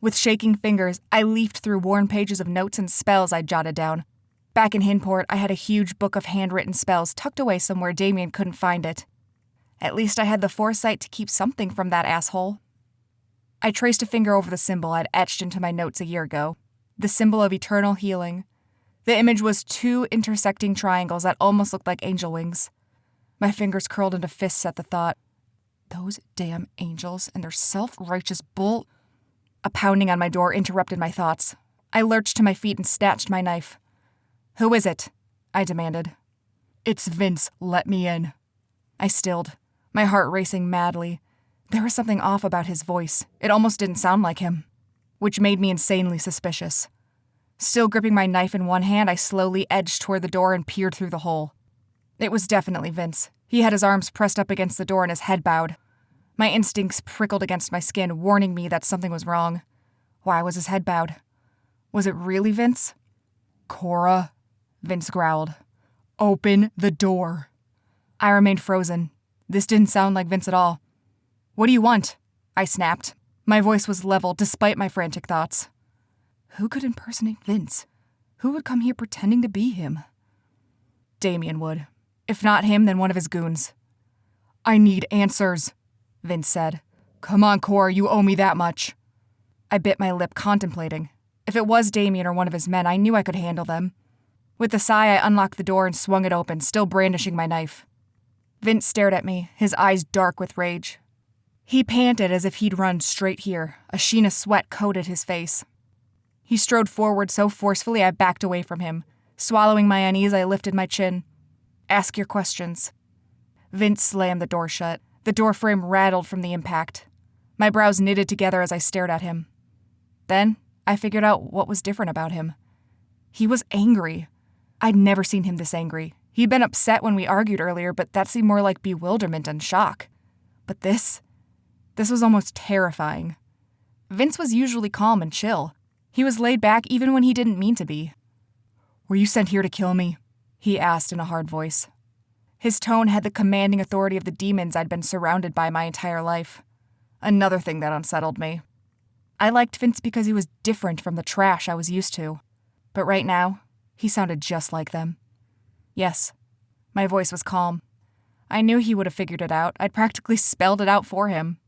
With shaking fingers, I leafed through worn pages of notes and spells I'd jotted down. Back in Hinport, I had a huge book of handwritten spells tucked away somewhere Damien couldn't find it. At least I had the foresight to keep something from that asshole. I traced a finger over the symbol I'd etched into my notes a year ago. The symbol of eternal healing. The image was 2 intersecting triangles that almost looked like angel wings. My fingers curled into fists at the thought. Those damn angels and their self-righteous bull... A pounding on my door interrupted my thoughts. I lurched to my feet and snatched my knife. "Who is it?" I demanded. "It's Vince. Let me in." I stilled, my heart racing madly. There was something off about his voice. It almost didn't sound like him, which made me insanely suspicious. Still gripping my knife in one hand, I slowly edged toward the door and peered through the hole. It was definitely Vince. He had his arms pressed up against the door and his head bowed. My instincts prickled against my skin, warning me that something was wrong. Why was his head bowed? Was it really Vince? "Cora," Vince growled. "Open the door." I remained frozen. This didn't sound like Vince at all. "What do you want?" I snapped. My voice was level despite my frantic thoughts. Who could impersonate Vince? Who would come here pretending to be him? Damien would. If not him, then one of his goons. "I need answers," Vince said. "Come on, Cora, you owe me that much." I bit my lip, contemplating. If it was Damien or one of his men, I knew I could handle them. With a sigh, I unlocked the door and swung it open, still brandishing my knife. Vince stared at me, his eyes dark with rage. He panted as if he'd run straight here. A sheen of sweat coated his face. He strode forward so forcefully I backed away from him. Swallowing my unease, I lifted my chin. "Ask your questions." Vince slammed the door shut. The door frame rattled from the impact. My brows knitted together as I stared at him. Then, I figured out what was different about him. He was angry. I'd never seen him this angry. He'd been upset when we argued earlier, but that seemed more like bewilderment and shock. But this was almost terrifying. Vince was usually calm and chill. He was laid back even when he didn't mean to be. "Were you sent here to kill me?" he asked in a hard voice. His tone had the commanding authority of the demons I'd been surrounded by my entire life. Another thing that unsettled me. I liked Vince because he was different from the trash I was used to. But right now, he sounded just like them. Yes, my voice was calm. I knew he would have figured it out. I'd practically spelled it out for him.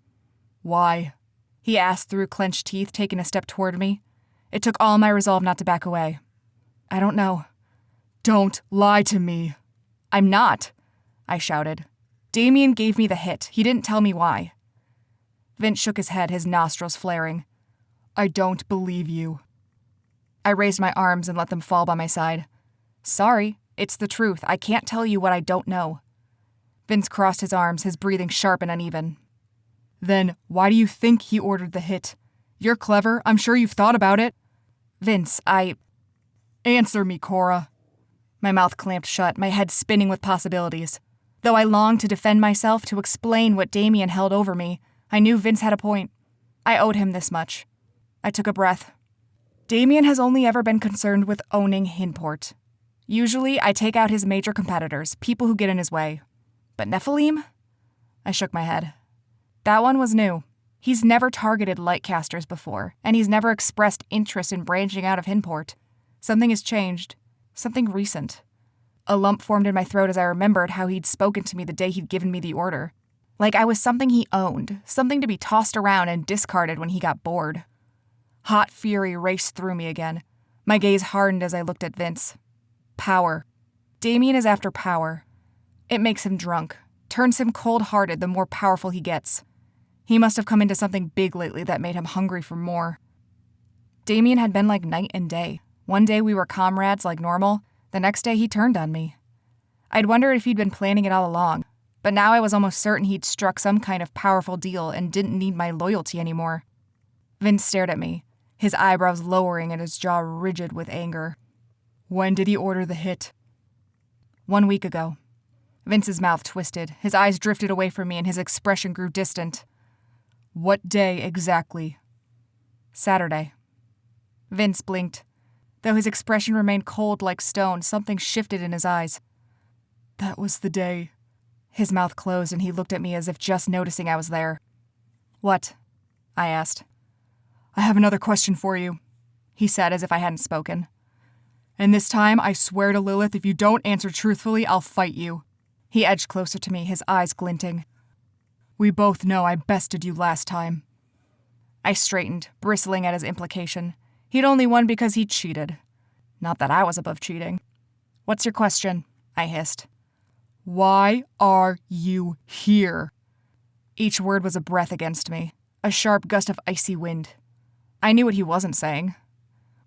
"Why?" he asked through clenched teeth, taking a step toward me. It took all my resolve not to back away. "I don't know." "Don't lie to me." "I'm not," I shouted. "Damien gave me the hit. He didn't tell me why." Vince shook his head, his nostrils flaring. "I don't believe you." I raised my arms and let them fall by my side. "Sorry, it's the truth. I can't tell you what I don't know." Vince crossed his arms, his breathing sharp and uneven. "Then why do you think he ordered the hit? You're clever. I'm sure you've thought about it." "Vince, Answer me, Cora." My mouth clamped shut, my head spinning with possibilities. Though I longed to defend myself, to explain what Damien held over me, I knew Vince had a point. I owed him this much. I took a breath. Damien has only ever been concerned with owning Hinport. Usually, I take out his major competitors, people who get in his way. But Nephilim? I shook my head. That one was new. He's never targeted lightcasters before, and he's never expressed interest in branching out of Hinport. Something has changed. Something recent. A lump formed in my throat as I remembered how he'd spoken to me the day he'd given me the order. Like I was something he owned, something to be tossed around and discarded when he got bored. Hot fury raced through me again. My gaze hardened as I looked at Vince. Power. Damien is after power. It makes him drunk, turns him cold-hearted the more powerful he gets. He must have come into something big lately that made him hungry for more. Damien had been like night and day. One day we were comrades like normal, the next day he turned on me. I'd wondered if he'd been planning it all along, but now I was almost certain he'd struck some kind of powerful deal and didn't need my loyalty anymore. Vince stared at me, his eyebrows lowering and his jaw rigid with anger. "When did he order the hit?" 1 week ago. Vince's mouth twisted. His eyes drifted away from me and his expression grew distant. What day exactly? Saturday. Vince blinked. Though his expression remained cold like stone, something shifted in his eyes. That was the day. His mouth closed and he looked at me as if just noticing I was there. What? I asked. I have another question for you, he said as if I hadn't spoken. And this time, I swear to Lilith, if you don't answer truthfully, I'll fight you. He edged closer to me, his eyes glinting. We both know I bested you last time. I straightened, bristling at his implication. He'd only won because he cheated. Not that I was above cheating. What's your question? I hissed. Why are you here? Each word was a breath against me, a sharp gust of icy wind. I knew what he wasn't saying.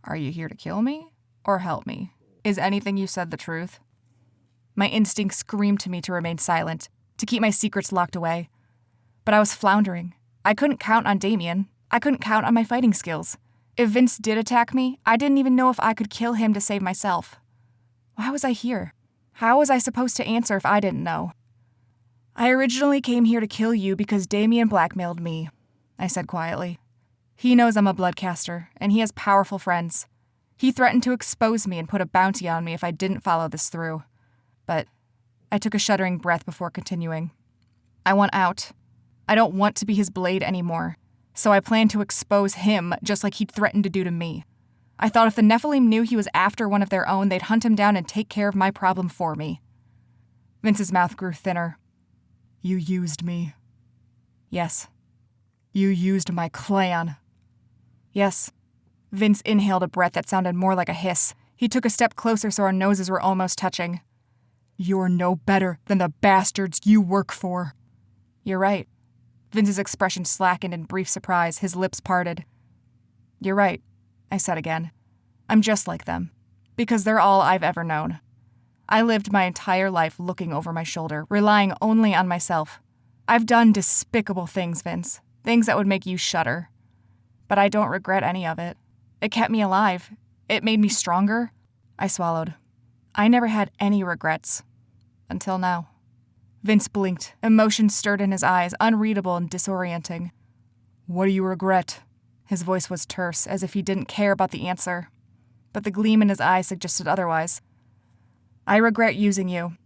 Are you here to kill me or help me? Is anything you said the truth? My instinct screamed to me to remain silent, to keep my secrets locked away. But I was floundering. I couldn't count on Damien. I couldn't count on my fighting skills. If Vince did attack me, I didn't even know if I could kill him to save myself. Why was I here? How was I supposed to answer if I didn't know? I originally came here to kill you because Damien blackmailed me, I said quietly. He knows I'm a bloodcaster, and he has powerful friends. He threatened to expose me and put a bounty on me if I didn't follow this through. But I took a shuddering breath before continuing. I want out. I don't want to be his blade anymore, so I plan to expose him just like he'd threatened to do to me. I thought if the Nephilim knew he was after one of their own, they'd hunt him down and take care of my problem for me. Vince's mouth grew thinner. You used me. Yes. You used my clan. Yes. Vince inhaled a breath that sounded more like a hiss. He took a step closer so our noses were almost touching. You're no better than the bastards you work for. You're right. Vince's expression slackened in brief surprise, his lips parted. You're right, I said again. I'm just like them, because they're all I've ever known. I lived my entire life looking over my shoulder, relying only on myself. I've done despicable things, Vince, things that would make you shudder. But I don't regret any of it. It kept me alive. It made me stronger. I swallowed. I never had any regrets. Until now. Vince blinked. Emotion stirred in his eyes, unreadable and disorienting. What do you regret? His voice was terse, as if he didn't care about the answer. But the gleam in his eye suggested otherwise. I regret using you.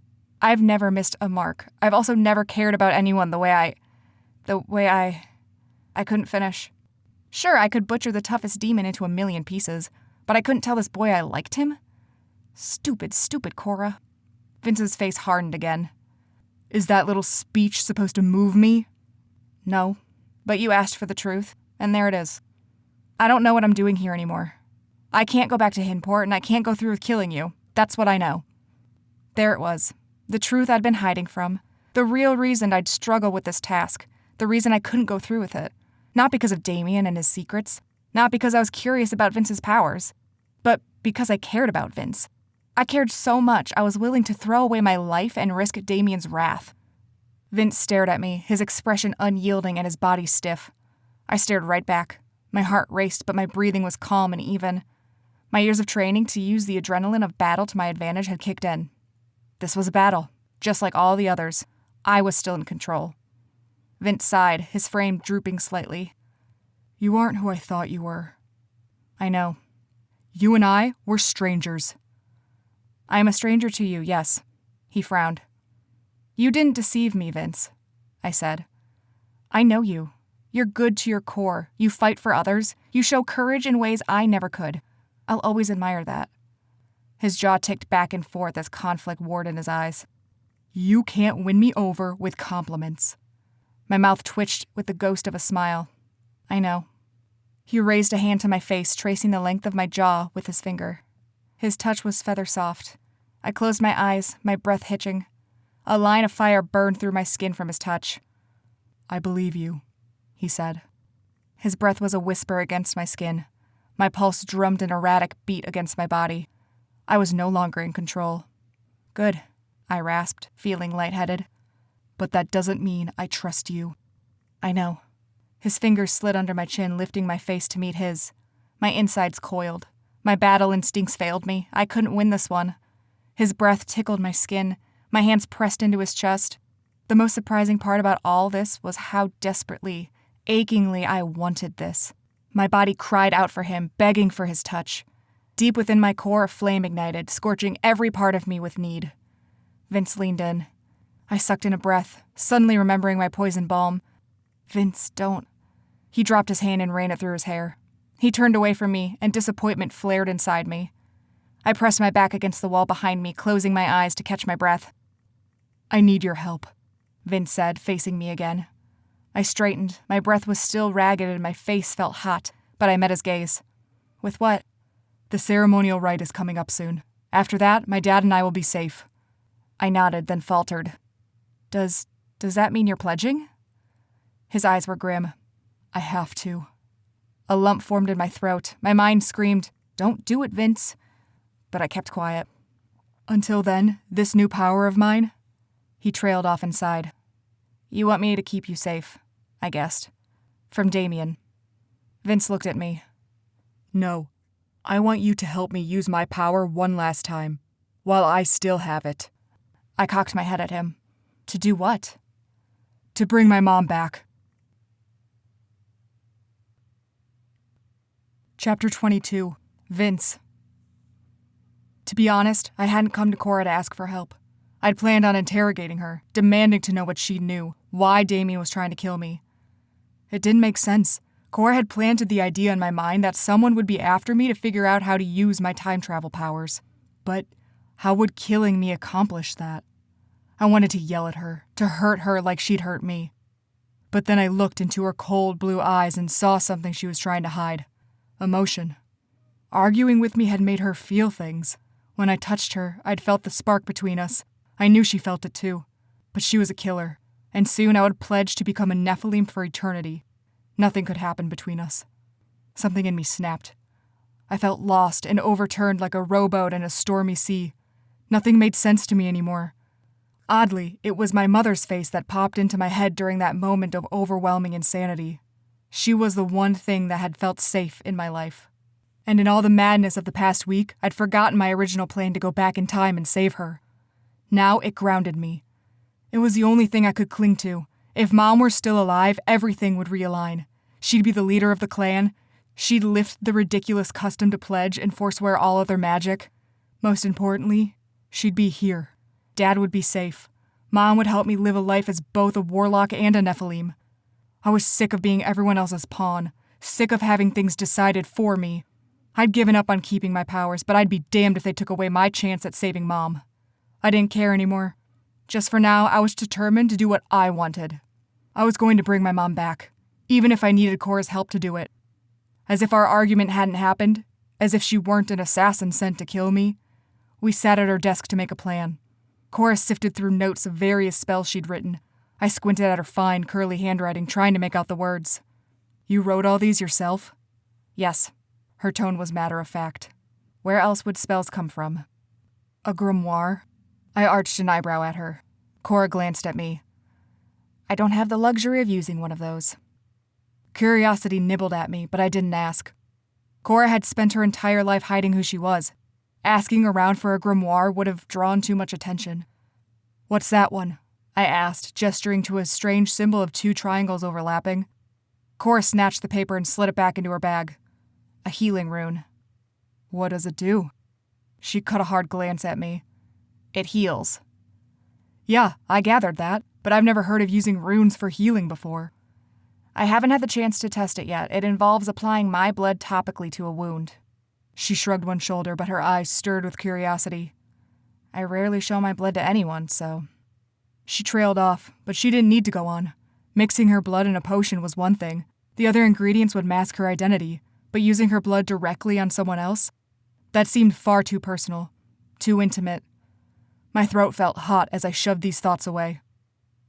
I've never missed a mark. I've also never cared about anyone the way I couldn't finish. Sure, I could butcher the toughest demon into a million pieces, but I couldn't tell this boy I liked him? Stupid, stupid Cora. Vince's face hardened again. Is that little speech supposed to move me? No, but you asked for the truth, and there it is. I don't know what I'm doing here anymore. I can't go back to Hinport, and I can't go through with killing you. That's what I know. There it was. The truth I'd been hiding from. The real reason I'd struggle with this task. The reason I couldn't go through with it. Not because of Damien and his secrets. Not because I was curious about Vince's powers. But because I cared about Vince. I cared so much I was willing to throw away my life and risk Damien's wrath. Vince stared at me, his expression unyielding and his body stiff. I stared right back. My heart raced, but my breathing was calm and even. My years of training to use the adrenaline of battle to my advantage had kicked in. This was a battle, just like all the others. I was still in control. Vince sighed, his frame drooping slightly. You aren't who I thought you were. I know. You and I were strangers. I am a stranger to you, yes. He frowned. You didn't deceive me, Vince, I said. I know you. You're good to your core. You fight for others. You show courage in ways I never could. I'll always admire that. His jaw ticked back and forth as conflict warred in his eyes. You can't win me over with compliments. My mouth twitched with the ghost of a smile. I know. He raised a hand to my face, tracing the length of my jaw with his finger. His touch was feather soft. I closed my eyes, my breath hitching. A line of fire burned through my skin from his touch. I believe you, he said. His breath was a whisper against my skin. My pulse drummed an erratic beat against my body. I was no longer in control. Good, I rasped, feeling lightheaded. But that doesn't mean I trust you. I know. His fingers slid under my chin, lifting my face to meet his. My insides coiled. My battle instincts failed me. I couldn't win this one. His breath tickled my skin, my hands pressed into his chest. The most surprising part about all this was how desperately, achingly I wanted this. My body cried out for him, begging for his touch. Deep within my core, a flame ignited, scorching every part of me with need. Vince leaned in. I sucked in a breath, suddenly remembering my poison balm. Vince, don't. He dropped his hand and ran it through his hair. He turned away from me, and disappointment flared inside me. I pressed my back against the wall behind me, closing my eyes to catch my breath. I need your help, Vince said, facing me again. I straightened. My breath was still ragged and my face felt hot, but I met his gaze. With what? The ceremonial rite is coming up soon. After that, my dad and I will be safe. I nodded, then faltered. Does that mean you're pledging? His eyes were grim. I have to. A lump formed in my throat. My mind screamed, "Don't do it, Vince." But I kept quiet. Until then, this new power of mine? He trailed off inside. You want me to keep you safe, I guessed. From Damien. Vince looked at me. No. I want you to help me use my power one last time, while I still have it. I cocked my head at him. To do what? To bring my mom back. Chapter 22. Vince. To be honest, I hadn't come to Cora to ask for help. I'd planned on interrogating her, demanding to know what she knew, why Damien was trying to kill me. It didn't make sense. Cora had planted the idea in my mind that someone would be after me to figure out how to use my time travel powers. But how would killing me accomplish that? I wanted to yell at her, to hurt her like she'd hurt me. But then I looked into her cold blue eyes and saw something she was trying to hide. Emotion. Arguing with me had made her feel things. When I touched her, I'd felt the spark between us. I knew she felt it too. But she was a killer, and soon I would pledge to become a Nephilim for eternity. Nothing could happen between us. Something in me snapped. I felt lost and overturned like a rowboat in a stormy sea. Nothing made sense to me anymore. Oddly, it was my mother's face that popped into my head during that moment of overwhelming insanity. She was the one thing that had felt safe in my life. And in all the madness of the past week, I'd forgotten my original plan to go back in time and save her. Now it grounded me. It was the only thing I could cling to. If Mom were still alive, everything would realign. She'd be the leader of the clan. She'd lift the ridiculous custom to pledge and forswear all other magic. Most importantly, she'd be here. Dad would be safe. Mom would help me live a life as both a warlock and a Nephilim. I was sick of being everyone else's pawn, sick of having things decided for me. I'd given up on keeping my powers, but I'd be damned if they took away my chance at saving Mom. I didn't care anymore. Just for now, I was determined to do what I wanted. I was going to bring my mom back, even if I needed Cora's help to do it. As if our argument hadn't happened, as if she weren't an assassin sent to kill me, we sat at her desk to make a plan. Cora sifted through notes of various spells she'd written. I squinted at her fine, curly handwriting, trying to make out the words. You wrote all these yourself? Yes. Her tone was matter-of-fact. Where else would spells come from? A grimoire? I arched an eyebrow at her. Cora glanced at me. I don't have the luxury of using one of those. Curiosity nibbled at me, but I didn't ask. Cora had spent her entire life hiding who she was. Asking around for a grimoire would have drawn too much attention. What's that one? I asked, gesturing to a strange symbol of two triangles overlapping. Cora snatched the paper and slid it back into her bag. A healing rune. What does it do? She cut a hard glance at me. It heals. Yeah, I gathered that, but I've never heard of using runes for healing before. I haven't had the chance to test it yet. It involves applying my blood topically to a wound. She shrugged one shoulder, but her eyes stirred with curiosity. I rarely show my blood to anyone, so... She trailed off, but she didn't need to go on. Mixing her blood in a potion was one thing. The other ingredients would mask her identity, but using her blood directly on someone else? That seemed far too personal, too intimate. My throat felt hot as I shoved these thoughts away.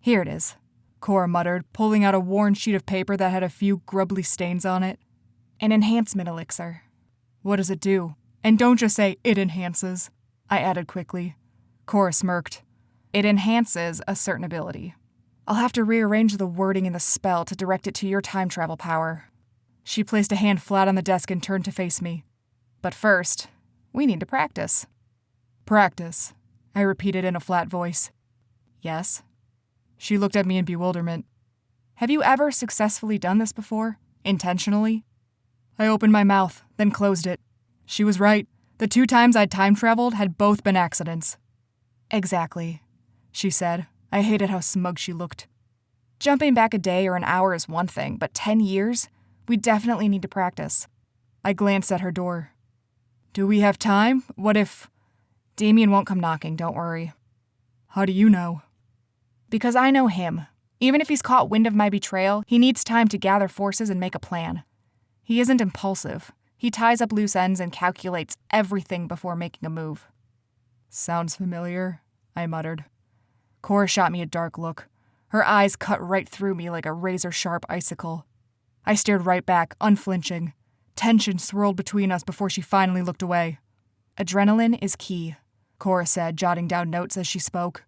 Here it is, Cora muttered, pulling out a worn sheet of paper that had a few grubbly stains on it. An enhancement elixir. What does it do? And don't just say, it enhances, I added quickly. Cora smirked. It enhances a certain ability. I'll have to rearrange the wording in the spell to direct it to your time travel power. She placed a hand flat on the desk and turned to face me. But first, we need to practice. Practice, I repeated in a flat voice. Yes? She looked at me in bewilderment. Have you ever successfully done this before? Intentionally? I opened my mouth, then closed it. She was right. The 2 times I'd time traveled had both been accidents. Exactly, she said. I hated how smug she looked. Jumping back a day or an hour is one thing, but 10 years? We definitely need to practice. I glanced at her door. Do we have time? What if... Damien won't come knocking, don't worry. How do you know? Because I know him. Even if he's caught wind of my betrayal, he needs time to gather forces and make a plan. He isn't impulsive. He ties up loose ends and calculates everything before making a move. Sounds familiar, I muttered. Cora shot me a dark look. Her eyes cut right through me like a razor-sharp icicle. I stared right back, unflinching. Tension swirled between us before she finally looked away. Adrenaline is key, Cora said, jotting down notes as she spoke.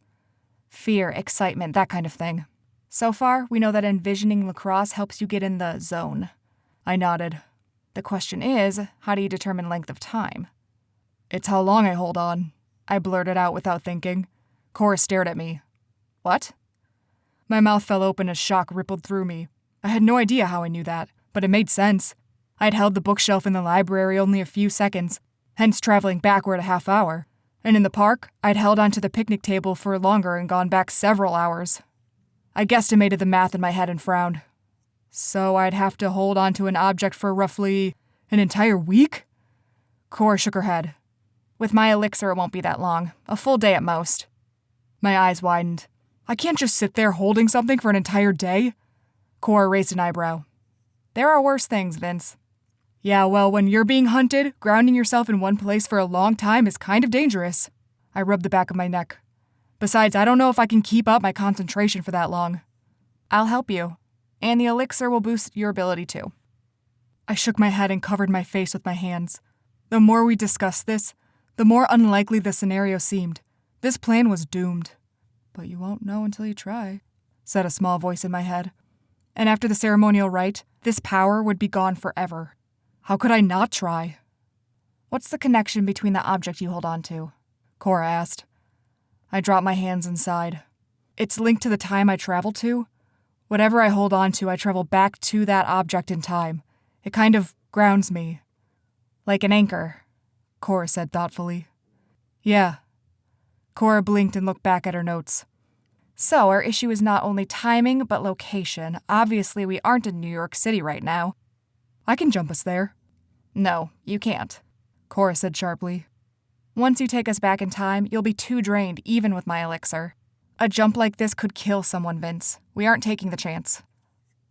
Fear, excitement, that kind of thing. So far, we know that envisioning lacrosse helps you get in the zone. I nodded. The question is, how do you determine length of time? It's how long I hold on, I blurted out without thinking. Cora stared at me. What? My mouth fell open as shock rippled through me. I had no idea how I knew that, but it made sense. I'd held the bookshelf in the library only a few seconds, hence traveling backward a half hour. And in the park, I'd held onto the picnic table for longer and gone back several hours. I guesstimated the math in my head and frowned. So I'd have to hold onto an object for roughly an entire week? Cora shook her head. With my elixir, it won't be that long. A full day at most. My eyes widened. I can't just sit there holding something for an entire day. Cora raised an eyebrow. There are worse things, Vince. Yeah, well, when you're being hunted, grounding yourself in one place for a long time is kind of dangerous. I rubbed the back of my neck. Besides, I don't know if I can keep up my concentration for that long. I'll help you. And the elixir will boost your ability too. I shook my head and covered my face with my hands. The more we discussed this, the more unlikely the scenario seemed. This plan was doomed. But you won't know until you try, said a small voice in my head. And after the ceremonial rite, this power would be gone forever. How could I not try? What's the connection between the object you hold on to? Cora asked. I dropped my hands and sighed. It's linked to the time I travel to. Whatever I hold on to, I travel back to that object in time. It kind of grounds me. Like an anchor, Cora said thoughtfully. Yeah. Cora blinked and looked back at her notes. So our issue is not only timing, but location. Obviously, we aren't in New York City right now. I can jump us there. No, you can't, Cora said sharply. Once you take us back in time, you'll be too drained, even with my elixir. A jump like this could kill someone, Vince. We aren't taking the chance.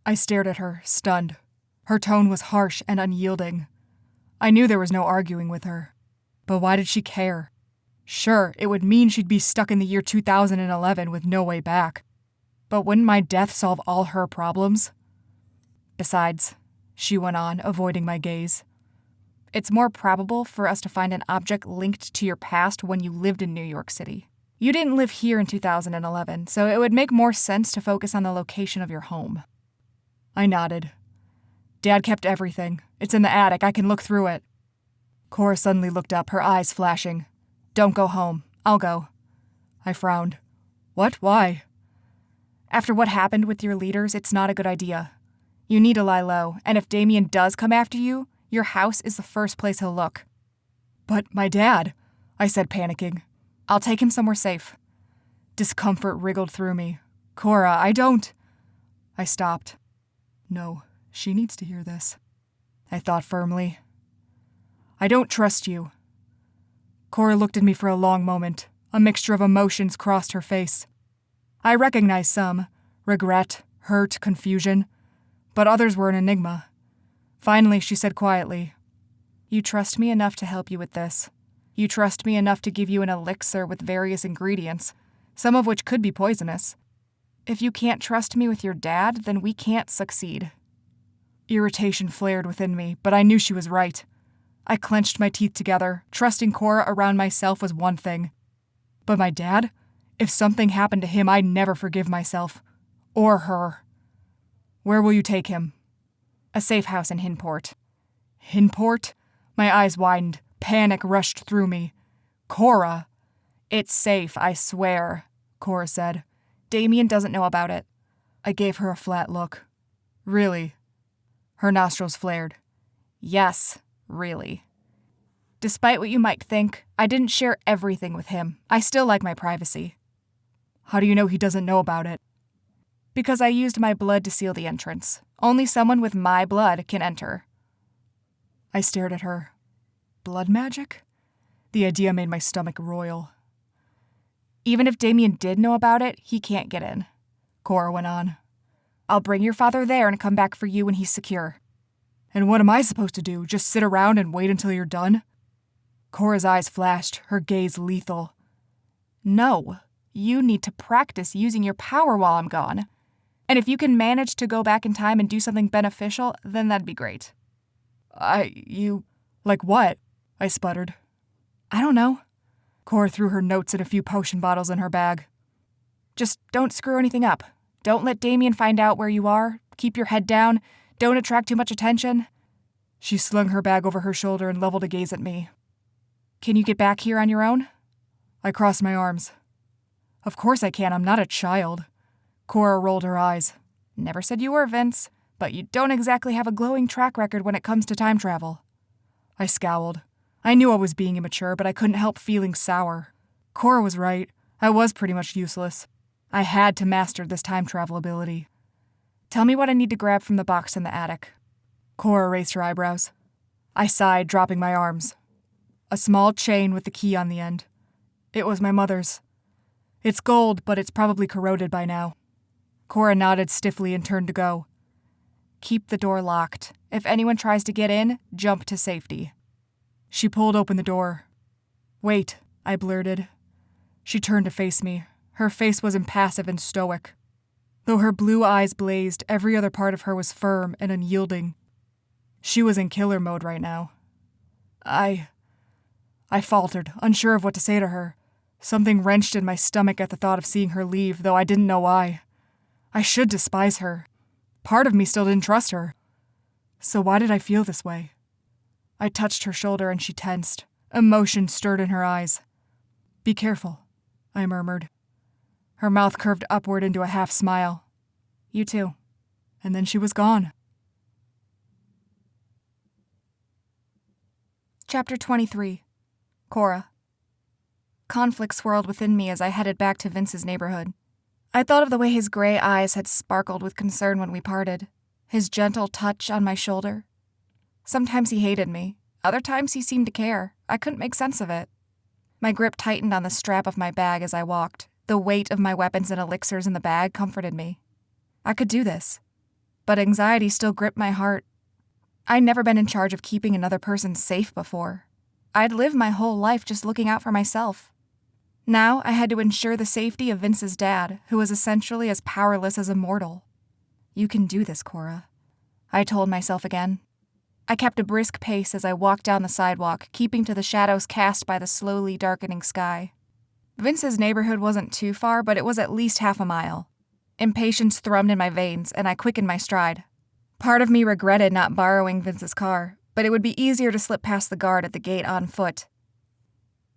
I stared at her, stunned. Her tone was harsh and unyielding. I knew there was no arguing with her. But why did she care? Sure, it would mean she'd be stuck in the year 2011 with no way back. But wouldn't my death solve all her problems? Besides, she went on, avoiding my gaze, it's more probable for us to find an object linked to your past when you lived in New York City. You didn't live here in 2011, so it would make more sense to focus on the location of your home. I nodded. Dad kept everything. It's in the attic. I can look through it. Cora suddenly looked up, her eyes flashing. Don't go home. I'll go. I frowned. What? Why? After what happened with your leaders, it's not a good idea. You need to lie low, and if Damien does come after you, your house is the first place he'll look. But my dad, I said, panicking. I'll take him somewhere safe. Discomfort wriggled through me. Cora, I don't... I stopped. No, she needs to hear this. I thought firmly. I don't trust you. Cora looked at me for a long moment. A mixture of emotions crossed her face. I recognized some. Regret, hurt, confusion. But others were an enigma. Finally, she said quietly, You trust me enough to help you with this. You trust me enough to give you an elixir with various ingredients, some of which could be poisonous. If you can't trust me with your dad, then we can't succeed. Irritation flared within me, but I knew she was right. I clenched my teeth together. Trusting Cora around myself was one thing. But my dad? If something happened to him, I'd never forgive myself. Or her. Where will you take him? A safe house in Hinport. Hinport? My eyes widened. Panic rushed through me. Cora, It's safe, I swear, Cora said. Damien doesn't know about it. I gave her a flat look. Really? Her nostrils flared. Yes, really. Despite what you might think, I didn't share everything with him. I still like my privacy. How do you know he doesn't know about it? Because I used my blood to seal the entrance. Only someone with my blood can enter. I stared at her. Blood magic? The idea made my stomach roil. Even if Damien did know about it, he can't get in, Cora went on. I'll bring your father there and come back for you when he's secure. And what am I supposed to do? Just sit around and wait until you're done? Cora's eyes flashed, her gaze lethal. No, you need to practice using your power while I'm gone. And if you can manage to go back in time and do something beneficial, then that'd be great. Like what? I sputtered. I don't know. Cora threw her notes and a few potion bottles in her bag. Just don't screw anything up. Don't let Damien find out where you are. Keep your head down. Don't attract too much attention. She slung her bag over her shoulder and leveled a gaze at me. Can you get back here on your own? I crossed my arms. Of course I can, I'm not a child. Cora rolled her eyes. Never said you were, Vince, but you don't exactly have a glowing track record when it comes to time travel. I scowled. I knew I was being immature, but I couldn't help feeling sour. Cora was right. I was pretty much useless. I had to master this time travel ability. Tell me what I need to grab from the box in the attic. Cora raised her eyebrows. I sighed, dropping my arms. A small chain with the key on the end. It was my mother's. It's gold, but it's probably corroded by now. Cora nodded stiffly and turned to go. Keep the door locked. If anyone tries to get in, jump to safety. She pulled open the door. Wait, I blurted. She turned to face me. Her face was impassive and stoic. Though her blue eyes blazed, every other part of her was firm and unyielding. She was in killer mode right now. I faltered, unsure of what to say to her. Something wrenched in my stomach at the thought of seeing her leave, though I didn't know why. I should despise her. Part of me still didn't trust her. So why did I feel this way? I touched her shoulder and she tensed. Emotion stirred in her eyes. Be careful, I murmured. Her mouth curved upward into a half smile. You too. And then she was gone. Chapter 23. Cora. Conflict swirled within me as I headed back to Vince's neighborhood. I thought of the way his gray eyes had sparkled with concern when we parted, his gentle touch on my shoulder. Sometimes he hated me. Other times he seemed to care. I couldn't make sense of it. My grip tightened on the strap of my bag as I walked. The weight of my weapons and elixirs in the bag comforted me. I could do this. But anxiety still gripped my heart. I'd never been in charge of keeping another person safe before. I'd lived my whole life just looking out for myself. Now I had to ensure the safety of Vince's dad, who was essentially as powerless as a mortal. You can do this, Cora, I told myself again. I kept a brisk pace as I walked down the sidewalk, keeping to the shadows cast by the slowly darkening sky. Vince's neighborhood wasn't too far, but it was at least half a mile. Impatience thrummed in my veins, and I quickened my stride. Part of me regretted not borrowing Vince's car, but it would be easier to slip past the guard at the gate on foot.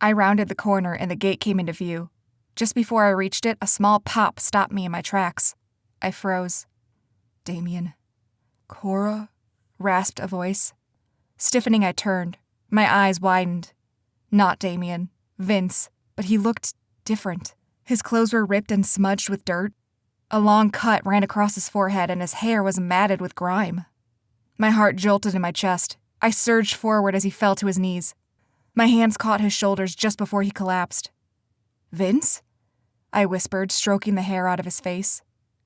I rounded the corner and the gate came into view. Just before I reached it, a small pop stopped me in my tracks. I froze. Damien. Cora? Rasped a voice. Stiffening, I turned. My eyes widened. Not Damien. Vince. But he looked different. His clothes were ripped and smudged with dirt. A long cut ran across his forehead and his hair was matted with grime. My heart jolted in my chest. I surged forward as he fell to his knees. My hands caught his shoulders just before he collapsed. Vince? I whispered, stroking the hair out of his face.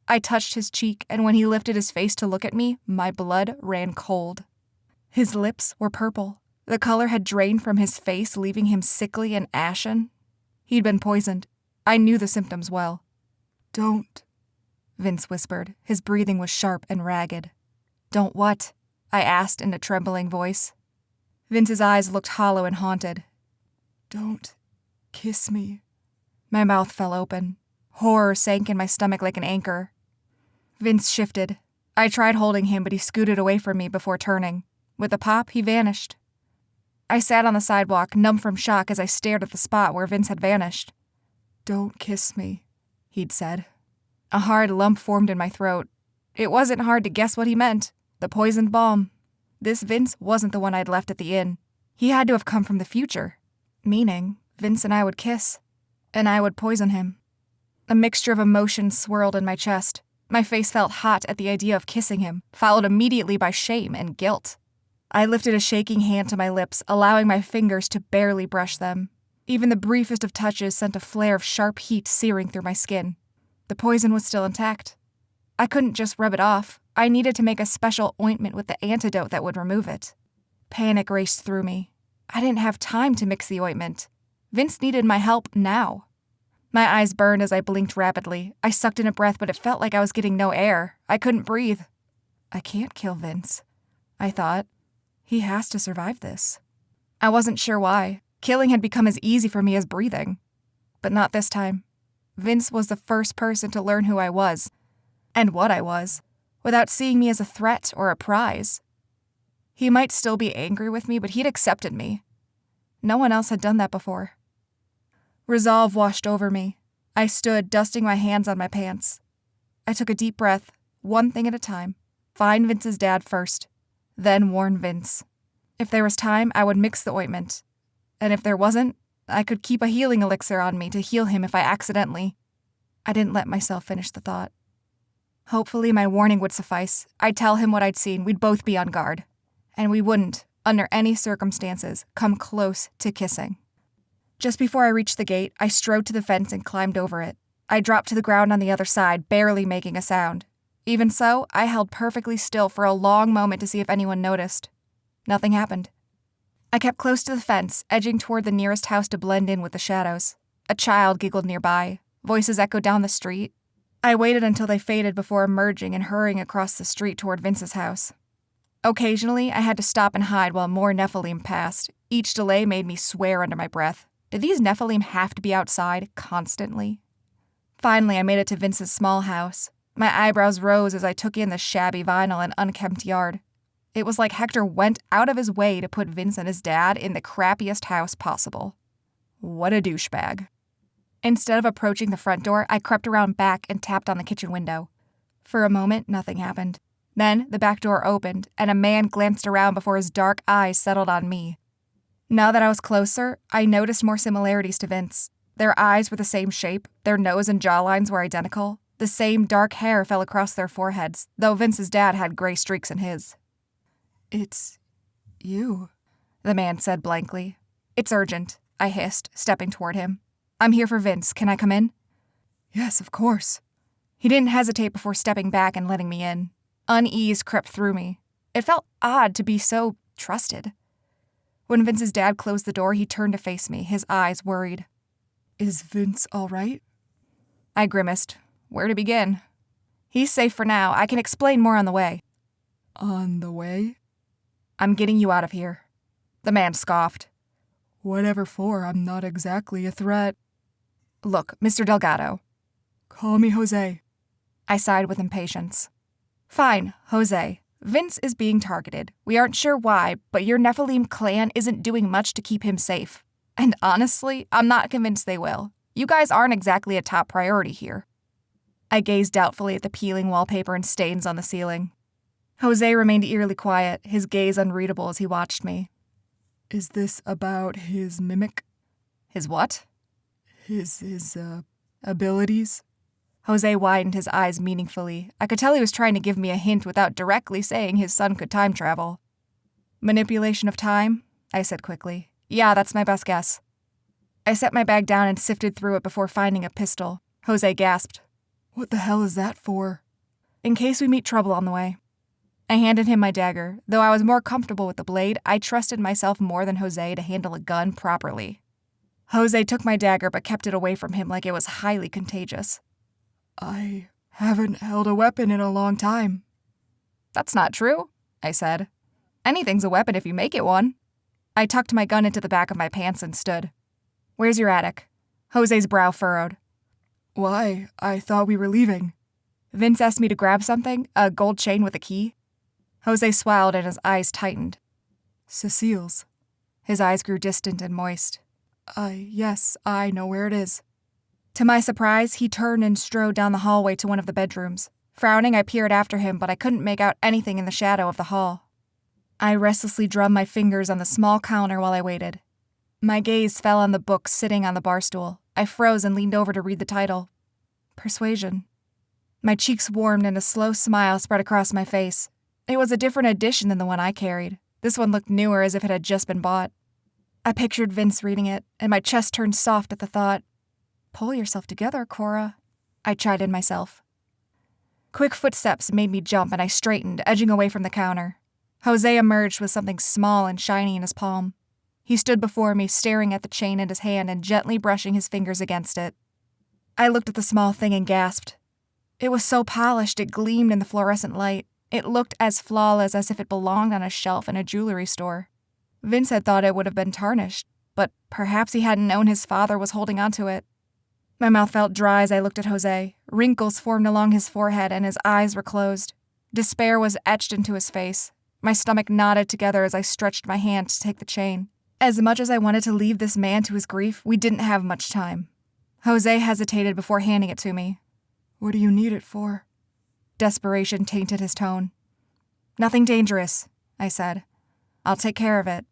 I touched his cheek, and when he lifted his face to look at me, my blood ran cold. His lips were purple. The color had drained from his face, leaving him sickly and ashen. He'd been poisoned. I knew the symptoms well. Don't, Vince whispered. His breathing was sharp and ragged. Don't what? I asked in a trembling voice. Vince's eyes looked hollow and haunted. Don't kiss me. My mouth fell open. Horror sank in my stomach like an anchor. Vince shifted. I tried holding him, but he scooted away from me before turning. With a pop, he vanished. I sat on the sidewalk, numb from shock as I stared at the spot where Vince had vanished. "Don't kiss me," he'd said. A hard lump formed in my throat. It wasn't hard to guess what he meant. The poisoned bomb. This Vince wasn't the one I'd left at the inn. He had to have come from the future. Meaning, Vince and I would kiss. And I would poison him. A mixture of emotions swirled in my chest. My face felt hot at the idea of kissing him, followed immediately by shame and guilt. I lifted a shaking hand to my lips, allowing my fingers to barely brush them. Even the briefest of touches sent a flare of sharp heat searing through my skin. The poison was still intact. I couldn't just rub it off. I needed to make a special ointment with the antidote that would remove it. Panic raced through me. I didn't have time to mix the ointment. Vince needed my help now. My eyes burned as I blinked rapidly. I sucked in a breath, but it felt like I was getting no air. I couldn't breathe. I can't kill Vince, I thought. He has to survive this. I wasn't sure why. Killing had become as easy for me as breathing. But not this time. Vince was the first person to learn who I was, and what I was, without seeing me as a threat or a prize. He might still be angry with me, but he'd accepted me. No one else had done that before. Resolve washed over me. I stood, dusting my hands on my pants. I took a deep breath, one thing at a time. Find Vince's dad first, then warn Vince. If there was time, I would mix the ointment. And if there wasn't, I could keep a healing elixir on me to heal him if I accidentally. I didn't let myself finish the thought. Hopefully my warning would suffice. I'd tell him what I'd seen. We'd both be on guard. And we wouldn't, under any circumstances, come close to kissing. Just before I reached the gate, I strode to the fence and climbed over it. I dropped to the ground on the other side, barely making a sound. Even so, I held perfectly still for a long moment to see if anyone noticed. Nothing happened. I kept close to the fence, edging toward the nearest house to blend in with the shadows. A child giggled nearby. Voices echoed down the street. I waited until they faded before emerging and hurrying across the street toward Vince's house. Occasionally, I had to stop and hide while more Nephilim passed. Each delay made me swear under my breath. Did these Nephilim have to be outside constantly? Finally, I made it to Vince's small house. My eyebrows rose as I took in the shabby vinyl and unkempt yard. It was like Hector went out of his way to put Vince and his dad in the crappiest house possible. What a douchebag. Instead of approaching the front door, I crept around back and tapped on the kitchen window. For a moment, nothing happened. Then, the back door opened, and a man glanced around before his dark eyes settled on me. Now that I was closer, I noticed more similarities to Vince. Their eyes were the same shape, their nose and jawlines were identical. The same dark hair fell across their foreheads, though Vince's dad had gray streaks in his. "It's you," the man said blankly. "It's urgent," I hissed, stepping toward him. "I'm here for Vince. Can I come in?" "Yes, of course." He didn't hesitate before stepping back and letting me in. Unease crept through me. It felt odd to be so trusted. When Vince's dad closed the door, he turned to face me, his eyes worried. "Is Vince all right?" I grimaced. Where to begin? He's safe for now. I can explain more on the way. "On the way?" I'm getting you out of here. The man scoffed. "Whatever for, I'm not exactly a threat." Look, Mr. Delgado. "Call me Jose." I sighed with impatience. Fine, Jose. Vince is being targeted. We aren't sure why, but your Nephilim clan isn't doing much to keep him safe. And honestly, I'm not convinced they will. You guys aren't exactly a top priority here. I gazed doubtfully at the peeling wallpaper and stains on the ceiling. Jose remained eerily quiet, his gaze unreadable as he watched me. "Is this about his mimic?" His what? His abilities?" Jose widened his eyes meaningfully. I could tell he was trying to give me a hint without directly saying his son could time travel. Manipulation of time? I said quickly. Yeah, that's my best guess. I set my bag down and sifted through it before finding a pistol. Jose gasped. "What the hell is that for?" "In case we meet trouble on the way." I handed him my dagger. Though I was more comfortable with the blade, I trusted myself more than Jose to handle a gun properly. Jose took my dagger but kept it away from him like it was highly contagious. "I haven't held a weapon in a long time." "That's not true," I said. "Anything's a weapon if you make it one." I tucked my gun into the back of my pants and stood. "Where's your attic?" Jose's brow furrowed. "Why? I thought we were leaving." Vince asked me to grab something, a gold chain with a key. Jose swallowed and his eyes tightened. "Cecile's." His eyes grew distant and moist. Yes, I know where it is. To my surprise, he turned and strode down the hallway to one of the bedrooms. Frowning, I peered after him, but I couldn't make out anything in the shadow of the hall. I restlessly drummed my fingers on the small counter while I waited. My gaze fell on the book sitting on the bar stool. I froze and leaned over to read the title. Persuasion. My cheeks warmed and a slow smile spread across my face. It was a different edition than the one I carried. This one looked newer, as if it had just been bought. I pictured Vince reading it, and my chest turned soft at the thought. Pull yourself together, Cora, I chided myself. Quick footsteps made me jump, and I straightened, edging away from the counter. Jose emerged with something small and shiny in his palm. He stood before me, staring at the chain in his hand and gently brushing his fingers against it. I looked at the small thing and gasped. It was so polished it gleamed in the fluorescent light. It looked as flawless as if it belonged on a shelf in a jewelry store. Vince had thought it would have been tarnished, but perhaps he hadn't known his father was holding onto it. My mouth felt dry as I looked at Jose. Wrinkles formed along his forehead and his eyes were closed. Despair was etched into his face. My stomach knotted together as I stretched my hand to take the chain. As much as I wanted to leave this man to his grief, we didn't have much time. Jose hesitated before handing it to me. What do you need it for? Desperation tainted his tone. Nothing dangerous, I said. I'll take care of it.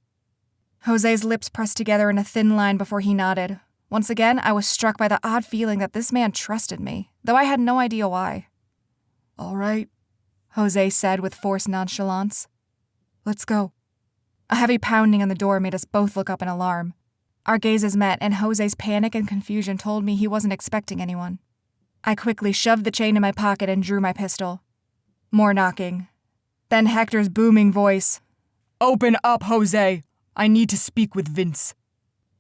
Jose's lips pressed together in a thin line before he nodded. Once again, I was struck by the odd feeling that this man trusted me, though I had no idea why. All right, Jose said with forced nonchalance. Let's go. A heavy pounding on the door made us both look up in alarm. Our gazes met, and Jose's panic and confusion told me he wasn't expecting anyone. I quickly shoved the chain in my pocket and drew my pistol. More knocking. Then Hector's booming voice. Open up, Jose! I need to speak with Vince.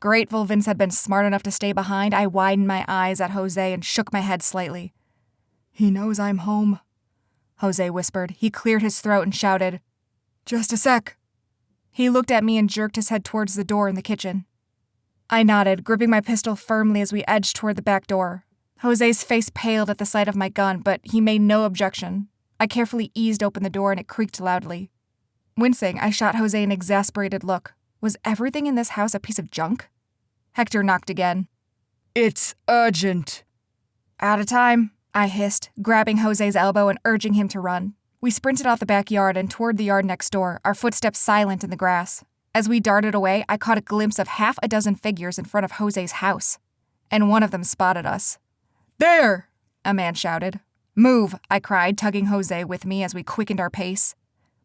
Grateful Vince had been smart enough to stay behind, I widened my eyes at Jose and shook my head slightly. He knows I'm home, Jose whispered. He cleared his throat and shouted. Just a sec. He looked at me and jerked his head towards the door in the kitchen. I nodded, gripping my pistol firmly as we edged toward the back door. Jose's face paled at the sight of my gun, but he made no objection. I carefully eased open the door and it creaked loudly. Wincing, I shot Jose an exasperated look. Was everything in this house a piece of junk? Hector knocked again. It's urgent. Out of time, I hissed, grabbing Jose's elbow and urging him to run. We sprinted off the backyard and toward the yard next door, our footsteps silent in the grass. As we darted away, I caught a glimpse of half a dozen figures in front of Jose's house, and one of them spotted us. There! A man shouted. Move, I cried, tugging Jose with me as we quickened our pace.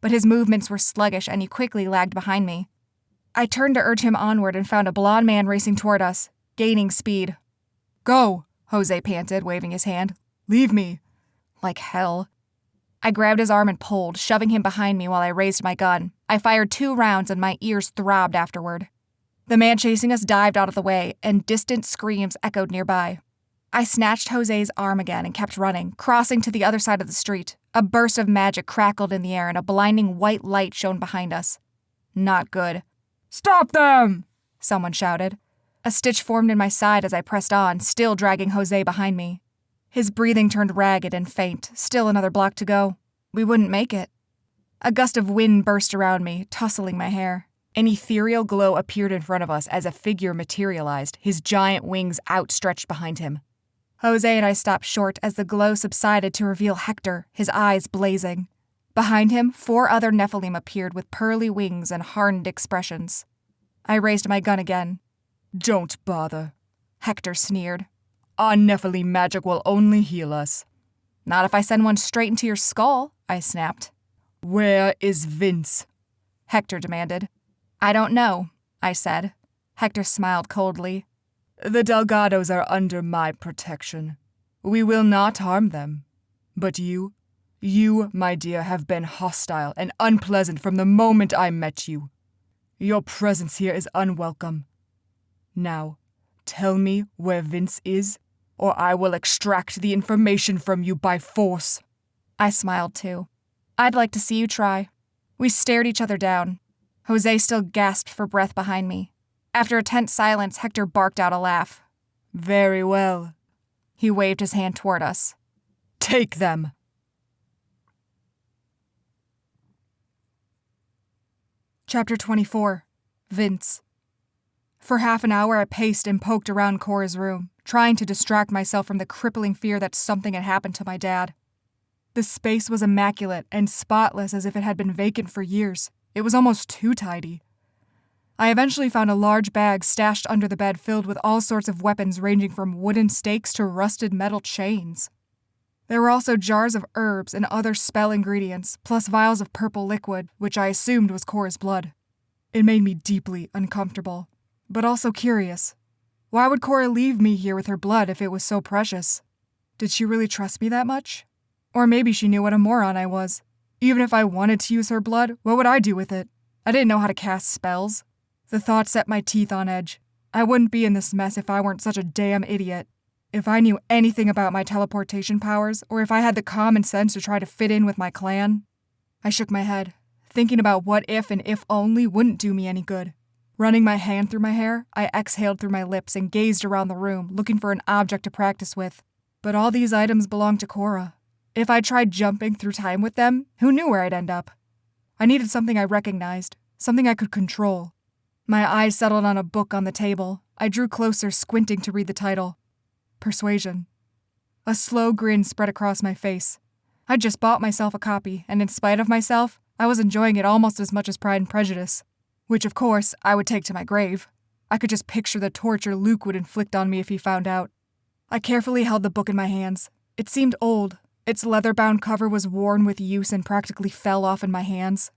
But his movements were sluggish and he quickly lagged behind me. I turned to urge him onward and found a blond man racing toward us, gaining speed. Go, Jose panted, waving his hand. Leave me. Like hell. I grabbed his arm and pulled, shoving him behind me while I raised my gun. I fired 2 rounds and my ears throbbed afterward. The man chasing us dived out of the way, and distant screams echoed nearby. I snatched Jose's arm again and kept running, crossing to the other side of the street. A burst of magic crackled in the air and a blinding white light shone behind us. Not good. Stop them! Someone shouted. A stitch formed in my side as I pressed on, still dragging Jose behind me. His breathing turned ragged and faint, still another block to go. We wouldn't make it. A gust of wind burst around me, tussling my hair. An ethereal glow appeared in front of us as a figure materialized, his giant wings outstretched behind him. Jose and I stopped short as the glow subsided to reveal Hector, his eyes blazing. Behind him, 4 other Nephilim appeared with pearly wings and hardened expressions. I raised my gun again. Don't bother, Hector sneered. Our Nephilim magic will only heal us. Not if I send one straight into your skull, I snapped. Where is Vince? Hector demanded. I don't know, I said. Hector smiled coldly. The Delgados are under my protection. We will not harm them. But you, my dear, have been hostile and unpleasant from the moment I met you. Your presence here is unwelcome. Now, tell me where Vince is, or I will extract the information from you by force. I smiled too. I'd like to see you try. We stared each other down. Jose still gasped for breath behind me. After a tense silence, Hector barked out a laugh. Very well. He waved his hand toward us. Take them. Chapter 24. Vince. For half an hour, I paced and poked around Cora's room, trying to distract myself from the crippling fear that something had happened to my dad. The space was immaculate and spotless as if it had been vacant for years. It was almost too tidy. I eventually found a large bag stashed under the bed filled with all sorts of weapons ranging from wooden stakes to rusted metal chains. There were also jars of herbs and other spell ingredients, plus vials of purple liquid, which I assumed was Cora's blood. It made me deeply uncomfortable, but also curious. Why would Cora leave me here with her blood if it was so precious? Did she really trust me that much? Or maybe she knew what a moron I was. Even if I wanted to use her blood, what would I do with it? I didn't know how to cast spells. The thought set my teeth on edge. I wouldn't be in this mess if I weren't such a damn idiot. If I knew anything about my teleportation powers, or if I had the common sense to try to fit in with my clan. I shook my head, thinking about what if and if only wouldn't do me any good. Running my hand through my hair, I exhaled through my lips and gazed around the room, looking for an object to practice with. But all these items belonged to Cora. If I tried jumping through time with them, who knew where I'd end up? I needed something I recognized, something I could control. My eyes settled on a book on the table. I drew closer, squinting to read the title. Persuasion. A slow grin spread across my face. I'd just bought myself a copy, and in spite of myself, I was enjoying it almost as much as Pride and Prejudice. Which, of course, I would take to my grave. I could just picture the torture Luke would inflict on me if he found out. I carefully held the book in my hands. It seemed old. Its leather-bound cover was worn with use and practically fell off in my hands.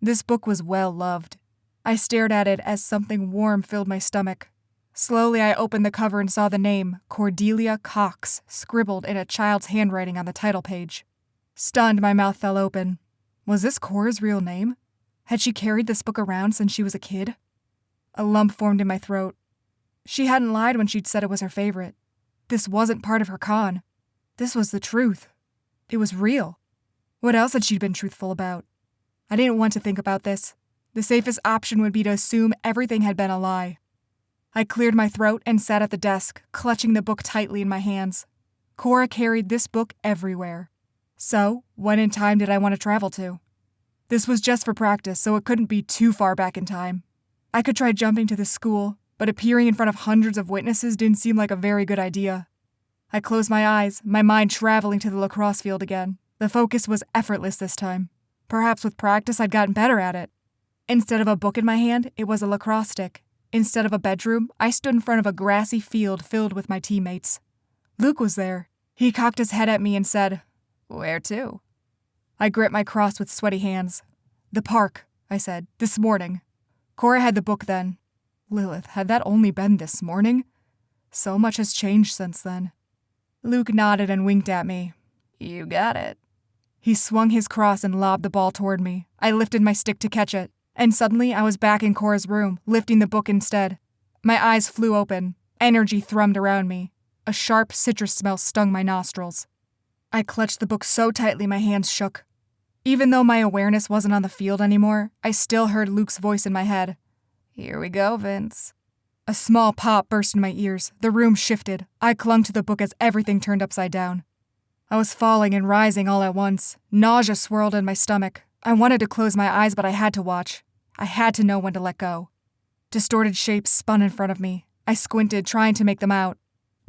This book was well loved. I stared at it as something warm filled my stomach. Slowly, I opened the cover and saw the name, Cordelia Cox, scribbled in a child's handwriting on the title page. Stunned, my mouth fell open. Was this Cora's real name? Had she carried this book around since she was a kid? A lump formed in my throat. She hadn't lied when she'd said it was her favorite. This wasn't part of her con. This was the truth. It was real. What else had she been truthful about? I didn't want to think about this. The safest option would be to assume everything had been a lie. I cleared my throat and sat at the desk, clutching the book tightly in my hands. Cora carried this book everywhere. So, when in time did I want to travel to? This was just for practice, so it couldn't be too far back in time. I could try jumping to the school, but appearing in front of hundreds of witnesses didn't seem like a very good idea. I closed my eyes, my mind traveling to the lacrosse field again. The focus was effortless this time. Perhaps with practice I'd gotten better at it. Instead of a book in my hand, it was a lacrosse stick. Instead of a bedroom, I stood in front of a grassy field filled with my teammates. Luke was there. He cocked his head at me and said, "Where to?" I gripped my cross with sweaty hands. "The park," I said, "this morning." Cora had the book then. Lilith, had that only been this morning? So much has changed since then. Luke nodded and winked at me. "You got it." He swung his cross and lobbed the ball toward me. I lifted my stick to catch it, and suddenly I was back in Cora's room, lifting the book instead. My eyes flew open. Energy thrummed around me. A sharp citrus smell stung my nostrils. I clutched the book so tightly my hands shook. Even though my awareness wasn't on the field anymore, I still heard Luke's voice in my head. "Here we go, Vince." A small pop burst in my ears. The room shifted. I clung to the book as everything turned upside down. I was falling and rising all at once. Nausea swirled in my stomach. I wanted to close my eyes, but I had to watch. I had to know when to let go. Distorted shapes spun in front of me. I squinted, trying to make them out.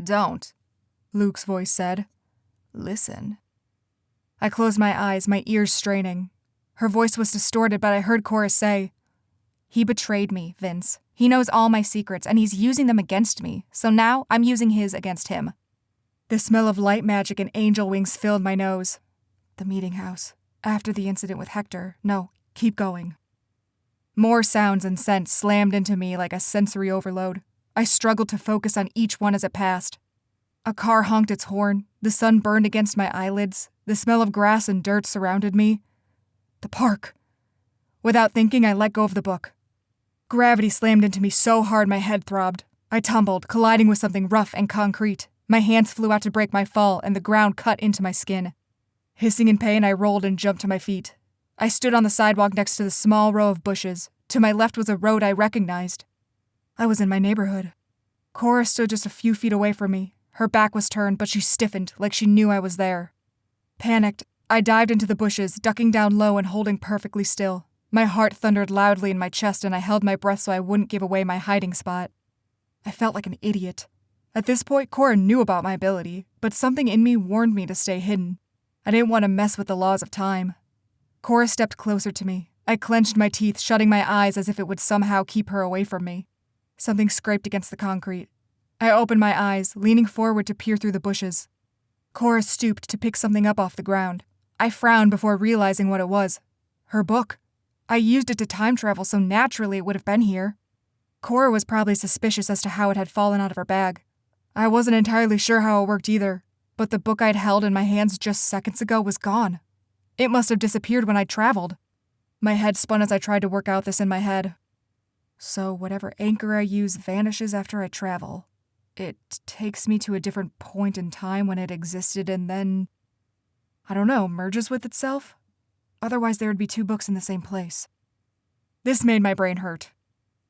"Don't," Luke's voice said. "Listen." I closed my eyes, my ears straining. Her voice was distorted, but I heard Cora say, "He betrayed me, Vince. He knows all my secrets, and he's using them against me, so now I'm using his against him." The smell of light magic and angel wings filled my nose. The meeting house. After the incident with Hector. No, keep going. More sounds and scents slammed into me like a sensory overload. I struggled to focus on each one as it passed. A car honked its horn. The sun burned against my eyelids. The smell of grass and dirt surrounded me. The park. Without thinking, I let go of the book. Gravity slammed into me so hard my head throbbed. I tumbled, colliding with something rough and concrete. My hands flew out to break my fall, and the ground cut into my skin. Hissing in pain, I rolled and jumped to my feet. I stood on the sidewalk next to the small row of bushes. To my left was a road I recognized. I was in my neighborhood. Cora stood just a few feet away from me. Her back was turned, but she stiffened, like she knew I was there. Panicked, I dived into the bushes, ducking down low and holding perfectly still. My heart thundered loudly in my chest and I held my breath so I wouldn't give away my hiding spot. I felt like an idiot. At this point, Cora knew about my ability, but something in me warned me to stay hidden. I didn't want to mess with the laws of time. Cora stepped closer to me. I clenched my teeth, shutting my eyes as if it would somehow keep her away from me. Something scraped against the concrete. I opened my eyes, leaning forward to peer through the bushes. Cora stooped to pick something up off the ground. I frowned before realizing what it was. Her book. I used it to time travel, so naturally it would have been here. Cora was probably suspicious as to how it had fallen out of her bag. I wasn't entirely sure how it worked either, but the book I'd held in my hands just seconds ago was gone. It must have disappeared when I traveled. My head spun as I tried to work out this in my head. So whatever anchor I use vanishes after I travel. It takes me to a different point in time when it existed and then, I don't know, merges with itself? Otherwise there would be two books in the same place. This made my brain hurt.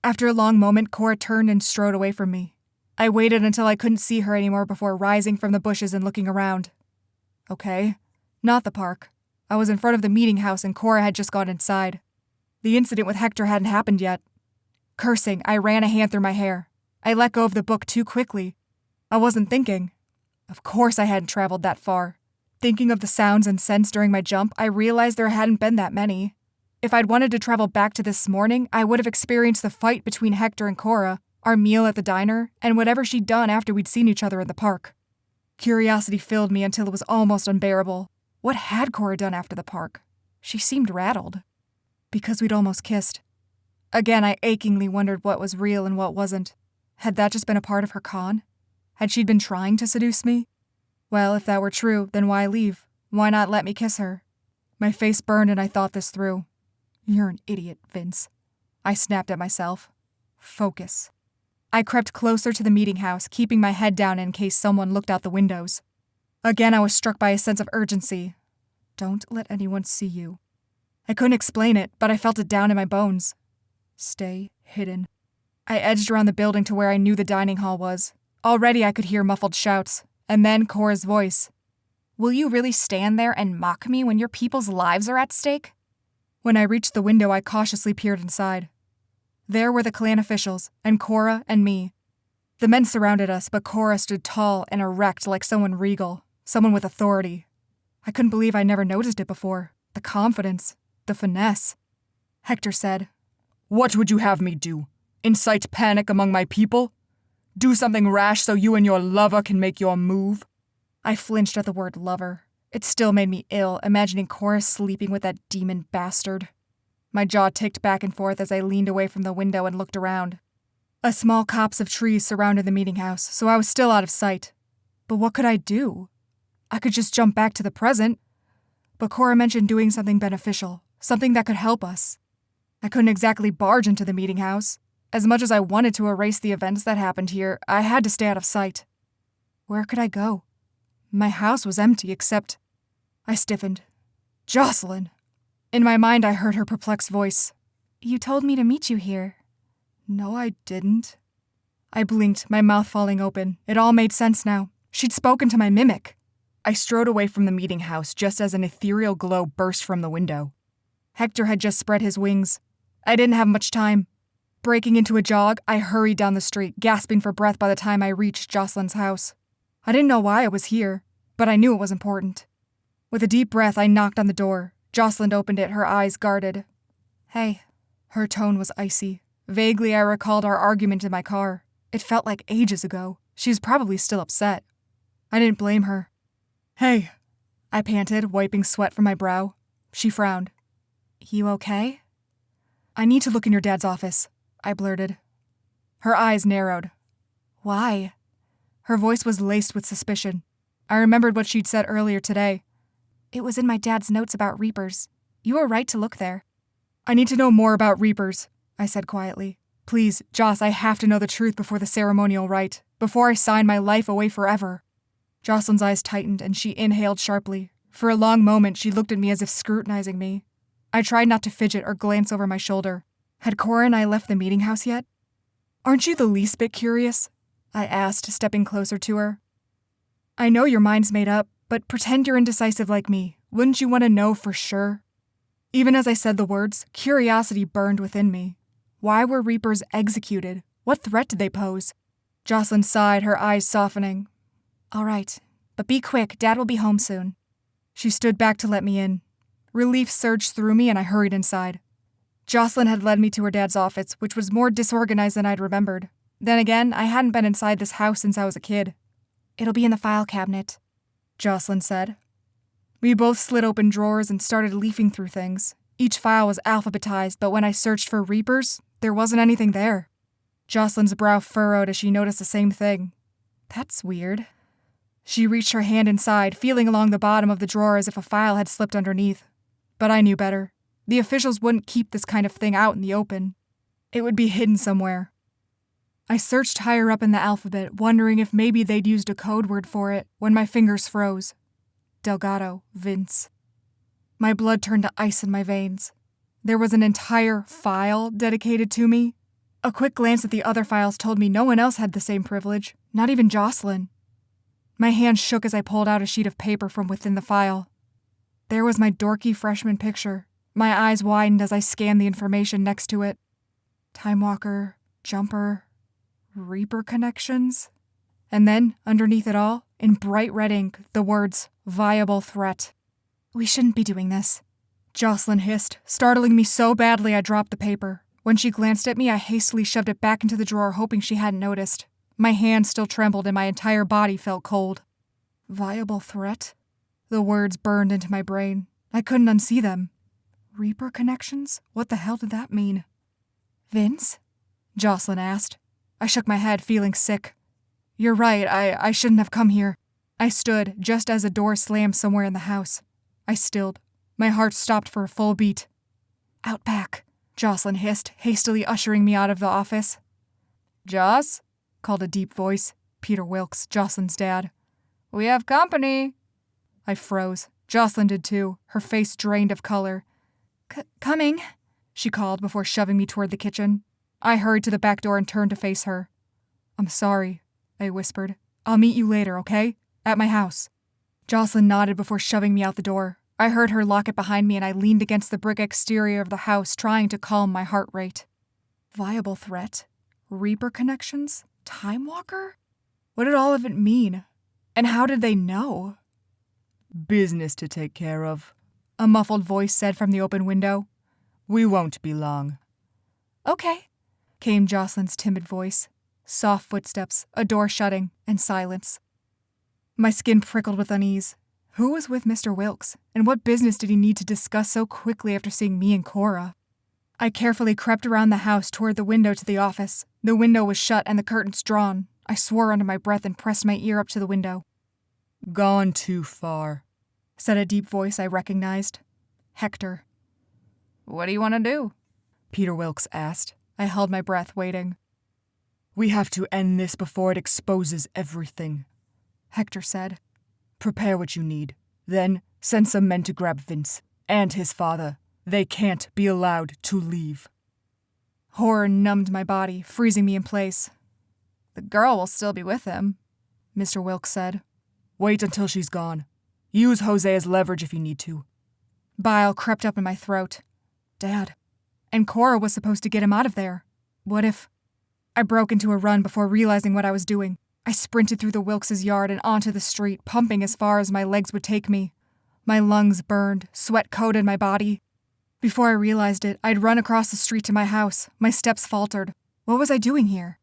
After a long moment, Cora turned and strode away from me. I waited until I couldn't see her anymore before rising from the bushes and looking around. Okay, not the park. I was in front of the meeting house and Cora had just gone inside. The incident with Hector hadn't happened yet. Cursing, I ran a hand through my hair. I let go of the book too quickly. I wasn't thinking. Of course I hadn't traveled that far. Thinking of the sounds and scents during my jump, I realized there hadn't been that many. If I'd wanted to travel back to this morning, I would have experienced the fight between Hector and Cora, our meal at the diner, and whatever she'd done after we'd seen each other in the park. Curiosity filled me until it was almost unbearable. What had Cora done after the park? She seemed rattled. Because we'd almost kissed. Again, I achingly wondered what was real and what wasn't. Had that just been a part of her con? Had she been trying to seduce me? Well, if that were true, then why leave? Why not let me kiss her? My face burned and I thought this through. You're an idiot, Vince. I snapped at myself. Focus. I crept closer to the meeting house, keeping my head down in case someone looked out the windows. Again, I was struck by a sense of urgency. Don't let anyone see you. I couldn't explain it, but I felt it down in my bones. Stay hidden. I edged around the building to where I knew the dining hall was. Already I could hear muffled shouts, and then Cora's voice. Will you really stand there and mock me when your people's lives are at stake? When I reached the window, I cautiously peered inside. There were the clan officials, and Cora and me. The men surrounded us, but Cora stood tall and erect like someone regal, someone with authority. I couldn't believe I'd never noticed it before. The confidence, the finesse. Hector said, What would you have me do? Incite panic among my people? Do something rash so you and your lover can make your move? I flinched at the word lover. It still made me ill, imagining Cora sleeping with that demon bastard. My jaw ticked back and forth as I leaned away from the window and looked around. A small copse of trees surrounded the meeting house, so I was still out of sight. But what could I do? I could just jump back to the present. But Cora mentioned doing something beneficial, something that could help us. I couldn't exactly barge into the meeting house. As much as I wanted to erase the events that happened here, I had to stay out of sight. Where could I go? My house was empty except... I stiffened. Jocelyn! In my mind, I heard her perplexed voice. You told me to meet you here. No, I didn't. I blinked, my mouth falling open. It all made sense now. She'd spoken to my mimic. I strode away from the meeting house just as an ethereal glow burst from the window. Hector had just spread his wings. I didn't have much time. Breaking into a jog, I hurried down the street, gasping for breath by the time I reached Jocelyn's house. I didn't know why I was here, but I knew it was important. With a deep breath, I knocked on the door. Jocelyn opened it, her eyes guarded. Hey. Her tone was icy. Vaguely, I recalled our argument in my car. It felt like ages ago. She was probably still upset. I didn't blame her. Hey, I panted, wiping sweat from my brow. She frowned. You okay? I need to look in your dad's office, I blurted. Her eyes narrowed. Why? Her voice was laced with suspicion. I remembered what she'd said earlier today. It was in my dad's notes about Reapers. You were right to look there. I need to know more about Reapers, I said quietly. Please, Joss, I have to know the truth before the ceremonial rite, before I sign my life away forever. Jocelyn's eyes tightened and she inhaled sharply. For a long moment, she looked at me as if scrutinizing me. I tried not to fidget or glance over my shoulder. Had Cora and I left the meeting house yet? Aren't you the least bit curious? I asked, stepping closer to her. I know your mind's made up, but pretend you're indecisive like me. Wouldn't you want to know for sure? Even as I said the words, curiosity burned within me. Why were Reapers executed? What threat did they pose? Jocelyn sighed, her eyes softening. All right, but be quick, Dad will be home soon. She stood back to let me in. Relief surged through me and I hurried inside. Jocelyn had led me to her dad's office, which was more disorganized than I'd remembered. Then again, I hadn't been inside this house since I was a kid. It'll be in the file cabinet, Jocelyn said. We both slid open drawers and started leafing through things. Each file was alphabetized, but when I searched for Reapers, there wasn't anything there. Jocelyn's brow furrowed as she noticed the same thing. That's weird. She reached her hand inside, feeling along the bottom of the drawer as if a file had slipped underneath. But I knew better. The officials wouldn't keep this kind of thing out in the open. It would be hidden somewhere. I searched higher up in the alphabet, wondering if maybe they'd used a code word for it, when my fingers froze. Delgado, Vince. My blood turned to ice in my veins. There was an entire file dedicated to me. A quick glance at the other files told me no one else had the same privilege, not even Jocelyn. My hand shook as I pulled out a sheet of paper from within the file. There was my dorky freshman picture. My eyes widened as I scanned the information next to it. Time Walker, Jumper, Reaper connections? And then, underneath it all, in bright red ink, the words, viable threat. We shouldn't be doing this, Jocelyn hissed, startling me so badly I dropped the paper. When she glanced at me, I hastily shoved it back into the drawer, hoping she hadn't noticed. My hand still trembled and my entire body felt cold. Viable threat? The words burned into my brain. I couldn't unsee them. Reaper connections? What the hell did that mean? Vince? Jocelyn asked. I shook my head, feeling sick. You're right, I shouldn't have come here. I stood, just as a door slammed somewhere in the house. I stilled. My heart stopped for a full beat. Out back, Jocelyn hissed, hastily ushering me out of the office. Joss? Called a deep voice. Peter Wilkes, Jocelyn's dad. We have company. I froze. Jocelyn did too, her face drained of color. Coming, she called before shoving me toward the kitchen. I hurried to the back door and turned to face her. I'm sorry, I whispered. I'll meet you later, okay? At my house. Jocelyn nodded before shoving me out the door. I heard her lock it behind me and I leaned against the brick exterior of the house, trying to calm my heart rate. Viable threat? Reaper connections? Time Walker? What did all of it mean? And how did they know? Business to take care of, a muffled voice said from the open window. We won't be long. Okay, came Jocelyn's timid voice. Soft footsteps, a door shutting, and silence. My skin prickled with unease. Who was with Mr. Wilkes, and what business did he need to discuss so quickly after seeing me and Cora? I carefully crept around the house toward the window to the office. The window was shut and the curtains drawn. I swore under my breath and pressed my ear up to the window. Gone too far, said a deep voice I recognized. Hector. What do you want to do? Peter Wilkes asked. I held my breath, waiting. We have to end this before it exposes everything, Hector said. Prepare what you need. Then send some men to grab Vince and his father. They can't be allowed to leave. Horror numbed my body, freezing me in place. The girl will still be with him, Mr. Wilkes said. Wait until she's gone. Use Jose as leverage if you need to. Bile crept up in my throat. Dad. And Cora was supposed to get him out of there. What if... I broke into a run before realizing what I was doing. I sprinted through the Wilkes' yard and onto the street, pumping as far as my legs would take me. My lungs burned, sweat coated my body. Before I realized it, I'd run across the street to my house. My steps faltered. What was I doing here?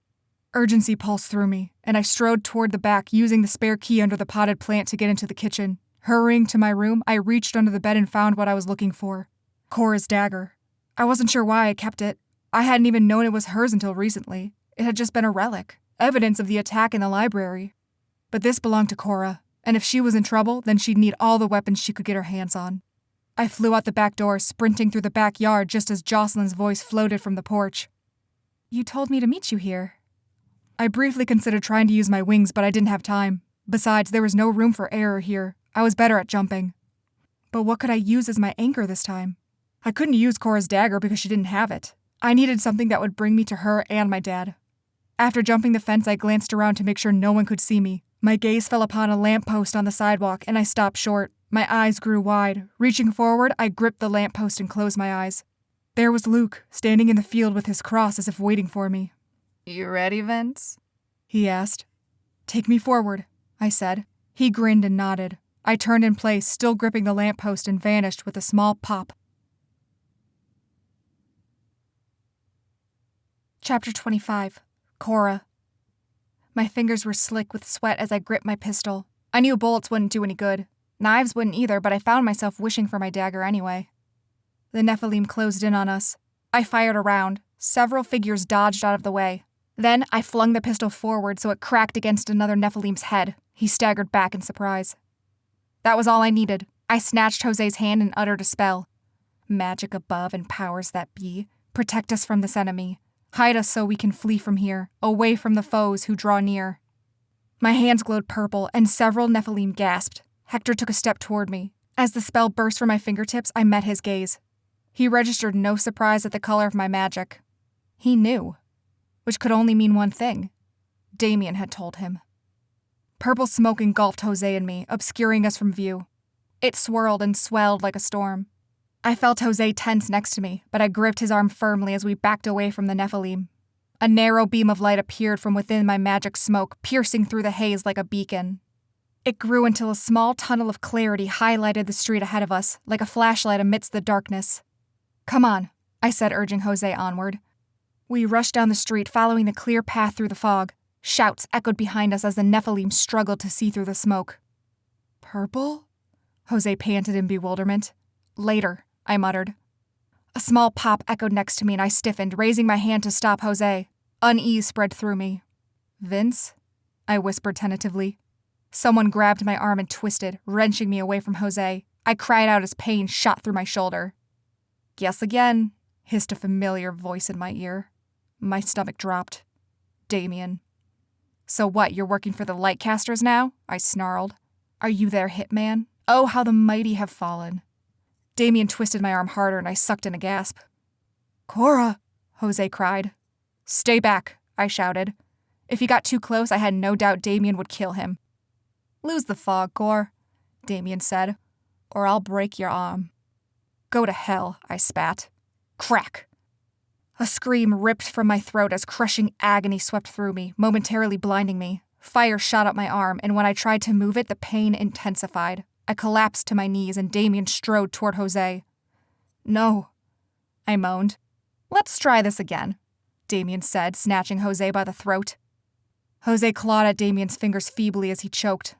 Urgency pulsed through me, and I strode toward the back, using the spare key under the potted plant to get into the kitchen. Hurrying to my room, I reached under the bed and found what I was looking for. Cora's dagger. I wasn't sure why I kept it. I hadn't even known it was hers until recently. It had just been a relic, evidence of the attack in the library. But this belonged to Cora, and if she was in trouble, then she'd need all the weapons she could get her hands on. I flew out the back door, sprinting through the backyard just as Jocelyn's voice floated from the porch. You told me to meet you here. I briefly considered trying to use my wings, but I didn't have time. Besides, there was no room for error here. I was better at jumping. But what could I use as my anchor this time? I couldn't use Cora's dagger because she didn't have it. I needed something that would bring me to her and my dad. After jumping the fence, I glanced around to make sure no one could see me. My gaze fell upon a lamppost on the sidewalk, and I stopped short. My eyes grew wide. Reaching forward, I gripped the lamppost and closed my eyes. There was Luke, standing in the field with his cross as if waiting for me. You ready, Vince? He asked. Take me forward, I said. He grinned and nodded. I turned in place, still gripping the lamppost, and vanished with a small pop. Chapter 25. Cora. My fingers were slick with sweat as I gripped my pistol. I knew bullets wouldn't do any good. Knives wouldn't either, but I found myself wishing for my dagger anyway. The Nephilim closed in on us. I fired a round. Several figures dodged out of the way. Then I flung the pistol forward so it cracked against another Nephilim's head. He staggered back in surprise. That was all I needed. I snatched Jose's hand and uttered a spell. Magic above and powers that be, protect us from this enemy. Hide us so we can flee from here, away from the foes who draw near. My hands glowed purple, and several Nephilim gasped. Hector took a step toward me. As the spell burst from my fingertips, I met his gaze. He registered no surprise at the color of my magic. He knew, which could only mean one thing. Damien had told him. Purple smoke engulfed Jose and me, obscuring us from view. It swirled and swelled like a storm. I felt Jose tense next to me, but I gripped his arm firmly as we backed away from the Nephilim. A narrow beam of light appeared from within my magic smoke, piercing through the haze like a beacon. It grew until a small tunnel of clarity highlighted the street ahead of us, like a flashlight amidst the darkness. Come on, I said, urging Jose onward. We rushed down the street, following the clear path through the fog. Shouts echoed behind us as the Nephilim struggled to see through the smoke. Purple? Jose panted in bewilderment. Later, I muttered. A small pop echoed next to me and I stiffened, raising my hand to stop Jose. Unease spread through me. Vince? I whispered tentatively. Someone grabbed my arm and twisted, wrenching me away from Jose. I cried out as pain shot through my shoulder. Guess again, hissed a familiar voice in my ear. My stomach dropped. Damien. So what, you're working for the Lightcasters now? I snarled. Are you their hitman? Oh, how the mighty have fallen. Damien twisted my arm harder and I sucked in a gasp. Cora, Jose cried. Stay back, I shouted. If he got too close, I had no doubt Damien would kill him. Lose the fog, Cor, Damien said, or I'll break your arm. Go to hell, I spat. Crack! A scream ripped from my throat as crushing agony swept through me, momentarily blinding me. Fire shot up my arm, and when I tried to move it, the pain intensified. I collapsed to my knees, and Damien strode toward Jose. No, I moaned. Let's try this again, Damien said, snatching Jose by the throat. Jose clawed at Damien's fingers feebly as he choked.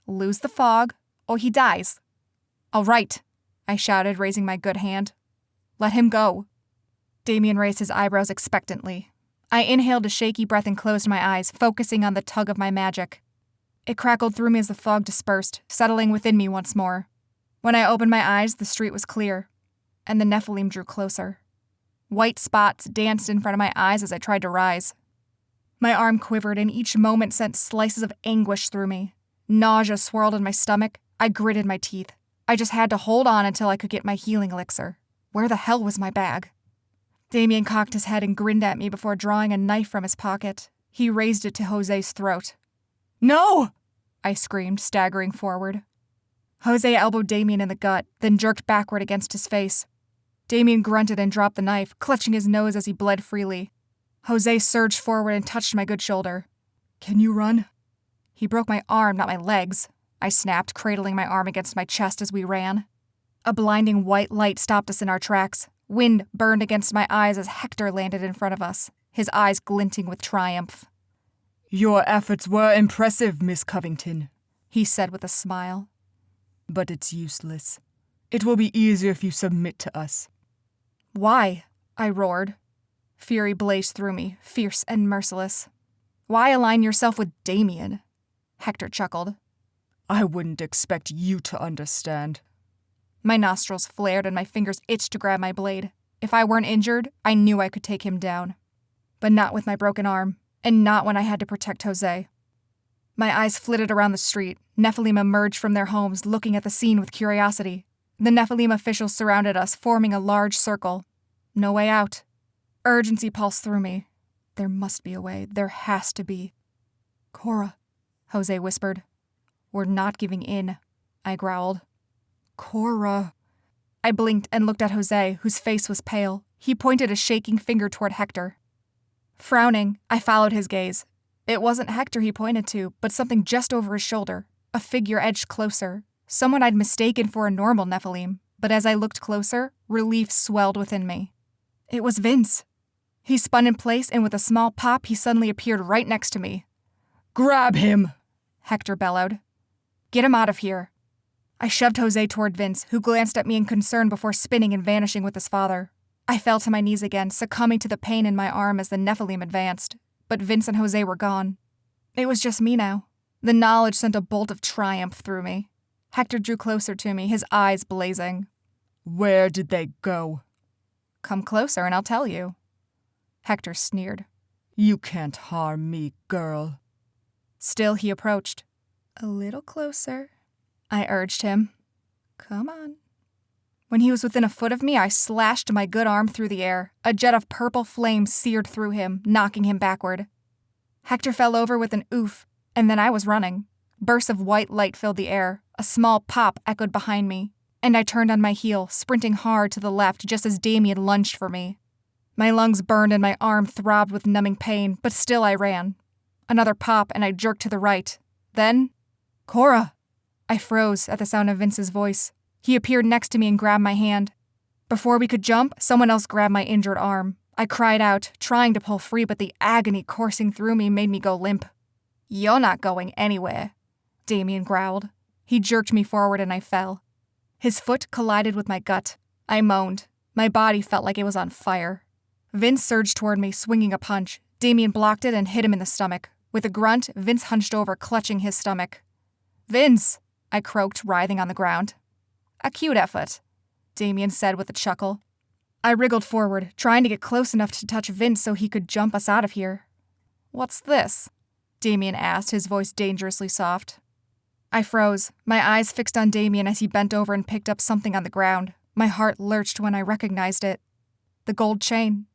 Lose the fog, or he dies. All right, I shouted, raising my good hand. Let him go. Damien raised his eyebrows expectantly. I inhaled a shaky breath and closed my eyes, focusing on the tug of my magic. It crackled through me as the fog dispersed, settling within me once more. When I opened my eyes, the street was clear, and the Nephilim drew closer. White spots danced in front of my eyes as I tried to rise. My arm quivered, and each moment sent slices of anguish through me. Nausea swirled in my stomach. I gritted my teeth. I just had to hold on until I could get my healing elixir. Where the hell was my bag? Damien cocked his head and grinned at me before drawing a knife from his pocket. He raised it to Jose's throat. No! I screamed, staggering forward. Jose elbowed Damien in the gut, then jerked backward against his face. Damien grunted and dropped the knife, clutching his nose as he bled freely. Jose surged forward and touched my good shoulder. Can you run? He broke my arm, not my legs, I snapped, cradling my arm against my chest as we ran. A blinding white light stopped us in our tracks. Wind burned against my eyes as Hector landed in front of us, his eyes glinting with triumph. Your efforts were impressive, Miss Covington, he said with a smile. But it's useless. It will be easier if you submit to us. Why? I roared. Fury blazed through me, fierce and merciless. Why align yourself with Damien? Hector chuckled. I wouldn't expect you to understand. My nostrils flared and my fingers itched to grab my blade. If I weren't injured, I knew I could take him down. But not with my broken arm, and not when I had to protect Jose. My eyes flitted around the street. Nephilim emerged from their homes, looking at the scene with curiosity. The Nephilim officials surrounded us, forming a large circle. No way out. Urgency pulsed through me. There must be a way. There has to be. Cora, Jose whispered. We're not giving in, I growled. Cora. I blinked and looked at Jose, whose face was pale. He pointed a shaking finger toward Hector. Frowning, I followed his gaze. It wasn't Hector he pointed to, but something just over his shoulder. A figure edged closer. Someone I'd mistaken for a normal Nephilim, but as I looked closer, relief swelled within me. It was Vince. He spun in place, and with a small pop, he suddenly appeared right next to me. Grab him! Hector bellowed. Get him out of here. I shoved Jose toward Vince, who glanced at me in concern before spinning and vanishing with his father. I fell to my knees again, succumbing to the pain in my arm as the Nephilim advanced, but Vince and Jose were gone. It was just me now. The knowledge sent a bolt of triumph through me. Hector drew closer to me, his eyes blazing. Where did they go? Come closer and I'll tell you. Hector sneered. You can't harm me, girl. Still he approached. A little closer, I urged him. Come on. When he was within a foot of me, I slashed my good arm through the air. A jet of purple flame seared through him, knocking him backward. Hector fell over with an oof, and then I was running. Bursts of white light filled the air. A small pop echoed behind me, and I turned on my heel, sprinting hard to the left just as Damien lunged for me. My lungs burned and my arm throbbed with numbing pain, but still I ran. Another pop, and I jerked to the right. Then, Cora! I froze at the sound of Vince's voice. He appeared next to me and grabbed my hand. Before we could jump, someone else grabbed my injured arm. I cried out, trying to pull free, but the agony coursing through me made me go limp. You're not going anywhere, Damien growled. He jerked me forward and I fell. His foot collided with my gut. I moaned. My body felt like it was on fire. Vince surged toward me, swinging a punch. Damien blocked it and hit him in the stomach. With a grunt, Vince hunched over, clutching his stomach. Vince! I croaked, writhing on the ground. A cute effort, Damien said with a chuckle. I wriggled forward, trying to get close enough to touch Vince so he could jump us out of here. What's this? Damien asked, his voice dangerously soft. I froze, my eyes fixed on Damien as he bent over and picked up something on the ground. My heart lurched when I recognized it. The gold chain.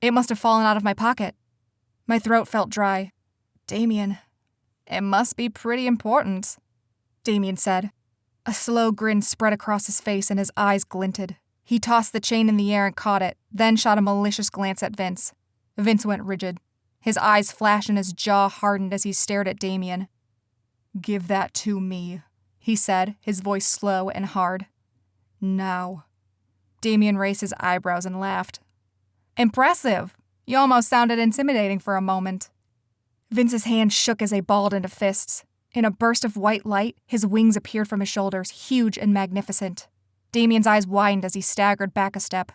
It must have fallen out of my pocket. My throat felt dry. Damien. It must be pretty important, Damien said. A slow grin spread across his face and his eyes glinted. He tossed the chain in the air and caught it, then shot a malicious glance at Vince. Vince went rigid. His eyes flashed and his jaw hardened as he stared at Damien. Give that to me, he said, his voice slow and hard. Now. Damien raised his eyebrows and laughed. Impressive. You almost sounded intimidating for a moment. Vince's hand shook as they balled into fists. In a burst of white light, his wings appeared from his shoulders, huge and magnificent. Damien's eyes widened as he staggered back a step.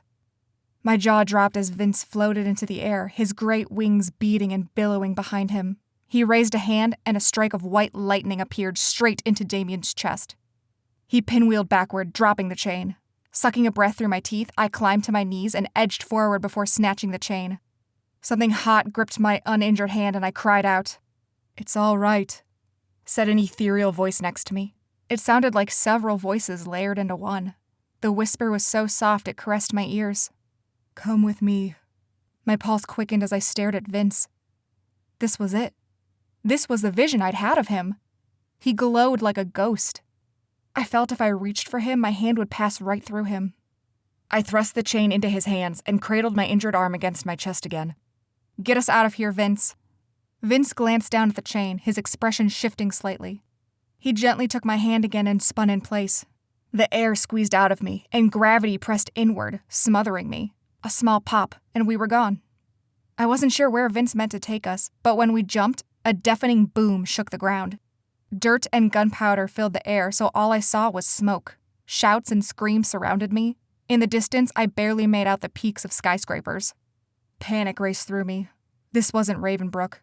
My jaw dropped as Vince floated into the air, his great wings beating and billowing behind him. He raised a hand, and a strike of white lightning appeared straight into Damien's chest. He pinwheeled backward, dropping the chain. Sucking a breath through my teeth, I climbed to my knees and edged forward before snatching the chain. Something hot gripped my uninjured hand, and I cried out. It's all right, said an ethereal voice next to me. It sounded like several voices layered into one. The whisper was so soft it caressed my ears. Come with me. My pulse quickened as I stared at Vince. This was it. This was the vision I'd had of him. He glowed like a ghost. I felt if I reached for him, my hand would pass right through him. I thrust the chain into his hands and cradled my injured arm against my chest again. Get us out of here, Vince. Vince glanced down at the chain, his expression shifting slightly. He gently took my hand again and spun in place. The air squeezed out of me, and gravity pressed inward, smothering me. A small pop, and we were gone. I wasn't sure where Vince meant to take us, but when we jumped, a deafening boom shook the ground. Dirt and gunpowder filled the air, so all I saw was smoke. Shouts and screams surrounded me. In the distance, I barely made out the peaks of skyscrapers. Panic raced through me. This wasn't Ravenbrook.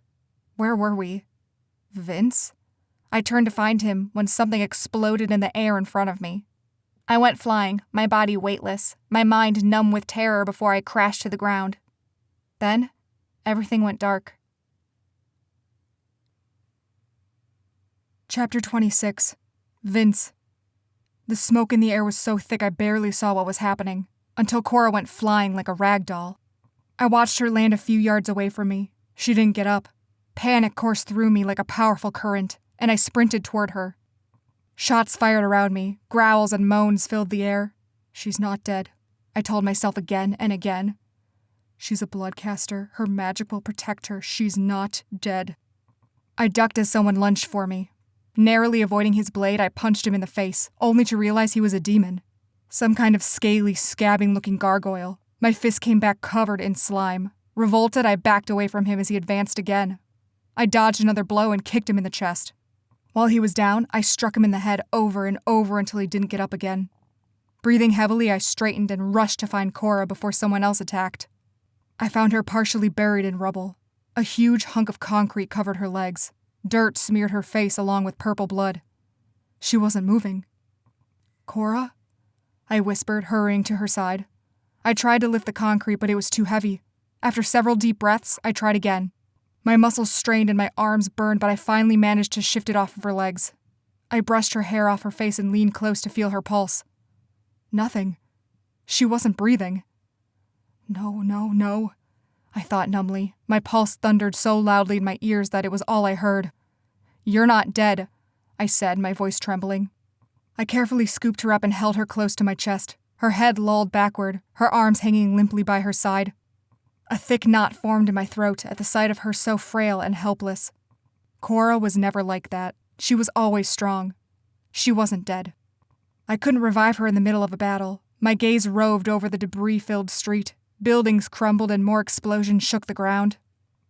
Where were we? Vince? I turned to find him when something exploded in the air in front of me. I went flying, my body weightless, my mind numb with terror before I crashed to the ground. Then, everything went dark. Chapter 26. Vince. The smoke in the air was so thick I barely saw what was happening, until Cora went flying like a rag doll. I watched her land a few yards away from me. She didn't get up. Panic coursed through me like a powerful current, and I sprinted toward her. Shots fired around me, growls and moans filled the air. She's not dead, I told myself again and again. She's a bloodcaster. Her magic will protect her. She's not dead. I ducked as someone lunged for me. Narrowly avoiding his blade, I punched him in the face, only to realize he was a demon. Some kind of scaly, scabbing-looking gargoyle. My fist came back covered in slime. Revolted, I backed away from him as he advanced again. I dodged another blow and kicked him in the chest. While he was down, I struck him in the head over and over until he didn't get up again. Breathing heavily, I straightened and rushed to find Cora before someone else attacked. I found her partially buried in rubble. A huge hunk of concrete covered her legs. Dirt smeared her face along with purple blood. She wasn't moving. "Cora?" I whispered, hurrying to her side. I tried to lift the concrete, but it was too heavy. After several deep breaths, I tried again. My muscles strained and my arms burned, but I finally managed to shift it off of her legs. I brushed her hair off her face and leaned close to feel her pulse. Nothing. She wasn't breathing. No, I thought numbly. My pulse thundered so loudly in my ears that it was all I heard. "You're not dead," I said, my voice trembling. I carefully scooped her up and held her close to my chest, her head lolled backward, her arms hanging limply by her side. A thick knot formed in my throat at the sight of her so frail and helpless. Cora was never like that. She was always strong. She wasn't dead. I couldn't revive her in the middle of a battle. My gaze roved over the debris-filled street. Buildings crumbled and more explosions shook the ground.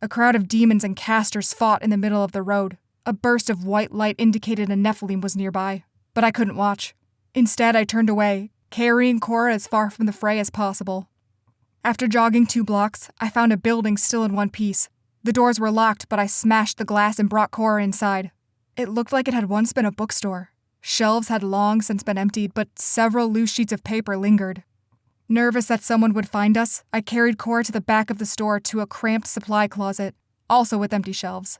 A crowd of demons and casters fought in the middle of the road. A burst of white light indicated a Nephilim was nearby, but I couldn't watch. Instead, I turned away, carrying Cora as far from the fray as possible. After jogging 2 blocks, I found a building still in one piece. The doors were locked, but I smashed the glass and brought Cora inside. It looked like it had once been a bookstore. Shelves had long since been emptied, but several loose sheets of paper lingered. Nervous that someone would find us, I carried Cora to the back of the store to a cramped supply closet, also with empty shelves.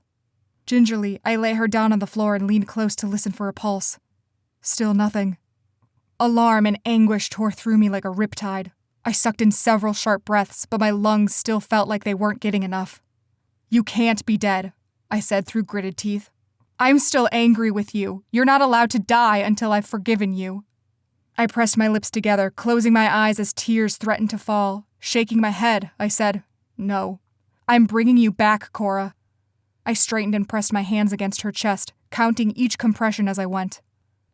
Gingerly, I lay her down on the floor and leaned close to listen for a pulse. Still nothing. Alarm and anguish tore through me like a riptide. I sucked in several sharp breaths, but my lungs still felt like they weren't getting enough. "You can't be dead," I said through gritted teeth. "I'm still angry with you. You're not allowed to die until I've forgiven you." I pressed my lips together, closing my eyes as tears threatened to fall. Shaking my head, I said, "No. I'm bringing you back, Cora." I straightened and pressed my hands against her chest, counting each compression as I went.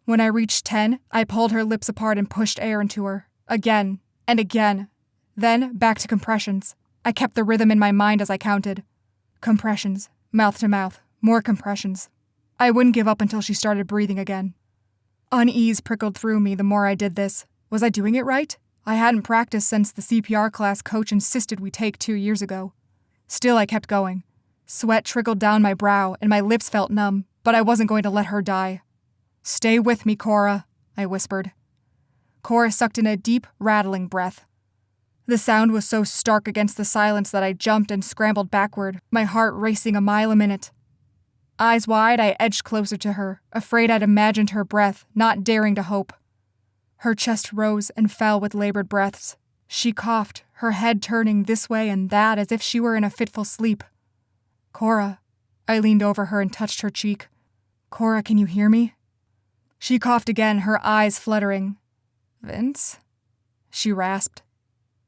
When I reached 10, I pulled her lips apart and pushed air into her. Again. And again. Then, back to compressions. I kept the rhythm in my mind as I counted. Compressions. Mouth to mouth. More compressions. I wouldn't give up until she started breathing again. Unease prickled through me the more I did this. Was I doing it right? I hadn't practiced since the CPR class coach insisted we take 2 years ago. Still, I kept going. Sweat trickled down my brow, and my lips felt numb, but I wasn't going to let her die. "Stay with me, Cora," I whispered. Cora sucked in a deep, rattling breath. The sound was so stark against the silence that I jumped and scrambled backward, my heart racing a mile a minute. Eyes wide, I edged closer to her, afraid I'd imagined her breath, not daring to hope. Her chest rose and fell with labored breaths. She coughed, her head turning this way and that as if she were in a fitful sleep. "Cora." I leaned over her and touched her cheek. "Cora, can you hear me?" She coughed again, her eyes fluttering. "Vince?" she rasped.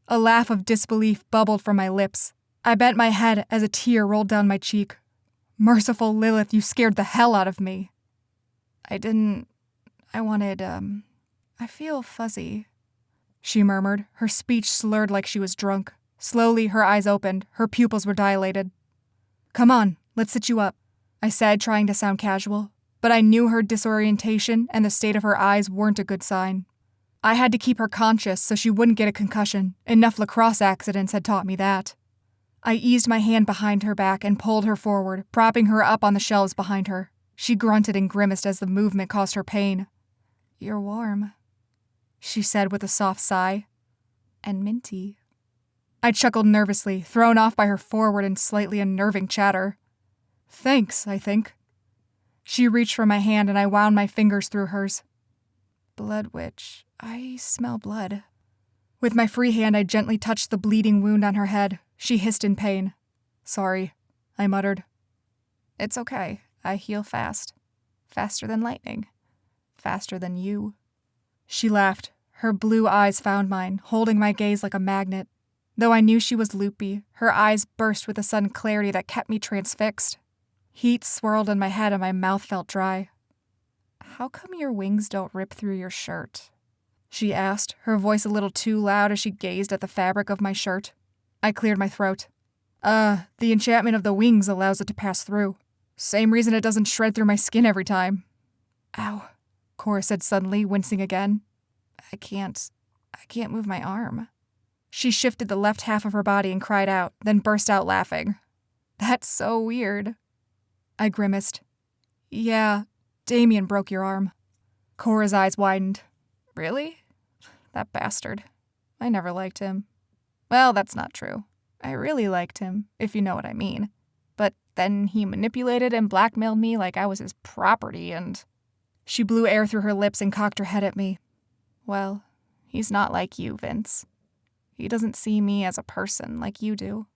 A laugh of disbelief bubbled from my lips. I bent my head as a tear rolled down my cheek. "Merciful Lilith, you scared the hell out of me." I feel fuzzy," she murmured, her speech slurred like she was drunk. Slowly, her eyes opened, her pupils were dilated. "Come on, let's sit you up," I said, trying to sound casual. But I knew her disorientation and the state of her eyes weren't a good sign. I had to keep her conscious so she wouldn't get a concussion. Enough lacrosse accidents had taught me that. I eased my hand behind her back and pulled her forward, propping her up on the shelves behind her. She grunted and grimaced as the movement caused her pain. "You're warm," she said with a soft sigh. "And minty." I chuckled nervously, thrown off by her forward and slightly unnerving chatter. "Thanks, I think." She reached for my hand and I wound my fingers through hers. "Blood witch, I smell blood." With my free hand, I gently touched the bleeding wound on her head. She hissed in pain. "Sorry," I muttered. "It's okay. I heal fast. Faster than lightning. faster than you. She laughed. Her blue eyes found mine, holding my gaze like a magnet. Though I knew she was loopy, her eyes burst with a sudden clarity that kept me transfixed. Heat swirled in my head and my mouth felt dry. How come your wings don't rip through your shirt? She asked, her voice a little too loud as she gazed at the fabric of my shirt. I cleared my throat. The enchantment of the wings allows it to pass through. Same reason it doesn't shred through my skin every time. Ow, Cora said suddenly, wincing again. I can't move my arm. She shifted the left half of her body and cried out, then burst out laughing. That's so weird. I grimaced. Yeah, Damien broke your arm. Cora's eyes widened. Really? That bastard. I never liked him. Well, that's not true. I really liked him, if you know what I mean. But then he manipulated and blackmailed me like I was his property and... She blew air through her lips and cocked her head at me. Well, he's not like you, Vince. He doesn't see me as a person like you do.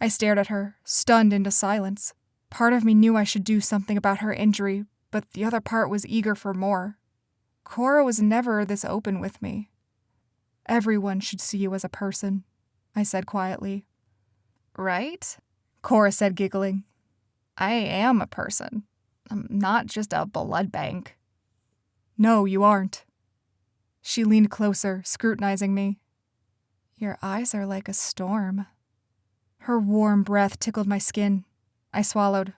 I stared at her, stunned into silence. Part of me knew I should do something about her injury, but the other part was eager for more. Cora was never this open with me. Everyone should see you as a person, I said quietly. Right? Cora said, giggling. I am a person. I'm not just a blood bank. No, you aren't. She leaned closer, scrutinizing me. Your eyes are like a storm. Her warm breath tickled my skin. I swallowed.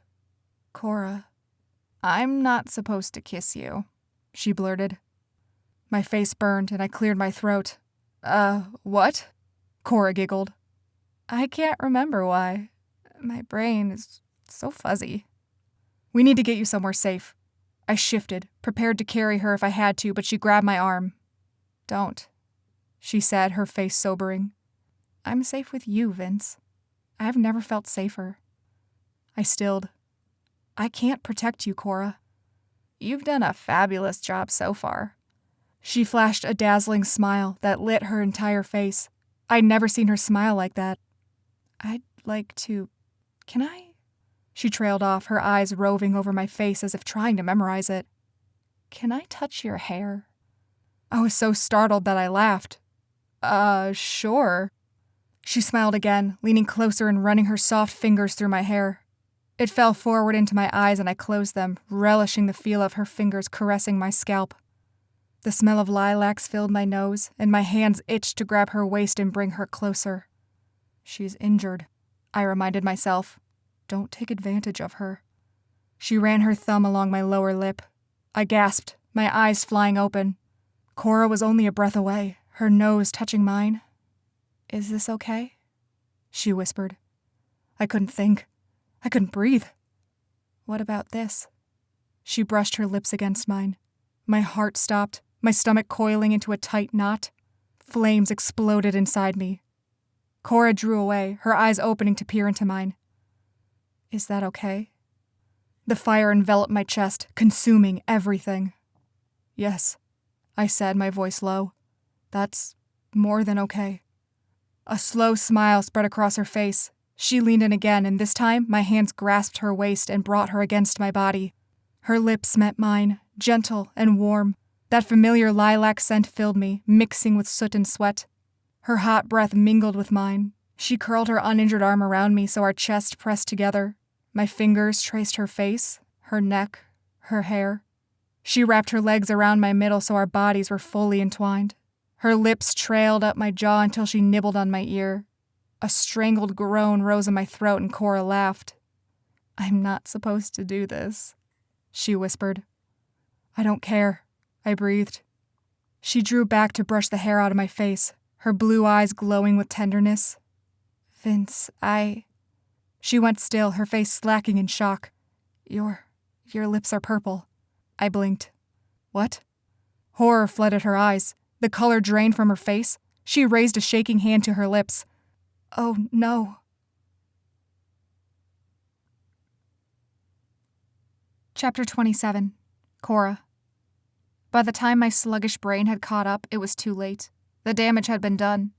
Cora, I'm not supposed to kiss you, she blurted. My face burned and I cleared my throat. What? Cora giggled. I can't remember why. My brain is so fuzzy. We need to get you somewhere safe. I shifted, prepared to carry her if I had to, but she grabbed my arm. Don't, she said, her face sobering. I'm safe with you, Vince. I've never felt safer. I stilled. I can't protect you, Cora. You've done a fabulous job so far. She flashed a dazzling smile that lit her entire face. I'd never seen her smile like that. I'd like to... Can I? She trailed off, her eyes roving over my face as if trying to memorize it. Can I touch your hair? I was so startled that I laughed. Sure. She smiled again, leaning closer and running her soft fingers through my hair. It fell forward into my eyes and I closed them, relishing the feel of her fingers caressing my scalp. The smell of lilacs filled my nose, and my hands itched to grab her waist and bring her closer. She's injured, I reminded myself. Don't take advantage of her. She ran her thumb along my lower lip. I gasped, my eyes flying open. Cora was only a breath away, her nose touching mine. Is this okay? She whispered. I couldn't think. I couldn't breathe. What about this? She brushed her lips against mine. My heart stopped, my stomach coiling into a tight knot. Flames exploded inside me. Cora drew away, her eyes opening to peer into mine. Is that okay? The fire enveloped my chest, consuming everything. Yes, I said, my voice low. That's more than okay. A slow smile spread across her face. She leaned in again, and this time my hands grasped her waist and brought her against my body. Her lips met mine, gentle and warm. That familiar lilac scent filled me, mixing with soot and sweat. Her hot breath mingled with mine. She curled her uninjured arm around me so our chests pressed together. My fingers traced her face, her neck, her hair. She wrapped her legs around my middle so our bodies were fully entwined. Her lips trailed up my jaw until she nibbled on my ear. A strangled groan rose in my throat and Cora laughed. I'm not supposed to do this, she whispered. I don't care, I breathed. She drew back to brush the hair out of my face, her blue eyes glowing with tenderness. Vince, She went still, her face slacking in shock. Your lips are purple. I blinked. What? Horror flooded her eyes. The color drained from her face. She raised a shaking hand to her lips. Oh, no. Chapter 27. Cora. By the time my sluggish brain had caught up, it was too late. The damage had been done.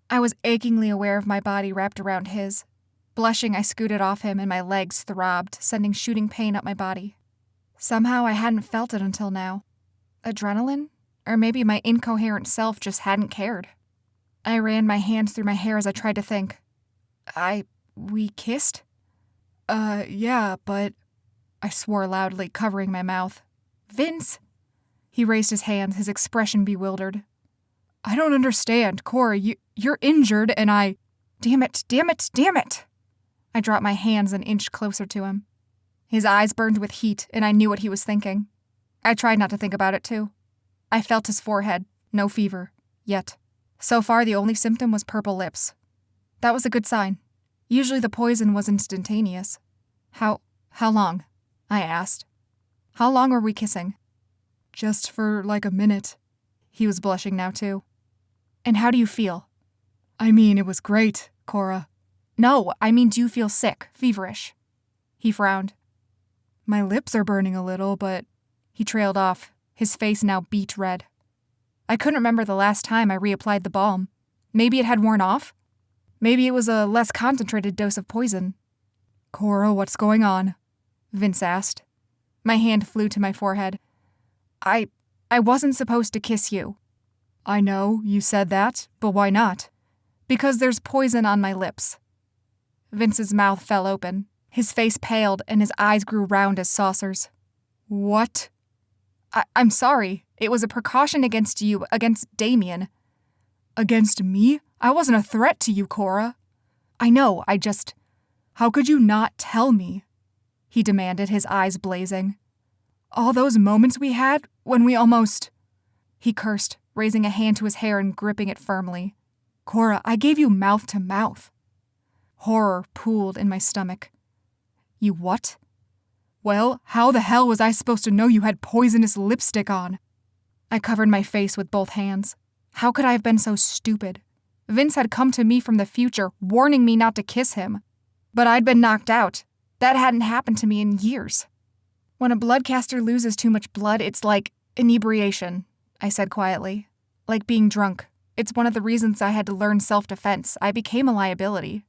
I was achingly aware of my body wrapped around his. Blushing, I scooted off him and my legs throbbed, sending shooting pain up my body. Somehow I hadn't felt it until now. Adrenaline? Or maybe my incoherent self just hadn't cared. I ran my hands through my hair as I tried to think. We kissed? Yeah, but... I swore loudly, covering my mouth. Vince! He raised his hands, his expression bewildered. I don't understand. Cora, you're injured and I... Damn it! I dropped my hands and inched closer to him. His eyes burned with heat, and I knew what he was thinking. I tried not to think about it, too. I felt his forehead. No fever. Yet. So far, the only symptom was purple lips. That was a good sign. Usually the poison was instantaneous. How long? I asked. How long were we kissing? Just for like a minute. He was blushing now, too. And how do you feel? I mean, it was great, Cora. No, I mean, do you feel sick, feverish? He frowned. My lips are burning a little, but... He trailed off, his face now beet red. I couldn't remember the last time I reapplied the balm. Maybe it had worn off? Maybe it was a less concentrated dose of poison. Cora, what's going on? Vince asked. My hand flew to my forehead. I wasn't supposed to kiss you. I know, you said that, but why not? Because there's poison on my lips. Vince's mouth fell open. His face paled and his eyes grew round as saucers. What? I'm sorry. It was a precaution against you, against Damien. Against me? I wasn't a threat to you, Cora. I know, I just... How could you not tell me? He demanded, his eyes blazing. All those moments we had when we almost... He cursed, raising a hand to his hair and gripping it firmly. Cora, I gave you mouth to mouth. Horror pooled in my stomach. You what? Well, how the hell was I supposed to know you had poisonous lipstick on? I covered my face with both hands. How could I have been so stupid? Vince had come to me from the future, warning me not to kiss him. But I'd been knocked out. That hadn't happened to me in years. When a bloodcaster loses too much blood, it's like inebriation, I said quietly. Like being drunk. It's one of the reasons I had to learn self-defense. I became a liability.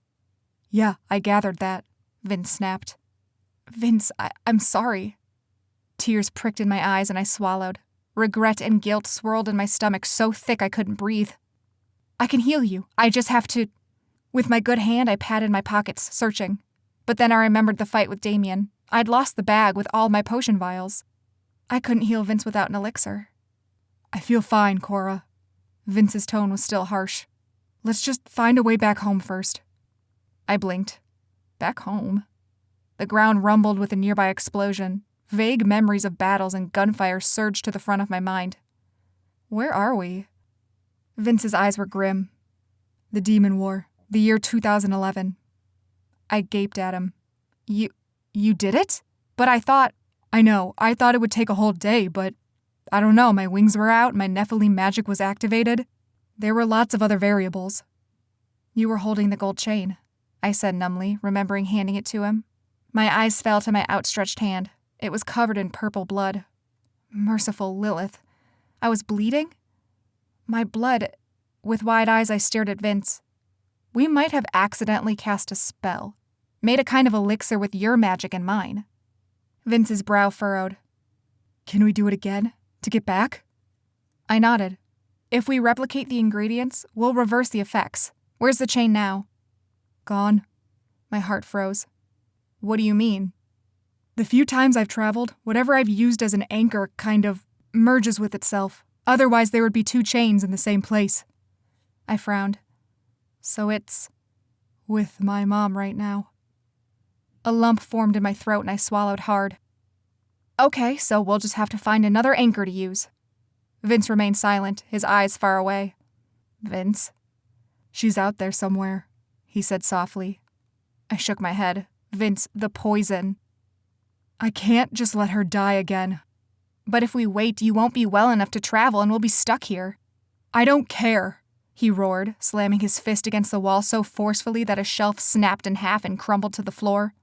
Yeah, I gathered that, Vince snapped. Vince, I'm sorry. Tears pricked in my eyes and I swallowed. Regret and guilt swirled in my stomach so thick I couldn't breathe. I can heal you. I just have to... With my good hand, I patted my pockets, searching. But then I remembered the fight with Damien. I'd lost the bag with all my potion vials. I couldn't heal Vince without an elixir. I feel fine, Cora. Vince's tone was still harsh. Let's just find a way back home first. I blinked. Back home? The ground rumbled with a nearby explosion. Vague memories of battles and gunfire surged to the front of my mind. Where are we? Vince's eyes were grim. The Demon War, the year 2011. I gaped at him. You did it? But I thought... I know, I thought it would take a whole day, but... I don't know, my wings were out, my Nephilim magic was activated. There were lots of other variables. You were holding the gold chain, I said numbly, remembering handing it to him. My eyes fell to my outstretched hand. It was covered in purple blood. Merciful Lilith. I was bleeding? My blood. With wide eyes, I stared at Vince. We might have accidentally cast a spell. Made a kind of elixir with your magic and mine. Vince's brow furrowed. Can we do it again? To get back? I nodded. If we replicate the ingredients, we'll reverse the effects. Where's the chain now? Gone. My heart froze. What do you mean? The few times I've traveled, whatever I've used as an anchor kind of merges with itself. Otherwise, there would be two chains in the same place. I frowned. So it's... with my mom right now. A lump formed in my throat and I swallowed hard. Okay, so we'll just have to find another anchor to use. Vince remained silent, his eyes far away. Vince? She's out there somewhere, he said softly. I shook my head. Vince, the poison. I can't just let her die again. But if we wait, you won't be well enough to travel and we'll be stuck here. I don't care, he roared, slamming his fist against the wall so forcefully that a shelf snapped in half and crumbled to the floor.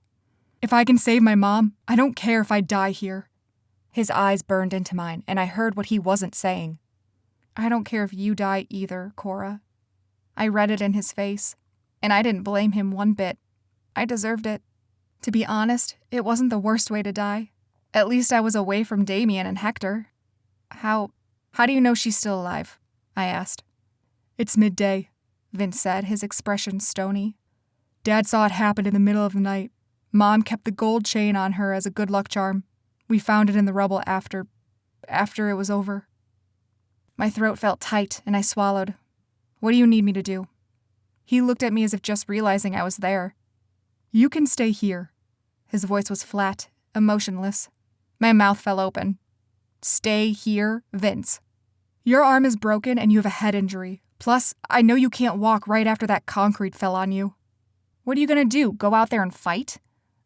If I can save my mom, I don't care if I die here. His eyes burned into mine, and I heard what he wasn't saying. I don't care if you die either, Cora. I read it in his face, and I didn't blame him one bit. I deserved it. To be honest, it wasn't the worst way to die. At least I was away from Damien and Hector. How do you know she's still alive? I asked. It's midday, Vince said, his expression stony. Dad saw it happen in the middle of the night. Mom kept the gold chain on her as a good luck charm. We found it in the rubble after it was over. My throat felt tight, and I swallowed. What do you need me to do? He looked at me as if just realizing I was there. You can stay here. His voice was flat, emotionless. My mouth fell open. Stay here, Vince. Your arm is broken and you have a head injury. Plus, I know you can't walk right after that concrete fell on you. What are you going to do, go out there and fight?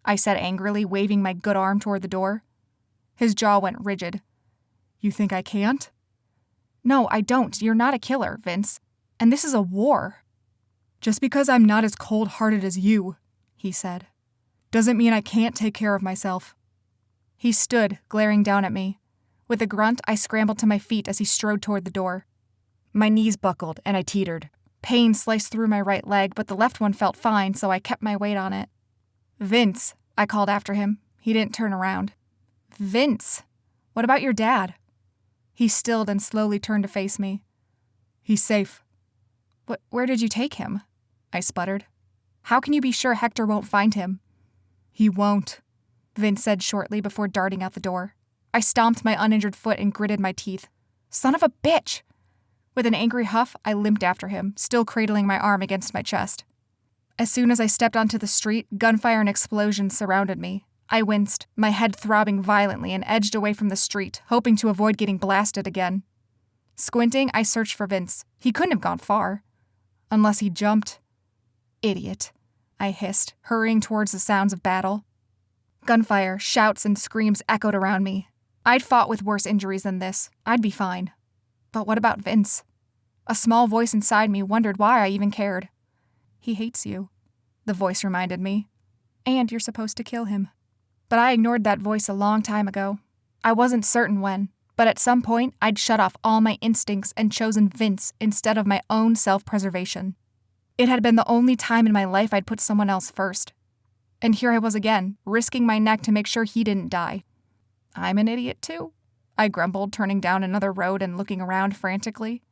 I said angrily, waving my good arm toward the door. His jaw went rigid. You think I can't? No, I don't. You're not a killer, Vince. And this is a war. Just because I'm not as cold-hearted as you, he said, doesn't mean I can't take care of myself. He stood, glaring down at me. With a grunt, I scrambled to my feet as he strode toward the door. My knees buckled, and I teetered. Pain sliced through my right leg, but the left one felt fine, so I kept my weight on it. Vince, I called after him. He didn't turn around. Vince, what about your dad? He stilled and slowly turned to face me. He's safe. Where did you take him? I sputtered. How can you be sure Hector won't find him? He won't, Vince said shortly before darting out the door. I stomped my uninjured foot and gritted my teeth. Son of a bitch! With an angry huff, I limped after him, still cradling my arm against my chest. As soon as I stepped onto the street, gunfire and explosions surrounded me. I winced, my head throbbing violently, and edged away from the street, hoping to avoid getting blasted again. Squinting, I searched for Vince. He couldn't have gone far. Unless he jumped. Idiot, I hissed, hurrying towards the sounds of battle. Gunfire, shouts, and screams echoed around me. I'd fought with worse injuries than this. I'd be fine. But what about Vince? A small voice inside me wondered why I even cared. He hates you, the voice reminded me. And you're supposed to kill him. But I ignored that voice a long time ago. I wasn't certain when, but at some point I'd shut off all my instincts and chosen Vince instead of my own self-preservation. It had been the only time in my life I'd put someone else first. And here I was again, risking my neck to make sure he didn't die. I'm an idiot too, I grumbled, turning down another road and looking around frantically.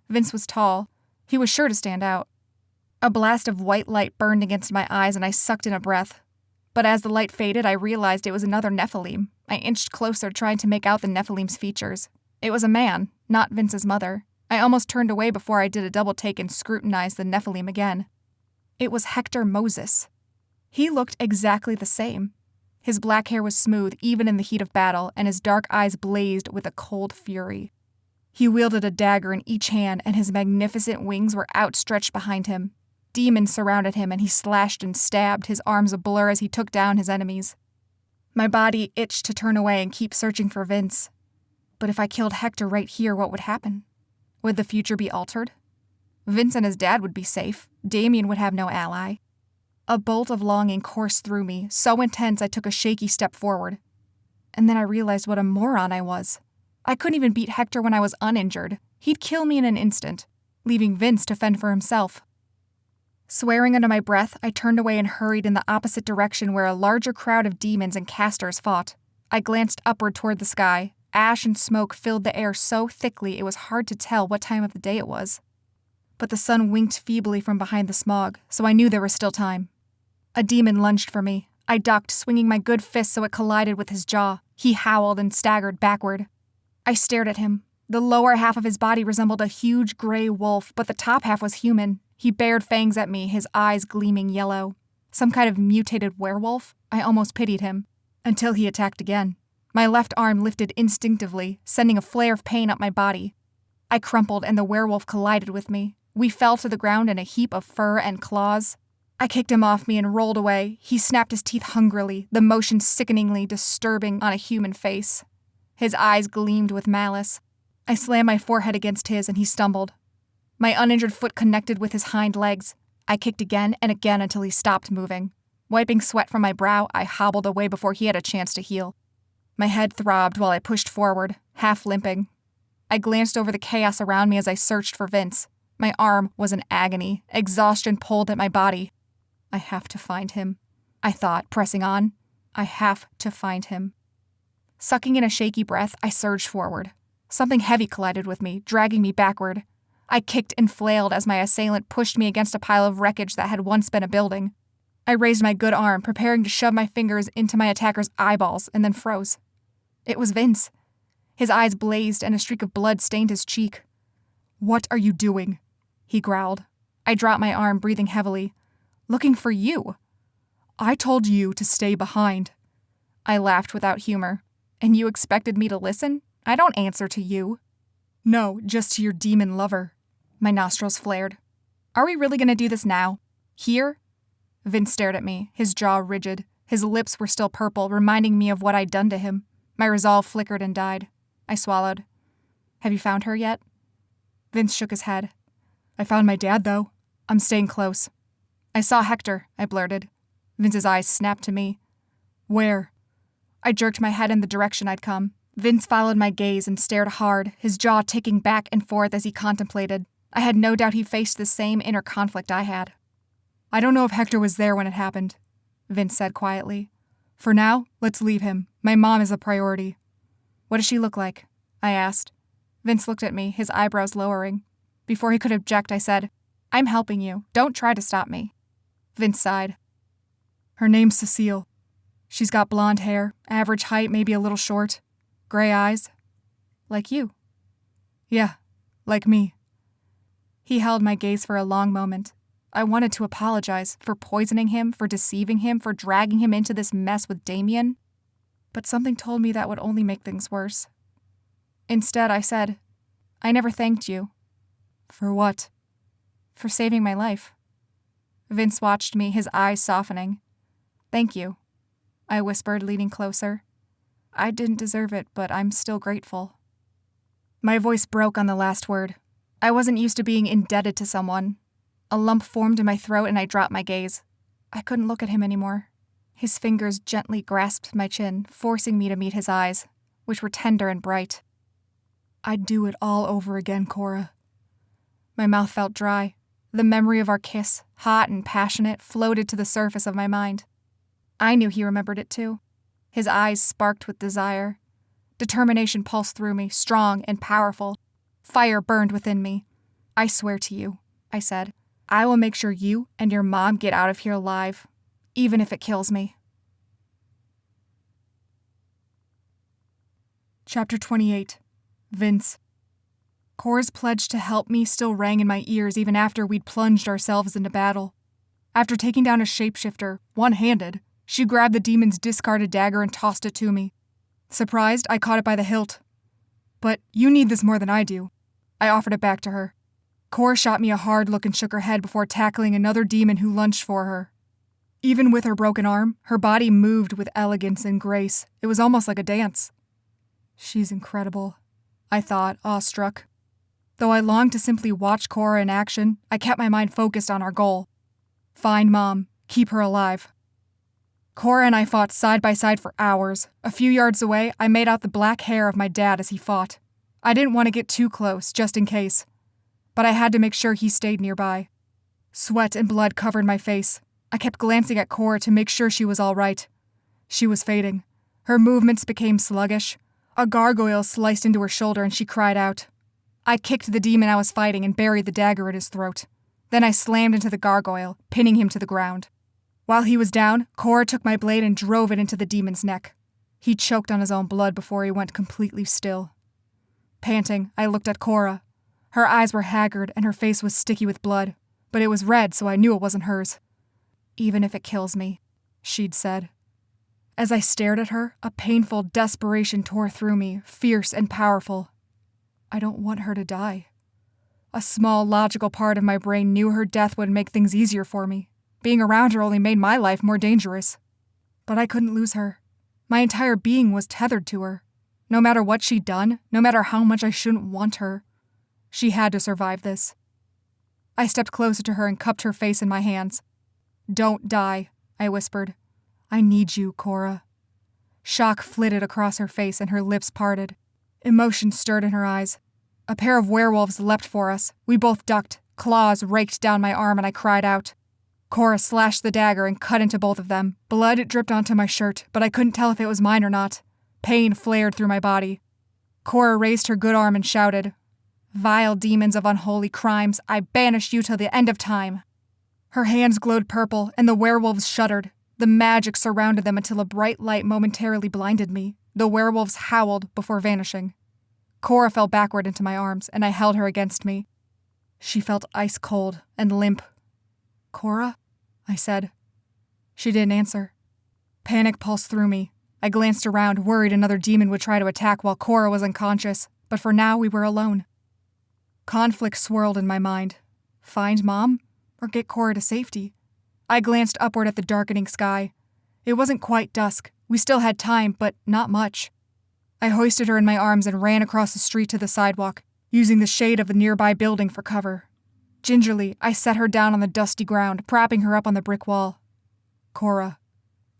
Vince was tall. He was sure to stand out. A blast of white light burned against my eyes and I sucked in a breath. But as the light faded, I realized it was another Nephilim. I inched closer, trying to make out the Nephilim's features. It was a man, not Vince's mother. I almost turned away before I did a double take and scrutinized the Nephilim again. It was Hector Moses. He looked exactly the same. His black hair was smooth, even in the heat of battle, and his dark eyes blazed with a cold fury. He wielded a dagger in each hand, and his magnificent wings were outstretched behind him. Demons surrounded him, and he slashed and stabbed, his arms a blur as he took down his enemies. My body itched to turn away and keep searching for Vince. But if I killed Hector right here, what would happen? Would the future be altered? Vince and his dad would be safe. Damien would have no ally. A bolt of longing coursed through me, so intense I took a shaky step forward. And then I realized what a moron I was. I couldn't even beat Hector when I was uninjured. He'd kill me in an instant, leaving Vince to fend for himself. Swearing under my breath, I turned away and hurried in the opposite direction where a larger crowd of demons and casters fought. I glanced upward toward the sky. Ash and smoke filled the air so thickly it was hard to tell what time of the day it was. But the sun winked feebly from behind the smog, so I knew there was still time. A demon lunged for me. I ducked, swinging my good fist so it collided with his jaw. He howled and staggered backward. I stared at him. The lower half of his body resembled a huge gray wolf, but the top half was human. He bared fangs at me, his eyes gleaming yellow. Some kind of mutated werewolf? I almost pitied him. Until he attacked again. My left arm lifted instinctively, sending a flare of pain up my body. I crumpled and the werewolf collided with me. We fell to the ground in a heap of fur and claws. I kicked him off me and rolled away. He snapped his teeth hungrily, the motion sickeningly disturbing on a human face. His eyes gleamed with malice. I slammed my forehead against his and he stumbled. My uninjured foot connected with his hind legs. I kicked again and again until he stopped moving. Wiping sweat from my brow, I hobbled away before he had a chance to heal. My head throbbed while I pushed forward, half limping. I glanced over the chaos around me as I searched for Vince. My arm was in agony. Exhaustion pulled at my body. I have to find him, I thought, pressing on. I have to find him. Sucking in a shaky breath, I surged forward. Something heavy collided with me, dragging me backward. I kicked and flailed as my assailant pushed me against a pile of wreckage that had once been a building. I raised my good arm, preparing to shove my fingers into my attacker's eyeballs, and then froze. It was Vince. His eyes blazed and a streak of blood stained his cheek. "What are you doing?" he growled. I dropped my arm, breathing heavily. "Looking for you." "I told you to stay behind." I laughed without humor. "And you expected me to listen? I don't answer to you." "No, just to your demon lover." My nostrils flared. "Are we really going to do this now? Here?" Vince stared at me, his jaw rigid. His lips were still purple, reminding me of what I'd done to him. My resolve flickered and died. I swallowed. "Have you found her yet?" Vince shook his head. "I found my dad, though. I'm staying close." "I saw Hector," I blurted. Vince's eyes snapped to me. "Where?" I jerked my head in the direction I'd come. Vince followed my gaze and stared hard, his jaw ticking back and forth as he contemplated. I had no doubt he faced the same inner conflict I had. "I don't know if Hector was there when it happened," Vince said quietly. "For now, let's leave him. My mom is a priority." "What does she look like?" I asked. Vince looked at me, his eyebrows lowering. Before he could object, I said, "I'm helping you. Don't try to stop me." Vince sighed. "Her name's Cecile. She's got blonde hair, average height, maybe a little short. Gray eyes." "Like you." "Yeah, like me." He held my gaze for a long moment. I wanted to apologize for poisoning him, for deceiving him, for dragging him into this mess with Damien. But something told me that would only make things worse. Instead, I said, "I never thanked you." "For what?" "For saving my life." Vince watched me, his eyes softening. "Thank you," I whispered, leaning closer. "I didn't deserve it, but I'm still grateful." My voice broke on the last word. I wasn't used to being indebted to someone. A lump formed in my throat and I dropped my gaze. I couldn't look at him anymore. His fingers gently grasped my chin, forcing me to meet his eyes, which were tender and bright. "I'd do it all over again, Cora." My mouth felt dry. The memory of our kiss, hot and passionate, floated to the surface of my mind. I knew he remembered it too. His eyes sparked with desire. Determination pulsed through me, strong and powerful. Fire burned within me. "I swear to you," I said, "I will make sure you and your mom get out of here alive, even if it kills me." Chapter 28. Vince. Cora's pledge to help me still rang in my ears even after we'd plunged ourselves into battle. After taking down a shapeshifter, one-handed, she grabbed the demon's discarded dagger and tossed it to me. Surprised, I caught it by the hilt. "But you need this more than I do." I offered it back to her. Cora shot me a hard look and shook her head before tackling another demon who lunged for her. Even with her broken arm, her body moved with elegance and grace. It was almost like a dance. She's incredible, I thought, awestruck. Though I longed to simply watch Cora in action, I kept my mind focused on our goal. Find Mom, keep her alive. Cora and I fought side by side for hours. A few yards away, I made out the black hair of my dad as he fought. I didn't want to get too close, just in case. But I had to make sure he stayed nearby. Sweat and blood covered my face. I kept glancing at Cora to make sure she was all right. She was fading. Her movements became sluggish. A gargoyle sliced into her shoulder and she cried out. I kicked the demon I was fighting and buried the dagger in his throat. Then I slammed into the gargoyle, pinning him to the ground. While he was down, Cora took my blade and drove it into the demon's neck. He choked on his own blood before he went completely still. Panting, I looked at Cora. Her eyes were haggard and her face was sticky with blood, but it was red, so I knew it wasn't hers. Even if it kills me, she'd said. As I stared at her, a painful desperation tore through me, fierce and powerful. I don't want her to die. A small, logical part of my brain knew her death would make things easier for me. Being around her only made my life more dangerous. But I couldn't lose her. My entire being was tethered to her. No matter what she'd done, no matter how much I shouldn't want her, she had to survive this. I stepped closer to her and cupped her face in my hands. Don't die, I whispered. I need you, Cora. Shock flitted across her face and her lips parted. Emotion stirred in her eyes. A pair of werewolves leapt for us. We both ducked. Claws raked down my arm and I cried out. Cora slashed the dagger and cut into both of them. Blood dripped onto my shirt, but I couldn't tell if it was mine or not. Pain flared through my body. Cora raised her good arm and shouted, "Vile demons of unholy crimes, I banish you till the end of time." Her hands glowed purple, and the werewolves shuddered. The magic surrounded them until a bright light momentarily blinded me. The werewolves howled before vanishing. Cora fell backward into my arms, and I held her against me. She felt ice cold and limp. "Cora?" I said. She didn't answer. Panic pulsed through me. I glanced around, worried another demon would try to attack while Cora was unconscious, but for now we were alone. Conflict swirled in my mind. Find Mom, or get Cora to safety? I glanced upward at the darkening sky. It wasn't quite dusk. We still had time, but not much. I hoisted her in my arms and ran across the street to the sidewalk, using the shade of a nearby building for cover. Gingerly, I set her down on the dusty ground, propping her up on the brick wall. "Cora,"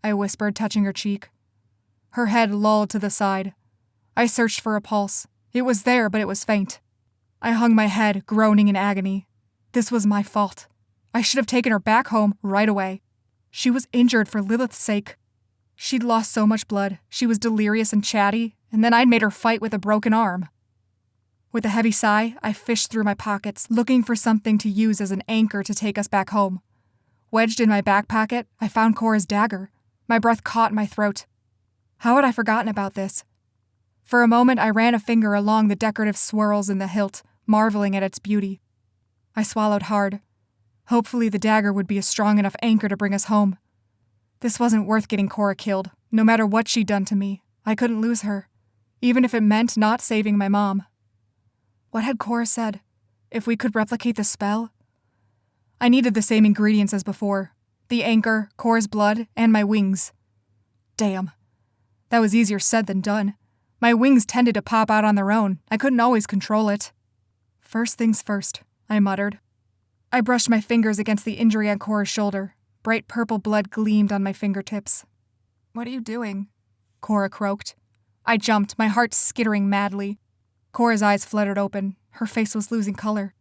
I whispered, touching her cheek. Her head lolled to the side. I searched for a pulse. It was there, but it was faint. I hung my head, groaning in agony. This was my fault. I should have taken her back home right away. She was injured for Lilith's sake. She'd lost so much blood. She was delirious and chatty, and then I'd made her fight with a broken arm. With a heavy sigh, I fished through my pockets, looking for something to use as an anchor to take us back home. Wedged in my back pocket, I found Cora's dagger. My breath caught in my throat. How had I forgotten about this? For a moment, I ran a finger along the decorative swirls in the hilt, marveling at its beauty. I swallowed hard. Hopefully the dagger would be a strong enough anchor to bring us home. This wasn't worth getting Cora killed. No matter what she'd done to me, I couldn't lose her, even if it meant not saving my mom. What had Cora said? If we could replicate the spell? I needed the same ingredients as before. The anchor, Cora's blood, and my wings. Damn. That was easier said than done. My wings tended to pop out on their own. I couldn't always control it. First things first, I muttered. I brushed my fingers against the injury on Cora's shoulder. Bright purple blood gleamed on my fingertips. "What are you doing?" Cora croaked. I jumped, my heart skittering madly. Cora's eyes fluttered open. Her face was losing color.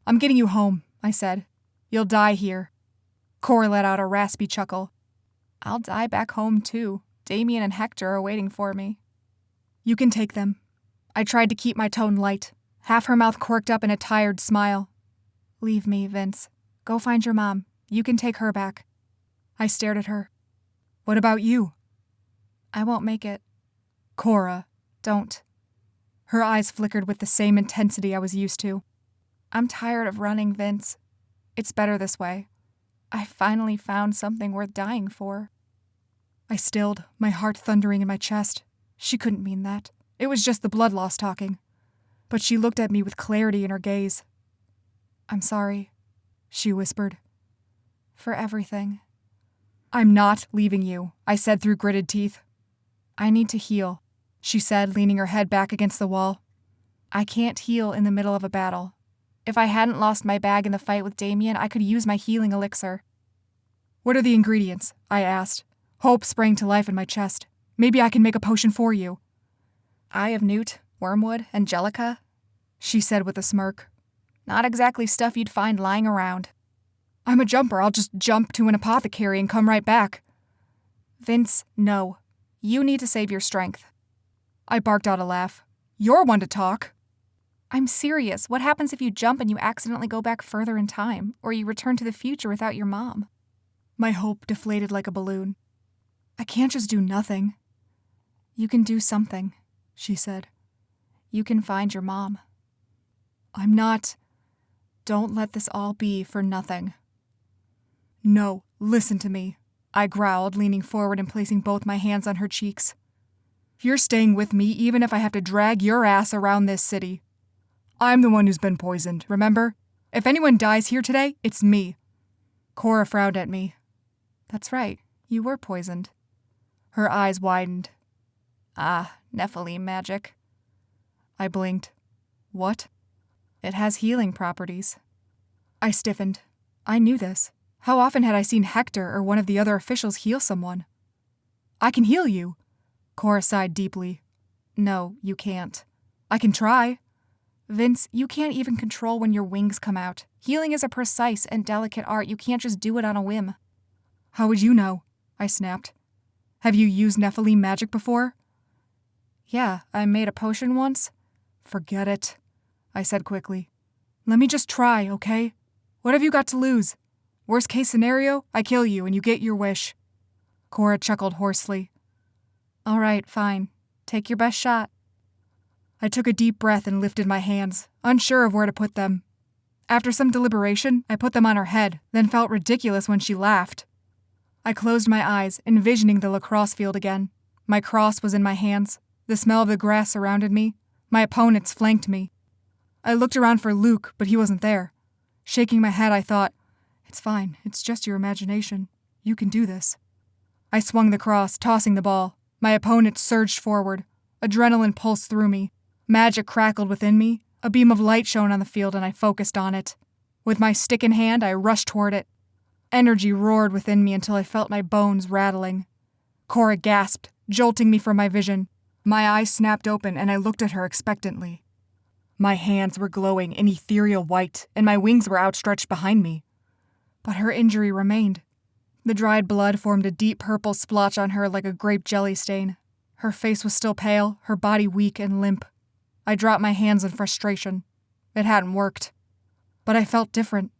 "I'm getting you home," I said. "You'll die here." Cora let out a raspy chuckle. "I'll die back home, too. Damien and Hector are waiting for me." "You can take them." I tried to keep my tone light, half her mouth quirked up in a tired smile. "Leave me, Vince. Go find your mom. You can take her back." I stared at her. "What about you?" "I won't make it." "Cora, don't." Her eyes flickered with the same intensity I was used to. "I'm tired of running, Vince. It's better this way. I finally found something worth dying for." I stilled, my heart thundering in my chest. She couldn't mean that. It was just the blood loss talking. But she looked at me with clarity in her gaze. "I'm sorry," she whispered. "For everything." "I'm not leaving you," I said through gritted teeth. "I need to heal," she said, leaning her head back against the wall. "I can't heal in the middle of a battle. If I hadn't lost my bag in the fight with Damien, I could use my healing elixir." "What are the ingredients?" I asked. Hope sprang to life in my chest. "Maybe I can make a potion for you." "Eye of Newt, Wormwood, Angelica," she said with a smirk. "Not exactly stuff you'd find lying around." "I'm a jumper. I'll just jump to an apothecary and come right back." "Vince, no. You need to save your strength." I barked out a laugh. "You're one to talk." "I'm serious. What happens if you jump and you accidentally go back further in time, or you return to the future without your mom?" My hope deflated like a balloon. "I can't just do nothing." "You can do something," she said. "You can find your mom." "I'm not. Don't let this all be for nothing." "No, listen to me," I growled, leaning forward and placing both my hands on her cheeks. "You're staying with me even if I have to drag your ass around this city. I'm the one who's been poisoned, remember? If anyone dies here today, it's me." Cora frowned at me. "That's right, you were poisoned." Her eyes widened. "Ah, Nephilim magic." I blinked. "What?" "It has healing properties." I stiffened. I knew this. How often had I seen Hector or one of the other officials heal someone? "I can heal you." Cora sighed deeply. "No, you can't." "I can try." "Vince, you can't even control when your wings come out. Healing is a precise and delicate art. You can't just do it on a whim." "How would you know?" I snapped. "Have you used Nephilim magic before?" Yeah, I made a potion once. Forget it, I said quickly. Let me just try, okay? What have you got to lose? Worst case scenario, I kill you and you get your wish. Cora chuckled hoarsely. All right, fine. Take your best shot. I took a deep breath and lifted my hands, unsure of where to put them. After some deliberation, I put them on her head, then felt ridiculous when she laughed. I closed my eyes, envisioning the lacrosse field again. My cross was in my hands. The smell of the grass surrounded me. My opponents flanked me. I looked around for Luke, but he wasn't there. Shaking my head, I thought, it's fine, it's just your imagination. You can do this. I swung the cross, tossing the ball. My opponent surged forward. Adrenaline pulsed through me. Magic crackled within me. A beam of light shone on the field and I focused on it. With my stick in hand, I rushed toward it. Energy roared within me until I felt my bones rattling. Cora gasped, jolting me from my vision. My eyes snapped open and I looked at her expectantly. My hands were glowing in ethereal white and my wings were outstretched behind me. But her injury remained. The dried blood formed a deep purple splotch on her like a grape jelly stain. Her face was still pale, her body weak and limp. I dropped my hands in frustration. It hadn't worked. But I felt different.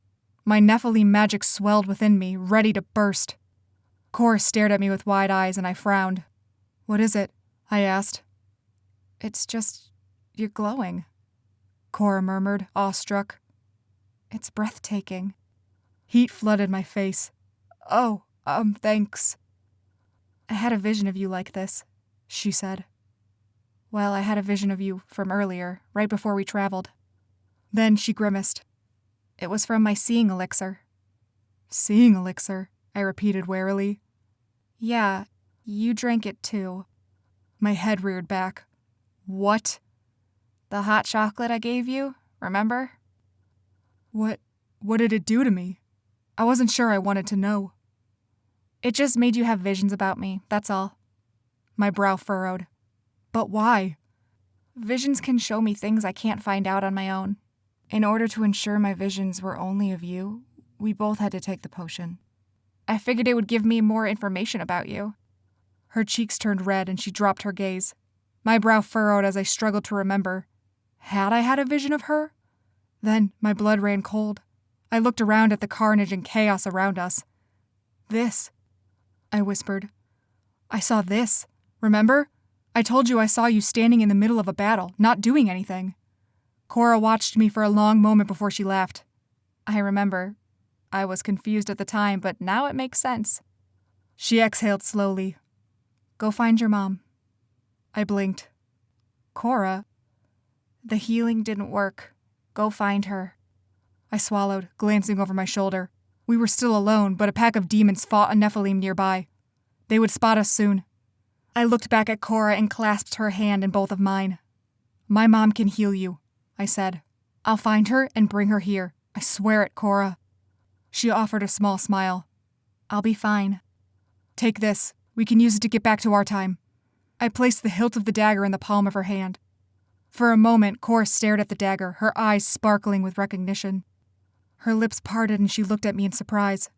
My Nephilim magic swelled within me, ready to burst. Cora stared at me with wide eyes and I frowned. What is it? I asked. It's just, you're glowing, Cora murmured, awestruck. It's breathtaking. Heat flooded my face. Oh, thanks. I had a vision of you like this, she said. Well, I had a vision of you from earlier, right before we traveled. Then she grimaced. It was from my seeing elixir. Seeing elixir, I repeated warily. Yeah, you drank it too. My head reared back. What? The hot chocolate I gave you, remember? What did it do to me? I wasn't sure I wanted to know. It just made you have visions about me, that's all. My brow furrowed. But why? Visions can show me things I can't find out on my own. In order to ensure my visions were only of you, we both had to take the potion. I figured it would give me more information about you. Her cheeks turned red and she dropped her gaze. My brow furrowed as I struggled to remember. Had I had a vision of her? Then my blood ran cold. I looked around at the carnage and chaos around us. This, I whispered. I saw this. Remember? I told you I saw you standing in the middle of a battle, not doing anything. Cora watched me for a long moment before she laughed. I remember. I was confused at the time, but now it makes sense. She exhaled slowly. Go find your mom. I blinked. Cora? The healing didn't work. Go find her. I swallowed, glancing over my shoulder. We were still alone, but a pack of demons fought a Nephilim nearby. They would spot us soon. I looked back at Cora and clasped her hand in both of mine. My mom can heal you, I said. I'll find her and bring her here. I swear it, Cora. She offered a small smile. I'll be fine. Take this. We can use it to get back to our time. I placed the hilt of the dagger in the palm of her hand. For a moment, Cora stared at the dagger, her eyes sparkling with recognition. Her lips parted and she looked at me in surprise.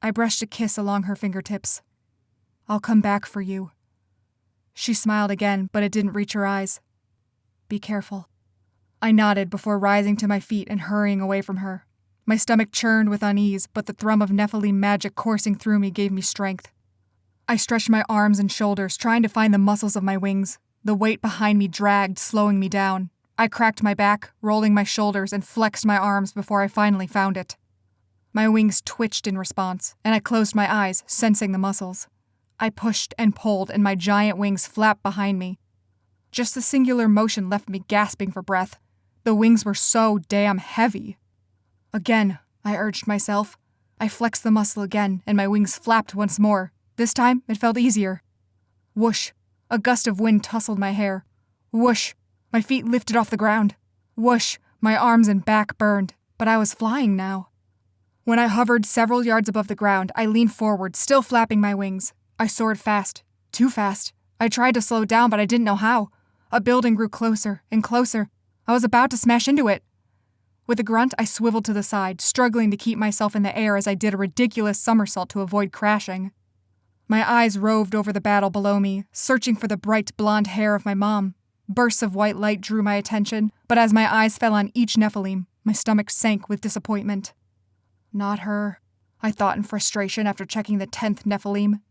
I brushed a kiss along her fingertips. I'll come back for you. She smiled again, but it didn't reach her eyes. Be careful. I nodded before rising to my feet and hurrying away from her. My stomach churned with unease, but the thrum of Nephilim magic coursing through me gave me strength. I stretched my arms and shoulders, trying to find the muscles of my wings. The weight behind me dragged, slowing me down. I cracked my back, rolling my shoulders, and flexed my arms before I finally found it. My wings twitched in response, and I closed my eyes, sensing the muscles. I pushed and pulled, and my giant wings flapped behind me. Just the singular motion left me gasping for breath. The wings were so damn heavy. Again, I urged myself. I flexed the muscle again, and my wings flapped once more. This time, it felt easier. Whoosh! A gust of wind tousled my hair. Whoosh! My feet lifted off the ground. Whoosh! My arms and back burned, but I was flying now. When I hovered several yards above the ground, I leaned forward, still flapping my wings. I soared fast. Too fast. I tried to slow down, but I didn't know how. A building grew closer and closer. I was about to smash into it. With a grunt, I swiveled to the side, struggling to keep myself in the air as I did a ridiculous somersault to avoid crashing. My eyes roved over the battle below me, searching for the bright blonde hair of my mom. Bursts of white light drew my attention, but as my eyes fell on each Nephilim, my stomach sank with disappointment. Not her, I thought in frustration after checking the 10th Nephilim.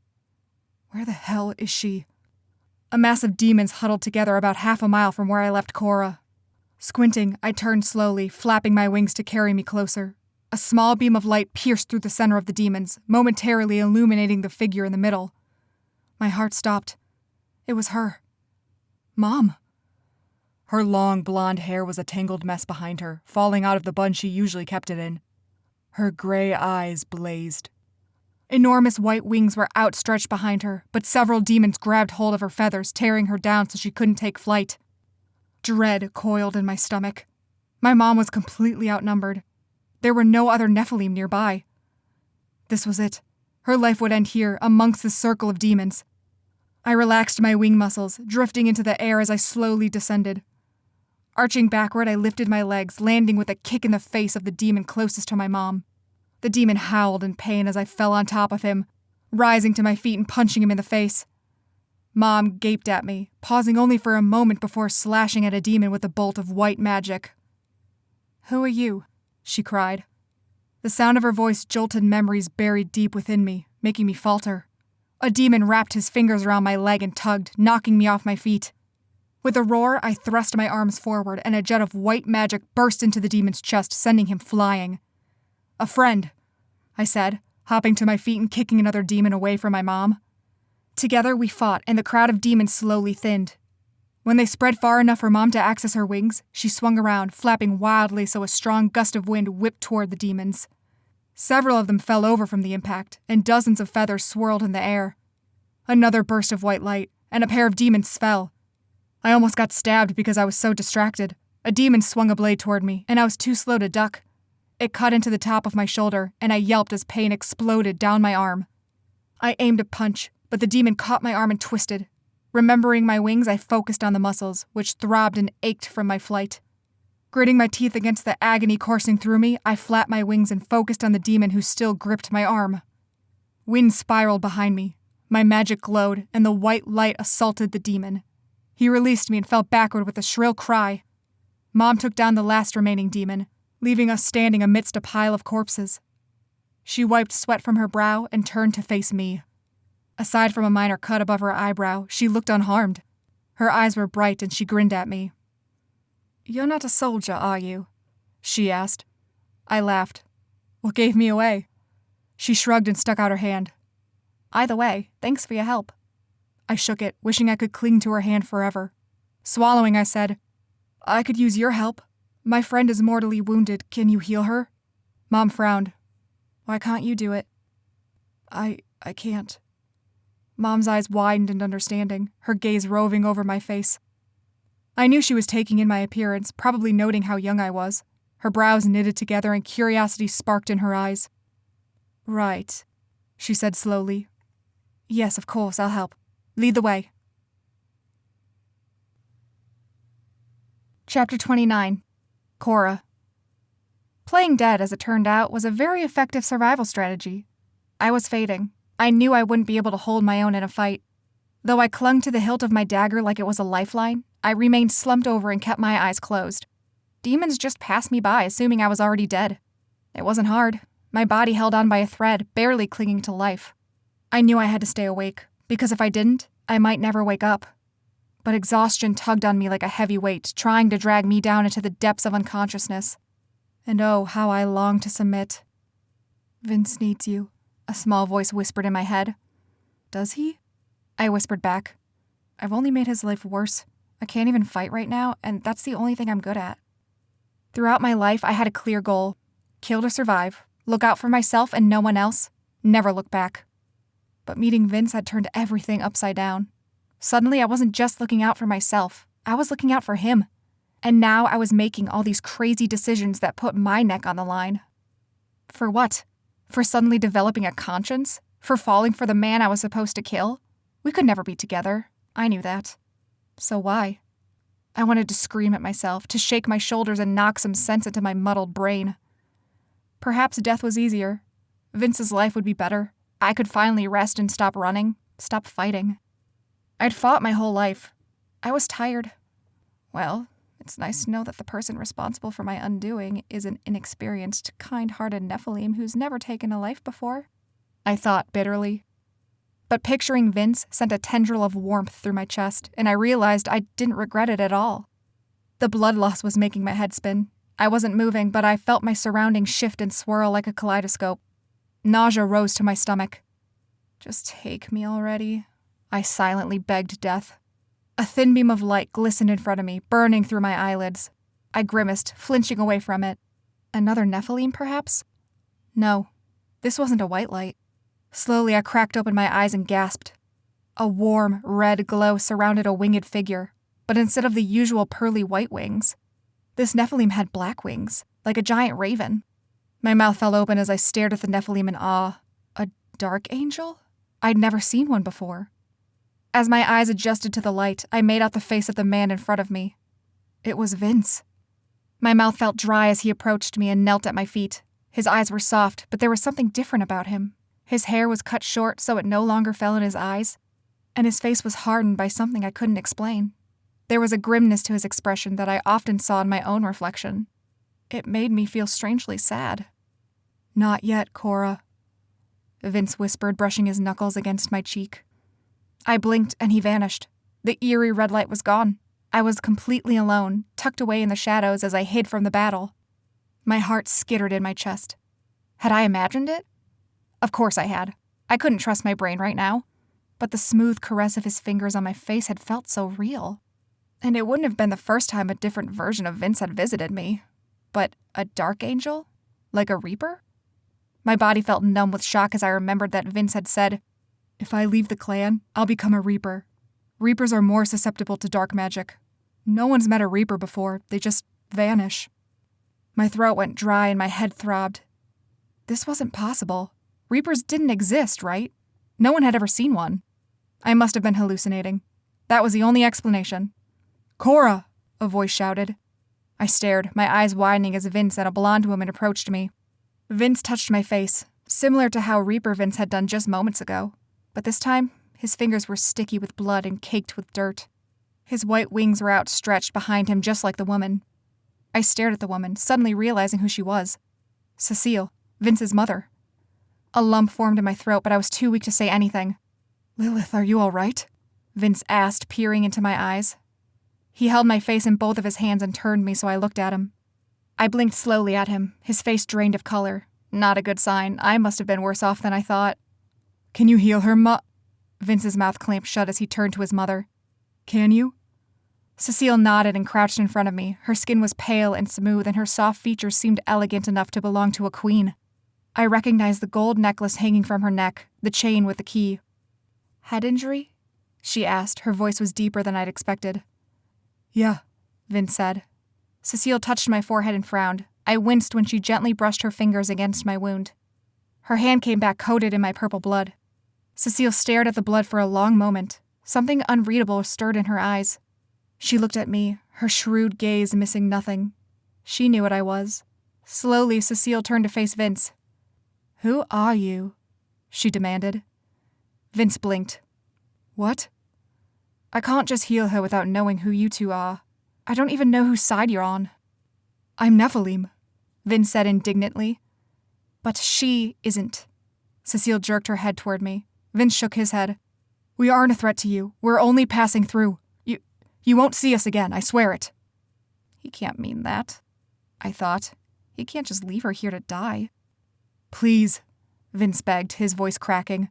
Where the hell is she? A mass of demons huddled together about half a mile from where I left Cora. Squinting, I turned slowly, flapping my wings to carry me closer. A small beam of light pierced through the center of the demons, momentarily illuminating the figure in the middle. My heart stopped. It was her. Mom. Her long blonde hair was a tangled mess behind her, falling out of the bun she usually kept it in. Her gray eyes blazed. Enormous white wings were outstretched behind her, but several demons grabbed hold of her feathers, tearing her down so she couldn't take flight. Dread coiled in my stomach. My mom was completely outnumbered. There were no other Nephilim nearby. This was it. Her life would end here, amongst the circle of demons. I relaxed my wing muscles, drifting into the air as I slowly descended. Arching backward, I lifted my legs, landing with a kick in the face of the demon closest to my mom. The demon howled in pain as I fell on top of him, rising to my feet and punching him in the face. Mom gaped at me, pausing only for a moment before slashing at a demon with a bolt of white magic. "Who are you?" she cried. The sound of her voice jolted memories buried deep within me, making me falter. A demon wrapped his fingers around my leg and tugged, knocking me off my feet. With a roar, I thrust my arms forward, and a jet of white magic burst into the demon's chest, sending him flying. "A friend," I said, hopping to my feet and kicking another demon away from my mom. Together we fought, and the crowd of demons slowly thinned. When they spread far enough for Mom to access her wings, she swung around, flapping wildly so a strong gust of wind whipped toward the demons. Several of them fell over from the impact, and dozens of feathers swirled in the air. Another burst of white light, and a pair of demons fell. I almost got stabbed because I was so distracted. A demon swung a blade toward me, and I was too slow to duck. It cut into the top of my shoulder, and I yelped as pain exploded down my arm. I aimed a punch, but the demon caught my arm and twisted. Remembering my wings, I focused on the muscles, which throbbed and ached from my flight. Gritting my teeth against the agony coursing through me, I flapped my wings and focused on the demon who still gripped my arm. Wind spiraled behind me. My magic glowed, and the white light assaulted the demon. He released me and fell backward with a shrill cry. Mom took down the last remaining demon, leaving us standing amidst a pile of corpses. She wiped sweat from her brow and turned to face me. Aside from a minor cut above her eyebrow, she looked unharmed. Her eyes were bright and she grinned at me. "You're not a soldier, are you?" she asked. I laughed. "What gave me away?" She shrugged and stuck out her hand. "Either way, thanks for your help." I shook it, wishing I could cling to her hand forever. Swallowing, I said, "I could use your help. My friend is mortally wounded. Can you heal her?" Mom frowned. "Why can't you do it?" I can't." Mom's eyes widened in understanding, her gaze roving over my face. I knew she was taking in my appearance, probably noting how young I was. Her brows knitted together and curiosity sparked in her eyes. "Right," she said slowly. "Yes, of course, I'll help. Lead the way." Chapter 29. Cora. Playing dead, as it turned out, was a very effective survival strategy. I was fading. I knew I wouldn't be able to hold my own in a fight. Though I clung to the hilt of my dagger like it was a lifeline, I remained slumped over and kept my eyes closed. Demons just passed me by, assuming I was already dead. It wasn't hard. My body held on by a thread, barely clinging to life. I knew I had to stay awake, because if I didn't, I might never wake up. But exhaustion tugged on me like a heavy weight, trying to drag me down into the depths of unconsciousness. And oh, how I longed to submit. "Vince needs you," a small voice whispered in my head. "Does he?" I whispered back. "I've only made his life worse. I can't even fight right now, and that's the only thing I'm good at." Throughout my life, I had a clear goal. Kill to survive, look out for myself and no one else, never look back. But meeting Vince had turned everything upside down. Suddenly, I wasn't just looking out for myself. I was looking out for him. And now I was making all these crazy decisions that put my neck on the line. For what? For suddenly developing a conscience? For falling for the man I was supposed to kill? We could never be together. I knew that. So why? I wanted to scream at myself, to shake my shoulders and knock some sense into my muddled brain. Perhaps death was easier. Vince's life would be better. I could finally rest and stop running, stop fighting. I'd fought my whole life. I was tired. Well, it's nice to know that the person responsible for my undoing is an inexperienced, kind-hearted Nephilim who's never taken a life before, I thought bitterly. But picturing Vince sent a tendril of warmth through my chest, and I realized I didn't regret it at all. The blood loss was making my head spin. I wasn't moving, but I felt my surroundings shift and swirl like a kaleidoscope. Nausea rose to my stomach. Just take me already, I silently begged death. A thin beam of light glistened in front of me, burning through my eyelids. I grimaced, flinching away from it. Another Nephilim, perhaps? No, this wasn't a white light. Slowly, I cracked open my eyes and gasped. A warm, red glow surrounded a winged figure, but instead of the usual pearly white wings, this Nephilim had black wings, like a giant raven. My mouth fell open as I stared at the Nephilim in awe. A dark angel? I'd never seen one before. As my eyes adjusted to the light, I made out the face of the man in front of me. It was Vince. My mouth felt dry as he approached me and knelt at my feet. His eyes were soft, but there was something different about him. His hair was cut short so it no longer fell in his eyes, and his face was hardened by something I couldn't explain. There was a grimness to his expression that I often saw in my own reflection. It made me feel strangely sad. "Not yet, Cora," Vince whispered, brushing his knuckles against my cheek. I blinked and he vanished. The eerie red light was gone. I was completely alone, tucked away in the shadows as I hid from the battle. My heart skittered in my chest. Had I imagined it? Of course I had. I couldn't trust my brain right now. But the smooth caress of his fingers on my face had felt so real. And it wouldn't have been the first time a different version of Vince had visited me. But a dark angel? Like a reaper? My body felt numb with shock as I remembered that Vince had said, "If I leave the clan, I'll become a reaper. Reapers are more susceptible to dark magic. No one's met a reaper before, they just vanish." My throat went dry and my head throbbed. This wasn't possible. Reapers didn't exist, right? No one had ever seen one. I must have been hallucinating. That was the only explanation. "Cora!" a voice shouted. I stared, my eyes widening as Vince and a blonde woman approached me. Vince touched my face, similar to how Reaper Vince had done just moments ago. But this time, his fingers were sticky with blood and caked with dirt. His white wings were outstretched behind him just like the woman. I stared at the woman, suddenly realizing who she was. Cecile, Vince's mother. A lump formed in my throat, but I was too weak to say anything. "Lilith, are you all right?" Vince asked, peering into my eyes. He held my face in both of his hands and turned me so I looked at him. I blinked slowly at him, his face drained of color. Not a good sign. I must have been worse off than I thought. "Can you heal her, Vince's mouth clamped shut as he turned to his mother. "Can you?" Cecile nodded and crouched in front of me. Her skin was pale and smooth, and her soft features seemed elegant enough to belong to a queen. I recognized the gold necklace hanging from her neck, the chain with the key. "Head injury?" she asked. Her voice was deeper than I'd expected. "Yeah," Vince said. Cecile touched my forehead and frowned. I winced when she gently brushed her fingers against my wound. Her hand came back coated in my purple blood. Cecile stared at the blood for a long moment. Something unreadable stirred in her eyes. She looked at me, her shrewd gaze missing nothing. She knew what I was. Slowly, Cecile turned to face Vince. "Who are you?" she demanded. Vince blinked. "What?" "I can't just heal her without knowing who you two are. I don't even know whose side you're on." "I'm Nephilim," Vince said indignantly. "But she isn't." Cecile jerked her head toward me. Vince shook his head. "We aren't a threat to you. We're only passing through. You won't see us again, I swear it." He can't mean that, I thought. He can't just leave her here to die. "Please," Vince begged, his voice cracking.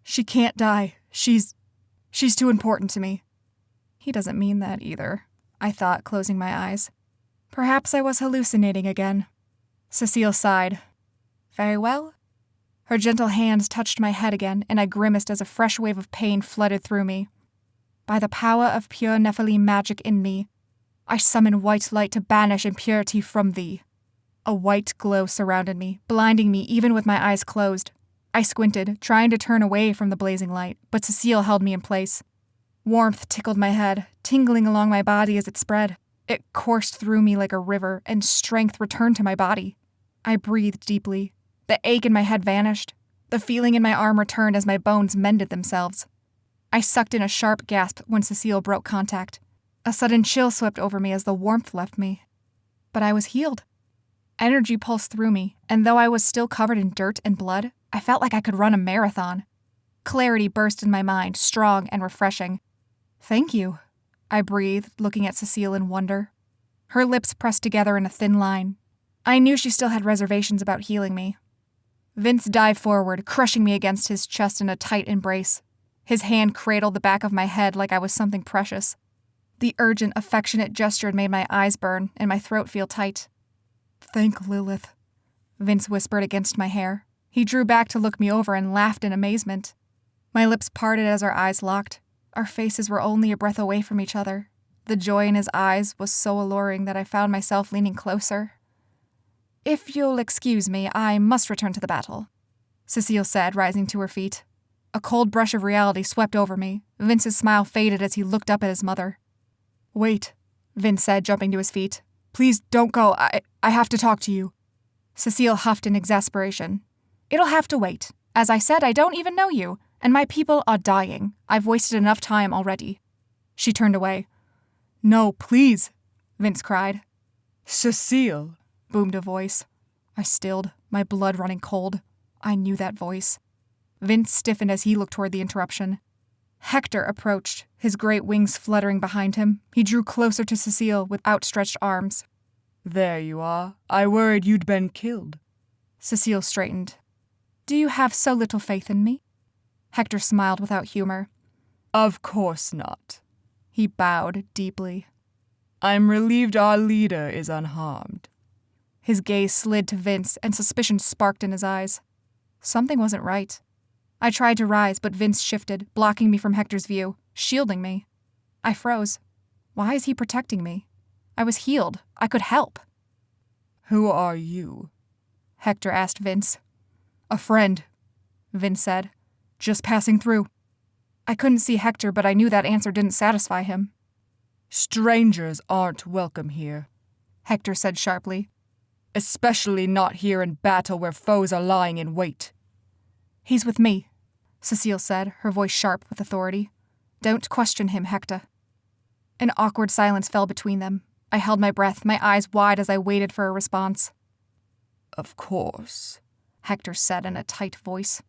"She can't die. She's too important to me." He doesn't mean that either, I thought, closing my eyes. Perhaps I was hallucinating again. Cecile sighed. "Very well." Her gentle hands touched my head again, and I grimaced as a fresh wave of pain flooded through me. "By the power of pure Nephilim magic in me, I summon white light to banish impurity from thee." A white glow surrounded me, blinding me even with my eyes closed. I squinted, trying to turn away from the blazing light, but Cecile held me in place. Warmth tickled my head, tingling along my body as it spread. It coursed through me like a river, and strength returned to my body. I breathed deeply. The ache in my head vanished. The feeling in my arm returned as my bones mended themselves. I sucked in a sharp gasp when Cecile broke contact. A sudden chill swept over me as the warmth left me. But I was healed. Energy pulsed through me, and though I was still covered in dirt and blood, I felt like I could run a marathon. Clarity burst in my mind, strong and refreshing. "Thank you," I breathed, looking at Cecile in wonder. Her lips pressed together in a thin line. I knew she still had reservations about healing me. Vince dived forward, crushing me against his chest in a tight embrace. His hand cradled the back of my head like I was something precious. The urgent, affectionate gesture made my eyes burn and my throat feel tight. "Thank Lilith," Vince whispered against my hair. He drew back to look me over and laughed in amazement. My lips parted as our eyes locked. Our faces were only a breath away from each other. The joy in his eyes was so alluring that I found myself leaning closer. "If you'll excuse me, I must return to the battle," Cecile said, rising to her feet. A cold brush of reality swept over me. Vince's smile faded as he looked up at his mother. "Wait," Vince said, jumping to his feet. "Please don't go. I have to talk to you." Cecile huffed in exasperation. "It'll have to wait. As I said, I don't even know you, and my people are dying. I've wasted enough time already." She turned away. "No, please," Vince cried. Cecile, boomed a voice. I stilled, my blood running cold. I knew that voice. Vince stiffened as he looked toward the interruption. Hector approached, his great wings fluttering behind him. He drew closer to Cecile with outstretched arms. There you are. I worried you'd been killed. Cecile straightened. "Do you have so little faith in me?" Hector smiled without humor. Of course not. He bowed deeply. I'm relieved our leader is unharmed. His gaze slid to Vince, and suspicion sparked in his eyes. Something wasn't right. I tried to rise, but Vince shifted, blocking me from Hector's view, shielding me. I froze. Why is he protecting me? I was healed. I could help. Who are you? Hector asked Vince. A friend, Vince said. Just passing through. I couldn't see Hector, but I knew that answer didn't satisfy him. Strangers aren't welcome here, Hector said sharply. Especially not here in battle where foes are lying in wait. He's with me, Cecile said, her voice sharp with authority. Don't question him, Hector. An awkward silence fell between them. I held my breath, my eyes wide as I waited for a response. Of course, Hector said in a tight voice.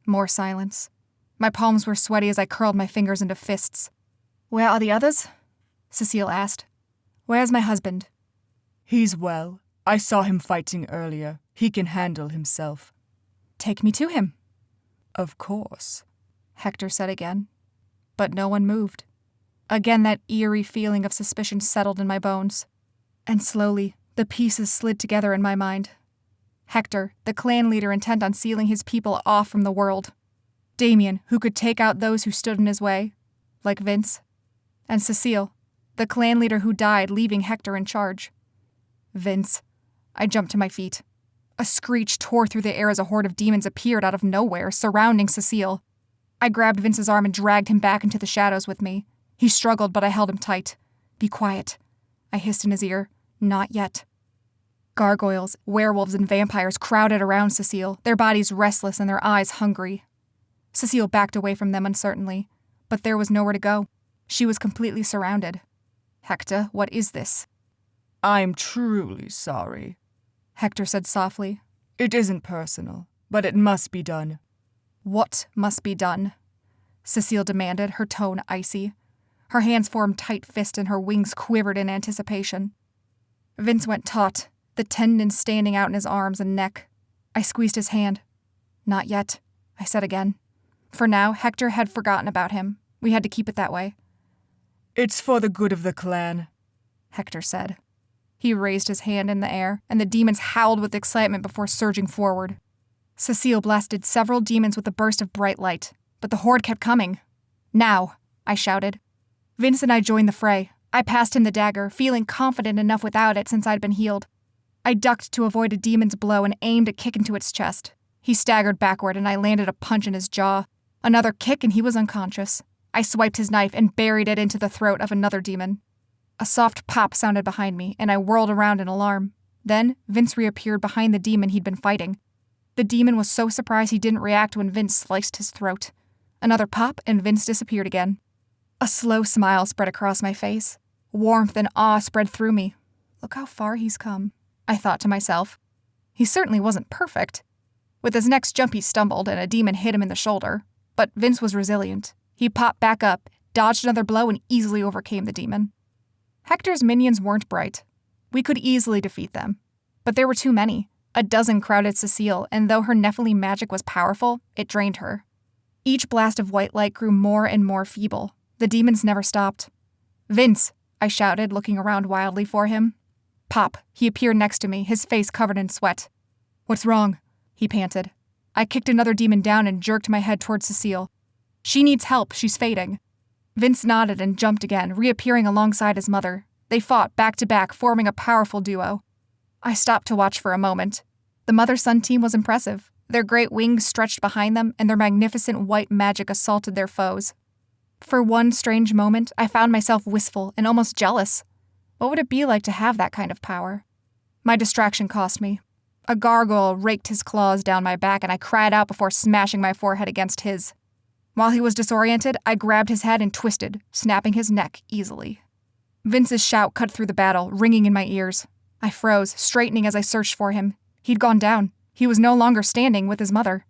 More silence. My palms were sweaty as I curled my fingers into fists. Where are the others? Cecile asked. Where's my husband? He's well. I saw him fighting earlier. He can handle himself. Take me to him. Of course, Hector said again. But no one moved. Again that eerie feeling of suspicion settled in my bones. And slowly, the pieces slid together in my mind. Hector, the clan leader intent on sealing his people off from the world. Damien, who could take out those who stood in his way, like Vince. And Cecile, the clan leader who died, leaving Hector in charge. Vince. I jumped to my feet. A screech tore through the air as a horde of demons appeared out of nowhere, surrounding Cecile. I grabbed Vince's arm and dragged him back into the shadows with me. He struggled, but I held him tight. Be quiet, I hissed in his ear. Not yet. Gargoyles, werewolves, and vampires crowded around Cecile, their bodies restless and their eyes hungry. Cecile backed away from them uncertainly, but there was nowhere to go. She was completely surrounded. Hector, what is this? I'm truly sorry, Hector said softly. It isn't personal, but it must be done. What must be done? Cecile demanded, her tone icy. Her hands formed tight fists and her wings quivered in anticipation. Vince went taut, the tendons standing out in his arms and neck. I squeezed his hand. Not yet, I said again. For now, Hector had forgotten about him. We had to keep it that way. It's for the good of the clan, Hector said. He raised his hand in the air, and the demons howled with excitement before surging forward. Cecile blasted several demons with a burst of bright light, but the horde kept coming. Now, I shouted. Vince and I joined the fray. I passed him the dagger, feeling confident enough without it since I'd been healed. I ducked to avoid a demon's blow and aimed a kick into its chest. He staggered backward, and I landed a punch in his jaw. Another kick, and he was unconscious. I swiped his knife and buried it into the throat of another demon. A soft pop sounded behind me, and I whirled around in alarm. Then, Vince reappeared behind the demon he'd been fighting. The demon was so surprised he didn't react when Vince sliced his throat. Another pop, and Vince disappeared again. A slow smile spread across my face. Warmth and awe spread through me. Look how far he's come, I thought to myself. He certainly wasn't perfect. With his next jump he stumbled, and a demon hit him in the shoulder. But Vince was resilient. He popped back up, dodged another blow, and easily overcame the demon. Hector's minions weren't bright. We could easily defeat them. But there were too many. A dozen crowded Cecile, and though her Nephilim magic was powerful, it drained her. Each blast of white light grew more and more feeble. The demons never stopped. "Vince!" I shouted, looking around wildly for him. Pop! He appeared next to me, his face covered in sweat. "What's wrong?" he panted. I kicked another demon down and jerked my head towards Cecile. "She needs help, she's fading." Vince nodded and jumped again, reappearing alongside his mother. They fought back to back, forming a powerful duo. I stopped to watch for a moment. The mother-son team was impressive. Their great wings stretched behind them, and their magnificent white magic assaulted their foes. For one strange moment, I found myself wistful and almost jealous. What would it be like to have that kind of power? My distraction cost me. A gargoyle raked his claws down my back, and I cried out before smashing my forehead against his. While he was disoriented, I grabbed his head and twisted, snapping his neck easily. Vince's shout cut through the battle, ringing in my ears. I froze, straightening as I searched for him. He'd gone down. He was no longer standing with his mother.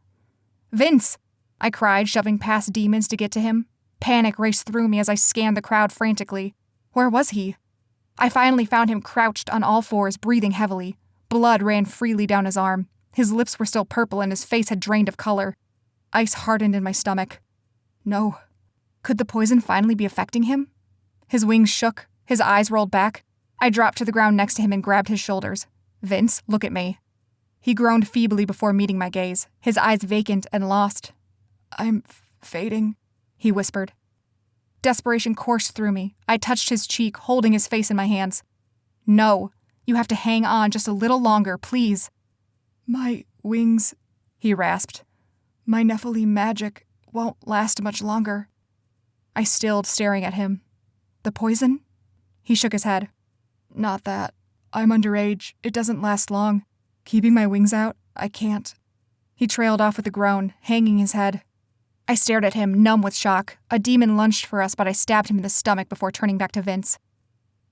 "Vince!" I cried, shoving past demons to get to him. Panic raced through me as I scanned the crowd frantically. Where was he? I finally found him crouched on all fours, breathing heavily. Blood ran freely down his arm. His lips were still purple and his face had drained of color. Ice hardened in my stomach. No. Could the poison finally be affecting him? His wings shook. His eyes rolled back. I dropped to the ground next to him and grabbed his shoulders. "Vince, look at me." He groaned feebly before meeting my gaze, his eyes vacant and lost. "I'm fading," he whispered. Desperation coursed through me. I touched his cheek, holding his face in my hands. "No, you have to hang on just a little longer, please." "My wings," he rasped. "My Nephilim magic won't last much longer." I stilled, staring at him. "The poison?" He shook his head. "Not that. I'm underage. It doesn't last long. Keeping my wings out, I can't." He trailed off with a groan, hanging his head. I stared at him, numb with shock. A demon lunged for us, but I stabbed him in the stomach before turning back to Vince.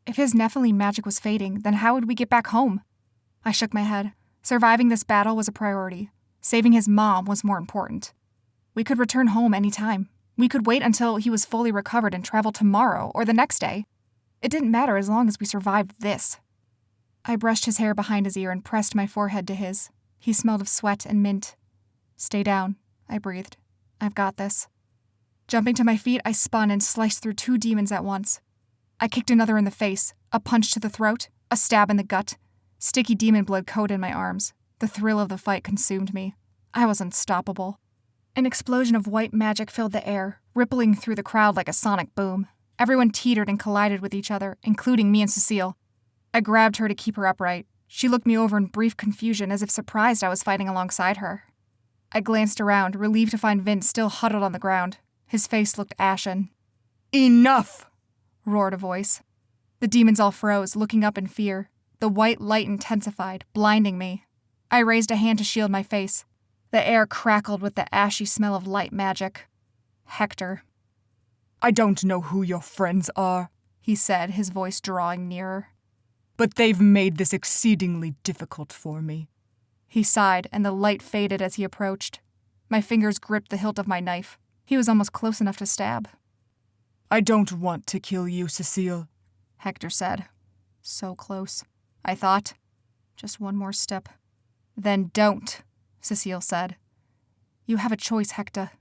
If his Nephilim magic was fading, then how would we get back home? I shook my head. Surviving this battle was a priority. Saving his mom was more important. We could return home any time. We could wait until he was fully recovered and travel tomorrow or the next day. It didn't matter as long as we survived this. I brushed his hair behind his ear and pressed my forehead to his. He smelled of sweat and mint. "Stay down," I breathed. "I've got this." Jumping to my feet, I spun and sliced through 2 demons at once. I kicked another in the face, a punch to the throat, a stab in the gut. Sticky demon blood coated my arms. The thrill of the fight consumed me. I was unstoppable. An explosion of white magic filled the air, rippling through the crowd like a sonic boom. Everyone teetered and collided with each other, including me and Cecile. I grabbed her to keep her upright. She looked me over in brief confusion, as if surprised I was fighting alongside her. I glanced around, relieved to find Vince still huddled on the ground. His face looked ashen. "Enough!" roared a voice. The demons all froze, looking up in fear. The white light intensified, blinding me. I raised a hand to shield my face. The air crackled with the ashy smell of light magic. Hector. "I don't know who your friends are," he said, his voice drawing nearer. "but they've made this exceedingly difficult for me." He sighed, and the light faded as he approached. My fingers gripped the hilt of my knife. He was almost close enough to stab. "I don't want to kill you, Cecile," Hector said. So close, I thought. Just one more step. "Then don't," Cecile said. "You have a choice, Hector."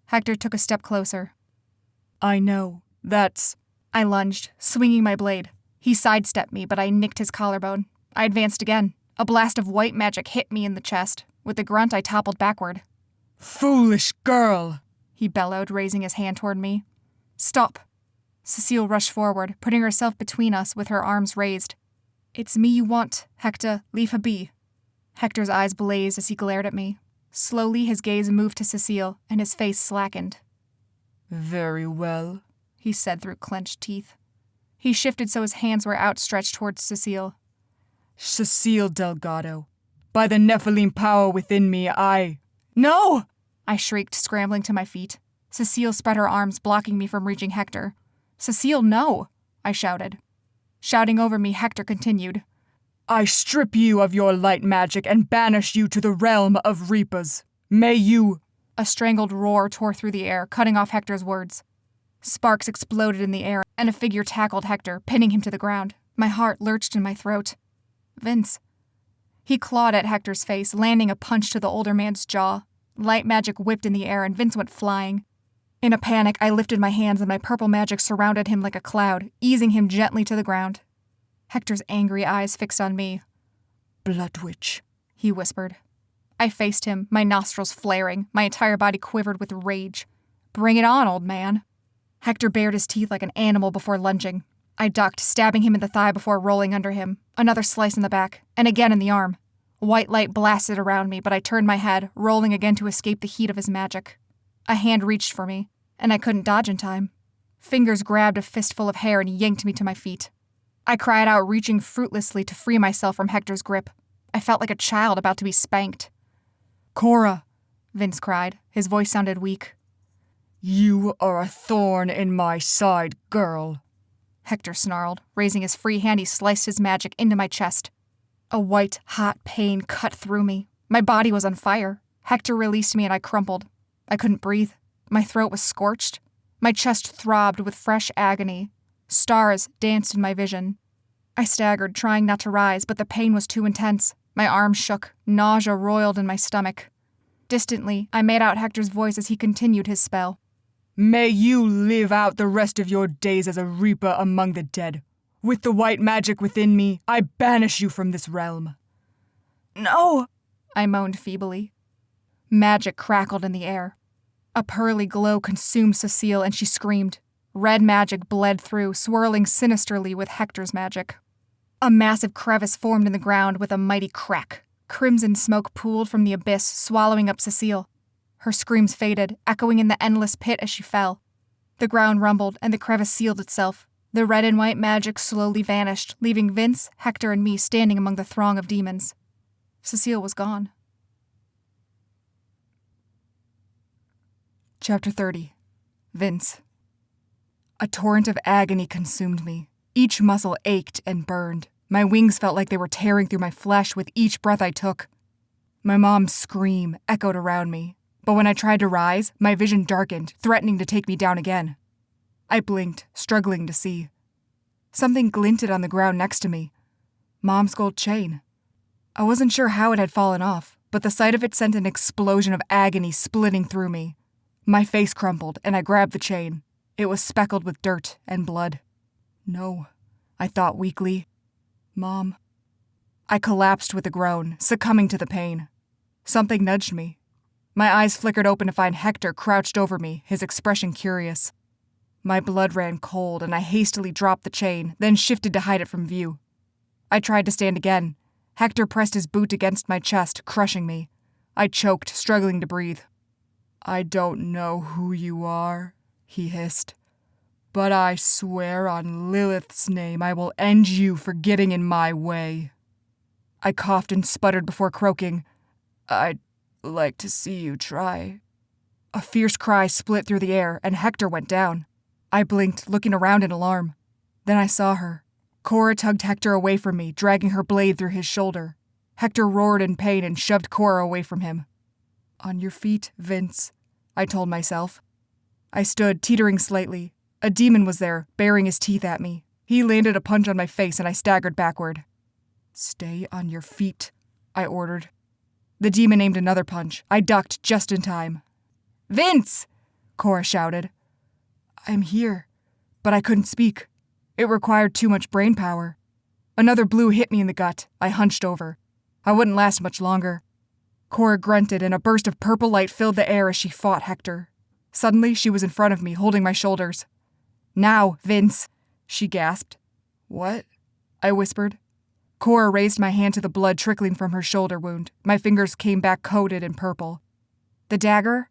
Hector took a step closer. "I know. That's..." I lunged, swinging my blade. He sidestepped me, but I nicked his collarbone. I advanced again. A blast of white magic hit me in the chest. With a grunt, I toppled backward. "Foolish girl!" he bellowed, raising his hand toward me. "Stop!" Cecile rushed forward, putting herself between us with her arms raised. "It's me you want, Hector. Leave her be." Hector's eyes blazed as he glared at me. Slowly, his gaze moved to Cecile, and his face slackened. "Very well," he said through clenched teeth. He shifted so his hands were outstretched towards Cecile. "Cecile Delgado, By the Nephilim power within me, No! I shrieked, scrambling to my feet. Cecile spread her arms, blocking me from reaching Hector. Cecile, no! I shouted. Shouting over me, Hector continued. I strip you of your light magic and banish you to the realm of reapers. May you... A strangled roar tore through the air, cutting off Hector's words. Sparks exploded in the air, and a figure tackled Hector, pinning him to the ground. My heart lurched in my throat. Vince. He clawed at Hector's face, landing a punch to the older man's jaw. Light magic whipped in the air, and Vince went flying. In a panic, I lifted my hands, and my purple magic surrounded him like a cloud, easing him gently to the ground. Hector's angry eyes fixed on me. Blood witch, he whispered. I faced him, my nostrils flaring, my entire body quivered with rage. Bring it on, old man. Hector bared his teeth like an animal before lunging. I ducked, stabbing him in the thigh before rolling under him. Another slice in the back, and again in the arm. White light blasted around me, but I turned my head, rolling again to escape the heat of his magic. A hand reached for me, and I couldn't dodge in time. Fingers grabbed a fistful of hair and yanked me to my feet. I cried out, reaching fruitlessly to free myself from Hector's grip. I felt like a child about to be spanked. Cora, Vince cried. His voice sounded weak. You are a thorn in my side, girl. Hector snarled. Raising his free hand, he sliced his magic into my chest. A white, hot pain cut through me. My body was on fire. Hector released me and I crumpled. I couldn't breathe. My throat was scorched. My chest throbbed with fresh agony. Stars danced in my vision. I staggered, trying not to rise, but the pain was too intense. My arms shook. Nausea roiled in my stomach. Distantly, I made out Hector's voice as he continued his spell. May you live out the rest of your days as a reaper among the dead. With the white magic within me, I banish you from this realm. No, I moaned feebly. Magic crackled in the air. A pearly glow consumed Cecile and she screamed. Red magic bled through, swirling sinisterly with Hector's magic. A massive crevice formed in the ground with a mighty crack. Crimson smoke pooled from the abyss, swallowing up Cecile. Her screams faded, echoing in the endless pit as she fell. The ground rumbled, and the crevice sealed itself. The red and white magic slowly vanished, leaving Vince, Hector, and me standing among the throng of demons. Cecile was gone. Chapter 30. Vince. A torrent of agony consumed me. Each muscle ached and burned. My wings felt like they were tearing through my flesh with each breath I took. My mom's scream echoed around me, but when I tried to rise, my vision darkened, threatening to take me down again. I blinked, struggling to see. Something glinted on the ground next to me. Mom's gold chain. I wasn't sure how it had fallen off, but the sight of it sent an explosion of agony splitting through me. My face crumpled, and I grabbed the chain. It was speckled with dirt and blood. No, I thought weakly. Mom. I collapsed with a groan, succumbing to the pain. Something nudged me. My eyes flickered open to find Hector crouched over me, his expression curious. My blood ran cold, and I hastily dropped the chain, then shifted to hide it from view. I tried to stand again. Hector pressed his boot against my chest, crushing me. I choked, struggling to breathe. I don't know who you are, he hissed. But I swear on Lilith's name I will end you for getting in my way. I coughed and sputtered before croaking. I'd like to see you try. A fierce cry split through the air, and Hector went down. I blinked, looking around in alarm. Then I saw her. Cora tugged Hector away from me, dragging her blade through his shoulder. Hector roared in pain and shoved Cora away from him. On your feet, Vince, I told myself. I stood, teetering slightly. A demon was there, baring his teeth at me. He landed a punch on my face and I staggered backward. Stay on your feet, I ordered. The demon aimed another punch. I ducked just in time. Vince! Cora shouted. I'm here, but I couldn't speak. It required too much brain power. Another blue hit me in the gut. I hunched over. I wouldn't last much longer. Cora grunted and a burst of purple light filled the air as she fought Hector. Suddenly, she was in front of me, holding my shoulders. Now, Vince, she gasped. What? I whispered. Cora raised my hand to the blood trickling from her shoulder wound. My fingers came back coated in purple. The dagger?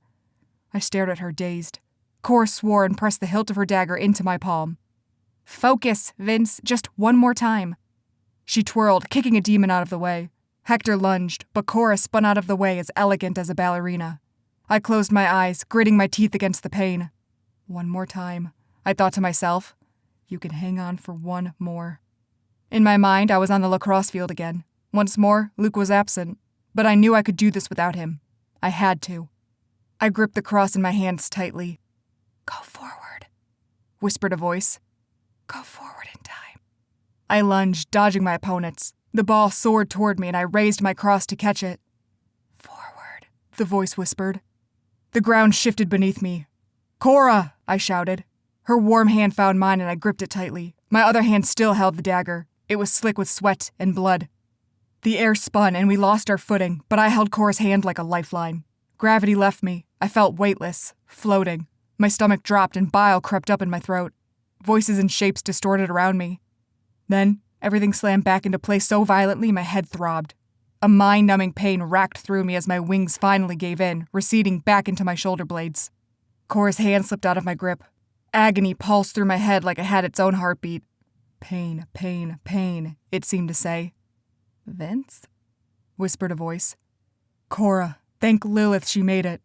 I stared at her, dazed. Cora swore and pressed the hilt of her dagger into my palm. Focus, Vince, just one more time. She twirled, kicking a demon out of the way. Hector lunged, but Cora spun out of the way as elegant as a ballerina. I closed my eyes, gritting my teeth against the pain. One more time, I thought to myself. You can hang on for one more. In my mind, I was on the lacrosse field again. Once more, Luke was absent, but I knew I could do this without him. I had to. I gripped the cross in my hands tightly. Go forward, whispered a voice. Go forward in time. I lunged, dodging my opponents. The ball soared toward me and I raised my cross to catch it. Forward, the voice whispered. The ground shifted beneath me. Cora, I shouted. Her warm hand found mine and I gripped it tightly. My other hand still held the dagger. It was slick with sweat and blood. The air spun and we lost our footing, but I held Cora's hand like a lifeline. Gravity left me. I felt weightless, floating. My stomach dropped and bile crept up in my throat. Voices and shapes distorted around me. Then, everything slammed back into place so violently my head throbbed. A mind-numbing pain racked through me as my wings finally gave in, receding back into my shoulder blades. Cora's hand slipped out of my grip. Agony pulsed through my head like it had its own heartbeat. Pain, pain, pain, it seemed to say. Vince? Whispered a voice. Cora, thank Lilith she made it.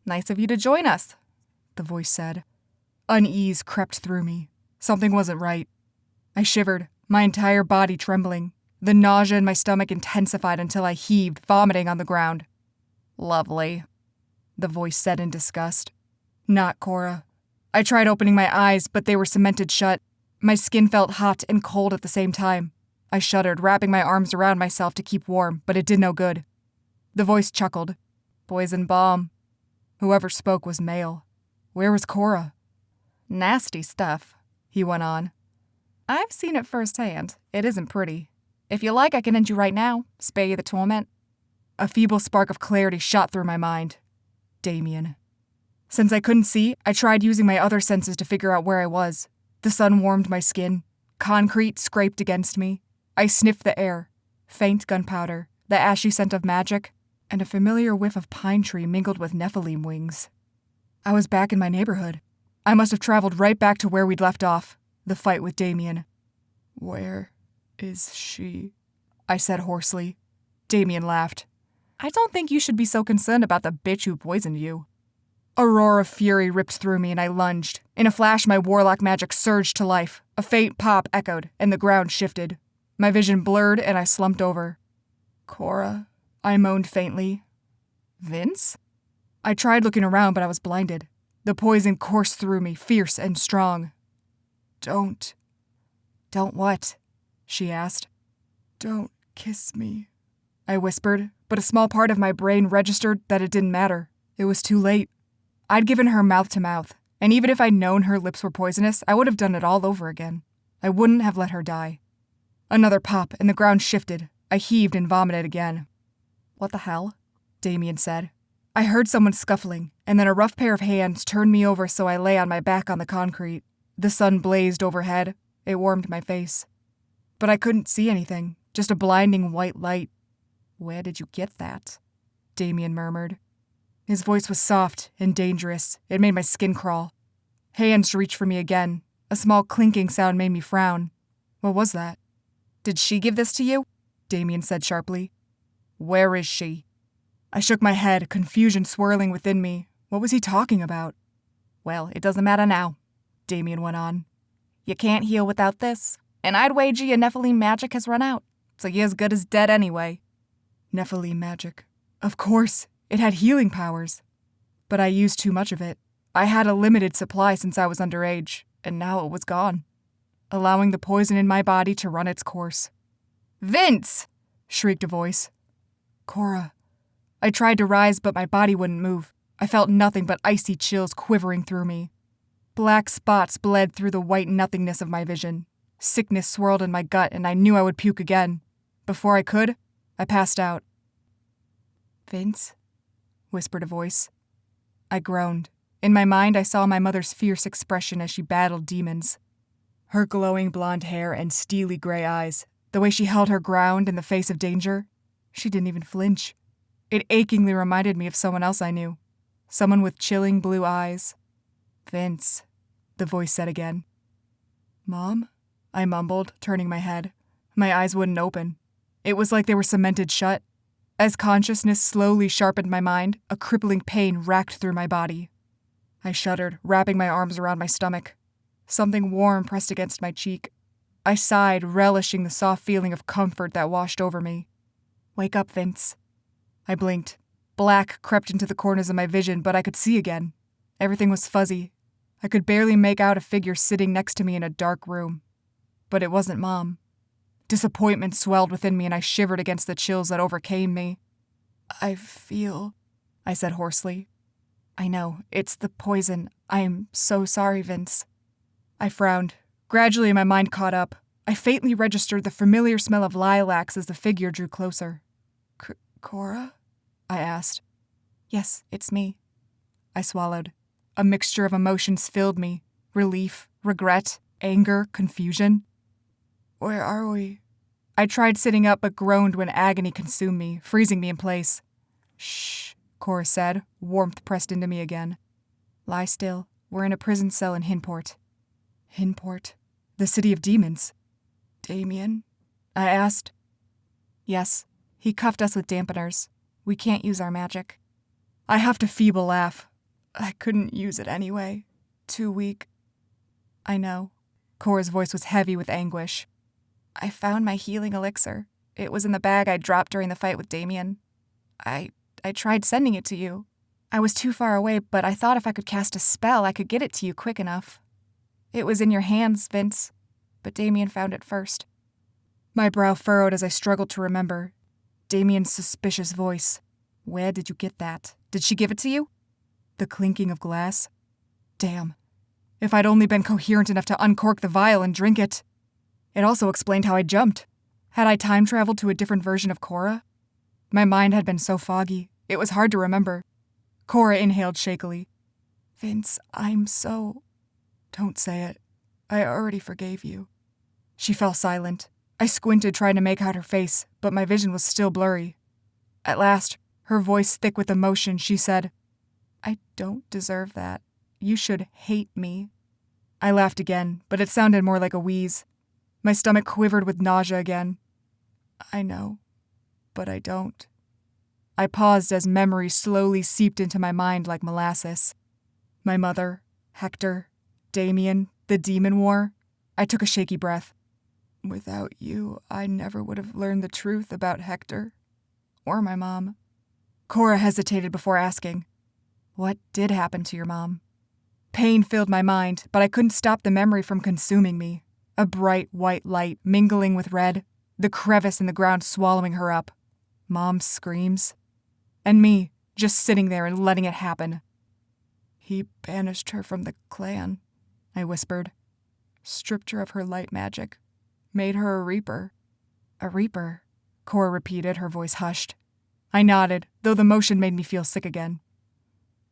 Nice of you to join us, the voice said. Unease crept through me. Something wasn't right. I shivered, my entire body trembling. The nausea in my stomach intensified until I heaved, vomiting on the ground. Lovely, the voice said in disgust. Not Cora. I tried opening my eyes, but they were cemented shut. My skin felt hot and cold at the same time. I shuddered, wrapping my arms around myself to keep warm, but it did no good. The voice chuckled. Poison bomb. Whoever spoke was male. Where was Cora? Nasty stuff, he went on. I've seen it firsthand. It isn't pretty. If you like, I can end you right now. Spare you the torment. A feeble spark of clarity shot through my mind. Damien. Since I couldn't see, I tried using my other senses to figure out where I was. The sun warmed my skin. Concrete scraped against me. I sniffed the air. Faint gunpowder, the ashy scent of magic, and a familiar whiff of pine tree mingled with Nephilim wings. I was back in my neighborhood. I must have traveled right back to where we'd left off, the fight with Damien. Where is she? I said hoarsely. Damien laughed. I don't think you should be so concerned about the bitch who poisoned you. A roar of fury ripped through me and I lunged. In a flash, my warlock magic surged to life. A faint pop echoed, and the ground shifted. My vision blurred and I slumped over. Cora, I moaned faintly. Vince? I tried looking around, but I was blinded. The poison coursed through me, fierce and strong. Don't what? She asked. Don't kiss me, I whispered, but a small part of my brain registered that it didn't matter. It was too late. I'd given her mouth to mouth, and even if I'd known her lips were poisonous, I would have done it all over again. I wouldn't have let her die. Another pop, and the ground shifted. I heaved and vomited again. What the hell? Damien said. I heard someone scuffling, and then a rough pair of hands turned me over so I lay on my back on the concrete. The sun blazed overhead. It warmed my face. But I couldn't see anything, just a blinding white light. Where did you get that? Damien murmured. His voice was soft and dangerous. It made my skin crawl. Hands reached for me again. A small clinking sound made me frown. What was that? Did she give this to you? Damien said sharply. Where is she? I shook my head, confusion swirling within me. What was he talking about? Well, it doesn't matter now, Damien went on. You can't heal without this, and I'd wager your Nephilim magic has run out, so you're as good as dead anyway. Nephilim magic. Of course, it had healing powers. But I used too much of it. I had a limited supply since I was underage, and now it was gone, allowing the poison in my body to run its course. Vince! Shrieked a voice. Cora. I tried to rise, but my body wouldn't move. I felt nothing but icy chills quivering through me. Black spots bled through the white nothingness of my vision. Sickness swirled in my gut, and I knew I would puke again. Before I could, I passed out. Vince? Whispered a voice. I groaned. In my mind, I saw my mother's fierce expression as she battled demons. Her glowing blonde hair and steely gray eyes, the way she held her ground in the face of danger, she didn't even flinch. It achingly reminded me of someone else I knew. Someone with chilling blue eyes. Vince, the voice said again. Mom? I mumbled, turning my head. My eyes wouldn't open. It was like they were cemented shut. As consciousness slowly sharpened my mind, a crippling pain racked through my body. I shuddered, wrapping my arms around my stomach. Something warm pressed against my cheek. I sighed, relishing the soft feeling of comfort that washed over me. "Wake up, Vince." I blinked. Black crept into the corners of my vision, but I could see again. Everything was fuzzy. I could barely make out a figure sitting next to me in a dark room. But it wasn't Mom. Disappointment swelled within me, and I shivered against the chills that overcame me. "I feel," I said hoarsely. "I know, it's the poison. I'm so sorry, Vince." I frowned. Gradually, my mind caught up. I faintly registered the familiar smell of lilacs as the figure drew closer. Cora?" I asked. "Yes, it's me." I swallowed. A mixture of emotions filled me. Relief, regret, anger, confusion. "Where are we?" I tried sitting up but groaned when agony consumed me, freezing me in place. "Shh," Cora said, warmth pressed into me again. "Lie still. We're in a prison cell in Hinport." Hinport? The city of demons. "Damien?" I asked. "Yes. He cuffed us with dampeners. We can't use our magic." I huffed a feeble laugh. "I couldn't use it anyway. Too weak." "I know." Cora's voice was heavy with anguish. "I found my healing elixir. It was in the bag I dropped during the fight with Damien. I tried sending it to you. I was too far away, but I thought if I could cast a spell, I could get it to you quick enough. It was in your hands, Vince, but Damien found it first." My brow furrowed as I struggled to remember. Damien's suspicious voice. Where did you get that? Did she give it to you? The clinking of glass? Damn. If I'd only been coherent enough to uncork the vial and drink it. It also explained how I jumped. Had I time traveled to a different version of Cora? My mind had been so foggy, it was hard to remember. Cora inhaled shakily. "Vince, I'm so..." "Don't say it. I already forgave you." She fell silent. I squinted trying to make out her face, but my vision was still blurry. At last, her voice thick with emotion, she said, "I don't deserve that. You should hate me." I laughed again, but it sounded more like a wheeze. My stomach quivered with nausea again. "I know, but I don't." I paused as memory slowly seeped into my mind like molasses. My mother, Hector, Damien, the demon war. I took a shaky breath. "Without you, I never would have learned the truth about Hector. Or my mom." Cora hesitated before asking, "What did happen to your mom?" Pain filled my mind, but I couldn't stop the memory from consuming me. A bright white light mingling with red, the crevice in the ground swallowing her up. Mom's screams. And me, just sitting there and letting it happen. "He banished her from the clan," I whispered. "Stripped her of her light magic. Made her a reaper." "A reaper?" Cora repeated, her voice hushed. I nodded, though the motion made me feel sick again.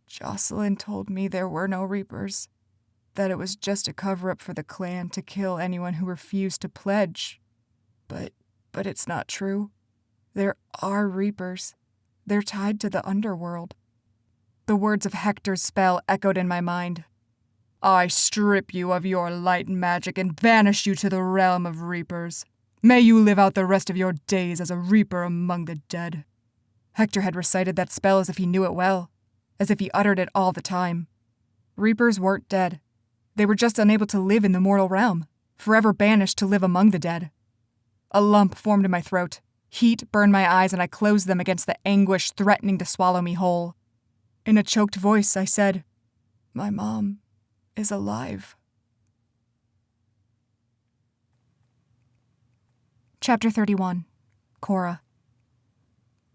"Jocelyn told me there were no reapers. That it was just a cover-up for the clan to kill anyone who refused to pledge. But it's not true. There are reapers. They're tied to the underworld." The words of Hector's spell echoed in my mind. "I strip you of your light magic and banish you to the realm of reapers. May you live out the rest of your days as a reaper among the dead." Hector had recited that spell as if he knew it well, as if he uttered it all the time. Reapers weren't dead. They were just unable to live in the mortal realm, forever banished to live among the dead. A lump formed in my throat. Heat burned my eyes and I closed them against the anguish threatening to swallow me whole. In a choked voice, I said, "My mom is alive." Chapter 31. Cora.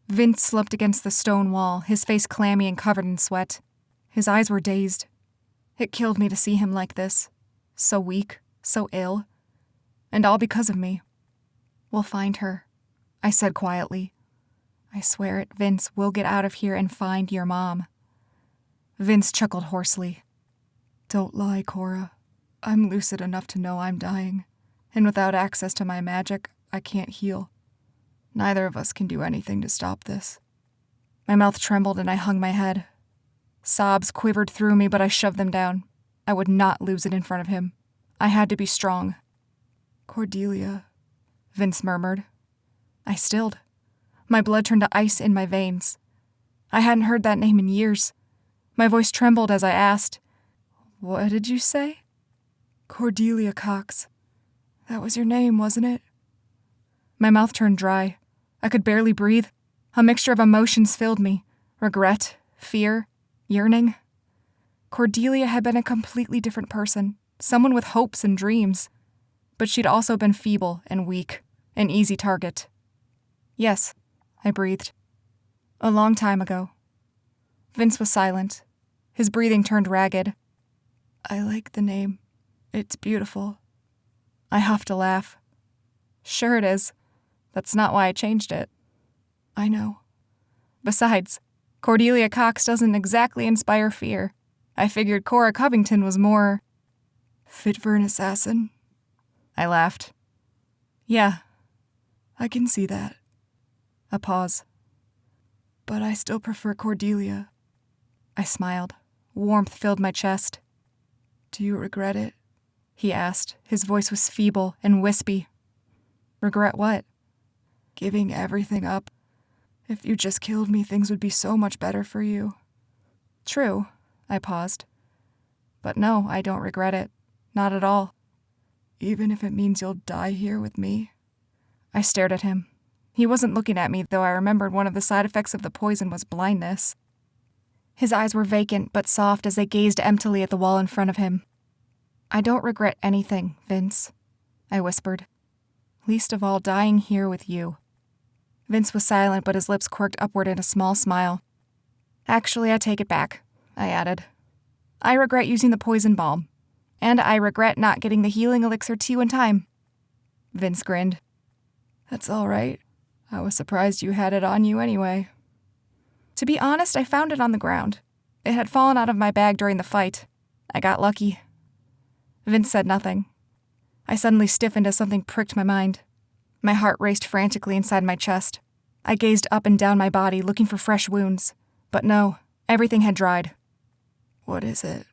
Vince slumped against the stone wall, his face clammy and covered in sweat. His eyes were dazed. It killed me to see him like this. So weak, so ill. And all because of me. "We'll find her," I said quietly. "I swear it, Vince, we'll get out of here and find your mom." Vince chuckled hoarsely. "Don't lie, Cora. I'm lucid enough to know I'm dying, and without access to my magic, I can't heal. Neither of us can do anything to stop this." My mouth trembled and I hung my head. Sobs quivered through me, but I shoved them down. I would not lose it in front of him. I had to be strong. "Cordelia," Vince murmured. I stilled. My blood turned to ice in my veins. I hadn't heard that name in years. My voice trembled as I asked, "What did you say?" Cordelia Cox. That was your name, wasn't it? My mouth turned dry. I could barely breathe. A mixture of emotions filled me. Regret, fear, yearning. Cordelia had been a completely different person, someone with hopes and dreams. But she'd also been feeble and weak, an easy target. "Yes," I breathed. "A long time ago." Vince was silent. His breathing turned ragged. "I like the name. It's beautiful." I huffed a laugh. "Sure it is. That's not why I changed it." "I know." Besides, Cordelia Cox doesn't exactly inspire fear. I figured Cora Covington was more fit for an assassin. I laughed. "Yeah." "I can see that." A pause. "But I still prefer Cordelia." I smiled. Warmth filled my chest. "Do you regret it?" he asked. His voice was feeble and wispy. "Regret what?" "Giving everything up. If you just killed me, things would be so much better for you." "True." I paused. "But no, I don't regret it. Not at all." "Even if it means you'll die here with me?" I stared at him. He wasn't looking at me, though I remembered one of the side effects of the poison was blindness. His eyes were vacant but soft as they gazed emptily at the wall in front of him. "I don't regret anything, Vince," I whispered. "Least of all dying here with you." Vince was silent, but his lips quirked upward in a small smile. "Actually, I take it back," I added. "I regret using the poison balm. And I regret not getting the healing elixir to you in time." Vince grinned. "That's all right. I was surprised you had it on you anyway." "To be honest, I found it on the ground. It had fallen out of my bag during the fight. I got lucky." Vince said nothing. I suddenly stiffened as something pricked my mind. My heart raced frantically inside my chest. I gazed up and down my body, looking for fresh wounds. But no, everything had dried. "What is it?"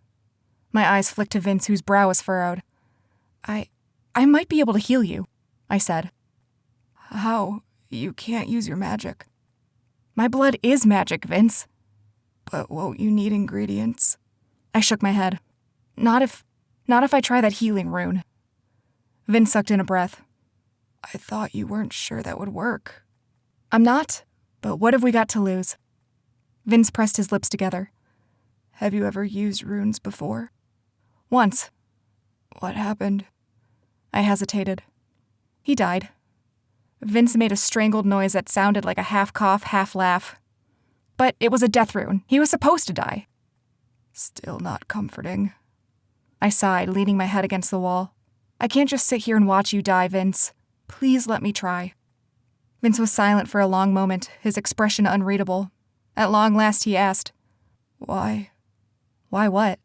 My eyes flicked to Vince, whose brow was furrowed. I might be able to heal you," I said. "How? You can't use your magic." "My blood is magic, Vince." "But won't you need ingredients?" I shook my head. Not if I try that healing rune." Vince sucked in a breath. "I thought you weren't sure that would work." "I'm not, but what have we got to lose?" Vince pressed his lips together. "Have you ever used runes before?" "Once." "What happened?" I hesitated. "He died." Vince made a strangled noise that sounded like a half-cough, half-laugh. "But it was a death rune. He was supposed to die." "Still not comforting." I sighed, leaning my head against the wall. "I can't just sit here and watch you die, Vince. Please let me try." Vince was silent for a long moment, his expression unreadable. At long last he asked, "Why?" "Why what?"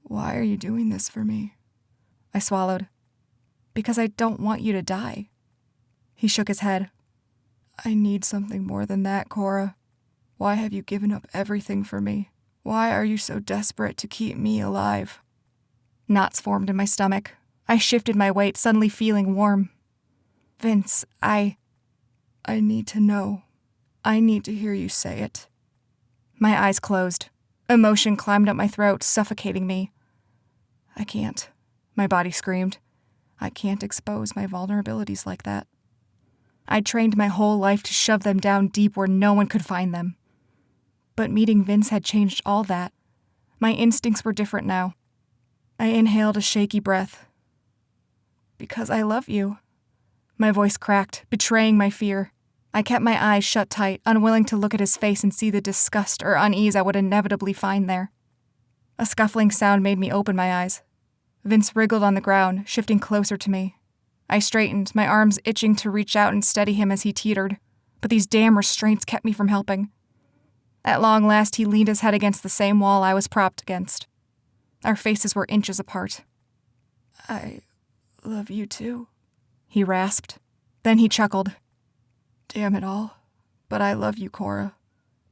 "Why are you doing this for me?" I swallowed. "Because I don't want you to die." He shook his head. "I need something more than that, Cora. Why have you given up everything for me? Why are you so desperate to keep me alive?" Knots formed in my stomach. I shifted my weight, suddenly feeling warm. "Vince, I need to know. I need to hear you say it." My eyes closed. Emotion climbed up my throat, suffocating me. "I can't," my body screamed. "I can't expose my vulnerabilities like that." I'd trained my whole life to shove them down deep where no one could find them. But meeting Vince had changed all that. My instincts were different now. I inhaled a shaky breath. "Because I love you." My voice cracked, betraying my fear. I kept my eyes shut tight, unwilling to look at his face and see the disgust or unease I would inevitably find there. A scuffling sound made me open my eyes. Vince wriggled on the ground, shifting closer to me. I straightened, my arms itching to reach out and steady him as he teetered, but these damn restraints kept me from helping. At long last, he leaned his head against the same wall I was propped against. Our faces were inches apart. "I love you too," he rasped. Then he chuckled. "Damn it all. But I love you, Cora.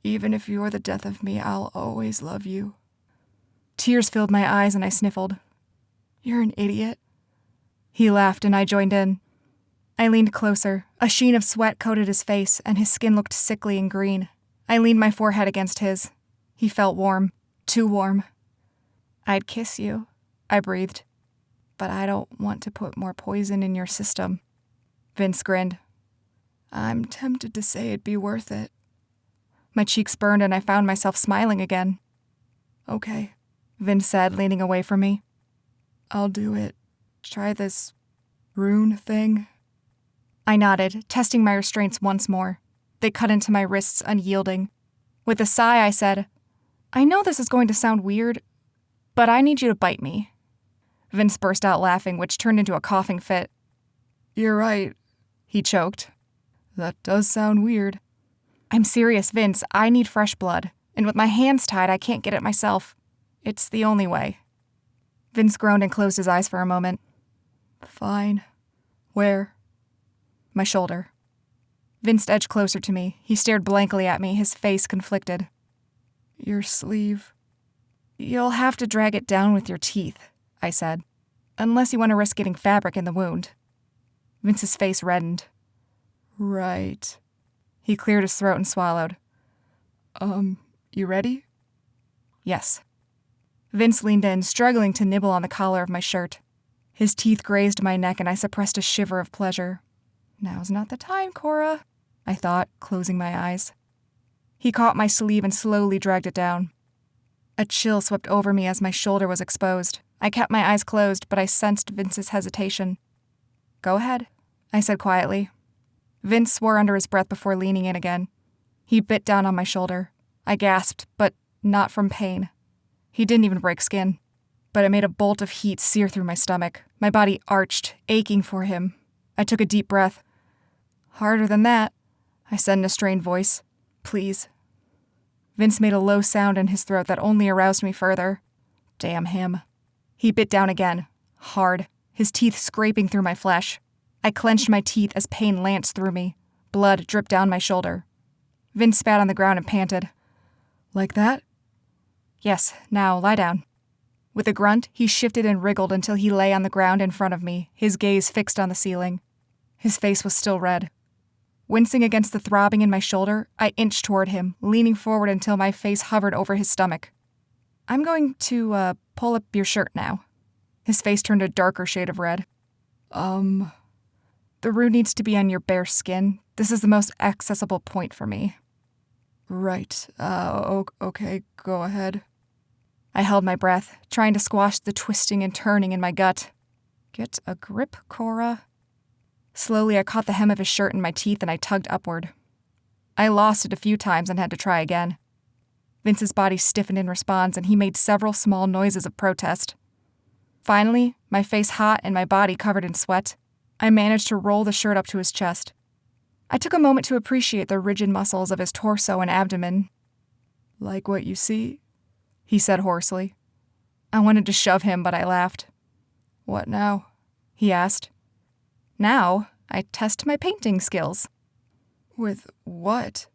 Even if you're the death of me, I'll always love you." Tears filled my eyes and I sniffled. "You're an idiot." He laughed and I joined in. I leaned closer. A sheen of sweat coated his face, and his skin looked sickly and green. I leaned my forehead against his. He felt warm. Too warm. "I'd kiss you," I breathed. "But I don't want to put more poison in your system." Vince grinned. "I'm tempted to say it'd be worth it." My cheeks burned and I found myself smiling again. "Okay," Vince said, leaning away from me. "I'll do it. Try this rune thing." I nodded, testing my restraints once more. They cut into my wrists, unyielding. With a sigh, I said, "I know this is going to sound weird, but I need you to bite me." Vince burst out laughing, which turned into a coughing fit. "You're right," he choked. "That does sound weird." "I'm serious, Vince. I need fresh blood. And with my hands tied, I can't get it myself. It's the only way." Vince groaned and closed his eyes for a moment. "Fine. Where?" "My shoulder." Vince edged closer to me. He stared blankly at me, his face conflicted. "Your sleeve." "You'll have to drag it down with your teeth," I said. "Unless you want to risk getting fabric in the wound." Vince's face reddened. "Right." He cleared his throat and swallowed. You ready?" "Yes." Vince leaned in, struggling to nibble on the collar of my shirt. His teeth grazed my neck and I suppressed a shiver of pleasure. "Now's not the time, Cora," I thought, closing my eyes. He caught my sleeve and slowly dragged it down. A chill swept over me as my shoulder was exposed. I kept my eyes closed, but I sensed Vince's hesitation. "Go ahead," I said quietly. Vince swore under his breath before leaning in again. He bit down on my shoulder. I gasped, but not from pain. He didn't even break skin. But it made a bolt of heat sear through my stomach. My body arched, aching for him. I took a deep breath. "Harder than that," I said in a strained voice. "Please." Vince made a low sound in his throat that only aroused me further. Damn him. He bit down again, hard, his teeth scraping through my flesh. I clenched my teeth as pain lanced through me. Blood dripped down my shoulder. Vince spat on the ground and panted. "Like that?" "Yes, now lie down." With a grunt, he shifted and wriggled until he lay on the ground in front of me, his gaze fixed on the ceiling. His face was still red. Wincing against the throbbing in my shoulder, I inched toward him, leaning forward until my face hovered over his stomach. "I'm going to, pull up your shirt now." His face turned a darker shade of red. The rune needs to be on your bare skin. This is the most accessible point for me." "Right. Okay, go ahead." I held my breath, trying to squash the twisting and turning in my gut. "Get a grip, Cora." Slowly, I caught the hem of his shirt in my teeth and I tugged upward. I lost it a few times and had to try again. Vince's body stiffened in response and he made several small noises of protest. Finally, my face hot and my body covered in sweat, I managed to roll the shirt up to his chest. I took a moment to appreciate the rigid muscles of his torso and abdomen. "Like what you see?" he said hoarsely. I wanted to shove him, but I laughed. "What now?" he asked. "Now, I test my painting skills." "With what?"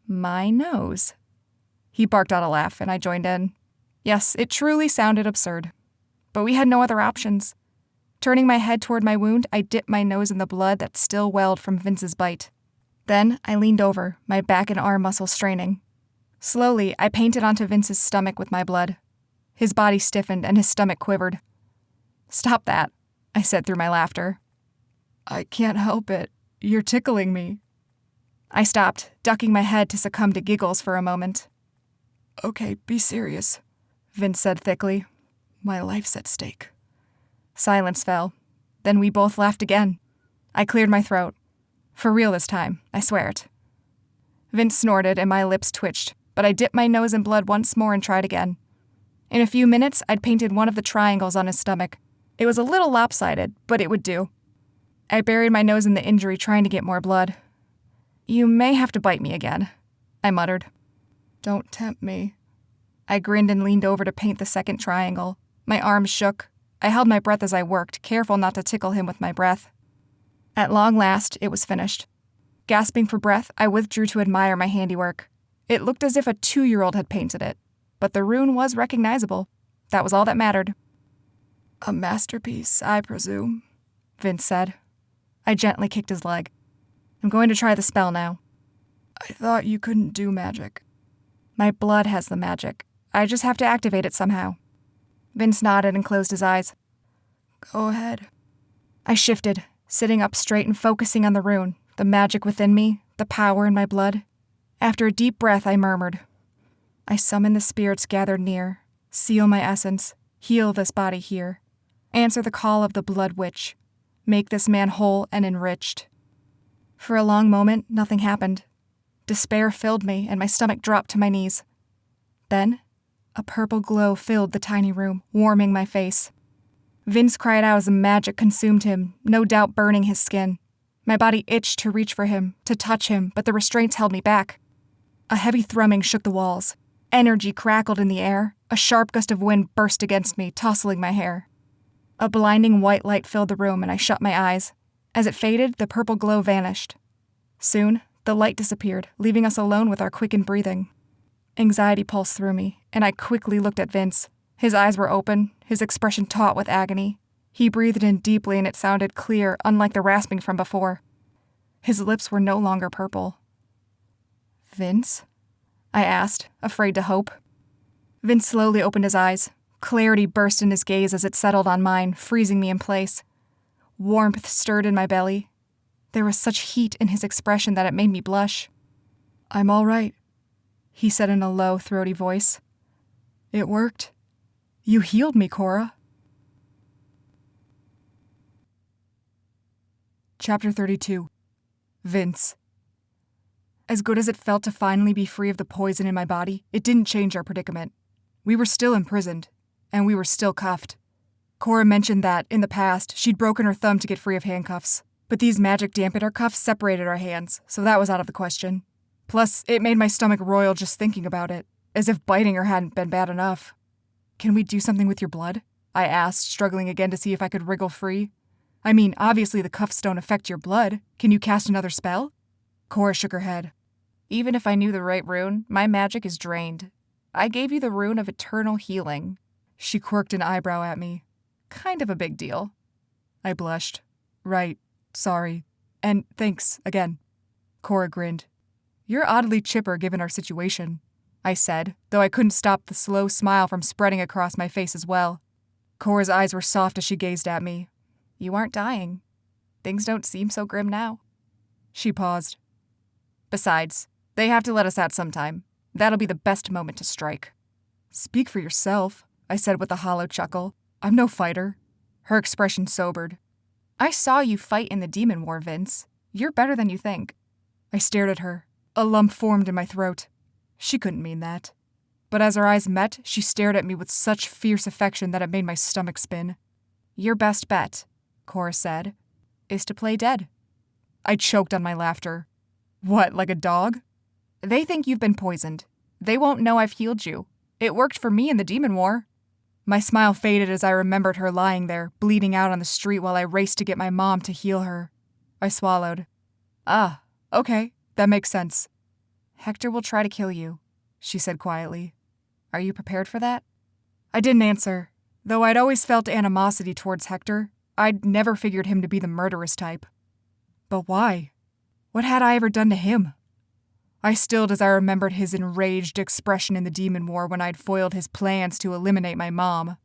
"My nose." He barked out a laugh, and I joined in. Yes, it truly sounded absurd. But we had no other options. Turning my head toward my wound, I dipped my nose in the blood that still welled from Vince's bite. Then I leaned over, my back and arm muscles straining. Slowly, I painted onto Vince's stomach with my blood. His body stiffened and his stomach quivered. "Stop that," I said through my laughter. "I can't help it. You're tickling me." I stopped, ducking my head to succumb to giggles for a moment. "Okay, be serious," Vince said thickly. "My life's at stake." Silence fell. Then we both laughed again. I cleared my throat. For real this time, I swear it. Vince snorted and my lips twitched, but I dipped my nose in blood once more and tried again. In a few minutes, I'd painted one of the triangles on his stomach. It was a little lopsided, but it would do. I buried my nose in the injury, trying to get more blood. "You may have to bite me again," I muttered. "Don't tempt me." I grinned and leaned over to paint the second triangle. My arms shook. I held my breath as I worked, careful not to tickle him with my breath. At long last, it was finished. Gasping for breath, I withdrew to admire my handiwork. It looked as if a 2-year-old had painted it, but the rune was recognizable. That was all that mattered. "A masterpiece, I presume," Vince said. I gently kicked his leg. I'm going to try the spell now. I thought you couldn't do magic. My blood has the magic. I just have to activate it somehow. Vince nodded and closed his eyes. Go ahead. I shifted, sitting up straight and focusing on the rune, the magic within me, the power in my blood. After a deep breath, I murmured. I summon the spirits gathered near, seal my essence, heal this body here, answer the call of the blood witch, make this man whole and enriched. For a long moment, nothing happened. Despair filled me, and my stomach dropped to my knees. Then, a purple glow filled the tiny room, warming my face. Vince cried out as the magic consumed him, no doubt burning his skin. My body itched to reach for him, to touch him, but the restraints held me back. A heavy thrumming shook the walls. Energy crackled in the air. A sharp gust of wind burst against me, tousling my hair. A blinding white light filled the room, and I shut my eyes. As it faded, the purple glow vanished. Soon, the light disappeared, leaving us alone with our quickened breathing. Anxiety pulsed through me, and I quickly looked at Vince. His eyes were open, his expression taut with agony. He breathed in deeply, and it sounded clear, unlike the rasping from before. His lips were no longer purple. Vince? I asked, afraid to hope. Vince slowly opened his eyes. Clarity burst in his gaze as it settled on mine, freezing me in place. Warmth stirred in my belly. There was such heat in his expression that it made me blush. I'm all right, he said in a low, throaty voice. It worked. You healed me, Cora. Chapter 32. Vince. As good as it felt to finally be free of the poison in my body, it didn't change our predicament. We were still imprisoned, and we were still cuffed. Cora mentioned that, in the past, she'd broken her thumb to get free of handcuffs, but these magic dampener cuffs separated our hands, so that was out of the question. Plus, it made my stomach roil just thinking about it, as if biting her hadn't been bad enough. Can we do something with your blood? I asked, struggling again to see if I could wriggle free. I mean, obviously the cuffs don't affect your blood. Can you cast another spell? Cora shook her head. Even if I knew the right rune, my magic is drained. I gave you the rune of eternal healing. She quirked an eyebrow at me. Kind of a big deal. I blushed. Right. Sorry. And thanks, again. Cora grinned. You're oddly chipper given our situation, I said, though I couldn't stop the slow smile from spreading across my face as well. Cora's eyes were soft as she gazed at me. You aren't dying. Things don't seem so grim now. She paused. Besides, they have to let us out sometime. That'll be the best moment to strike. Speak for yourself, I said with a hollow chuckle. I'm no fighter. Her expression sobered. I saw you fight in the demon war, Vince. You're better than you think. I stared at her. A lump formed in my throat. She couldn't mean that. But as our eyes met, she stared at me with such fierce affection that it made my stomach spin. Your best bet, Cora said, is to play dead. I choked on my laughter. What, like a dog? They think you've been poisoned. They won't know I've healed you. It worked for me in the demon war. My smile faded as I remembered her lying there, bleeding out on the street while I raced to get my mom to heal her. I swallowed. Ah, okay, that makes sense. Hector will try to kill you, she said quietly. Are you prepared for that? I didn't answer. Though I'd always felt animosity towards Hector, I'd never figured him to be the murderous type. But why? What had I ever done to him? I stilled as I remembered his enraged expression in the demon war when I'd foiled his plans to eliminate my mom.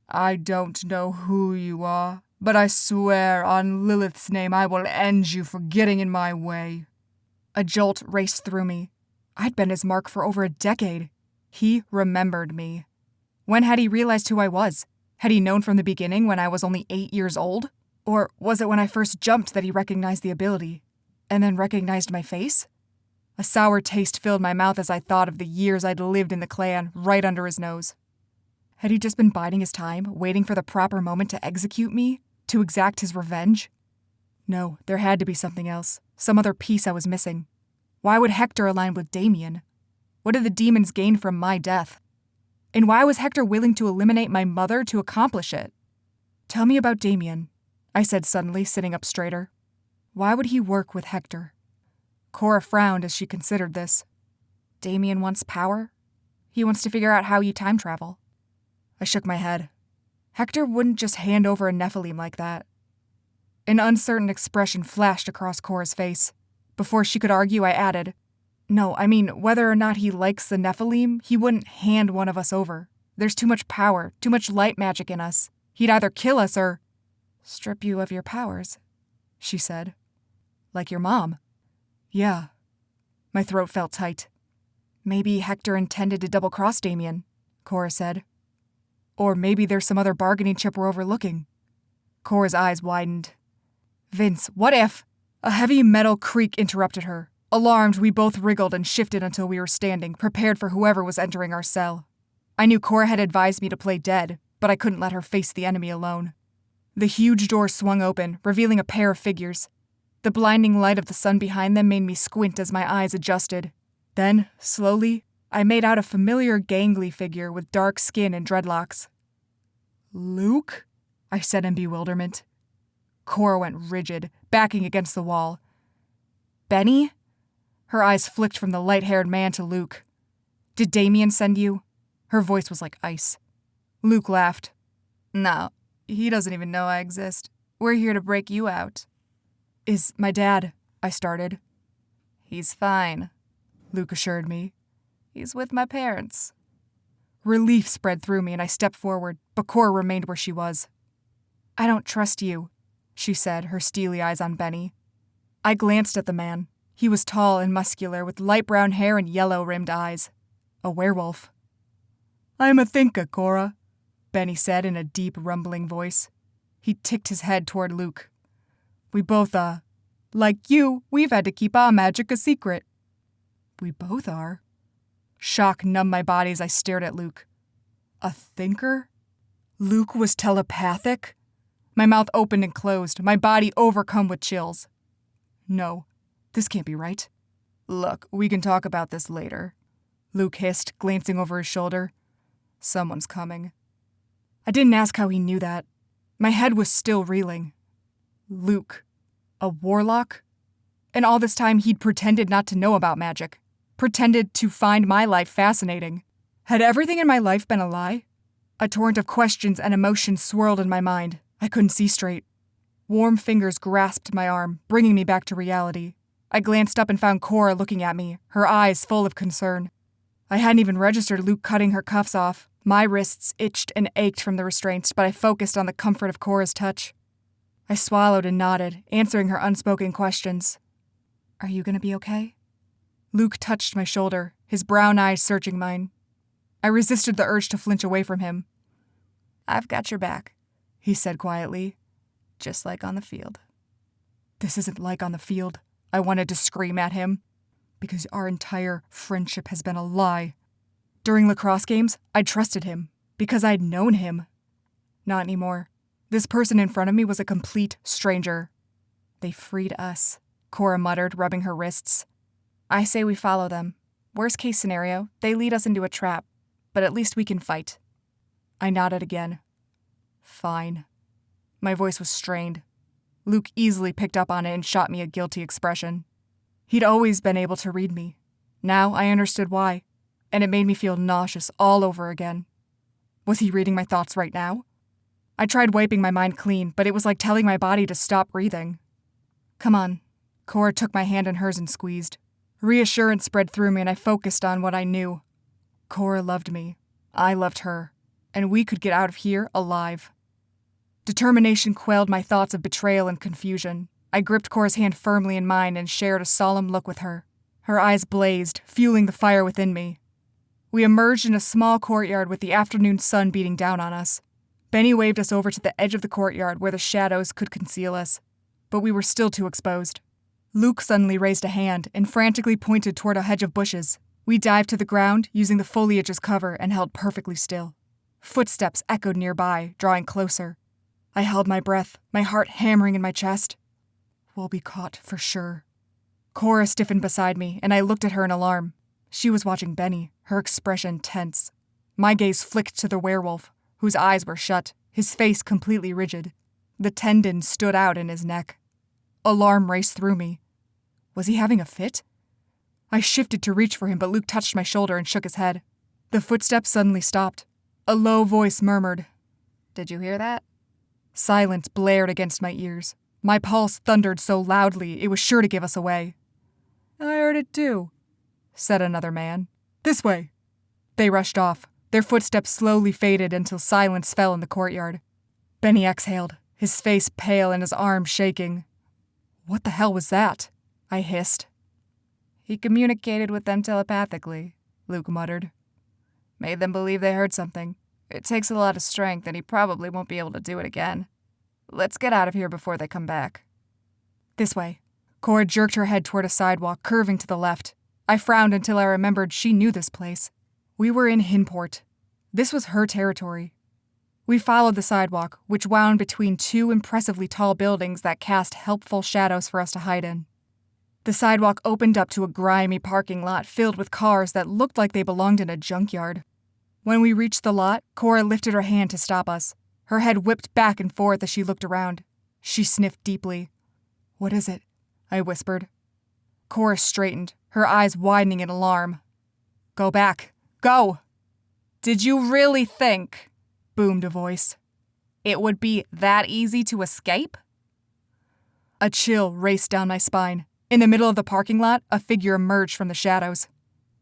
I don't know who you are, but I swear on Lilith's name I will end you for getting in my way. A jolt raced through me. I'd been his mark for over a decade. He remembered me. When had he realized who I was? Had he known from the beginning when I was only 8 years old? Or was it when I first jumped that he recognized the ability? And then recognized my face? A sour taste filled my mouth as I thought of the years I'd lived in the clan right under his nose. Had he just been biding his time, waiting for the proper moment to execute me? To exact his revenge? No, there had to be something else. Some other piece I was missing. Why would Hector align with Damien? What did the demons gain from my death? And why was Hector willing to eliminate my mother to accomplish it? Tell me about Damien, I said suddenly, sitting up straighter. Why would he work with Hector? Cora frowned as she considered this. Damien wants power. He wants to figure out how you time travel. I shook my head. Hector wouldn't just hand over a Nephilim like that. An uncertain expression flashed across Cora's face. Before she could argue, I added, "No, I mean, whether or not he likes the Nephilim, he wouldn't hand one of us over. There's too much power, too much light magic in us. He'd either kill us or strip you of your powers," she said. "Like your mom." "Yeah." My throat felt tight. "Maybe Hector intended to double-cross Damien," Cora said. "Or maybe there's some other bargaining chip we're overlooking." Cora's eyes widened. "Vince, what if—" A heavy metal creak interrupted her. Alarmed, we both wriggled and shifted until we were standing, prepared for whoever was entering our cell. I knew Cora had advised me to play dead, but I couldn't let her face the enemy alone. The huge door swung open, revealing a pair of figures. The blinding light of the sun behind them made me squint as my eyes adjusted. Then, slowly, I made out a familiar gangly figure with dark skin and dreadlocks. "Luke?" I said in bewilderment. Cora went rigid, backing against the wall. "Benny?" Her eyes flicked from the light-haired man to Luke. "Did Damien send you?" Her voice was like ice. Luke laughed. "No, he doesn't even know I exist. We're here to break you out." "Is my dad—" I started. "He's fine," Luke assured me. "He's with my parents." Relief spread through me and I stepped forward, but Cora remained where she was. "I don't trust you," she said, her steely eyes on Benny. I glanced at the man. He was tall and muscular, with light brown hair and yellow-rimmed eyes. A werewolf. "I'm a thinker, Cora," Benny said in a deep, rumbling voice. He ticked his head toward Luke. "We both are. Like you, we've had to keep our magic a secret." "We both are?" Shock numbed my body as I stared at Luke. A thinker? Luke was telepathic? My mouth opened and closed, my body overcome with chills. No, this can't be right. "Look, we can talk about this later," Luke hissed, glancing over his shoulder. "Someone's coming." I didn't ask how he knew that. My head was still reeling. Luke. A warlock? And all this time he'd pretended not to know about magic. Pretended to find my life fascinating. Had everything in my life been a lie? A torrent of questions and emotions swirled in my mind. I couldn't see straight. Warm fingers grasped my arm, bringing me back to reality. I glanced up and found Cora looking at me, her eyes full of concern. I hadn't even registered Luke cutting her cuffs off. My wrists itched and ached from the restraints, but I focused on the comfort of Cora's touch. I swallowed and nodded, answering her unspoken questions. "Are you going to be okay?" Luke touched my shoulder, his brown eyes searching mine. I resisted the urge to flinch away from him. "I've got your back," he said quietly, "just like on the field." This isn't like on the field, I wanted to scream at him, because our entire friendship has been a lie. During lacrosse games, I trusted him, because I'd known him. Not anymore. This person in front of me was a complete stranger. "They freed us," Cora muttered, rubbing her wrists. "I say we follow them. Worst case scenario, they lead us into a trap, but at least we can fight." I nodded again. "Fine." My voice was strained. Luke easily picked up on it and shot me a guilty expression. He'd always been able to read me. Now I understood why, and it made me feel nauseous all over again. Was he reading my thoughts right now? I tried wiping my mind clean, but it was like telling my body to stop breathing. "Come on." Cora took my hand in hers and squeezed. Reassurance spread through me and I focused on what I knew. Cora loved me. I loved her. And we could get out of here alive. Determination quelled my thoughts of betrayal and confusion. I gripped Cora's hand firmly in mine and shared a solemn look with her. Her eyes blazed, fueling the fire within me. We emerged in a small courtyard with the afternoon sun beating down on us. Benny waved us over to the edge of the courtyard where the shadows could conceal us, but we were still too exposed. Luke suddenly raised a hand and frantically pointed toward a hedge of bushes. We dived to the ground, using the foliage as cover, and held perfectly still. Footsteps echoed nearby, drawing closer. I held my breath, my heart hammering in my chest. We'll be caught for sure. Cora stiffened beside me, and I looked at her in alarm. She was watching Benny, her expression tense. My gaze flicked to the werewolf, whose eyes were shut, his face completely rigid. The tendons stood out in his neck. Alarm raced through me. Was he having a fit? I shifted to reach for him, but Luke touched my shoulder and shook his head. The footsteps suddenly stopped. A low voice murmured, "Did you hear that?" Silence blared against my ears. My pulse thundered so loudly it was sure to give us away. I heard it too, said another man. This way. They rushed off. Their footsteps slowly faded until silence fell in the courtyard. Benny exhaled, his face pale and his arms shaking. What the hell was that? I hissed. He communicated with them telepathically, Luke muttered. Made them believe they heard something. It takes a lot of strength, and he probably won't be able to do it again. Let's get out of here before they come back. This way. Cora jerked her head toward a sidewalk curving to the left. I frowned until I remembered she knew this place. We were in Hinport. This was her territory. We followed the sidewalk, which wound between two impressively tall buildings that cast helpful shadows for us to hide in. The sidewalk opened up to a grimy parking lot filled with cars that looked like they belonged in a junkyard. When we reached the lot, Cora lifted her hand to stop us. Her head whipped back and forth as she looked around. She sniffed deeply. "What is it?" I whispered. Cora straightened, her eyes widening in alarm. "Go back. Go!" "Did you really think," boomed a voice, "it would be that easy to escape?" A chill raced down my spine. In the middle of the parking lot, a figure emerged from the shadows.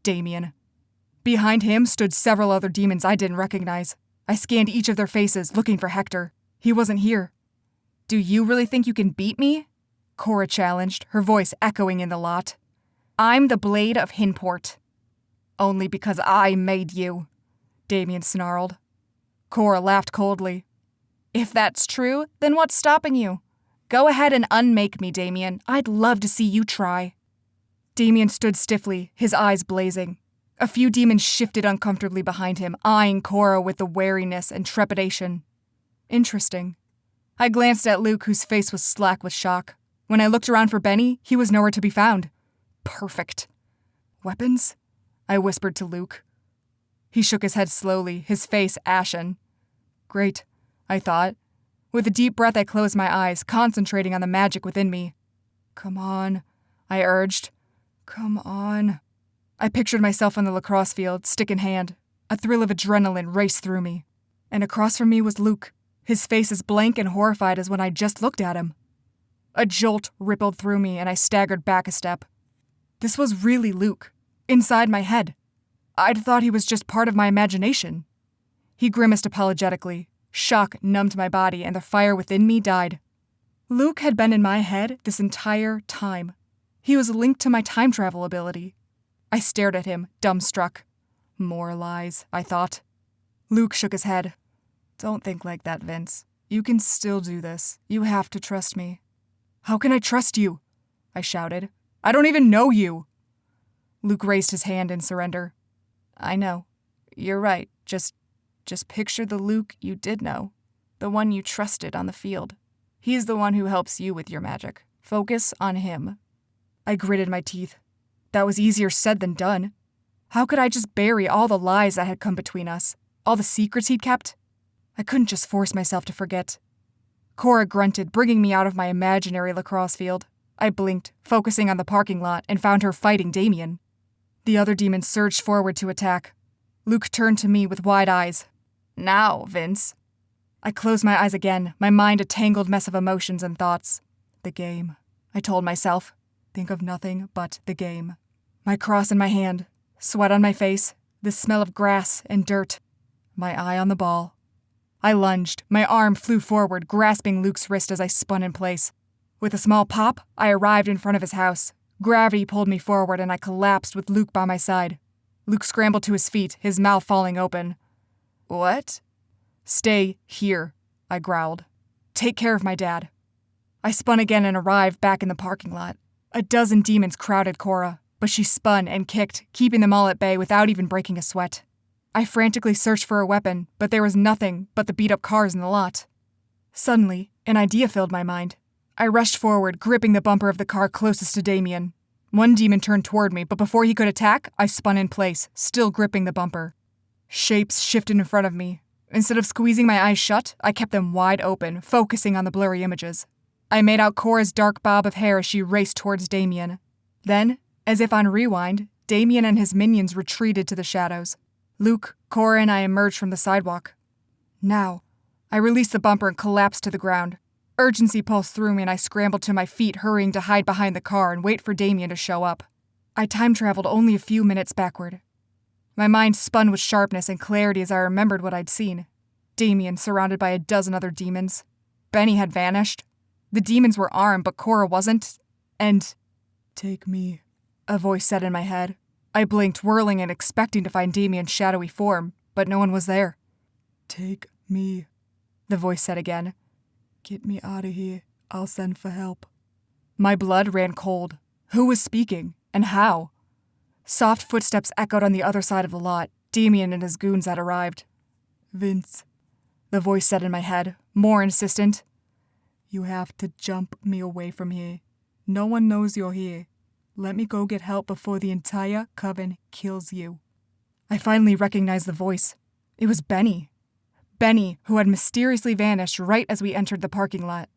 Damien. Behind him stood several other demons I didn't recognize. I scanned each of their faces, looking for Hector. He wasn't here. "Do you really think you can beat me?" Cora challenged, her voice echoing in the lot. "I'm the Blade of Hinport." "Only because I made you," Damien snarled. Cora laughed coldly. "If that's true, then what's stopping you? Go ahead and unmake me, Damien. I'd love to see you try." Damien stood stiffly, his eyes blazing. A few demons shifted uncomfortably behind him, eyeing Cora with the wariness and trepidation. Interesting. I glanced at Luke, whose face was slack with shock. When I looked around for Benny, he was nowhere to be found. Perfect. "Weapons?" I whispered to Luke. He shook his head slowly, his face ashen. Great, I thought. With a deep breath, I closed my eyes, concentrating on the magic within me. "Come on," I urged. "Come on." I pictured myself on the lacrosse field, stick in hand. A thrill of adrenaline raced through me. And across from me was Luke, his face as blank and horrified as when I just looked at him. A jolt rippled through me, and I staggered back a step. This was really Luke, inside my head. I'd thought he was just part of my imagination. He grimaced apologetically. Shock numbed my body, and the fire within me died. Luke had been in my head this entire time. He was linked to my time travel ability. I stared at him, dumbstruck. More lies, I thought. Luke shook his head. "Don't think like that, Vince. You can still do this. You have to trust me." "How can I trust you?" I shouted. "I don't even know you." Luke raised his hand in surrender. "I know. You're right. Just picture the Luke you did know. The one you trusted on the field. He's the one who helps you with your magic. Focus on him." I gritted my teeth. That was easier said than done. How could I just bury all the lies that had come between us? All the secrets he'd kept? I couldn't just force myself to forget. Cora grunted, bringing me out of my imaginary lacrosse field. I blinked, focusing on the parking lot, and found her fighting Damien. The other demons surged forward to attack. Luke turned to me with wide eyes. "Now, Vince." I closed my eyes again, my mind a tangled mess of emotions and thoughts. The game, I told myself. Think of nothing but the game. My cross in my hand, sweat on my face, the smell of grass and dirt. My eye on the ball. I lunged. My arm flew forward, grasping Luke's wrist as I spun in place. With a small pop, I arrived in front of his house. Gravity pulled me forward, and I collapsed with Luke by my side. Luke scrambled to his feet, his mouth falling open. "What?" "Stay here," I growled. "Take care of my dad." I spun again and arrived back in the parking lot. A dozen demons crowded Cora, but she spun and kicked, keeping them all at bay without even breaking a sweat. I frantically searched for a weapon, but there was nothing but the beat-up cars in the lot. Suddenly, an idea filled my mind. I rushed forward, gripping the bumper of the car closest to Damien. One demon turned toward me, but before he could attack, I spun in place, still gripping the bumper. Shapes shifted in front of me. Instead of squeezing my eyes shut, I kept them wide open, focusing on the blurry images. I made out Cora's dark bob of hair as she raced towards Damien. Then, as if on rewind, Damien and his minions retreated to the shadows. Luke, Cora, and I emerged from the sidewalk. Now, I released the bumper and collapsed to the ground. Urgency pulsed through me and I scrambled to my feet, hurrying to hide behind the car and wait for Damien to show up. I time-traveled only a few minutes backward. My mind spun with sharpness and clarity as I remembered what I'd seen. Damien surrounded by a dozen other demons. Benny had vanished. The demons were armed, but Cora wasn't. And... "Take me," a voice said in my head. I blinked, whirling and expecting to find Damien's shadowy form, but no one was there. "Take me," the voice said again. "Get me out of here. I'll send for help." My blood ran cold. Who was speaking? And how? Soft footsteps echoed on the other side of the lot. Damien and his goons had arrived. "Vince," the voice said in my head, more insistent. "You have to jump me away from here. No one knows you're here. Let me go get help before the entire coven kills you." I finally recognized the voice. It was Benny. Benny, who had mysteriously vanished right as we entered the parking lot.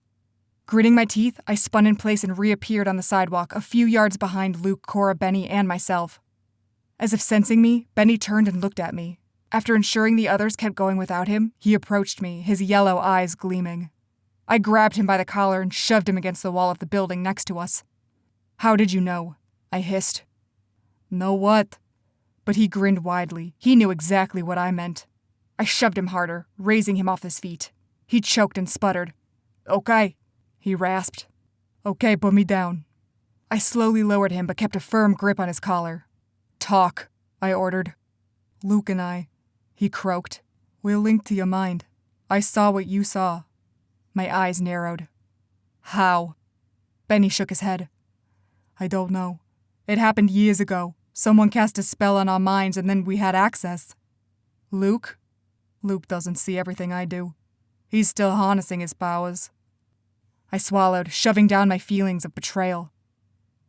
Gritting my teeth, I spun in place and reappeared on the sidewalk, a few yards behind Luke, Cora, Benny, and myself. As if sensing me, Benny turned and looked at me. After ensuring the others kept going without him, he approached me, his yellow eyes gleaming. I grabbed him by the collar and shoved him against the wall of the building next to us. "How did you know?" I hissed. "Know what?" But he grinned widely. He knew exactly what I meant. I shoved him harder, raising him off his feet. He choked and sputtered. "Okay," he rasped. "Okay, put me down." I slowly lowered him but kept a firm grip on his collar. "Talk," I ordered. "Luke and I," he croaked. "We're linked to your mind. I saw what you saw." My eyes narrowed. "How?" Benny shook his head. "I don't know. It happened years ago. Someone cast a spell on our minds and then we had access." "Luke?" "Luke doesn't see everything I do. He's still harnessing his powers." I swallowed, shoving down my feelings of betrayal.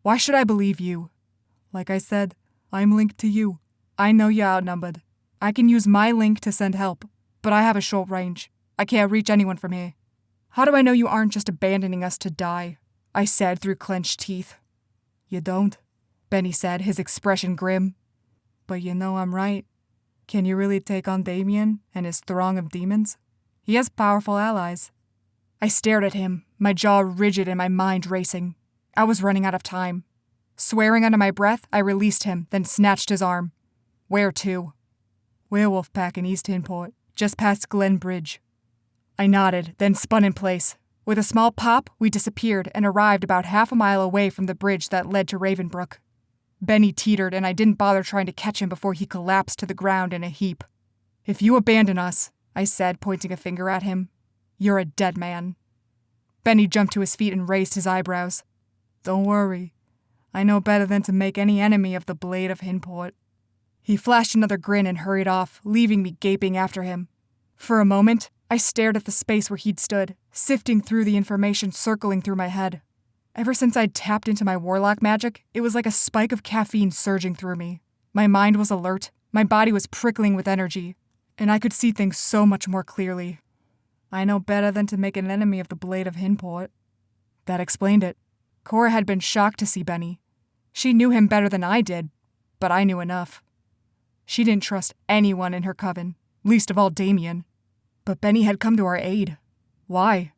"Why should I believe you?" "Like I said, I'm linked to you. I know you're outnumbered. I can use my link to send help, but I have a short range. I can't reach anyone from here." "How do I know you aren't just abandoning us to die?" I said through clenched teeth. "You don't," Benny said, his expression grim. "But you know I'm right. Can you really take on Damien and his throng of demons? He has powerful allies." I stared at him, my jaw rigid and my mind racing. I was running out of time. Swearing under my breath, I released him, then snatched his arm. "Where to?" "Werewolf Pack in East Hinport, just past Glen Bridge." I nodded, then spun in place. With a small pop, we disappeared and arrived about half a mile away from the bridge that led to Ravenbrook. Benny teetered, and I didn't bother trying to catch him before he collapsed to the ground in a heap. "If you abandon us," I said, pointing a finger at him, "you're a dead man." Benny jumped to his feet and raised his eyebrows. "Don't worry. I know better than to make any enemy of the Blade of Hinport." He flashed another grin and hurried off, leaving me gaping after him. For a moment, I stared at the space where he'd stood, sifting through the information circling through my head. Ever since I'd tapped into my warlock magic, it was like a spike of caffeine surging through me. My mind was alert, my body was prickling with energy, and I could see things so much more clearly. "I know better than to make an enemy of the Blade of Hinport." That explained it. Cora had been shocked to see Benny. She knew him better than I did, but I knew enough. She didn't trust anyone in her coven, least of all Damien. But Benny had come to our aid. Why?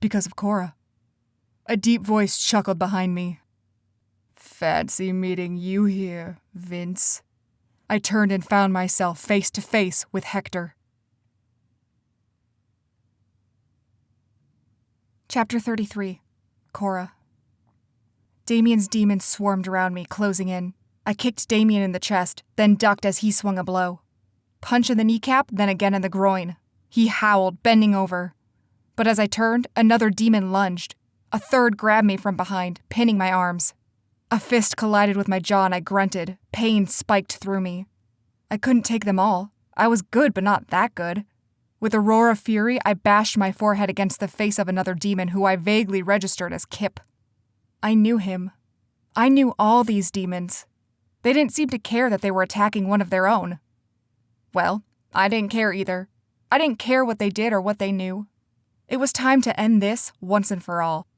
Because of Cora. A deep voice chuckled behind me. "Fancy meeting you here, Vince." I turned and found myself face to face with Hector. Chapter 33. Cora. Damien's demons swarmed around me, closing in. I kicked Damien in the chest, then ducked as he swung a blow. Punch in the kneecap, then again in the groin. He howled, bending over. But as I turned, another demon lunged. A third grabbed me from behind, pinning my arms. A fist collided with my jaw and I grunted. Pain spiked through me. I couldn't take them all. I was good, but not that good. With a roar of fury, I bashed my forehead against the face of another demon who I vaguely registered as Kip. I knew him. I knew all these demons. They didn't seem to care that they were attacking one of their own. Well, I didn't care either. I didn't care what they did or what they knew. It was time to end this once and for all.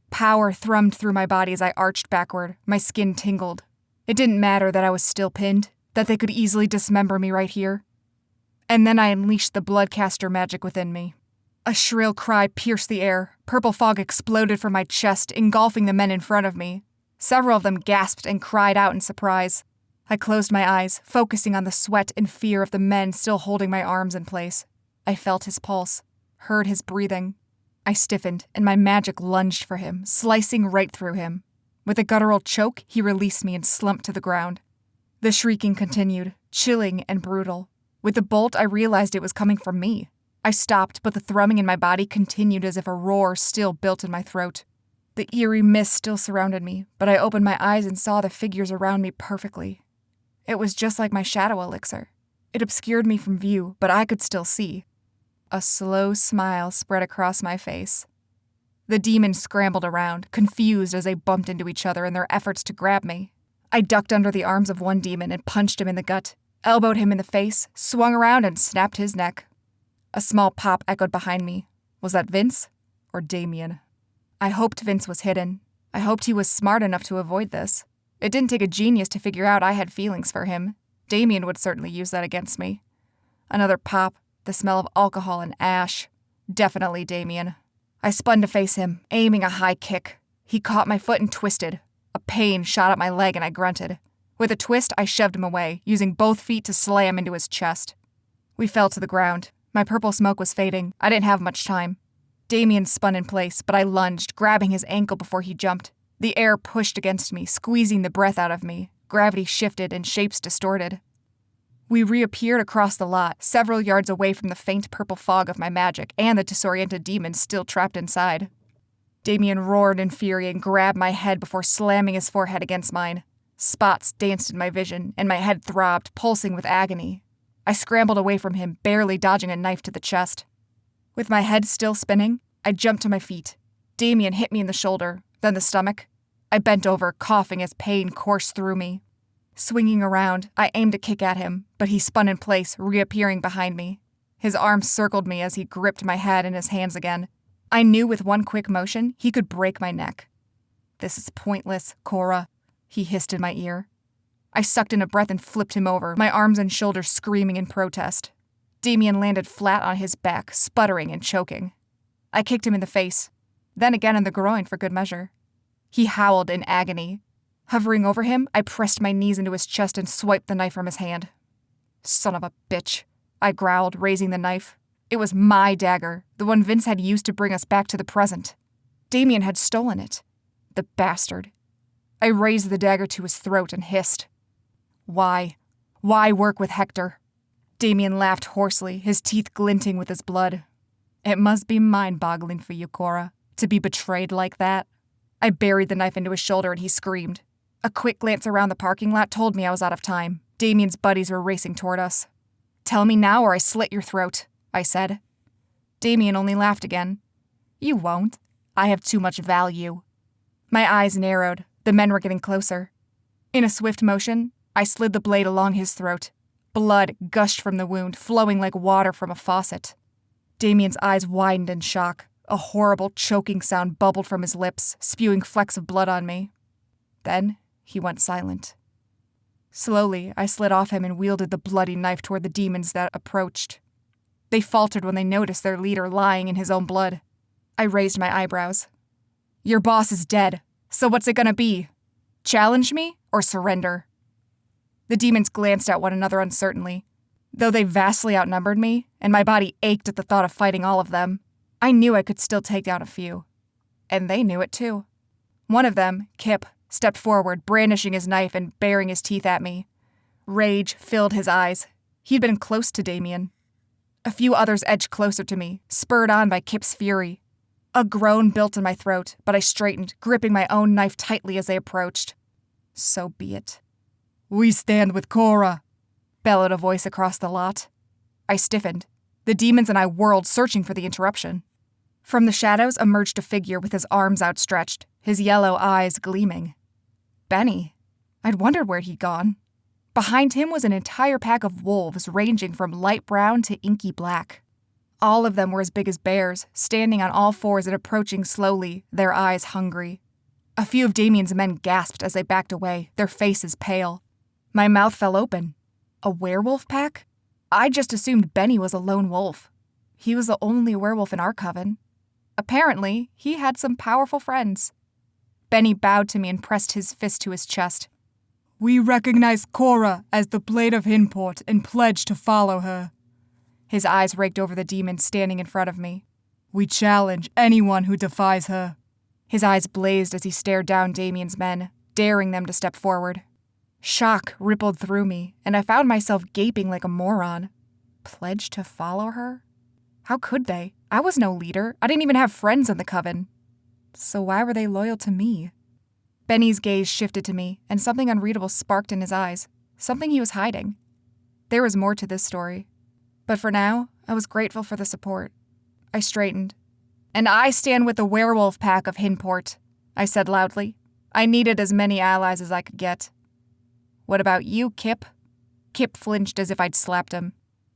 Power thrummed through my body as I arched backward. My skin tingled. It didn't matter that I was still pinned, that they could easily dismember me right here. And then I unleashed the bloodcaster magic within me. A shrill cry pierced the air. Purple fog exploded from my chest, engulfing the men in front of me. Several of them gasped and cried out in surprise. I closed my eyes, focusing on the sweat and fear of the men still holding my arms in place. I felt his pulse, heard his breathing. I stiffened, and my magic lunged for him, slicing right through him. With a guttural choke, he released me and slumped to the ground. The shrieking continued, chilling and brutal. With the bolt, I realized it was coming from me. I stopped, but the thrumming in my body continued as if a roar still built in my throat. The eerie mist still surrounded me, but I opened my eyes and saw the figures around me perfectly. It was just like my shadow elixir. It obscured me from view, but I could still see. A slow smile spread across my face. The demons scrambled around, confused as they bumped into each other in their efforts to grab me. I ducked under the arms of one demon and punched him in the gut, elbowed him in the face, swung around and snapped his neck. A small pop echoed behind me. Was that Vince or Damien? I hoped Vince was hidden. I hoped he was smart enough to avoid this. It didn't take a genius to figure out I had feelings for him. Damien would certainly use that against me. Another pop, the smell of alcohol and ash. Definitely Damien. I spun to face him, aiming a high kick. He caught my foot and twisted. A pain shot up my leg and I grunted. With a twist, I shoved him away, using both feet to slam into his chest. We fell to the ground. My purple smoke was fading. I didn't have much time. Damien spun in place, but I lunged, grabbing his ankle before he jumped. The air pushed against me, squeezing the breath out of me. Gravity shifted and shapes distorted. We reappeared across the lot, several yards away from the faint purple fog of my magic and the disoriented demons still trapped inside. Damien roared in fury and grabbed my head before slamming his forehead against mine. Spots danced in my vision, and my head throbbed, pulsing with agony. I scrambled away from him, barely dodging a knife to the chest. With my head still spinning, I jumped to my feet. Damien hit me in the shoulder, then the stomach. I bent over, coughing as pain coursed through me. Swinging around, I aimed a kick at him, but he spun in place, reappearing behind me. His arms circled me as he gripped my head in his hands again. I knew with one quick motion, he could break my neck. "This is pointless, Cora," he hissed in my ear. I sucked in a breath and flipped him over, my arms and shoulders screaming in protest. Damien landed flat on his back, sputtering and choking. I kicked him in the face, then again in the groin for good measure. He howled in agony. Hovering over him, I pressed my knees into his chest and swiped the knife from his hand. "Son of a bitch," I growled, raising the knife. It was my dagger, the one Vince had used to bring us back to the present. Damien had stolen it. The bastard. I raised the dagger to his throat and hissed. Why? Why work with Hector? Damien laughed hoarsely, his teeth glinting with his blood. "It must be mind-boggling for you, Cora, to be betrayed like that." I buried the knife into his shoulder and he screamed. A quick glance around the parking lot told me I was out of time. Damien's buddies were racing toward us. "Tell me now or I slit your throat," I said. Damien only laughed again. "You won't. I have too much value." My eyes narrowed. The men were getting closer. In a swift motion, I slid the blade along his throat. Blood gushed from the wound, flowing like water from a faucet. Damien's eyes widened in shock. A horrible choking sound bubbled from his lips, spewing flecks of blood on me. Then he went silent. Slowly, I slid off him and wielded the bloody knife toward the demons that approached. They faltered when they noticed their leader lying in his own blood. I raised my eyebrows. "Your boss is dead, so what's it gonna be? Challenge me or surrender?" The demons glanced at one another uncertainly. Though they vastly outnumbered me, and my body ached at the thought of fighting all of them, I knew I could still take down a few. And they knew it too. One of them, Kip, stepped forward, brandishing his knife and baring his teeth at me. Rage filled his eyes. He'd been close to Damien. A few others edged closer to me, spurred on by Kip's fury. A groan built in my throat, but I straightened, gripping my own knife tightly as they approached. So be it. "We stand with Cora," bellowed a voice across the lot. I stiffened. The demons and I whirled, searching for the interruption. From the shadows emerged a figure with his arms outstretched, his yellow eyes gleaming. Benny. I'd wondered where he'd gone. Behind him was an entire pack of wolves ranging from light brown to inky black. All of them were as big as bears, standing on all fours and approaching slowly, their eyes hungry. A few of Damien's men gasped as they backed away, their faces pale. My mouth fell open. A werewolf pack? I just assumed Benny was a lone wolf. He was the only werewolf in our coven. Apparently, he had some powerful friends. Benny bowed to me and pressed his fist to his chest. We recognize Cora as the Blade of Hinport and pledge to follow her. His eyes raked over the demon standing in front of me. We challenge anyone who defies her. His eyes blazed as he stared down Damien's men, daring them to step forward. Shock rippled through me, and I found myself gaping like a moron. Pledge to follow her? How could they? I was no leader. I didn't even have friends in the coven. So why were they loyal to me? Benny's gaze shifted to me, and something unreadable sparked in his eyes, something he was hiding. There was more to this story. But for now, I was grateful for the support. I straightened. And I stand with the werewolf pack of Hinport, I said loudly. I needed as many allies as I could get. What about you, Kip? Kip flinched as if I'd slapped him.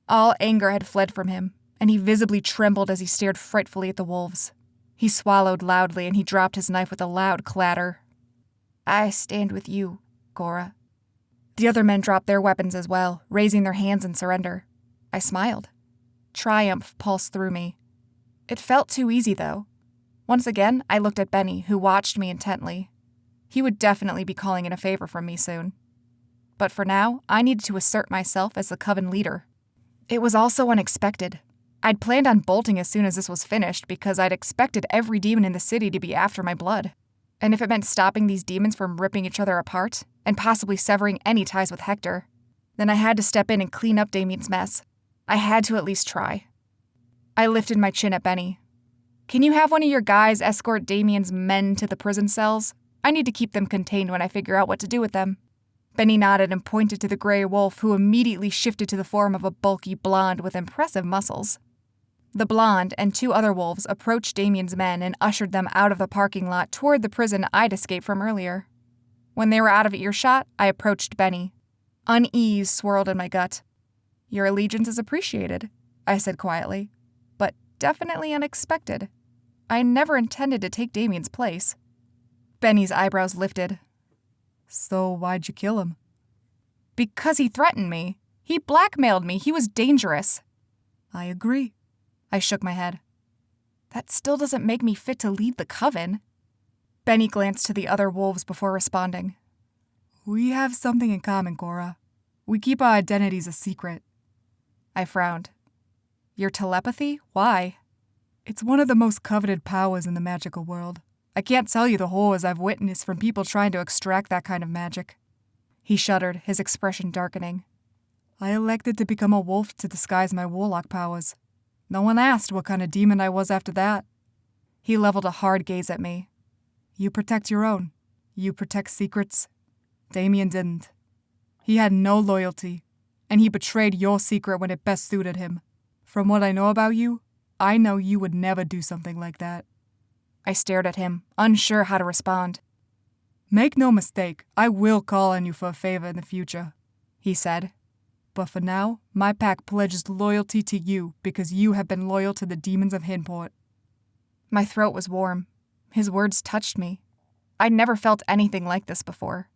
All anger had fled from him, and he visibly trembled as he stared frightfully at the wolves. He swallowed loudly, and he dropped his knife with a loud clatter. I stand with you, Cora. The other men dropped their weapons as well, raising their hands in surrender. I smiled. Triumph pulsed through me. It felt too easy, though. Once again, I looked at Benny, who watched me intently. He would definitely be calling in a favor from me soon. But for now, I needed to assert myself as the coven leader. It was also unexpected. I'd planned on bolting as soon as this was finished because I'd expected every demon in the city to be after my blood. And if it meant stopping these demons from ripping each other apart, and possibly severing any ties with Hector, then I had to step in and clean up Damien's mess. I had to at least try. I lifted my chin at Benny. Can you have one of your guys escort Damien's men to the prison cells? I need to keep them contained when I figure out what to do with them. Benny nodded and pointed to the gray wolf, who immediately shifted to the form of a bulky blonde with impressive muscles. The blonde and two other wolves approached Damien's men and ushered them out of the parking lot toward the prison I'd escaped from earlier. When they were out of earshot, I approached Benny. Unease swirled in my gut. Your allegiance is appreciated, I said quietly, but definitely unexpected. I never intended to take Damien's place. Benny's eyebrows lifted. So why'd you kill him? Because he threatened me. He blackmailed me. He was dangerous. I agree. I shook my head. That still doesn't make me fit to lead the coven. Benny glanced to the other wolves before responding. We have something in common, Cora. We keep our identities a secret. I frowned. Your telepathy? Why? It's one of the most coveted powers in the magical world. I can't tell you the horrors I've witnessed from people trying to extract that kind of magic. He shuddered, his expression darkening. I elected to become a wolf to disguise my warlock powers. No one asked what kind of demon I was after that. He leveled a hard gaze at me. You protect your own. You protect secrets. Damien didn't. He had no loyalty, and he betrayed your secret when it best suited him. From what I know about you, I know you would never do something like that. I stared at him, unsure how to respond. Make no mistake, I will call on you for a favor in the future, he said. But for now, my pack pledges loyalty to you because you have been loyal to the demons of Hinport. My throat was warm. His words touched me. I'd never felt anything like this before.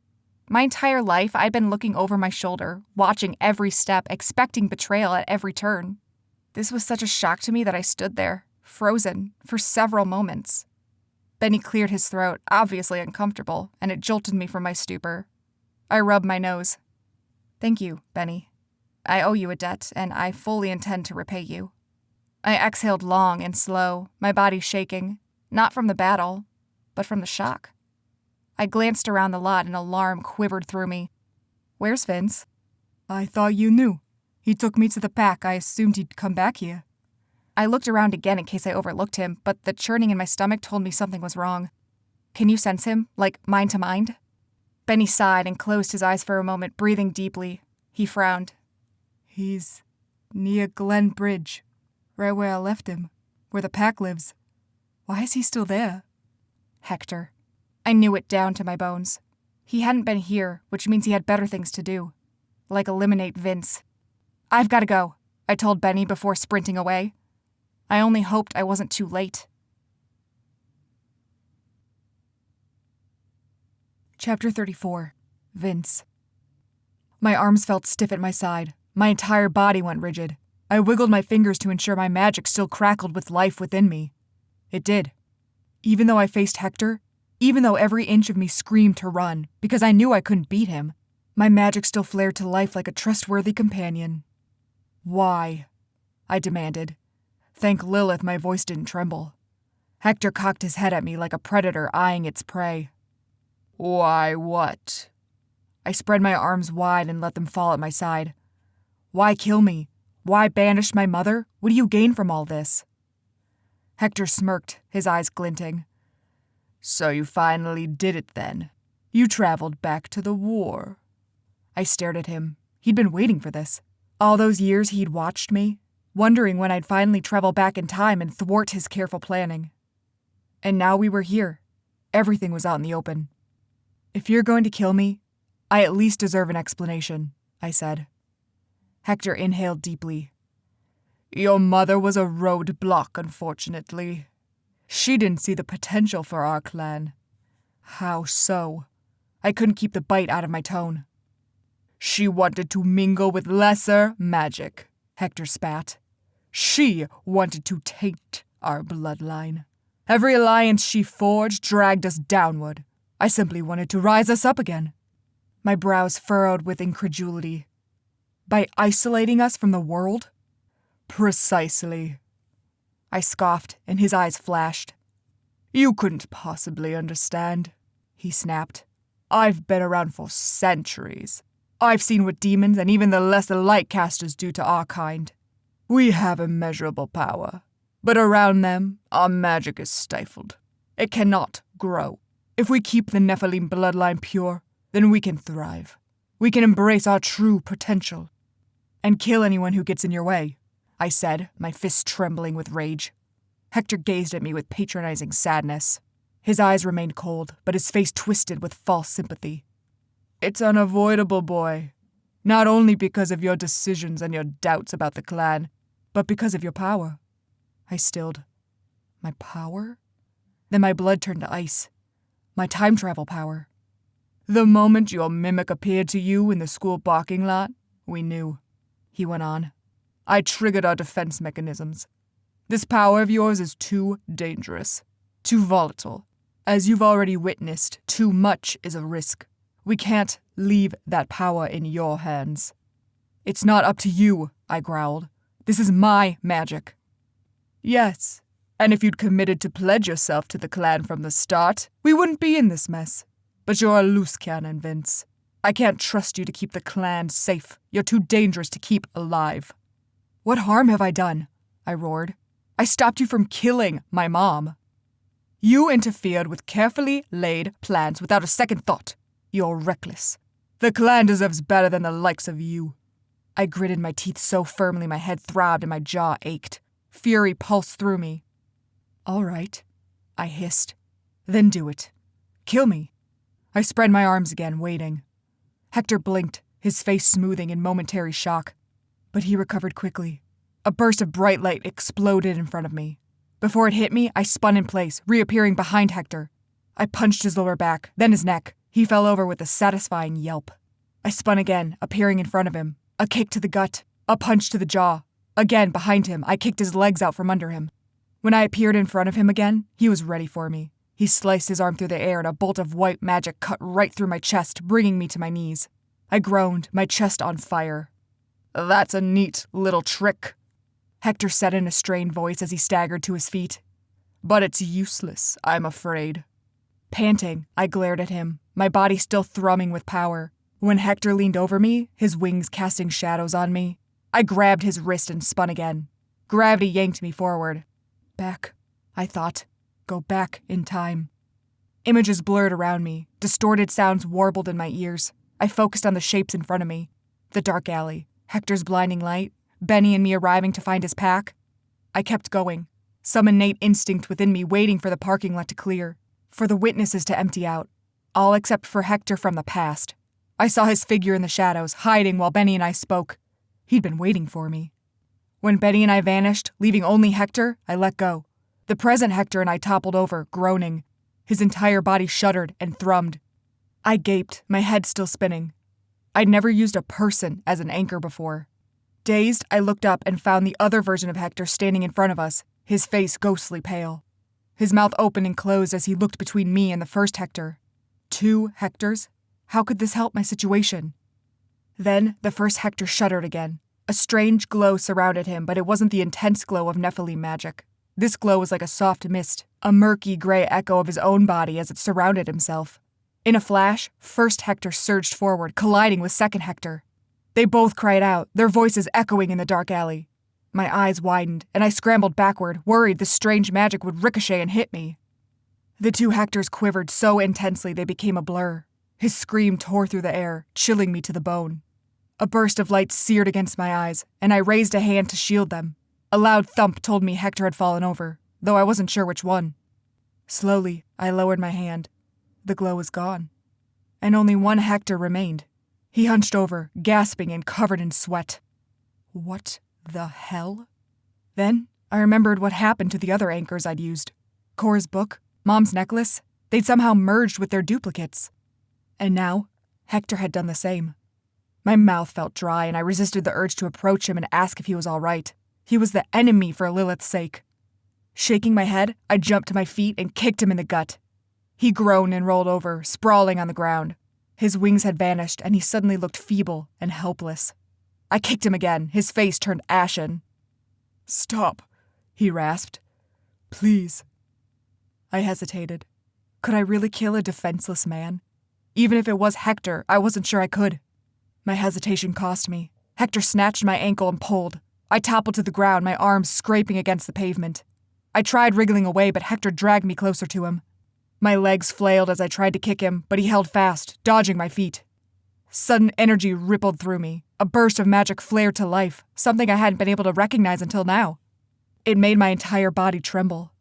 My entire life, I'd been looking over my shoulder, watching every step, expecting betrayal at every turn. This was such a shock to me that I stood there, frozen, for several moments. Benny cleared his throat, obviously uncomfortable, and it jolted me from my stupor. I rubbed my nose. Thank you, Benny. I owe you a debt, and I fully intend to repay you. I exhaled long and slow, my body shaking, not from the battle, but from the shock. I glanced around the lot and alarm quivered through me. Where's Vince? I thought you knew. He took me to the pack. I assumed he'd come back here. I looked around again in case I overlooked him, but the churning in my stomach told me something was wrong. Can you sense him, like mind to mind? Benny sighed and closed his eyes for a moment, breathing deeply. He frowned. He's near Glen Bridge, right where I left him, where the pack lives. Why is he still there? Hector. I knew it down to my bones. He hadn't been here, which means he had better things to do. Like eliminate Vince. I've got to go, I told Benny before sprinting away. I only hoped I wasn't too late. Chapter 34. Vince. My arms felt stiff at my side. My entire body went rigid. I wiggled my fingers to ensure my magic still crackled with life within me. It did. Even though I faced Hector, even though every inch of me screamed to run because I knew I couldn't beat him, my magic still flared to life like a trustworthy companion. Why? I demanded. Thank Lilith my voice didn't tremble. Hector cocked his head at me like a predator eyeing its prey. Why what? I spread my arms wide and let them fall at my side. Why kill me? Why banish my mother? What do you gain from all this? Hector smirked, his eyes glinting. So you finally did it then. You traveled back to the war. I stared at him. He'd been waiting for this. All those years he'd watched me, wondering when I'd finally travel back in time and thwart his careful planning. And now we were here. Everything was out in the open. If you're going to kill me, I at least deserve an explanation, I said. Hector inhaled deeply. Your mother was a roadblock, unfortunately. She didn't see the potential for our clan. How so? I couldn't keep the bite out of my tone. She wanted to mingle with lesser magic, Hector spat. She wanted to taint our bloodline. Every alliance she forged dragged us downward. I simply wanted to rise us up again. My brows furrowed with incredulity. By isolating us from the world? Precisely. I scoffed, and his eyes flashed. You couldn't possibly understand, he snapped. I've been around for centuries. I've seen what demons and even the lesser light casters do to our kind. We have immeasurable power, but around them, our magic is stifled. It cannot grow. If we keep the Nephilim bloodline pure, then we can thrive. We can embrace our true potential. And kill anyone who gets in your way, I said, my fists trembling with rage. Hector gazed at me with patronizing sadness. His eyes remained cold, but his face twisted with false sympathy. It's unavoidable, boy. Not only because of your decisions and your doubts about the clan, but because of your power. I stilled. My power? Then my blood turned to ice. My time travel power. The moment your mimic appeared to you in the school parking lot, we knew, he went on. I triggered our defense mechanisms. This power of yours is too dangerous, too volatile. As you've already witnessed, too much is a risk. We can't leave that power in your hands. It's not up to you, I growled. This is my magic. Yes, and if you'd committed to pledge yourself to the clan from the start, we wouldn't be in this mess. But you're a loose cannon, Vince. I can't trust you to keep the clan safe. You're too dangerous to keep alive. What harm have I done? I roared. I stopped you from killing my mom. You interfered with carefully laid plans without a second thought. You're reckless. The clan deserves better than the likes of you. I gritted my teeth so firmly my head throbbed and my jaw ached. Fury pulsed through me. All right, I hissed. Then do it. Kill me. I spread my arms again, waiting. Hector blinked, his face smoothing in momentary shock. But he recovered quickly. A burst of bright light exploded in front of me. Before it hit me, I spun in place, reappearing behind Hector. I punched his lower back, then his neck. He fell over with a satisfying yelp. I spun again, appearing in front of him. A kick to the gut, a punch to the jaw. Again, behind him, I kicked his legs out from under him. When I appeared in front of him again, he was ready for me. He sliced his arm through the air and a bolt of white magic cut right through my chest, bringing me to my knees. I groaned, my chest on fire. That's a neat little trick, Hector said in a strained voice as he staggered to his feet. But it's useless, I'm afraid. Panting, I glared at him, my body still thrumming with power. When Hector leaned over me, his wings casting shadows on me, I grabbed his wrist and spun again. Gravity yanked me forward. Back, I thought. Go back in time. Images blurred around me, distorted sounds warbled in my ears. I focused on the shapes in front of me. The dark alley, Hector's blinding light, Benny and me arriving to find his pack. I kept going, some innate instinct within me waiting for the parking lot to clear, for the witnesses to empty out, all except for Hector from the past. I saw his figure in the shadows, hiding while Benny and I spoke. He'd been waiting for me. When Benny and I vanished, leaving only Hector, I let go. The present Hector and I toppled over, groaning. His entire body shuddered and thrummed. I gaped, my head still spinning. I'd never used a person as an anchor before. Dazed, I looked up and found the other version of Hector standing in front of us, his face ghostly pale. His mouth opened and closed as he looked between me and the first Hector. 2 Hectors? How could this help my situation? Then the first Hector shuddered again. A strange glow surrounded him, but it wasn't the intense glow of Nephilim magic. This glow was like a soft mist, a murky gray echo of his own body as it surrounded himself. In a flash, first Hector surged forward, colliding with second Hector. They both cried out, their voices echoing in the dark alley. My eyes widened, and I scrambled backward, worried the strange magic would ricochet and hit me. The 2 Hectors quivered so intensely they became a blur. His scream tore through the air, chilling me to the bone. A burst of light seared against my eyes, and I raised a hand to shield them. A loud thump told me Hector had fallen over, though I wasn't sure which one. Slowly, I lowered my hand. The glow was gone, and only 1 Hector remained. He hunched over, gasping and covered in sweat. What the hell? Then I remembered what happened to the other anchors I'd used. Cora's book, Mom's necklace, they'd somehow merged with their duplicates. And now, Hector had done the same. My mouth felt dry, and I resisted the urge to approach him and ask if he was all right. He was the enemy for Lilith's sake. Shaking my head, I jumped to my feet and kicked him in the gut. He groaned and rolled over, sprawling on the ground. His wings had vanished, and he suddenly looked feeble and helpless. I kicked him again, his face turned ashen. "Stop," he rasped. "Please." I hesitated. Could I really kill a defenseless man? Even if it was Hector, I wasn't sure I could. My hesitation cost me. Hector snatched my ankle and pulled. I toppled to the ground, my arms scraping against the pavement. I tried wriggling away, but Hector dragged me closer to him. My legs flailed as I tried to kick him, but he held fast, dodging my feet. Sudden energy rippled through me. A burst of magic flared to life, something I hadn't been able to recognize until now. It made my entire body tremble.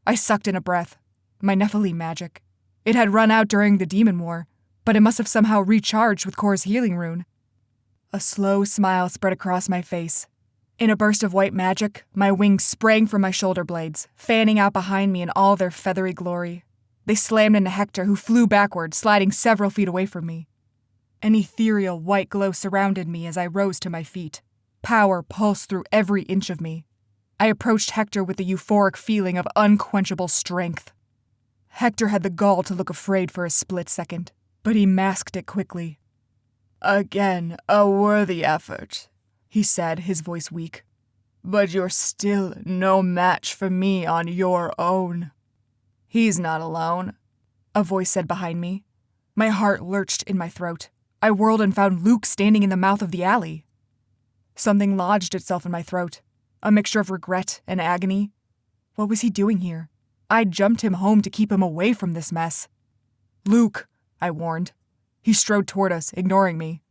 I sucked in a breath. My Nephilim magic. It had run out during the Demon War, but it must have somehow recharged with Cora's healing rune. A slow smile spread across my face. In a burst of white magic, my wings sprang from my shoulder blades, fanning out behind me in all their feathery glory. They slammed into Hector, who flew backward, sliding several feet away from me. An ethereal white glow surrounded me as I rose to my feet. Power pulsed through every inch of me. I approached Hector with the euphoric feeling of unquenchable strength. Hector had the gall to look afraid for a split second, but he masked it quickly. "Again, a worthy effort," he said, his voice weak. "But you're still no match for me on your own." "He's not alone," a voice said behind me. My heart lurched in my throat. I whirled and found Luke standing in the mouth of the alley. Something lodged itself in my throat, a mixture of regret and agony. What was he doing here? I'd jumped him home to keep him away from this mess. "Luke," I warned. He strode toward us, ignoring me.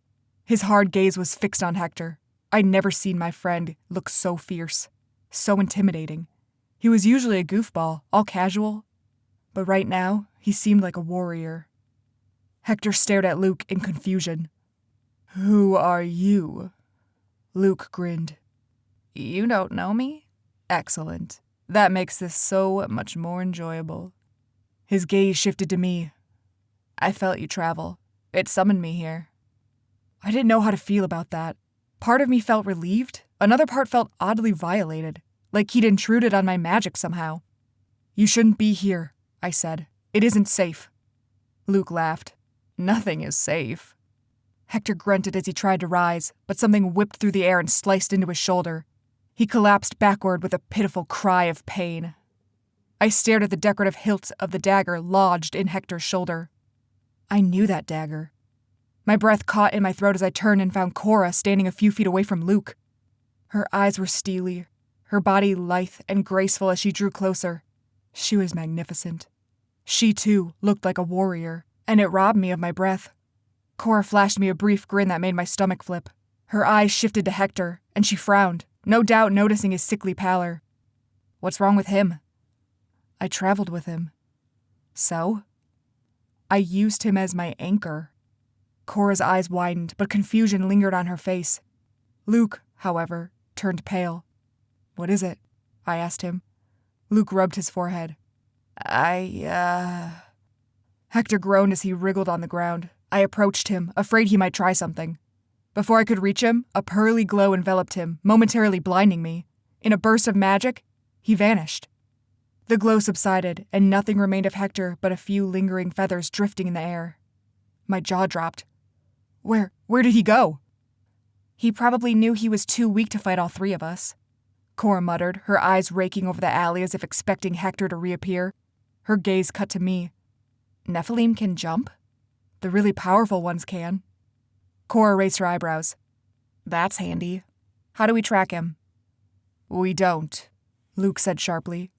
His hard gaze was fixed on Hector. I'd never seen my friend look so fierce, so intimidating. He was usually a goofball, all casual, but right now, he seemed like a warrior. Hector stared at Luke in confusion. "Who are you?" Luke grinned. "You don't know me? Excellent. That makes this so much more enjoyable." His gaze shifted to me. "I felt you travel. It summoned me here." I didn't know how to feel about that. Part of me felt relieved. Another part felt oddly violated, like he'd intruded on my magic somehow. "You shouldn't be here," I said. "It isn't safe." Luke laughed. "Nothing is safe." Hector grunted as he tried to rise, but something whipped through the air and sliced into his shoulder. He collapsed backward with a pitiful cry of pain. I stared at the decorative hilt of the dagger lodged in Hector's shoulder. I knew that dagger. My breath caught in my throat as I turned and found Cora standing a few feet away from Luke. Her eyes were steely, her body lithe and graceful as she drew closer. She was magnificent. She, too, looked like a warrior, and it robbed me of my breath. Cora flashed me a brief grin that made my stomach flip. Her eyes shifted to Hector, and she frowned, no doubt noticing his sickly pallor. "What's wrong with him?" "I traveled with him." "So?" "I used him as my anchor." Cora's eyes widened, but confusion lingered on her face. Luke, however, turned pale. "What is it?" I asked him. Luke rubbed his forehead. Hector groaned as he wriggled on the ground. I approached him, afraid he might try something. Before I could reach him, a pearly glow enveloped him, momentarily blinding me. In a burst of magic, he vanished. The glow subsided, and nothing remained of Hector but a few lingering feathers drifting in the air. My jaw dropped. Where did he go? He probably knew he was too weak to fight all three of us. Cora muttered, her eyes raking over the alley as if expecting Hector to reappear. Her gaze cut to me. Nephilim can jump? The really powerful ones can. Cora raised her eyebrows. That's handy. How do we track him? We don't, Luke said sharply.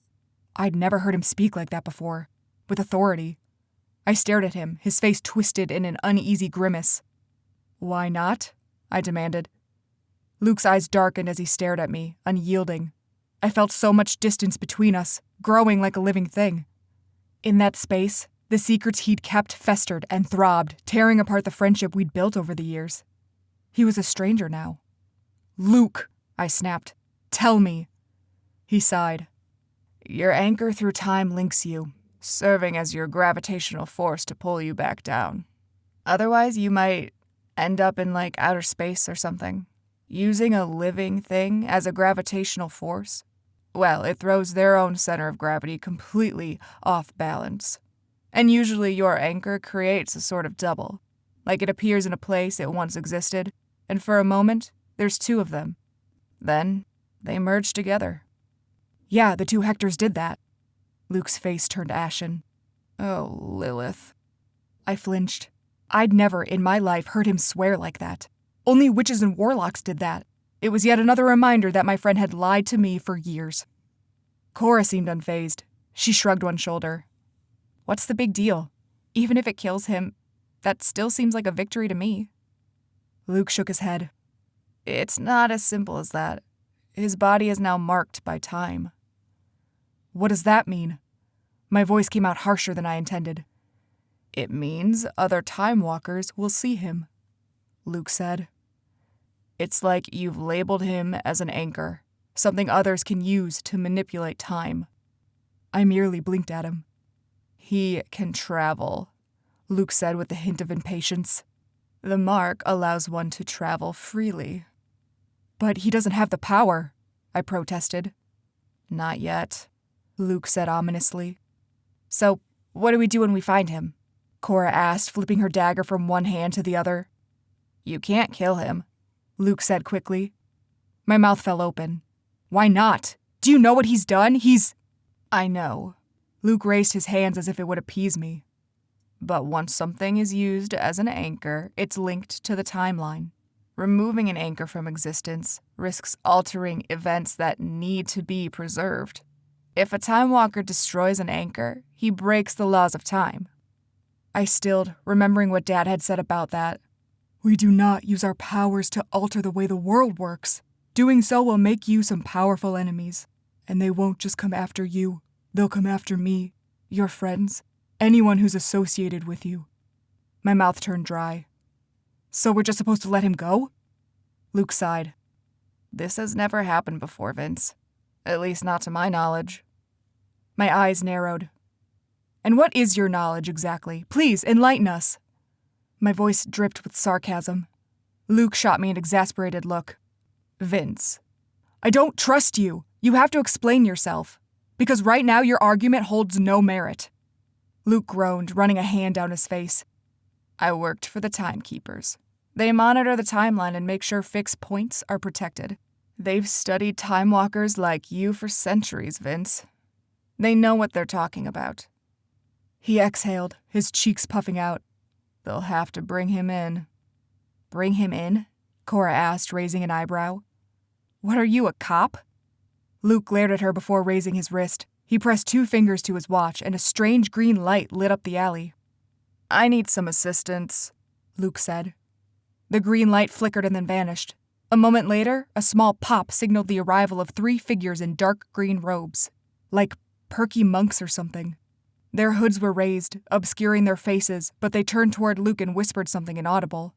I'd never heard him speak like that before, with authority. I stared at him, his face twisted in an uneasy grimace. Why not? I demanded. Luke's eyes darkened as he stared at me, unyielding. I felt so much distance between us, growing like a living thing. In that space, the secrets he'd kept festered and throbbed, tearing apart the friendship we'd built over the years. He was a stranger now. Luke, I snapped. Tell me. He sighed. Your anchor through time links you, serving as your gravitational force to pull you back down. Otherwise, you might end up in, outer space or something. Using a living thing as a gravitational force? Well, it throws their own center of gravity completely off balance. And usually your anchor creates a sort of double. Like it appears in a place it once existed, and for a moment, there's two of them. Then, they merge together. Yeah, the two Hectors did that. Luke's face turned ashen. Oh, Lilith. I flinched. I'd never in my life heard him swear like that. Only witches and warlocks did that. It was yet another reminder that my friend had lied to me for years. Cora seemed unfazed. She shrugged one shoulder. What's the big deal? Even if it kills him, that still seems like a victory to me. Luke shook his head. It's not as simple as that. His body is now marked by time. What does that mean? My voice came out harsher than I intended. It means other time walkers will see him, Luke said. It's like you've labeled him as an anchor, something others can use to manipulate time. I merely blinked at him. He can travel, Luke said with a hint of impatience. The mark allows one to travel freely. But he doesn't have the power, I protested. Not yet, Luke said ominously. So, what do we do when we find him? Cora asked, flipping her dagger from one hand to the other. You can't kill him, Luke said quickly. My mouth fell open. Why not? Do you know what he's done? I know. Luke raised his hands as if it would appease me. But once something is used as an anchor, it's linked to the timeline. Removing an anchor from existence risks altering events that need to be preserved. If a time walker destroys an anchor, he breaks the laws of time. I stilled, remembering what Dad had said about that. We do not use our powers to alter the way the world works. Doing so will make you some powerful enemies. And they won't just come after you. They'll come after me, your friends, anyone who's associated with you. My mouth turned dry. So we're just supposed to let him go? Luke sighed. This has never happened before, Vince. At least not to my knowledge. My eyes narrowed. And what is your knowledge exactly? Please, enlighten us. My voice dripped with sarcasm. Luke shot me an exasperated look. Vince, I don't trust you. You have to explain yourself. Because right now your argument holds no merit. Luke groaned, running a hand down his face. I worked for the Timekeepers. They monitor the timeline and make sure fixed points are protected. They've studied time walkers like you for centuries, Vince. They know what they're talking about. He exhaled, his cheeks puffing out. They'll have to bring him in. Bring him in? Cora asked, raising an eyebrow. What are you, a cop? Luke glared at her before raising his wrist. He pressed 2 fingers to his watch, and a strange green light lit up the alley. I need some assistance, Luke said. The green light flickered and then vanished. A moment later, a small pop signaled the arrival of 3 figures in dark green robes, like perky monks or something. Their hoods were raised, obscuring their faces, but they turned toward Luke and whispered something inaudible.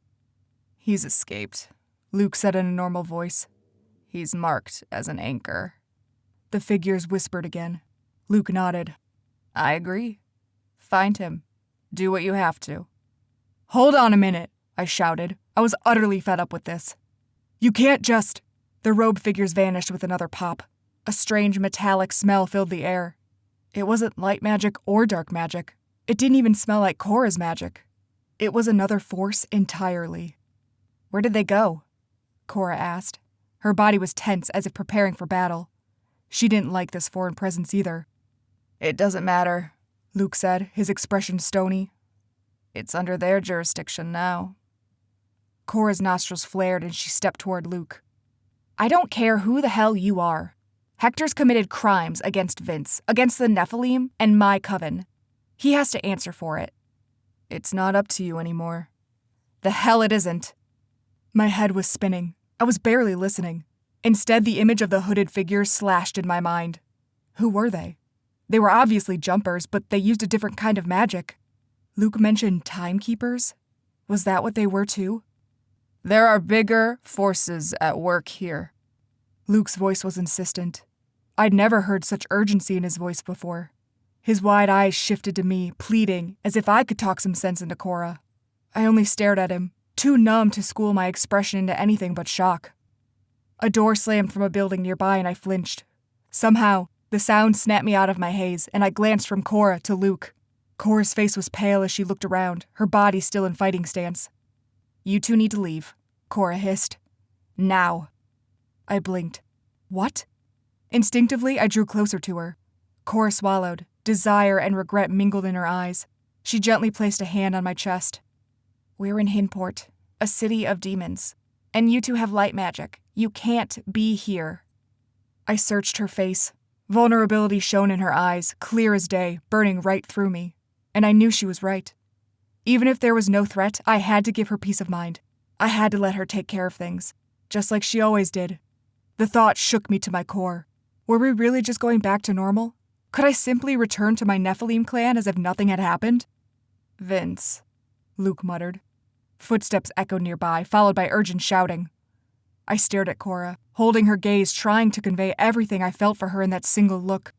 He's escaped, Luke said in a normal voice. He's marked as an anchor. The figures whispered again. Luke nodded. I agree. Find him. Do what you have to. Hold on a minute, I shouted. I was utterly fed up with this. You can't just... The robe figures vanished with another pop. A strange metallic smell filled the air. It wasn't light magic or dark magic. It didn't even smell like Cora's magic. It was another force entirely. Where did they go? Cora asked. Her body was tense as if preparing for battle. She didn't like this foreign presence either. It doesn't matter, Luke said, his expression stony. It's under their jurisdiction now. Cora's nostrils flared and she stepped toward Luke. I don't care who the hell you are. Hector's committed crimes against Vince, against the Nephilim, and my coven. He has to answer for it. It's not up to you anymore. The hell it isn't. My head was spinning. I was barely listening. Instead, the image of the hooded figures slashed in my mind. Who were they? They were obviously jumpers, but they used a different kind of magic. Luke mentioned timekeepers? Was that what they were too? There are bigger forces at work here. Luke's voice was insistent. I'd never heard such urgency in his voice before. His wide eyes shifted to me, pleading, as if I could talk some sense into Cora. I only stared at him, too numb to school my expression into anything but shock. A door slammed from a building nearby and I flinched. Somehow, the sound snapped me out of my haze, and I glanced from Cora to Luke. Cora's face was pale as she looked around, her body still in fighting stance. You two need to leave, Cora hissed. Now. I blinked. What? Instinctively, I drew closer to her. Cora swallowed. Desire and regret mingled in her eyes. She gently placed a hand on my chest. We're in Hinport, a city of demons. And you two have light magic. You can't be here. I searched her face. Vulnerability shone in her eyes, clear as day, burning right through me. And I knew she was right. Even if there was no threat, I had to give her peace of mind. I had to let her take care of things, just like she always did. The thought shook me to my core. Were we really just going back to normal? Could I simply return to my Nephilim clan as if nothing had happened? Vince, Luke muttered. Footsteps echoed nearby, followed by urgent shouting. I stared at Cora, holding her gaze, trying to convey everything I felt for her in that single look.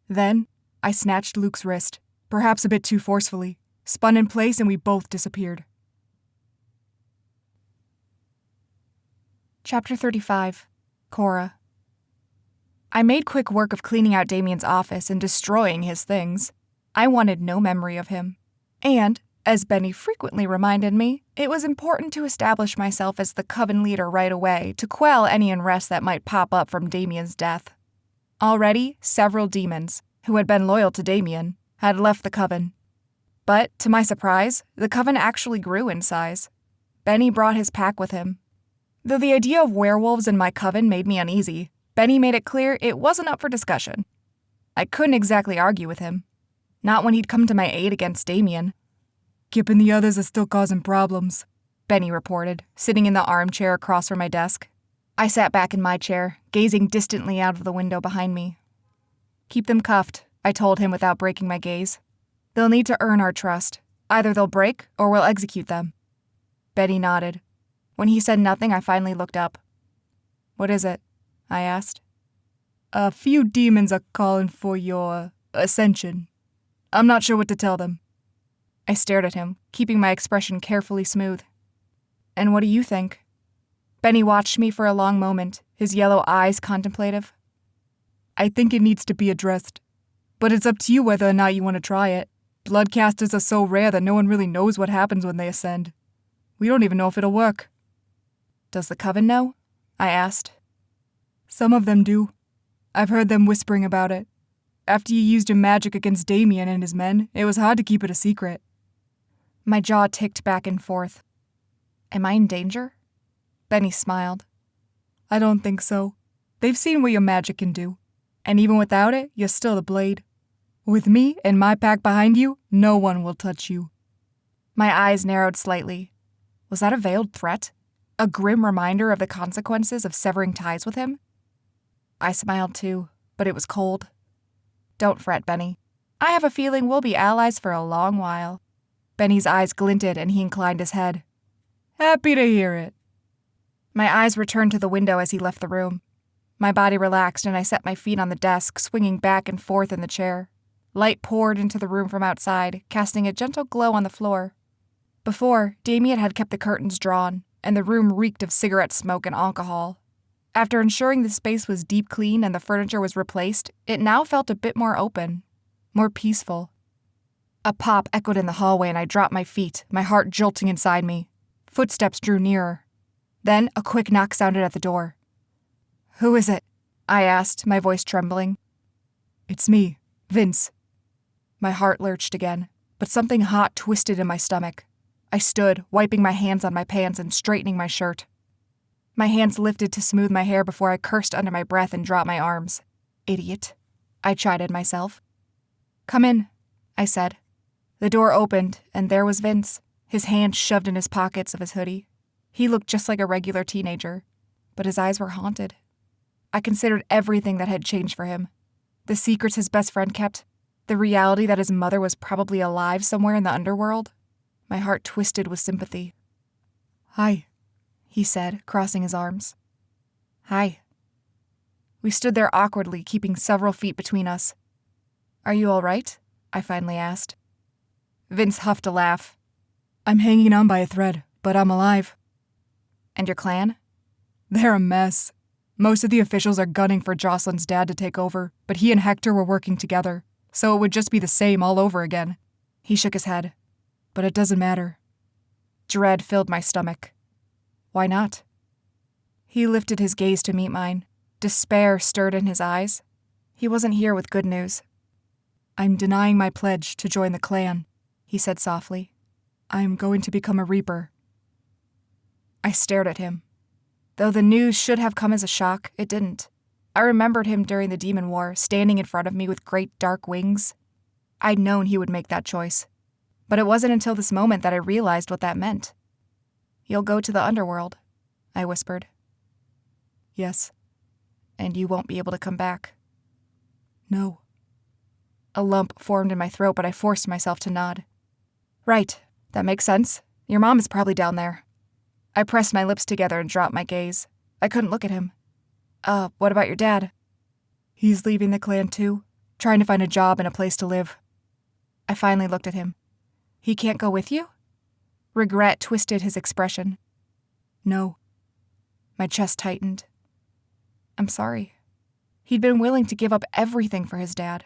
Then, I snatched Luke's wrist, perhaps a bit too forcefully, spun in place, and we both disappeared. Chapter 35. Cora. I made quick work of cleaning out Damien's office and destroying his things. I wanted no memory of him. And, as Benny frequently reminded me, it was important to establish myself as the coven leader right away to quell any unrest that might pop up from Damien's death. Already, several demons, who had been loyal to Damien, had left the coven. But, to my surprise, the coven actually grew in size. Benny brought his pack with him. Though the idea of werewolves in my coven made me uneasy, Benny made it clear it wasn't up for discussion. I couldn't exactly argue with him. Not when he'd come to my aid against Damien. Kip and the others are still causing problems, Benny reported, sitting in the armchair across from my desk. I sat back in my chair, gazing distantly out of the window behind me. Keep them cuffed, I told him without breaking my gaze. They'll need to earn our trust. Either they'll break, or we'll execute them. Benny nodded. When he said nothing, I finally looked up. What is it? I asked. A few demons are calling for your ascension. I'm not sure what to tell them. I stared at him, keeping my expression carefully smooth. And what do you think? Benny watched me for a long moment, his yellow eyes contemplative. I think it needs to be addressed. But it's up to you whether or not you want to try it. Bloodcasters are so rare that no one really knows what happens when they ascend. We don't even know if it'll work. Does the coven know? I asked. Some of them do. I've heard them whispering about it. After you used your magic against Damien and his men, it was hard to keep it a secret. My jaw ticked back and forth. Am I in danger? Benny smiled. I don't think so. They've seen what your magic can do. And even without it, you're still the blade. With me and my pack behind you, no one will touch you. My eyes narrowed slightly. Was that a veiled threat? A grim reminder of the consequences of severing ties with him? I smiled too, but it was cold. Don't fret, Benny. I have a feeling we'll be allies for a long while. Benny's eyes glinted and he inclined his head. Happy to hear it. My eyes returned to the window as he left the room. My body relaxed and I set my feet on the desk, swinging back and forth in the chair. Light poured into the room from outside, casting a gentle glow on the floor. Before, Damien had kept the curtains drawn, and the room reeked of cigarette smoke and alcohol. After ensuring the space was deep clean and the furniture was replaced, it now felt a bit more open, more peaceful. A pop echoed in the hallway and I dropped my feet, my heart jolting inside me. Footsteps drew nearer. Then a quick knock sounded at the door. "Who is it?" I asked, my voice trembling. "It's me, Vince." My heart lurched again, but something hot twisted in my stomach. I stood, wiping my hands on my pants and straightening my shirt. My hands lifted to smooth my hair before I cursed under my breath and dropped my arms. Idiot. I chided myself. "Come in," I said. The door opened, and there was Vince, his hands shoved in his pockets of his hoodie. He looked just like a regular teenager, but his eyes were haunted. I considered everything that had changed for him. The secrets his best friend kept, the reality that his mother was probably alive somewhere in the underworld. My heart twisted with sympathy. "Hi," he said, crossing his arms. "Hi." We stood there awkwardly, keeping several feet between us. "Are you all right?" I finally asked. Vince huffed a laugh. "I'm hanging on by a thread, but I'm alive." "And your clan?" "They're a mess. Most of the officials are gunning for Jocelyn's dad to take over, but he and Hector were working together, so it would just be the same all over again." He shook his head. "But it doesn't matter." Dread filled my stomach. "Why not?" He lifted his gaze to meet mine. Despair stirred in his eyes. He wasn't here with good news. "I'm denying my pledge to join the clan," he said softly. "I'm going to become a Reaper." I stared at him. Though the news should have come as a shock, it didn't. I remembered him during the Demon War, standing in front of me with great dark wings. I'd known he would make that choice. But it wasn't until this moment that I realized what that meant. "You'll go to the underworld," I whispered. "Yes." "And you won't be able to come back." "No." A lump formed in my throat, but I forced myself to nod. "Right, that makes sense. Your mom is probably down there." I pressed my lips together and dropped my gaze. I couldn't look at him. What about your dad?" "He's leaving the clan too, trying to find a job and a place to live." I finally looked at him. "He can't go with you?" Regret twisted his expression. "No." My chest tightened. "I'm sorry." He'd been willing to give up everything for his dad.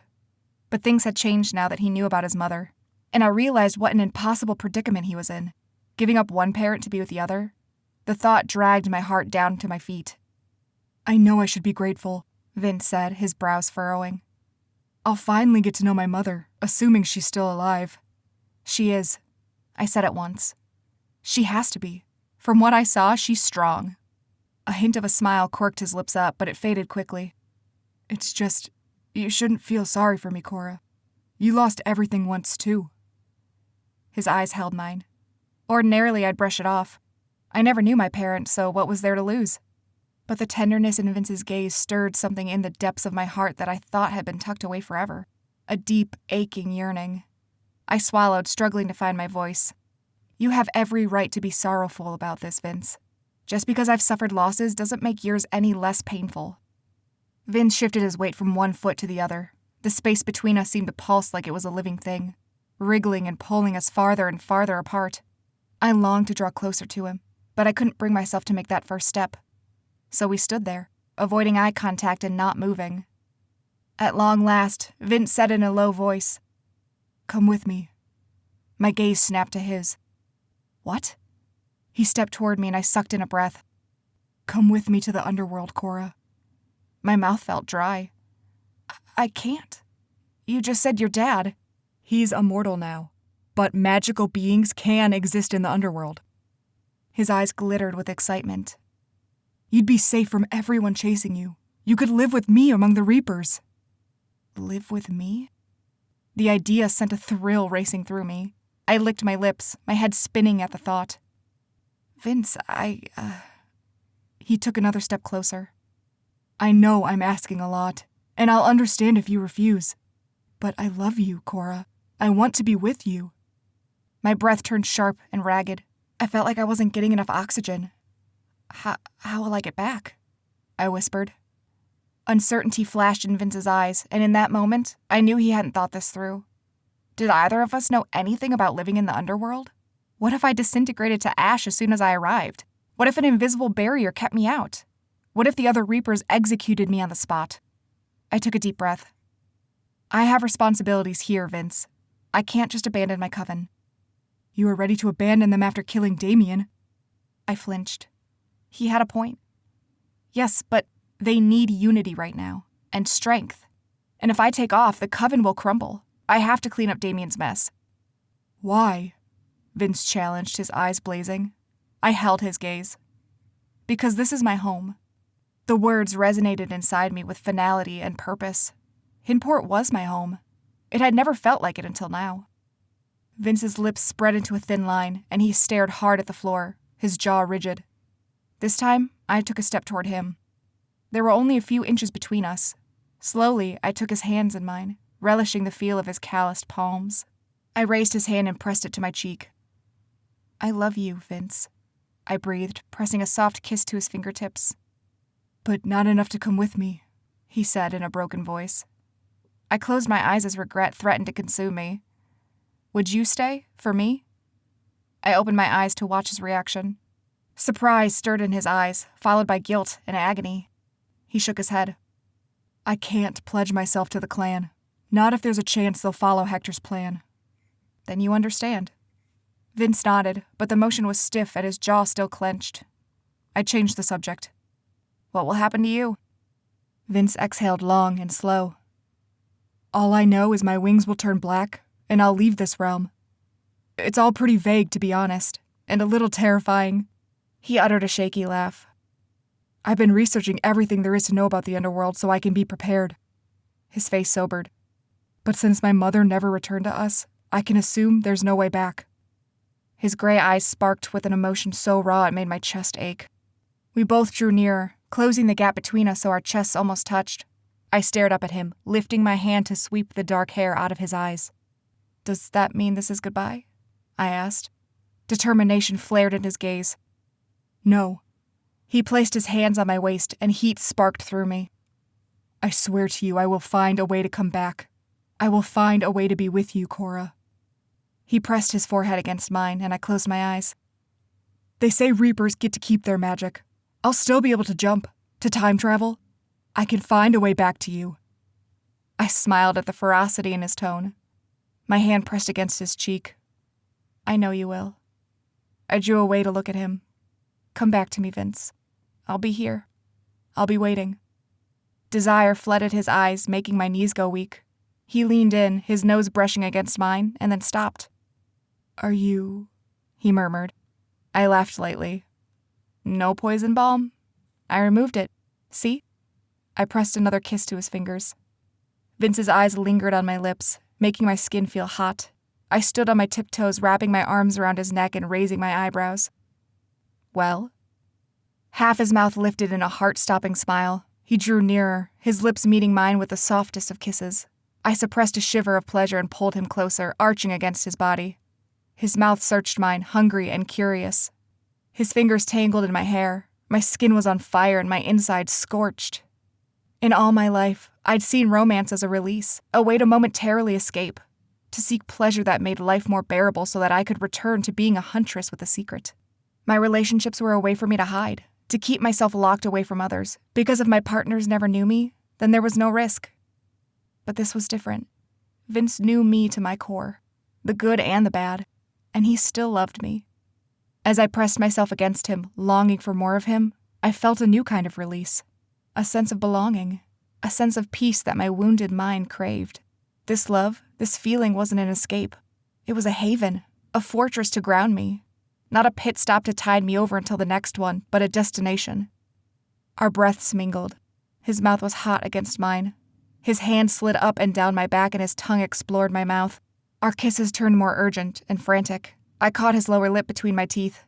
But things had changed now that he knew about his mother, and I realized what an impossible predicament he was in, giving up one parent to be with the other. The thought dragged my heart down to my feet. "I know I should be grateful," Vince said, his brows furrowing. "I'll finally get to know my mother, assuming she's still alive." "She is," I said at once. "She has to be. From what I saw, she's strong." A hint of a smile quirked his lips up, but it faded quickly. "It's just, you shouldn't feel sorry for me, Cora. You lost everything once, too." His eyes held mine. Ordinarily, I'd brush it off. I never knew my parent, so what was there to lose? But the tenderness in Vince's gaze stirred something in the depths of my heart that I thought had been tucked away forever. A deep, aching yearning. I swallowed, struggling to find my voice. "You have every right to be sorrowful about this, Vince. Just because I've suffered losses doesn't make yours any less painful." Vince shifted his weight from one foot to the other. The space between us seemed to pulse like it was a living thing, wriggling and pulling us farther and farther apart. I longed to draw closer to him, but I couldn't bring myself to make that first step. So we stood there, avoiding eye contact and not moving. At long last, Vince said in a low voice, "Come with me." My gaze snapped to his. "What?" He stepped toward me and I sucked in a breath. "Come with me to the underworld, Cora." My mouth felt dry. I can't. You just said your dad." "He's immortal now, but magical beings can exist in the underworld." His eyes glittered with excitement. "You'd be safe from everyone chasing you. You could live with me among the Reapers." Live with me? The idea sent a thrill racing through me. I licked my lips, my head spinning at the thought. "Vince, He took another step closer. "I know I'm asking a lot, and I'll understand if you refuse. But I love you, Cora. I want to be with you." My breath turned sharp and ragged. I felt like I wasn't getting enough oxygen. How will I get back?" I whispered. Uncertainty flashed in Vince's eyes, and in that moment, I knew he hadn't thought this through. Did either of us know anything about living in the underworld? What if I disintegrated to ash as soon as I arrived? What if an invisible barrier kept me out? What if the other Reapers executed me on the spot? I took a deep breath. I have responsibilities here, Vince. I can't just abandon my coven. You were ready to abandon them after killing Damien. I flinched. He had a point. Yes, but they need unity right now, and strength. And if I take off, the coven will crumble. I have to clean up Damien's mess. Why? Vince challenged, his eyes blazing. I held his gaze. Because this is my home. The words resonated inside me with finality and purpose. Hinport was my home. It had never felt like it until now. Vince's lips spread into a thin line, and he stared hard at the floor, his jaw rigid. This time, I took a step toward him. There were only a few inches between us. Slowly, I took his hands in mine, relishing the feel of his calloused palms. I raised his hand and pressed it to my cheek. I love you, Vince, I breathed, pressing a soft kiss to his fingertips. But not enough to come with me, he said in a broken voice. I closed my eyes as regret threatened to consume me. Would you stay, for me? I opened my eyes to watch his reaction. Surprise stirred in his eyes, followed by guilt and agony. He shook his head. I can't pledge myself to the clan. Not if there's a chance they'll follow Hector's plan. Then you understand. Vince nodded, but the motion was stiff and his jaw still clenched. I changed the subject. What will happen to you? Vince exhaled long and slow. All I know is my wings will turn black, and I'll leave this realm. It's all pretty vague, to be honest, and a little terrifying. He uttered a shaky laugh. I've been researching everything there is to know about the underworld so I can be prepared. His face sobered. But since my mother never returned to us, I can assume there's no way back. His gray eyes sparked with an emotion so raw it made my chest ache. We both drew nearer, closing the gap between us so our chests almost touched. I stared up at him, lifting my hand to sweep the dark hair out of his eyes. Does that mean this is goodbye? I asked. Determination flared in his gaze. No. He placed his hands on my waist, and heat sparked through me. I swear to you I will find a way to come back. I will find a way to be with you, Cora. He pressed his forehead against mine, and I closed my eyes. They say Reapers get to keep their magic. I'll still be able to jump, to time travel. I can find a way back to you. I smiled at the ferocity in his tone. My hand pressed against his cheek. I know you will. I drew away to look at him. Come back to me, Vince. I'll be here. I'll be waiting. Desire flooded his eyes, making my knees go weak. He leaned in, his nose brushing against mine, and then stopped. Are you... he murmured. I laughed lightly. No poison balm? I removed it. See? I pressed another kiss to his fingers. Vince's eyes lingered on my lips, making my skin feel hot. I stood on my tiptoes, wrapping my arms around his neck and raising my eyebrows. Well? Half his mouth lifted in a heart-stopping smile. He drew nearer, his lips meeting mine with the softest of kisses. I suppressed a shiver of pleasure and pulled him closer, arching against his body. His mouth searched mine, hungry and curious. His fingers tangled in my hair. My skin was on fire and my insides scorched. In all my life, I'd seen romance as a release, a way to momentarily escape, to seek pleasure that made life more bearable so that I could return to being a huntress with a secret. My relationships were a way for me to hide, to keep myself locked away from others, because if my partners never knew me, then there was no risk. But this was different. Vince knew me to my core, the good and the bad, and he still loved me. As I pressed myself against him, longing for more of him, I felt a new kind of release. A sense of belonging, a sense of peace that my wounded mind craved. This love, this feeling wasn't an escape. It was a haven, a fortress to ground me. Not a pit stop to tide me over until the next one, but a destination. Our breaths mingled. His mouth was hot against mine. His hand slid up and down my back and his tongue explored my mouth. Our kisses turned more urgent and frantic. I caught his lower lip between my teeth.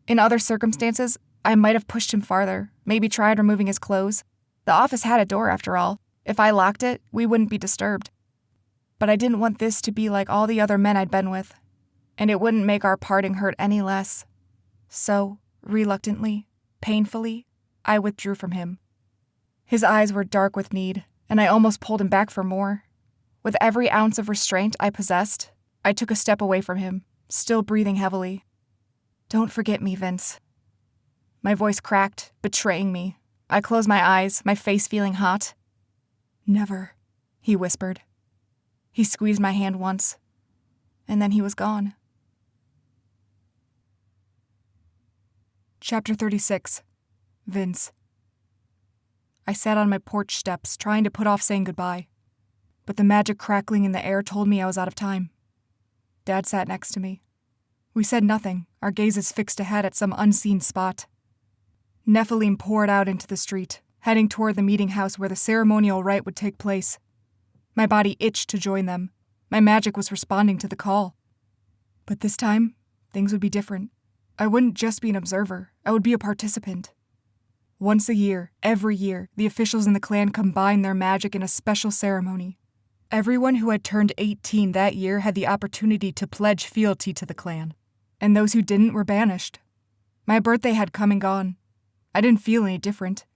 In other circumstances, I might have pushed him farther, maybe tried removing his clothes. The office had a door, after all. If I locked it, we wouldn't be disturbed. But I didn't want this to be like all the other men I'd been with, and it wouldn't make our parting hurt any less. So, reluctantly, painfully, I withdrew from him. His eyes were dark with need, and I almost pulled him back for more. With every ounce of restraint I possessed, I took a step away from him, still breathing heavily. Don't forget me, Vince. My voice cracked, betraying me. I closed my eyes, my face feeling hot. Never, he whispered. He squeezed my hand once, and then he was gone. Chapter 36. Vince. I sat on my porch steps, trying to put off saying goodbye, but the magic crackling in the air told me I was out of time. Dad sat next to me. We said nothing, our gazes fixed ahead at some unseen spot. Nephilim poured out into the street, heading toward the meeting house where the ceremonial rite would take place. My body itched to join them. My magic was responding to the call. But this time, things would be different. I wouldn't just be an observer, I would be a participant. Once a year, every year, the officials in the clan combined their magic in a special ceremony. Everyone who had turned 18 that year had the opportunity to pledge fealty to the clan, and those who didn't were banished. My birthday had come and gone. I didn't feel any different,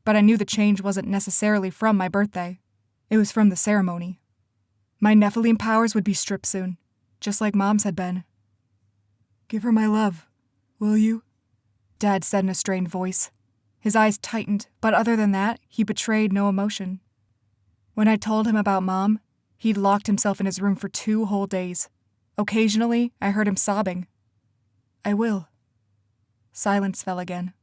but I knew the change wasn't necessarily from my birthday. It was from the ceremony. My Nephilim powers would be stripped soon, just like Mom's had been. "Give her my love, will you?" Dad said in a strained voice. His eyes tightened, but other than that, he betrayed no emotion. When I told him about Mom, he'd locked himself in his room for 2 whole days. Occasionally, I heard him sobbing. "I will." Silence fell again.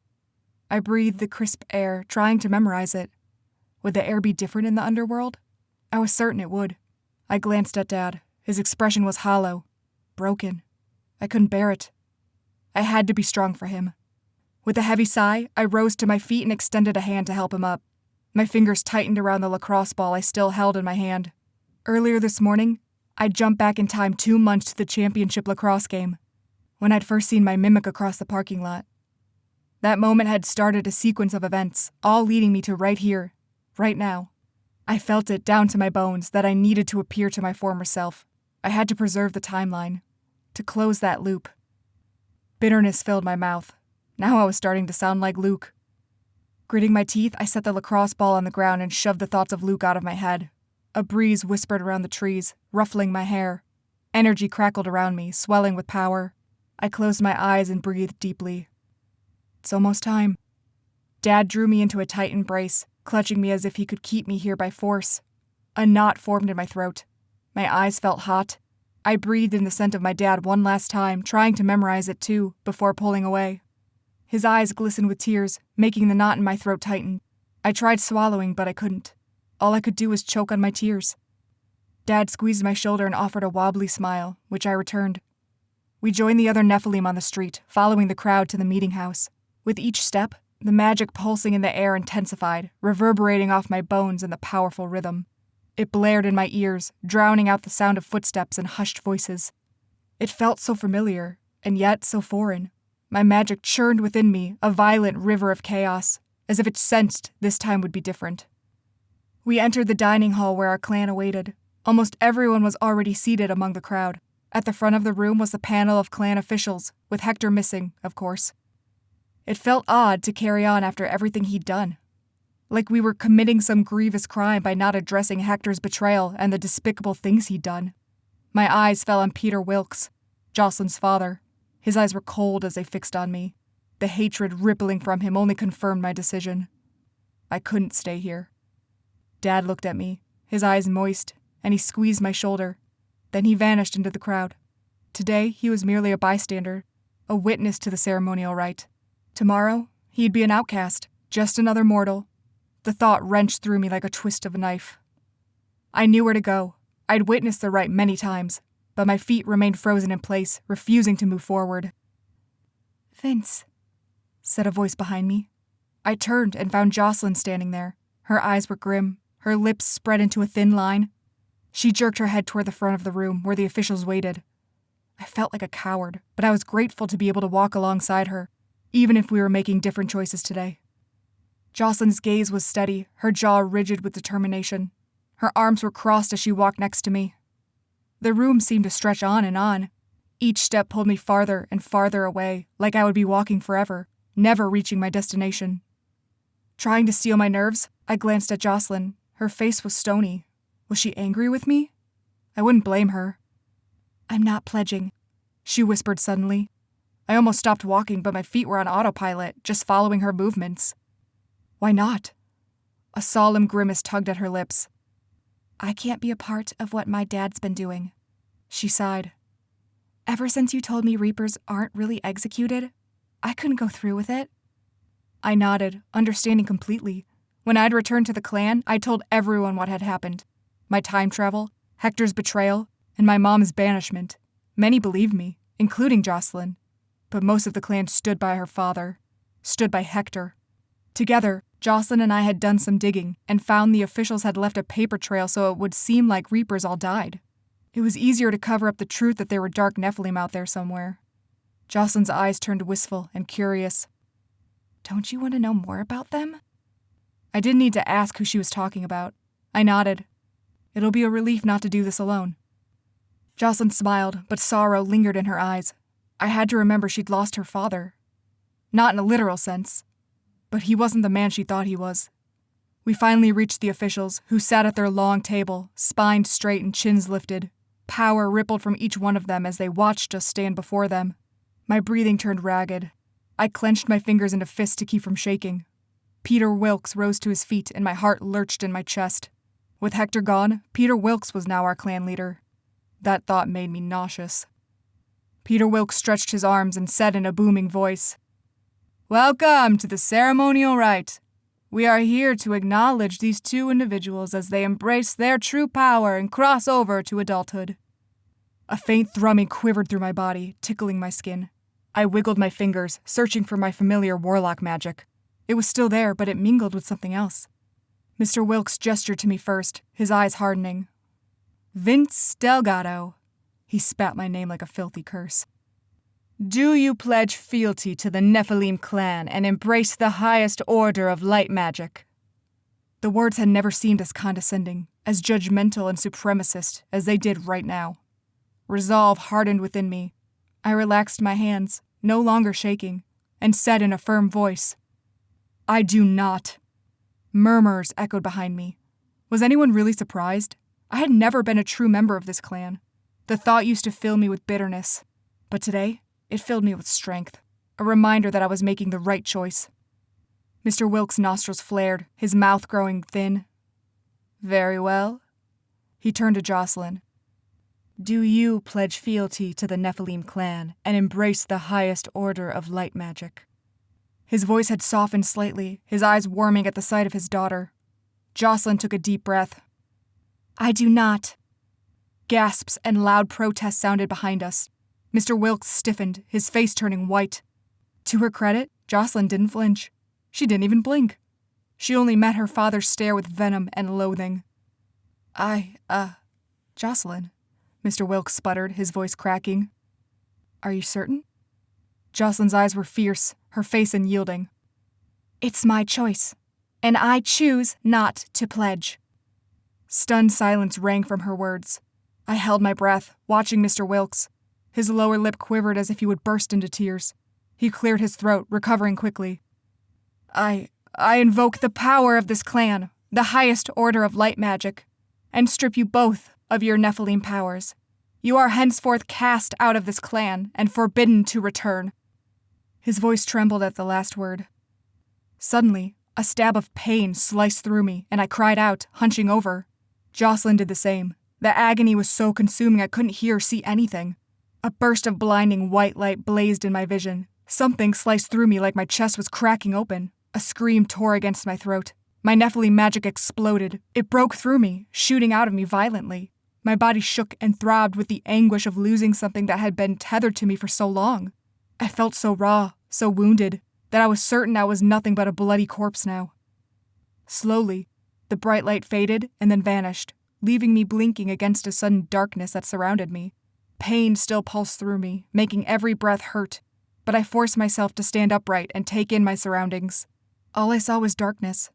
I breathed the crisp air, trying to memorize it. Would the air be different in the underworld? I was certain it would. I glanced at Dad. His expression was hollow, broken. I couldn't bear it. I had to be strong for him. With a heavy sigh, I rose to my feet and extended a hand to help him up. My fingers tightened around the lacrosse ball I still held in my hand. Earlier this morning, I'd jumped back in time 2 months to the championship lacrosse game, when I'd first seen my mimic across the parking lot. That moment had started a sequence of events, all leading me to right here, right now. I felt it down to my bones that I needed to appear to my former self. I had to preserve the timeline, to close that loop. Bitterness filled my mouth. Now I was starting to sound like Luke. Gritting my teeth, I set the lacrosse ball on the ground and shoved the thoughts of Luke out of my head. A breeze whispered around the trees, ruffling my hair. Energy crackled around me, swelling with power. I closed my eyes and breathed deeply. It's almost time. Dad drew me into a tight embrace, clutching me as if he could keep me here by force. A knot formed in my throat. My eyes felt hot. I breathed in the scent of my dad one last time, trying to memorize it too, before pulling away. His eyes glistened with tears, making the knot in my throat tighten. I tried swallowing, but I couldn't. All I could do was choke on my tears. Dad squeezed my shoulder and offered a wobbly smile, which I returned. We joined the other Nephilim on the street, following the crowd to the meeting house. With each step, the magic pulsing in the air intensified, reverberating off my bones in the powerful rhythm. It blared in my ears, drowning out the sound of footsteps and hushed voices. It felt so familiar, and yet so foreign. My magic churned within me, a violent river of chaos, as if it sensed this time would be different. We entered the dining hall where our clan awaited. Almost everyone was already seated among the crowd. At the front of the room was the panel of clan officials, with Hector missing, of course. It felt odd to carry on after everything he'd done. Like we were committing some grievous crime by not addressing Hector's betrayal and the despicable things he'd done. My eyes fell on Peter Wilkes, Jocelyn's father. His eyes were cold as they fixed on me. The hatred rippling from him only confirmed my decision. I couldn't stay here. Dad looked at me, his eyes moist, and he squeezed my shoulder. Then he vanished into the crowd. Today, he was merely a bystander, a witness to the ceremonial rite. Tomorrow, he'd be an outcast, just another mortal. The thought wrenched through me like a twist of a knife. I knew where to go. I'd witnessed the rite many times, but my feet remained frozen in place, refusing to move forward. "Vince," said a voice behind me. I turned and found Jocelyn standing there. Her eyes were grim, her lips spread into a thin line. She jerked her head toward the front of the room, where the officials waited. I felt like a coward, but I was grateful to be able to walk alongside her, even if we were making different choices today. Jocelyn's gaze was steady, her jaw rigid with determination. Her arms were crossed as she walked next to me. The room seemed to stretch on and on. Each step pulled me farther and farther away, like I would be walking forever, never reaching my destination. Trying to steel my nerves, I glanced at Jocelyn. Her face was stony. Was she angry with me? I wouldn't blame her. "I'm not pledging," she whispered suddenly. I almost stopped walking, but my feet were on autopilot, just following her movements. Why not? A solemn grimace tugged at her lips. I can't be a part of what my dad's been doing. She sighed. Ever since you told me Reapers aren't really executed, I couldn't go through with it. I nodded, understanding completely. When I'd returned to the clan, I told everyone what had happened. My time travel, Hector's betrayal, and my mom's banishment. Many believed me, including Jocelyn. But most of the clan stood by her father, stood by Hector. Together, Jocelyn and I had done some digging and found the officials had left a paper trail so it would seem like Reapers all died. It was easier to cover up the truth that there were dark Nephilim out there somewhere. Jocelyn's eyes turned wistful and curious. Don't you want to know more about them? I didn't need to ask who she was talking about. I nodded. It'll be a relief not to do this alone. Jocelyn smiled, but sorrow lingered in her eyes. I had to remember she'd lost her father. Not in a literal sense, but he wasn't the man she thought he was. We finally reached the officials, who sat at their long table, spines straight and chins lifted. Power rippled from each one of them as they watched us stand before them. My breathing turned ragged. I clenched my fingers into fists to keep from shaking. Peter Wilkes rose to his feet and my heart lurched in my chest. With Hector gone, Peter Wilkes was now our clan leader. That thought made me nauseous. Peter Wilkes stretched his arms and said in a booming voice, "Welcome to the ceremonial rite. We are here to acknowledge these two individuals as they embrace their true power and cross over to adulthood." A faint thrumming quivered through my body, tickling my skin. I wiggled my fingers, searching for my familiar warlock magic. It was still there, but it mingled with something else. Mr. Wilkes gestured to me first, his eyes hardening. "Vince Delgado." He spat my name like a filthy curse. "Do you pledge fealty to the Nephilim clan and embrace the highest order of light magic?" The words had never seemed as condescending, as judgmental and supremacist as they did right now. Resolve hardened within me. I relaxed my hands, no longer shaking, and said in a firm voice, "I do not." Murmurs echoed behind me. Was anyone really surprised? I had never been a true member of this clan. The thought used to fill me with bitterness, but today it filled me with strength, a reminder that I was making the right choice. Mr. Wilkes' nostrils flared, his mouth growing thin. "Very well." He turned to Jocelyn. "Do you pledge fealty to the Nephilim clan and embrace the highest order of light magic?" His voice had softened slightly, his eyes warming at the sight of his daughter. Jocelyn took a deep breath. "I do not." Gasps and loud protests sounded behind us. Mr. Wilkes stiffened, his face turning white. To her credit, Jocelyn didn't flinch. She didn't even blink. She only met her father's stare with venom and loathing. Jocelyn," Mr. Wilkes sputtered, his voice cracking. "Are you certain?" Jocelyn's eyes were fierce, her face unyielding. "It's my choice, and I choose not to pledge." Stunned silence rang from her words. I held my breath, watching Mr. Wilkes. His lower lip quivered as if he would burst into tears. He cleared his throat, recovering quickly. I invoke the power of this clan, the highest order of light magic, and strip you both of your Nephilim powers. You are henceforth cast out of this clan and forbidden to return." His voice trembled at the last word. Suddenly, a stab of pain sliced through me, and I cried out, hunching over. Jocelyn did the same. The agony was so consuming I couldn't hear or see anything. A burst of blinding white light blazed in my vision. Something sliced through me like my chest was cracking open. A scream tore against my throat. My Nephilim magic exploded. It broke through me, shooting out of me violently. My body shook and throbbed with the anguish of losing something that had been tethered to me for so long. I felt so raw, so wounded, that I was certain I was nothing but a bloody corpse now. Slowly, the bright light faded and then vanished, leaving me blinking against a sudden darkness that surrounded me. Pain still pulsed through me, making every breath hurt, but I forced myself to stand upright and take in my surroundings. All I saw was darkness.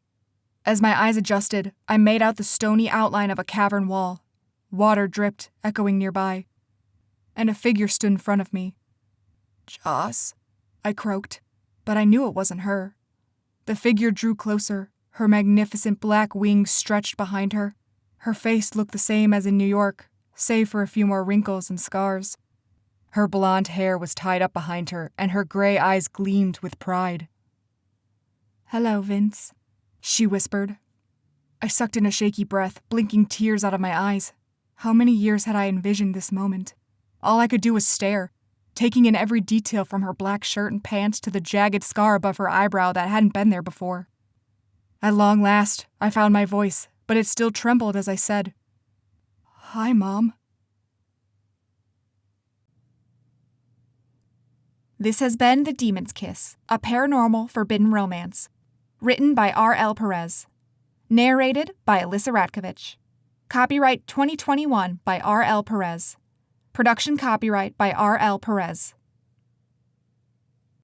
As my eyes adjusted, I made out the stony outline of a cavern wall. Water dripped, echoing nearby, and a figure stood in front of me. "Joss," I croaked, but I knew it wasn't her. The figure drew closer, her magnificent black wings stretched behind her. Her face looked the same as in New York, save for a few more wrinkles and scars. Her blonde hair was tied up behind her, and her gray eyes gleamed with pride. "Hello, Vince," she whispered. I sucked in a shaky breath, blinking tears out of my eyes. How many years had I envisioned this moment? All I could do was stare, taking in every detail from her black shirt and pants to the jagged scar above her eyebrow that hadn't been there before. At long last, I found my voice, but it still trembled as I said, "Hi, Mom." This has been The Demon's Kiss, a paranormal forbidden romance. Written by R.L. Perez. Narrated by Alyssa Ratkovich. Copyright 2021 by R.L. Perez. Production copyright by R.L. Perez.